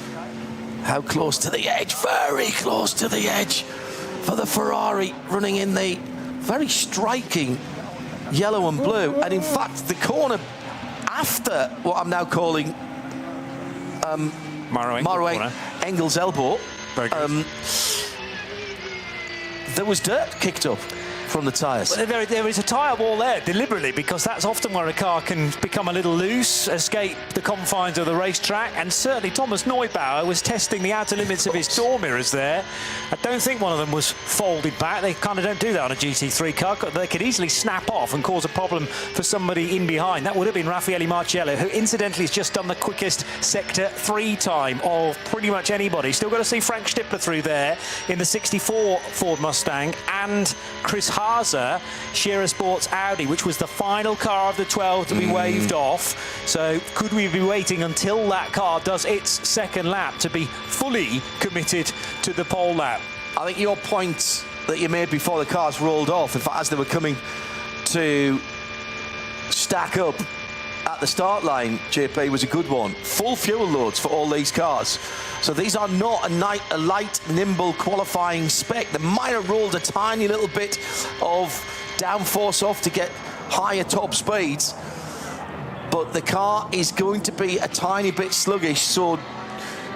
How close to the edge? Very close to the edge for the Ferrari, running in the very striking yellow and blue. And in fact, the corner after what I'm now calling Maro Engel's elbow, there was dirt kicked up from the tyres. Well, there is a tyre wall there deliberately, because that's often where a car can become a little loose, escape the confines of the racetrack, and certainly Thomas Neubauer was testing the outer limits of his door mirrors there. I don't think one of them was folded back. They kind of don't do that on a GT3 car. They could easily snap off and cause a problem for somebody in behind. That would have been Raffaele Marciello, who incidentally has just done the quickest Sector 3 time of pretty much anybody. Still got to see Frank Stippler through there in the 64 Ford Mustang, and Chris Haase, Shearer Sports Audi, which was the final car of the 12 to be waved off. So could we be waiting until that car does its second lap to be fully committed to the pole lap? I think your point that you made before the cars rolled off, in fact, as they were coming to stack up at the start line, JP, was a good one. Full fuel loads for all these cars. So these are not a light, nimble qualifying spec. They might have rolled a tiny little bit of downforce off to get higher top speeds, but the car is going to be a tiny bit sluggish. So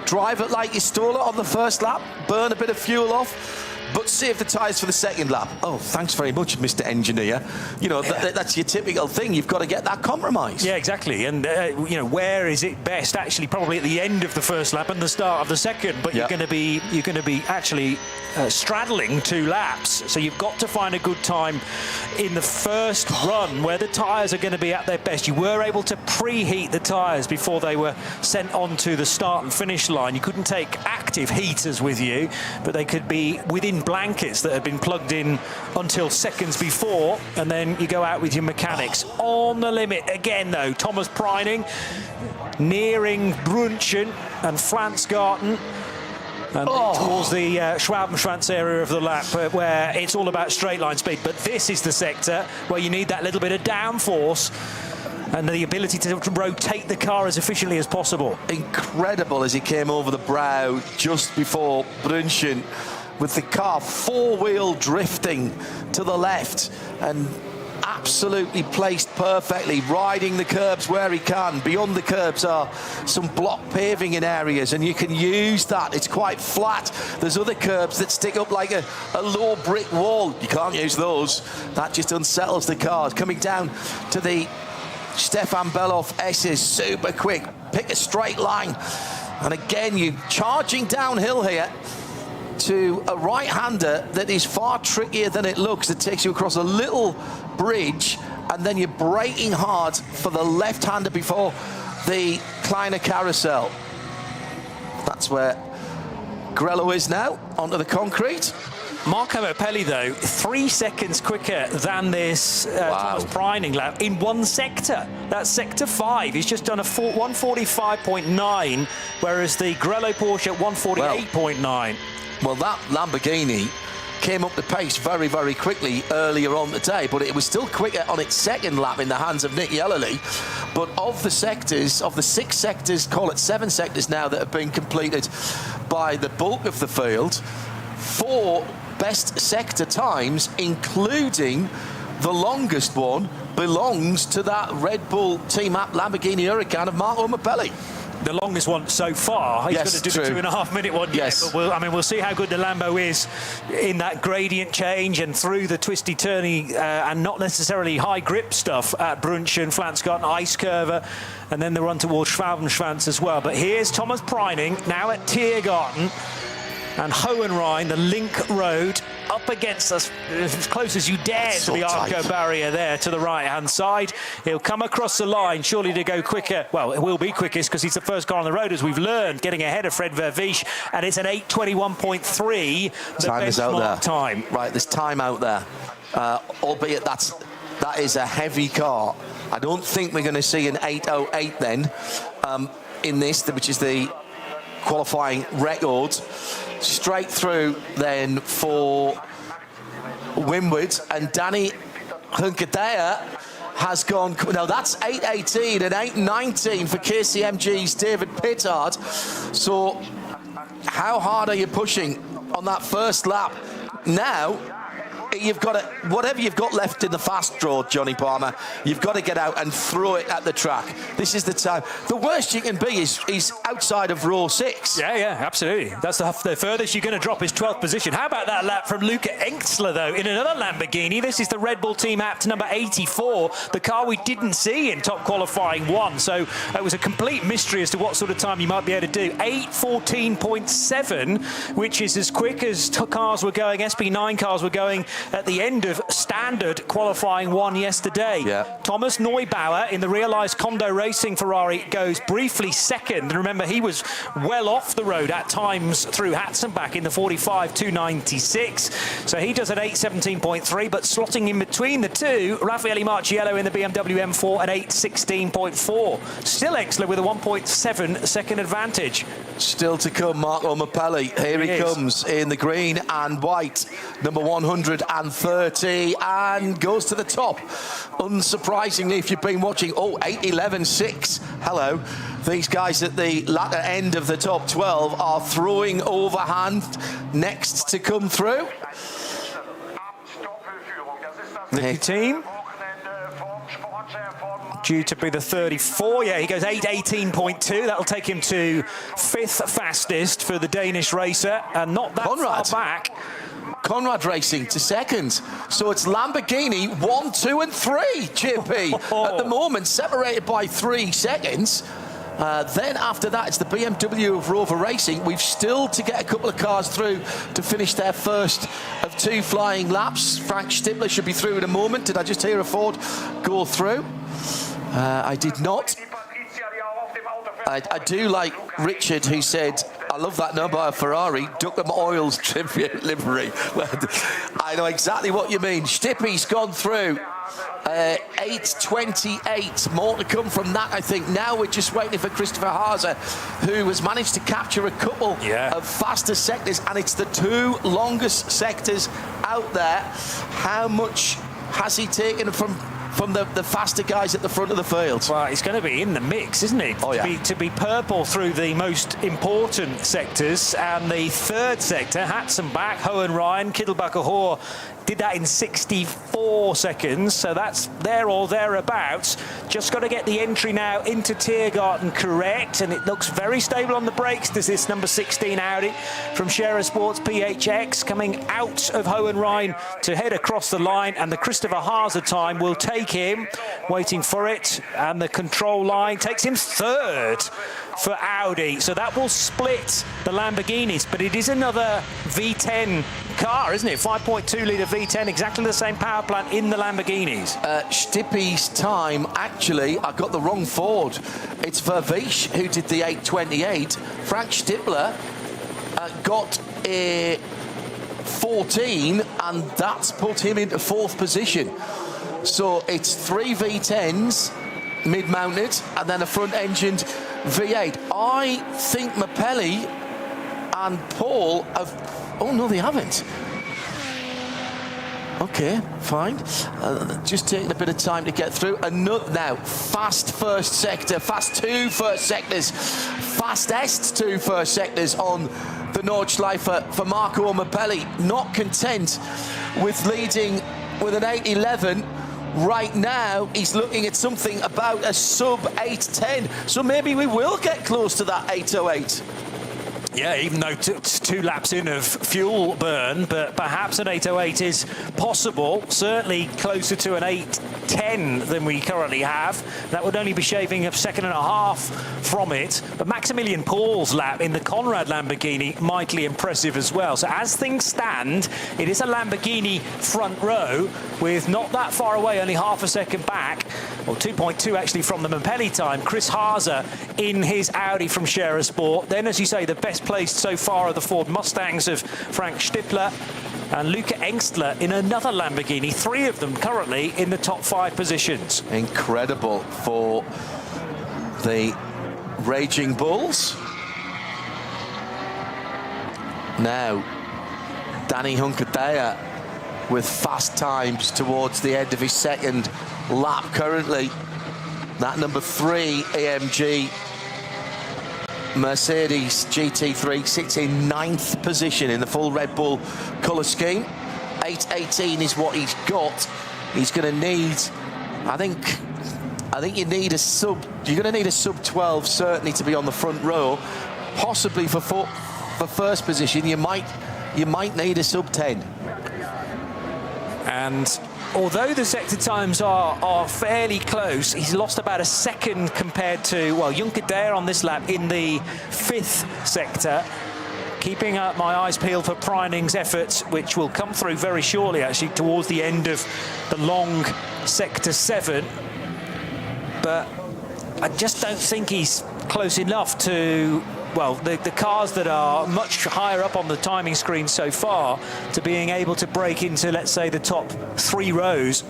drive it like you stole it on the first lap, burn a bit of fuel off, but save the tyres for the second lap. Oh, thanks very much, Mr. Engineer. You know, that's your typical thing. You've got to get that compromise. Yeah, exactly. And, you know, where is it best? Actually, probably at the end of the first lap and the start of the second. But you're going to be actually straddling 2 laps. So you've got to find a good time in the first run where the tyres are going to be at their best. You were able to preheat the tyres before they were sent onto the start and finish line. You couldn't take active heaters with you, but they could be within blankets that had been plugged in until seconds before, and then you go out with your mechanics. On the limit again, though, Thomas Preining nearing Brunchen and Flansgarten, and towards the Schwabenschwanz area of the lap, where it's all about straight line speed. But this is the sector where you need that little bit of downforce and the ability to rotate the car as efficiently as possible. Incredible as he came over the brow just before Brunchen, with the car four-wheel drifting to the left and absolutely placed perfectly, riding the curbs where he can. Beyond the curbs are some block paving in areas, and you can use that. It's quite flat. There's other curbs that stick up like a low brick wall. You can't use those. That just unsettles the cars. Coming down to the Stefan Beloff S's, super quick, pick a straight line. And again, you charging downhill here to a right-hander that is far trickier than it looks. It takes you across a little bridge, and then you're braking hard for the left-hander before the Kleiner carousel. That's where Grello is now, onto the concrete. Marco Appelli, though, 3 seconds quicker than this Thomas Preining lap in one sector. That's sector 5. He's just done a 145.9, whereas the Grello Porsche at 148.9. Well, that Lamborghini came up the pace very, very quickly earlier on today, but it was still quicker on its second lap in the hands of Nick Yellerly. But of the sectors, of the 6 sectors, call it 7 sectors now that have been completed by the bulk of the field, 4 best sector times, including the longest one, belongs to that Red Bull Team App Lamborghini Huracan of Marco Appelli. The longest one so far. He's going to do the 2.5-minute one. Yes. Yet, but we'll see how good the Lambo is in that gradient change and through the twisty, turny, and not necessarily high grip stuff at Brunchen, Flansgarten, Ice Curver, and then the run towards Schwabenschwanz as well. But here's Thomas Preining now at Tiergarten and Hohenrhein, the link road, up against us as close as you dare to the Arco barrier there to the right-hand side. He'll come across the line, surely to go quicker. Well, it will be quickest because he's the first car on the road, as we've learned, getting ahead of Fred Vervisch, and it's an 8:21.3. Time is out there. Time. Right, there's time out there, albeit that is a heavy car. I don't think we're going to see an 8:08 then in this, which is the qualifying record. Straight through then for Winward, and Danny Hunkadea has gone. Now that's 8:18 and 8:19 for KCMG's David Pittard. So how hard are you pushing on that first lap? Now you've got to, whatever you've got left in the fast draw, Johnny Palmer, you've got to get out and throw it at the track. This is the time. The worst you can be is outside of row 6. Yeah, absolutely. That's the furthest you're going to drop is 12th position. How about that lap from Luca Engstler, though, in another Lamborghini? This is the Red Bull Team Apt number 84, the car we didn't see in top qualifying 1. So it was a complete mystery as to what sort of time you might be able to do. 8:14.7, which is as quick as cars were going, SP9 cars were going at the end of standard qualifying 1 yesterday. Yeah. Thomas Neubauer in the Realized Kondo Racing Ferrari goes briefly second. And remember, he was well off the road at times through Hatzenbach in the 45.296. So he does an 8:17.3, but slotting in between the two, Raffaele Marciello in the BMW M4 at 8:16.4. Still Engstler with a 1.7 second advantage. Still to come, Marco Appelli. Here he comes in the green and white, number 130, and goes to the top. Unsurprisingly, if you've been watching, 8:11.6. Hello. These guys at the latter end of the top 12 are throwing overhand next to come through. The team due to be the 34. Yeah, he goes 8:18.2. That'll take him to 5th fastest for the Danish racer, and not that far back. Conrad Racing to 2nd. So it's Lamborghini 1, 2 and 3, JP. At the moment, separated by 3 seconds. Then after that, it's the BMW of Rover Racing. We've still to get a couple of cars through to finish their first of 2 flying laps. Frank Stippler should be through in a moment. Did I just hear a Ford go through? I did not. I do like Richard, who said, I love that number of Ferrari, Duckham Oil's tribute livery. I know exactly what you mean. Stippy's gone through. 8:28. More to come from that, I think. Now we're just waiting for Christopher Haase, who has managed to capture a couple of faster sectors, and it's the 2 longest sectors out there. How much has he taken from from the faster guys at the front of the field. Well, it's going to be in the mix, isn't it? Oh, yeah. To be purple through the most important sectors, and the third sector, Hatzenbach, Hohen Rhein, Kittelbacher Hohe, did that in 64 seconds, so that's there or thereabouts. Just got to get the entry now into Tiergarten correct, and it looks very stable on the brakes. There's this number 16 Audi from Scherer Sports PHX coming out of Hohen Rhein to head across the line, and the Christopher Haase time will take him, waiting for it, and the control line takes him third for Audi. So that will split the Lamborghinis, but it is another V10 car, isn't it? 5.2 litre V10, exactly the same power plant in the Lamborghinis. Stippy's time, actually, I got the wrong Ford. It's Vervisch who did the 8:28. Frank Stippler got a 14, and that's put him into 4th position. So it's 3 V10s mid-mounted and then a front-engined V8. I think Mapelli and Paul have... Oh, no, they haven't. Okay, fine. Just taking a bit of time to get through. Now, fast first sector, fast 2 first sectors, fastest 2 first sectors on the Nordschleife for Marco Mapelli. Not content with leading with an 8:11. Right now, he's looking at something about a sub 8:10. So maybe we will get close to that 8:08. Yeah, even though it's 2 laps in of fuel burn, but perhaps an 8:08 is possible. Certainly closer to an 8:10 than we currently have. That would only be shaving a second and a half from it. But Maximilian Paul's lap in the Conrad Lamborghini, mightily impressive as well. So as things stand, it is a Lamborghini front row with not that far away, only half a second back, or 2.2 actually from the Mapelli time. Chris Haase in his Audi from Scherer Sport. Then, as you say, the best placed so far are the Ford Mustangs of Frank Stippler and Luca Engstler in another Lamborghini. 3 of them currently in the top 5 positions. Incredible for the Raging Bulls. Now, Danny Hunkadea with fast times towards the end of his second lap currently. That number 3 AMG Mercedes GT3 sits in 9th position in the full Red Bull colour scheme. 8:18 is what he's got. He's going to need, I think you need a sub. You're going to need a sub 12 certainly to be on the front row. Possibly for first position, you might need a sub 10. And although the sector times are fairly close, he's lost about a second compared to, well, Junkadere on this lap in the 5th sector. Keeping my eyes peeled for Preining's efforts, which will come through very shortly, actually, towards the end of the long sector 7. But I just don't think he's close enough to, well, the cars that are much higher up on the timing screen so far to being able to break into, let's say, the top 3 rows.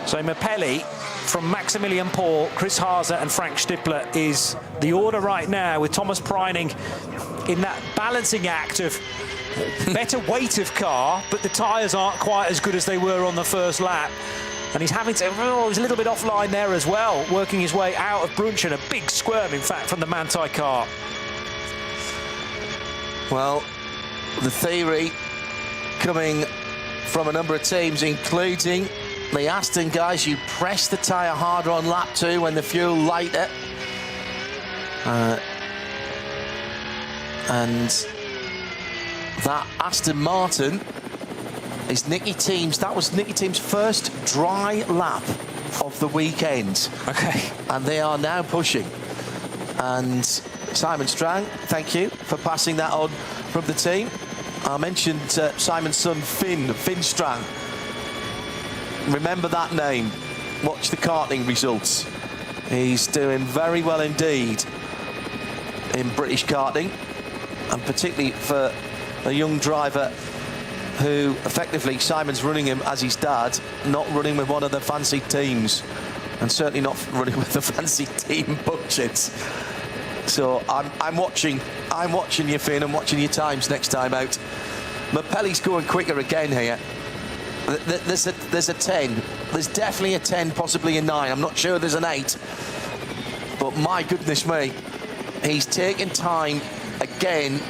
So Mapelli from Maximilian Paul, Chris Haase and Frank Stippler is the order right now, with Thomas Preining in that balancing act of better weight of car, but the tyres aren't quite as good as they were on the first lap. And he's having to, he's a little bit offline there as well, working his way out of Brunchen. A big squirm, in fact, from the Manthey car. Well, the theory coming from a number of teams, including the Aston guys, you press the tyre harder on lap 2 when the fuel lighter. And that Aston Martin is Nicky Team's. That was Nicky Team's first dry lap of the weekend. Okay. And they are now pushing. And Simon Strang, thank you for passing that on from the team. I mentioned Simon's son Finn Strang. Remember that name. Watch the karting results. He's doing very well indeed in British karting, and particularly for a young driver who effectively Simon's running him as his dad, not running with one of the fancy teams, and certainly not running with the fancy team budgets. So I'm watching you, Finn. I'm watching your times next time out. Mapelli's going quicker again here. There's a 10 There's definitely a 10, possibly a 9. I'm not sure there's an 8. But my goodness me, he's taken time again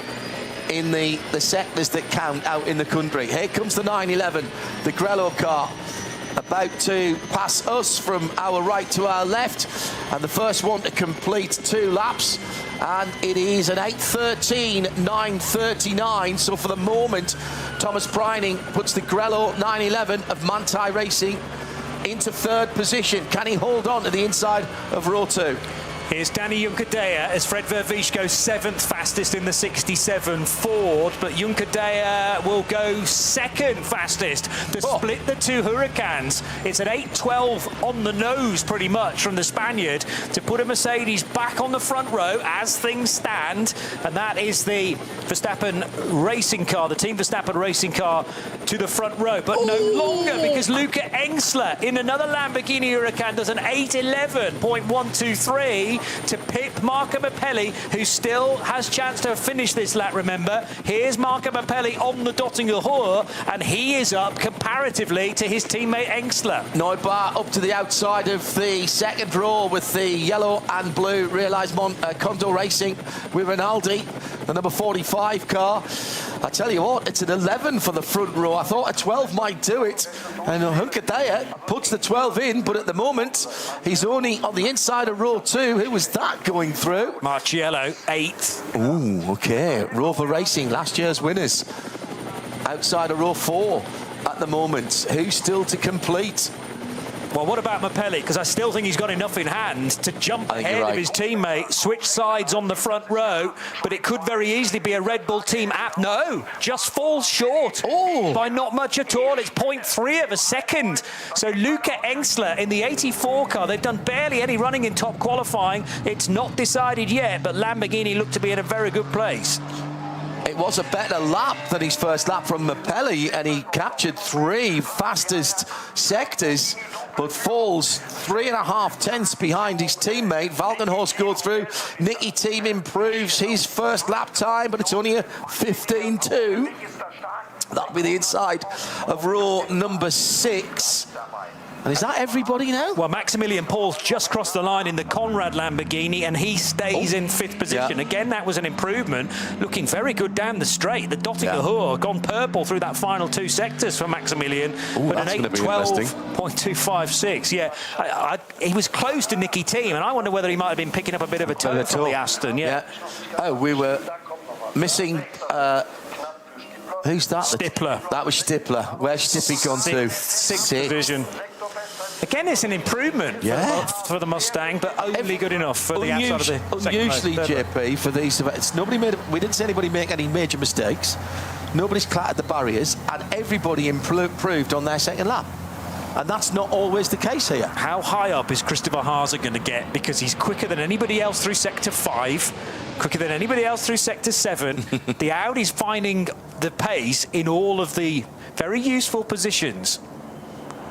in the sectors that count out in the country. Here comes the 911, the Grello car, about to pass us from our right to our left, and the first one to complete 2 laps, and it is an 8:13, 9:39. So for the moment, Thomas Preining puts the Grello 911 of Manthey Racing into 3rd position. Can he hold on to the inside of row 2? Here's Danny Juncadella as Fred Vervisch goes 7th fastest in the 67 Ford, but Juncadella will go 2nd fastest to split the 2 Hurricanes. It's an 8:12 on the nose pretty much from the Spaniard to put a Mercedes back on the front row as things stand, and that is the Verstappen racing car, the Team Verstappen racing car to the front row, but no longer, because Luca Engsler in another Lamborghini Huracan does an 8:11.123 to pip Marco Mappelli, who still has chance to finish this lap, remember. Here's Marco Mappelli on the Dottinger Hohe, and he is up comparatively to his teammate Engsler. Neubauer up to the outside of the 2nd row with the yellow and blue Realize Condor Racing with Rinaldi, the number 45 car. I tell you what, it's an 11 for the front row. I thought a 12 might do it. And Juncadella puts the 12 in, but at the moment, he's only on the inside of row 2. Who was that going through? Marciello, 8th. Ooh, okay. Rover Racing, last year's winners. Outside of row 4 at the moment. Who's still to complete? Well, what about Mappelli? Because I still think he's got enough in hand to jump ahead of his teammate, switch sides on the front row, but it could very easily be a Red Bull team app. No, just falls short by not much at all. It's 0.3 of a second. So Luca Engsler in the 84 car, they've done barely any running in top qualifying. It's not decided yet, but Lamborghini look to be in a very good place. It was a better lap than his first lap from Mappelli, and he captured 3 fastest sectors, but falls 3.5 tenths behind his teammate. Valkenhorst goes through. Nicky Team improves his first lap time, but it's only a 15.2. That'll be the inside of row number 6. And is that everybody now? Well, Maximilian Paul's just crossed the line in the Conrad Lamborghini, and he stays in 5th position. Yeah. Again, that was an improvement. Looking very good down the straight. The Dottinger Hohe gone purple through that final 2 sectors for Maximilian. But an 8:12.256. Yeah, he was close to Nicky Team, and I wonder whether he might have been picking up a bit of a turn from the Aston. Yeah. Oh, we were missing... who's that? Stippler. That was Stippler. Where's Stippy gone to? 6th division. Again, it's an improvement for the Mustang, but only good enough for the outside of the second usually, JP, for these events, we didn't see anybody make any major mistakes. Nobody's clattered the barriers, and everybody improved on their second lap. And that's not always the case here. How high up is Christopher Haase going to get? Because he's quicker than anybody else through Sector 5, quicker than anybody else through Sector 7. The Audi's finding the pace in all of the very useful positions.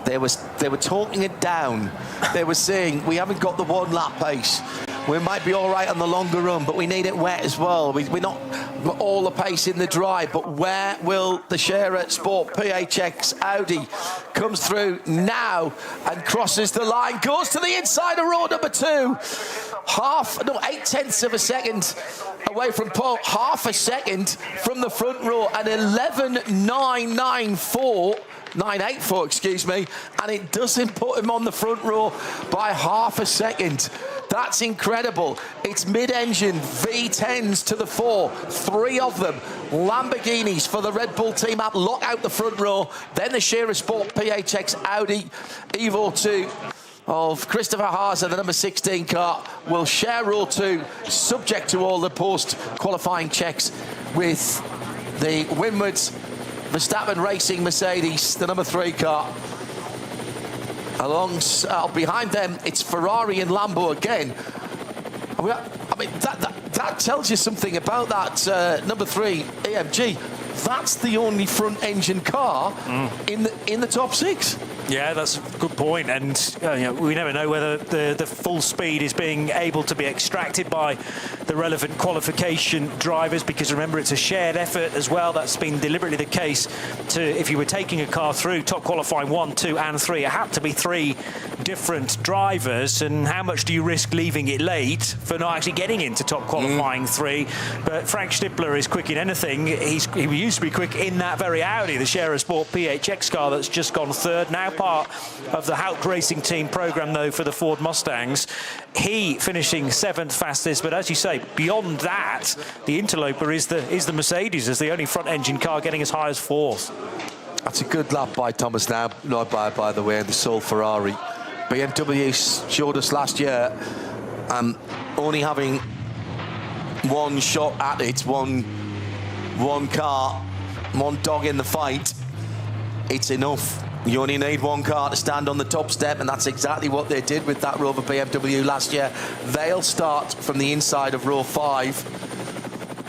They were talking it down. They were saying, we haven't got the 1 lap pace. We might be all right on the longer run, but we need it wet as well. We're not got all the pace in the dry, but where will the Scherer Sport PHX Audi comes through now and crosses the line, goes to the inside of row number 2. 8 tenths of a second away from Paul, half a second from the front row, and 11.984, excuse me, and it doesn't put him on the front row by half a second. That's incredible. It's mid-engine V10s to the 4, 3 of them Lamborghinis for the Red Bull team app, lock out the front row, then the Scherer Sport PHX Audi Evo 2 of Christopher Haase, the number 16 car, will share row 2, subject to all the post-qualifying checks, with the Windward Verstappen Racing Mercedes, the number 3 car. Behind them, it's Ferrari and Lambo again. I mean, that tells you something about that number 3 AMG. That's the only front-engine car in the top 6. Yeah, that's a good point. And we never know whether the full speed is being able to be extracted by the relevant qualification drivers, because remember, it's a shared effort as well. That's been deliberately the case. If you were taking a car through top qualifying 1, 2 and 3, it had to be 3 different drivers. And how much do you risk leaving it late for not actually getting into top qualifying 3? But Frank Stippler is quick in anything. He used to be quick in that very Audi, the Scherer Sport PHX car that's just gone 3rd, now part of the Haupt Racing Team program, though, for the Ford Mustangs. He finishing 7th fastest, but as you say, beyond that, the interloper is the Mercedes as the only front-engine car getting as high as 4th. That's a good lap by Thomas now, not by the way, the sole Ferrari. BMW showed us last year, only having one shot at it, one car, one dog in the fight, it's enough. You only need one car to stand on the top step, and that's exactly what they did with that Rover BMW last year. They'll start from the inside of row 5.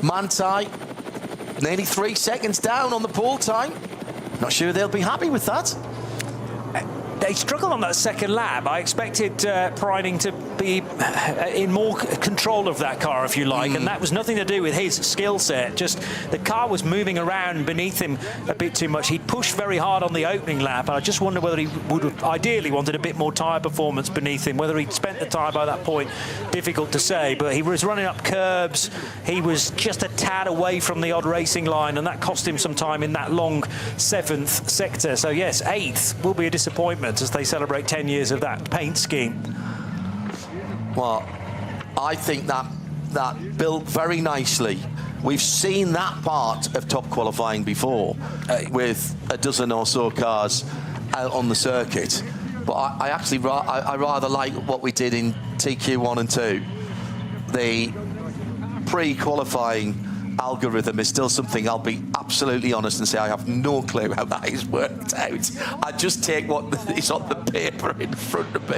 Manthey, nearly 3 seconds down on the pole time. Not sure they'll be happy with that. They struggled on that second lap. I expected Preining to be in more control of that car, if you like, and that was nothing to do with his skill set. Just the car was moving around beneath him a bit too much. He'd pushed very hard on the opening lap. I just wonder whether he would have ideally wanted a bit more tyre performance beneath him. Whether he'd spent the tyre by that point, difficult to say. But he was running up curbs. He was just a tad away from the odd racing line, and that cost him some time in that long 7th sector. So yes, 8th will be a disappointment as they celebrate 10 years of that paint scheme. Well, I think that built very nicely. We've seen that part of top qualifying before with a dozen or so cars out on the circuit. But I rather like what we did in TQ1 and 2. The pre-qualifying algorithm is still something, I'll be absolutely honest and say I have no clue how that is worked out. I just take what is on the paper in front of me,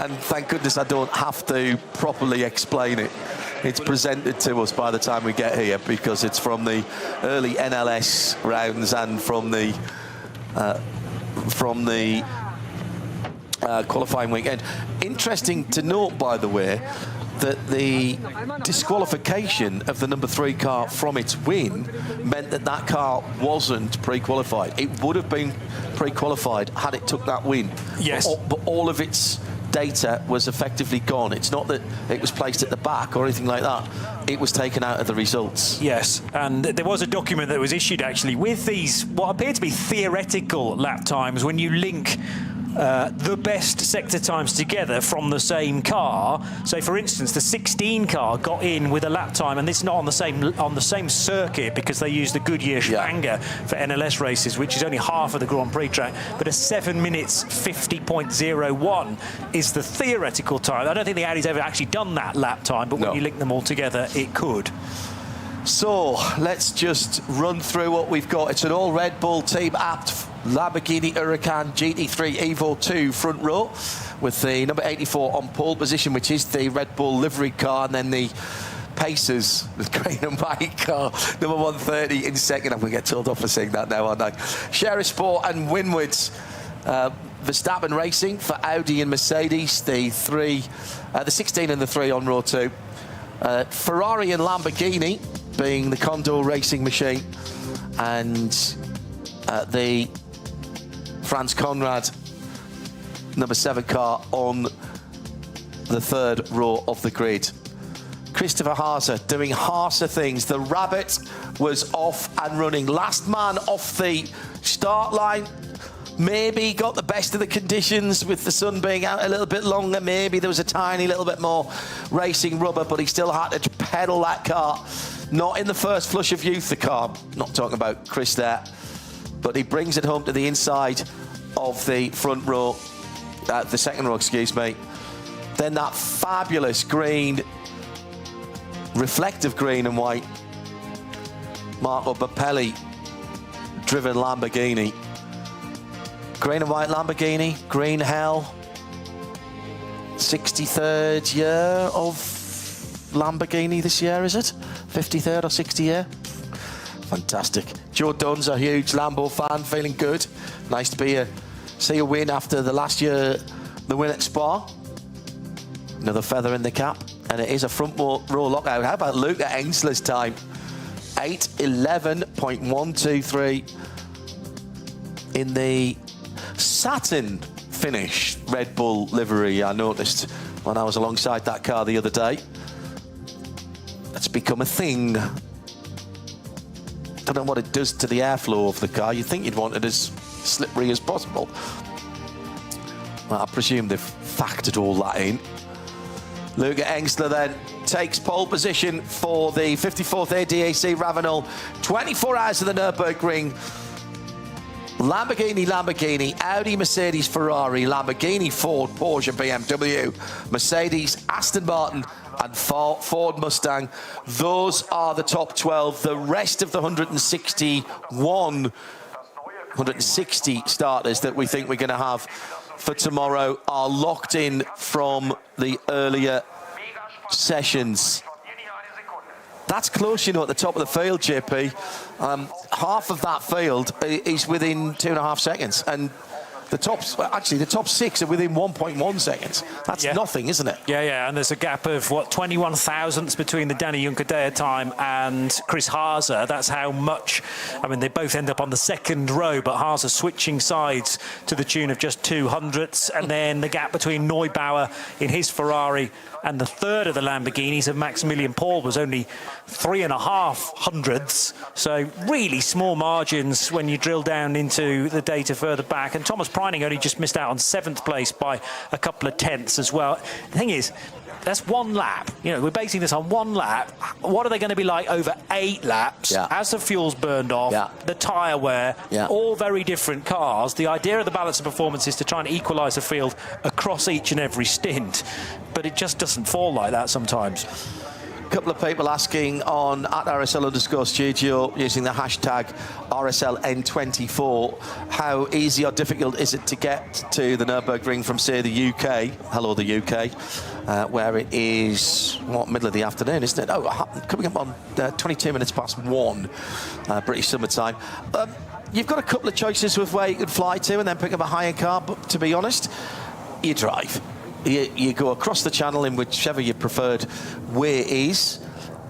and thank goodness I don't have to properly explain it. It's presented to us by the time we get here, because it's from the early NLS rounds and from the qualifying weekend. Interesting to note, by the way, that the disqualification of the number 3 car from its win meant that that car wasn't pre-qualified. It would have been pre-qualified had it took that win. Yes. But all of its data was effectively gone. It's not that it was placed at the back or anything like that. It was taken out of the results. Yes, and there was a document that was issued actually with these, what appear to be theoretical lap times, when you link the best sector times together from the same car. So, for instance, the 16 car got in with a lap time, and this is not on the same circuit because they used the Goodyear Schwanger for NLS races, which is only half of the Grand Prix track. But a 7 minutes 50.01 is the theoretical time. I don't think the Audi's ever actually done that lap time, but when you link them all together, it could. So let's just run through what we've got. It's an all Red Bull team apt Lamborghini Huracan GT3 Evo 2 front row, with the number 84 on pole position, which is the Red Bull livery car, and then the Pacers, the green and white car, number 130 in second. I'm going to get told off for saying that now, aren't I? Scherer Sport and Winward's Verstappen Racing for Audi and Mercedes, the 16 and the 3 on row 2. Ferrari and Lamborghini being the Condor Racing Machine, and the Franz Conrad number 7 car on the 3rd row of the grid. Christopher Haase doing Haase things. The Rabbit was off and running. Last man off the start line. Maybe got the best of the conditions with the sun being out a little bit longer. Maybe there was a tiny little bit more racing rubber, but he still had to pedal that car. Not in the first flush of youth, the car. Not talking about Chris there. But he brings it home to the inside of the front row, the second row, excuse me. Then that fabulous green, reflective green and white, Marco Bappelli driven Lamborghini. Green and white Lamborghini, green hell. 63rd year of Lamborghini this year, is it? 53rd or 60th year? Fantastic. Joe Dunn's a huge Lambo fan, feeling good. Nice to be a see a win after the last year, the win at Spa. Another feather in the cap, and it is a front row lockout. How about Luca Engsler's time? 8:11.123 in the satin finish Red Bull livery, I noticed when I was alongside that car the other day. That's become a thing. Don't know what it does to the airflow of the car. You'd think you'd want it as slippery as possible. Well, I presume they've factored all that in. Luca Engsler then takes pole position for the 54th ADAC RAVENOL 24 hours of the Nürburgring. Lamborghini, Audi, Mercedes, Ferrari, Lamborghini, Ford, Porsche, BMW, Mercedes, Aston Martin and Ford Mustang. Those are the top 12. The rest of the 160 starters that we think we're going to have for tomorrow are locked in from the earlier sessions. That's close, you know, at the top of the field, JP. Half of that field is within 2.5 seconds, and the top 6 are within 1.1 seconds. That's nothing, isn't it? Yeah, and there's a gap of, what, 21 thousandths between the Danny Juncadella time and Chris Haase. That's how much, I mean, they both end up on the second row, but Haase switching sides to the tune of just 200ths, and then the gap between Neubauer in his Ferrari and the third of the Lamborghinis of Maximilian Paul was only 3.5 hundredths. So really small margins when you drill down into the data further back. And Thomas Preining only just missed out on 7th place by a couple of tenths as well. The thing is, that's one lap. You know, we're basing this on one lap. What are they going to be like over 8 laps as the fuel's burned off, the tyre wear, all very different cars. The idea of the balance of performance is to try and equalise the field across each and every stint, but it just doesn't fall like that sometimes. A couple of people asking on at RSL_studio using the hashtag RSLN24, how easy or difficult is it to get to the Nürburgring from, say, the UK? Hello, the UK, where it is, middle of the afternoon, isn't it? Oh, coming up on 22 minutes past 1, British summertime. You've got a couple of choices with where you could fly to and then pick up a hire car, but to be honest, you drive. You go across the channel in whichever your preferred way is.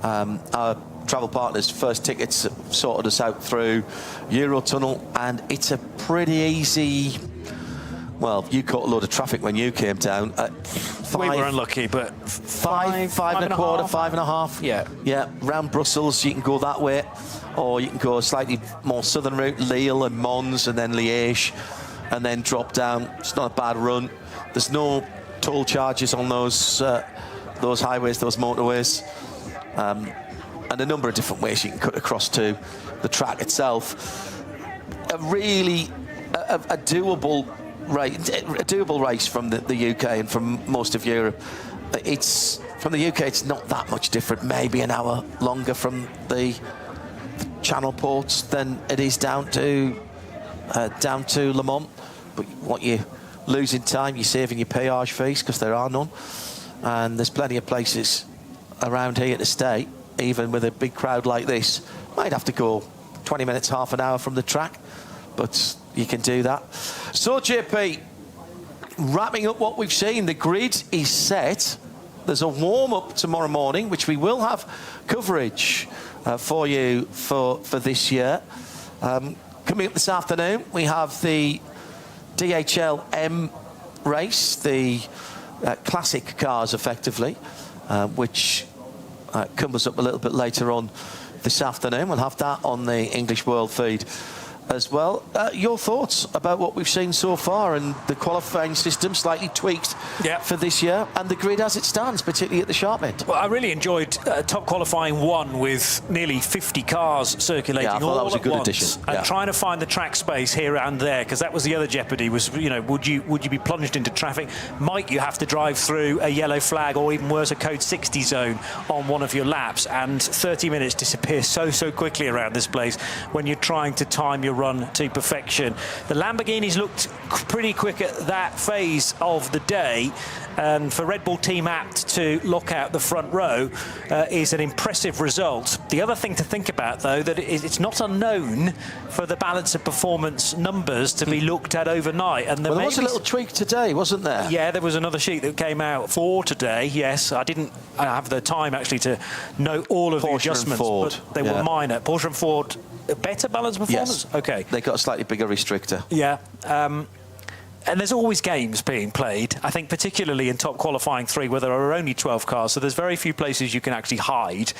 Our travel partners' first tickets sorted us out through Eurotunnel, and it's a pretty easy... Well, you caught a load of traffic when you came down. We were unlucky, but five and a quarter, 5.5. Yeah, round Brussels, you can go that way, or you can go a slightly more southern route, Lille and Mons, and then Liège, and then drop down. It's not a bad run. There's no toll charges on those highways, those motorways, and a number of different ways you can cut across to the track itself. A doable race from the UK and from most of Europe. It's from the UK, it's not that much different, maybe an hour longer from the channel ports than it is down to Le Mans, but what you losing time, you're saving your peage fees because there are none, and there's plenty of places around here to stay, even with a big crowd like this. Might have to go 20 minutes, half an hour from the track, but you can do that. So JP, wrapping up what we've seen, the grid is set. There's a warm-up tomorrow morning, which we will have coverage for you for this year. Coming up this afternoon, we have the DHL M race, the classic cars effectively, which comes up a little bit later on this afternoon. We'll have that on the English World feed as well. Your thoughts about what we've seen so far and the qualifying system slightly tweaked for this year and the grid as it stands, particularly at the sharp end? Well, I really enjoyed top qualifying 1 with nearly 50 cars circulating all that was at a good once, addition. and trying to find the track space here and there, because that was the other jeopardy, was, you know, would you be plunged into traffic? Might you have to drive through a yellow flag or even worse, a code 60 zone on one of your laps? And 30 minutes disappears so quickly around this place when you're trying to time your run to perfection. The Lamborghinis looked pretty quick at that phase of the day, and for Red Bull Team Apt to lock out the front row is an impressive result. The other thing to think about, though, that it's not unknown for the balance of performance numbers to be looked at overnight. And there was a little tweak today, wasn't there? Yeah, there was another sheet that came out for today. Yes, I didn't have the time actually to note all of the adjustments, but they were minor. Porsche and Ford, a better balance of performance? Yes. Okay. They got a slightly bigger restrictor. Yeah. And there's always games being played, I think, particularly in top qualifying 3, where there are only 12 cars, so there's very few places you can actually hide.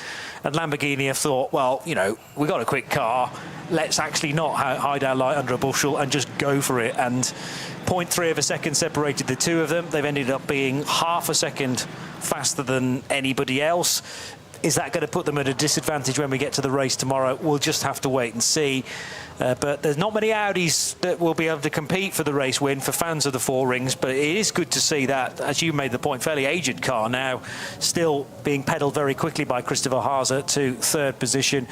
And Lamborghini have thought, well, you know, we got a quick car, let's actually not hide our light under a bushel and just go for it. And 0.3 of a second separated the two of them. They've ended up being half a second faster than anybody else. Is that going to put them at a disadvantage when we get to the race tomorrow? We'll just have to wait and see. But there's not many Audis that will be able to compete for the race win for fans of the Four Rings. But it is good to see that, as you made the point, fairly aged car now still being pedalled very quickly by Christopher Haase to third position.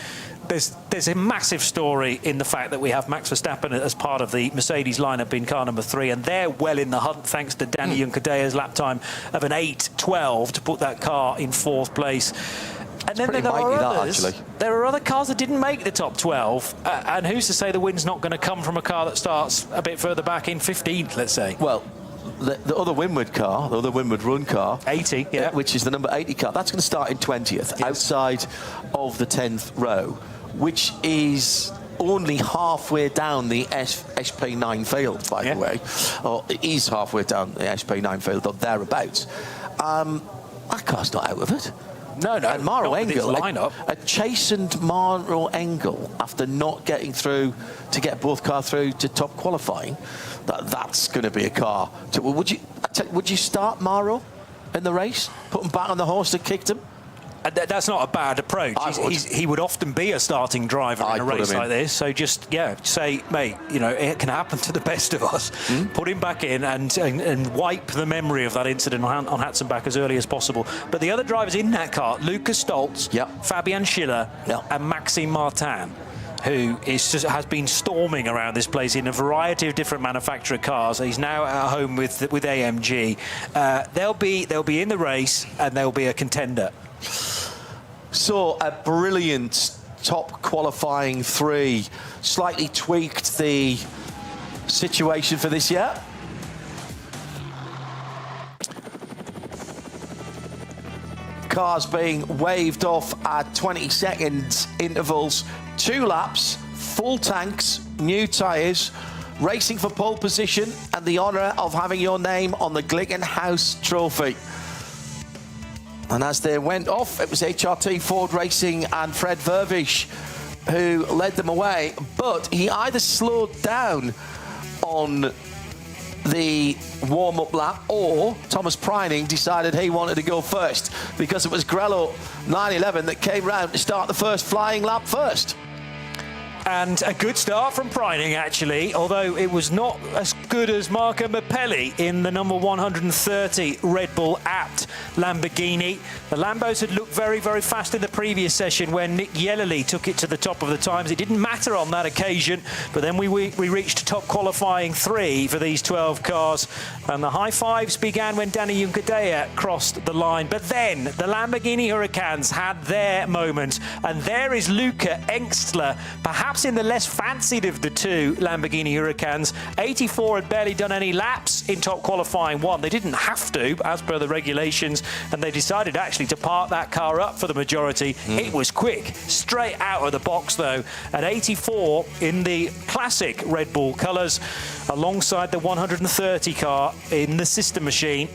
There's a massive story in the fact that we have Max Verstappen as part of the Mercedes lineup in car number 3, and they're well in the hunt thanks to Danny Juncadea's lap time of an 8:12 to put that car in 4th place. And then there are others. There are other cars that didn't make the top 12, and who's to say the win's not going to come from a car that starts a bit further back in 15th, let's say? Well, the other Winward car, the other Winward Run car, 80, yeah, which is the number 80 car, that's going to start in 20th, outside of the 10th row, which is only halfway down the SP9 field, by the way. Or it is halfway down the SP9 field, or thereabouts. That car's not out of it. No, and Maro Engel, lineup. a chastened Maro Engel, after not getting through to get both cars through to top qualifying, that's going to be a car. Would you start Maro in the race? Put him back on the horse that kicked him? That's not a bad approach. He would often be a starting driver in a race like this. So just, say, mate, you know, it can happen to the best of us. Put him back in and wipe the memory of that incident on Hatzenbach as early as possible. But the other drivers in that car, Lucas Stoltz, Fabian Schiller, and Maxime Martin, who has been storming around this place in a variety of different manufacturer cars. He's now at home with AMG. They'll be in the race, and they'll be a contender. So a brilliant top qualifying 3, slightly tweaked the situation for this year. Cars being waved off at 20 seconds intervals, 2 laps, full tanks, new tyres, racing for pole position and the honour of having your name on the Glickenhaus trophy. And as they went off, it was HRT Ford Racing and Fred Vervish who led them away. But he either slowed down on the warm-up lap, or Thomas Preining decided he wanted to go first, because it was Grello 911 that came round to start the first flying lap first. And a good start from Preining, actually, although it was not as good as Marco Mappelli in the number 130 Red Bull Apt Lamborghini. The Lambos had looked very, very fast in the previous session when Nick Yellerly took it to the top of the times. It didn't matter on that occasion, but then we reached top qualifying 3 for these 12 cars, and the high fives began when Danny Juncadea crossed the line. But then the Lamborghini Huracans had their moment, and there is Luca Engstler, perhaps in the less fancied of the 2 Lamborghini Huracans. 84 had barely done any laps in top qualifying 1. They didn't have to, as per the regulations, and they decided actually to park that car up for the majority. It was quick, straight out of the box though, at 84 in the classic Red Bull colours, alongside the 130 car in the sister machine.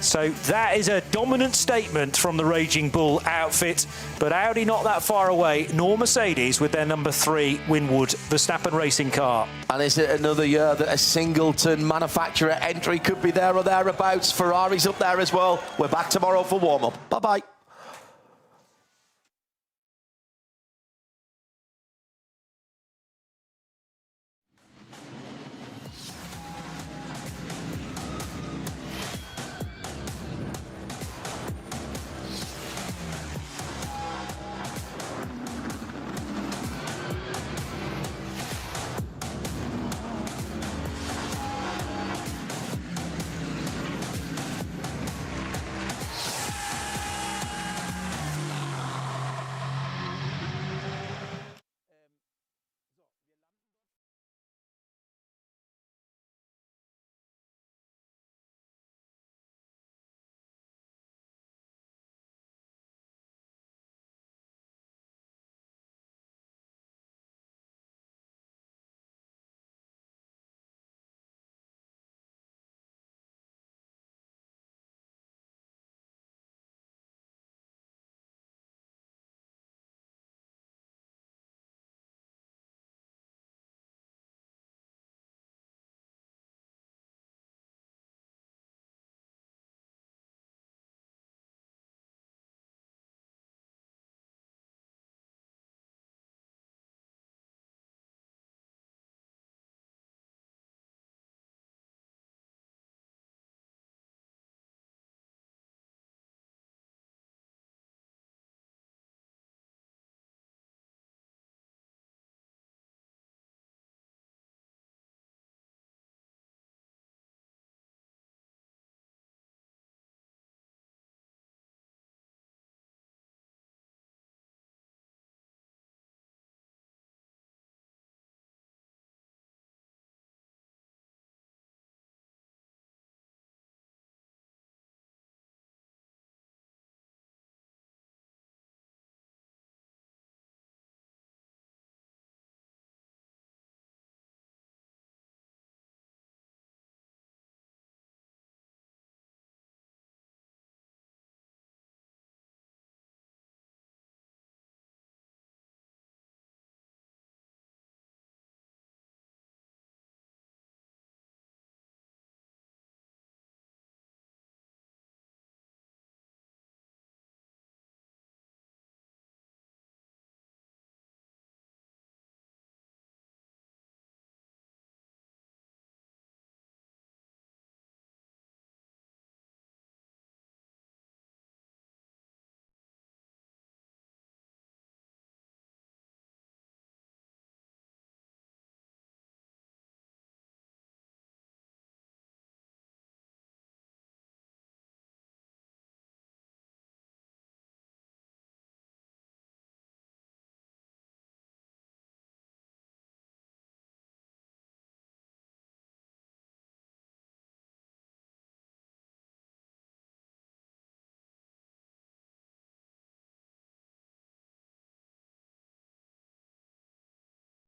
So that is a dominant statement from the Raging Bull outfit, but Audi not that far away, nor Mercedes with their number 3 Winward Verstappen racing car. And is it another year that a Singleton manufacturer entry could be there or thereabouts? Ferrari's up there as well. We're back tomorrow for warm-up. Bye-bye.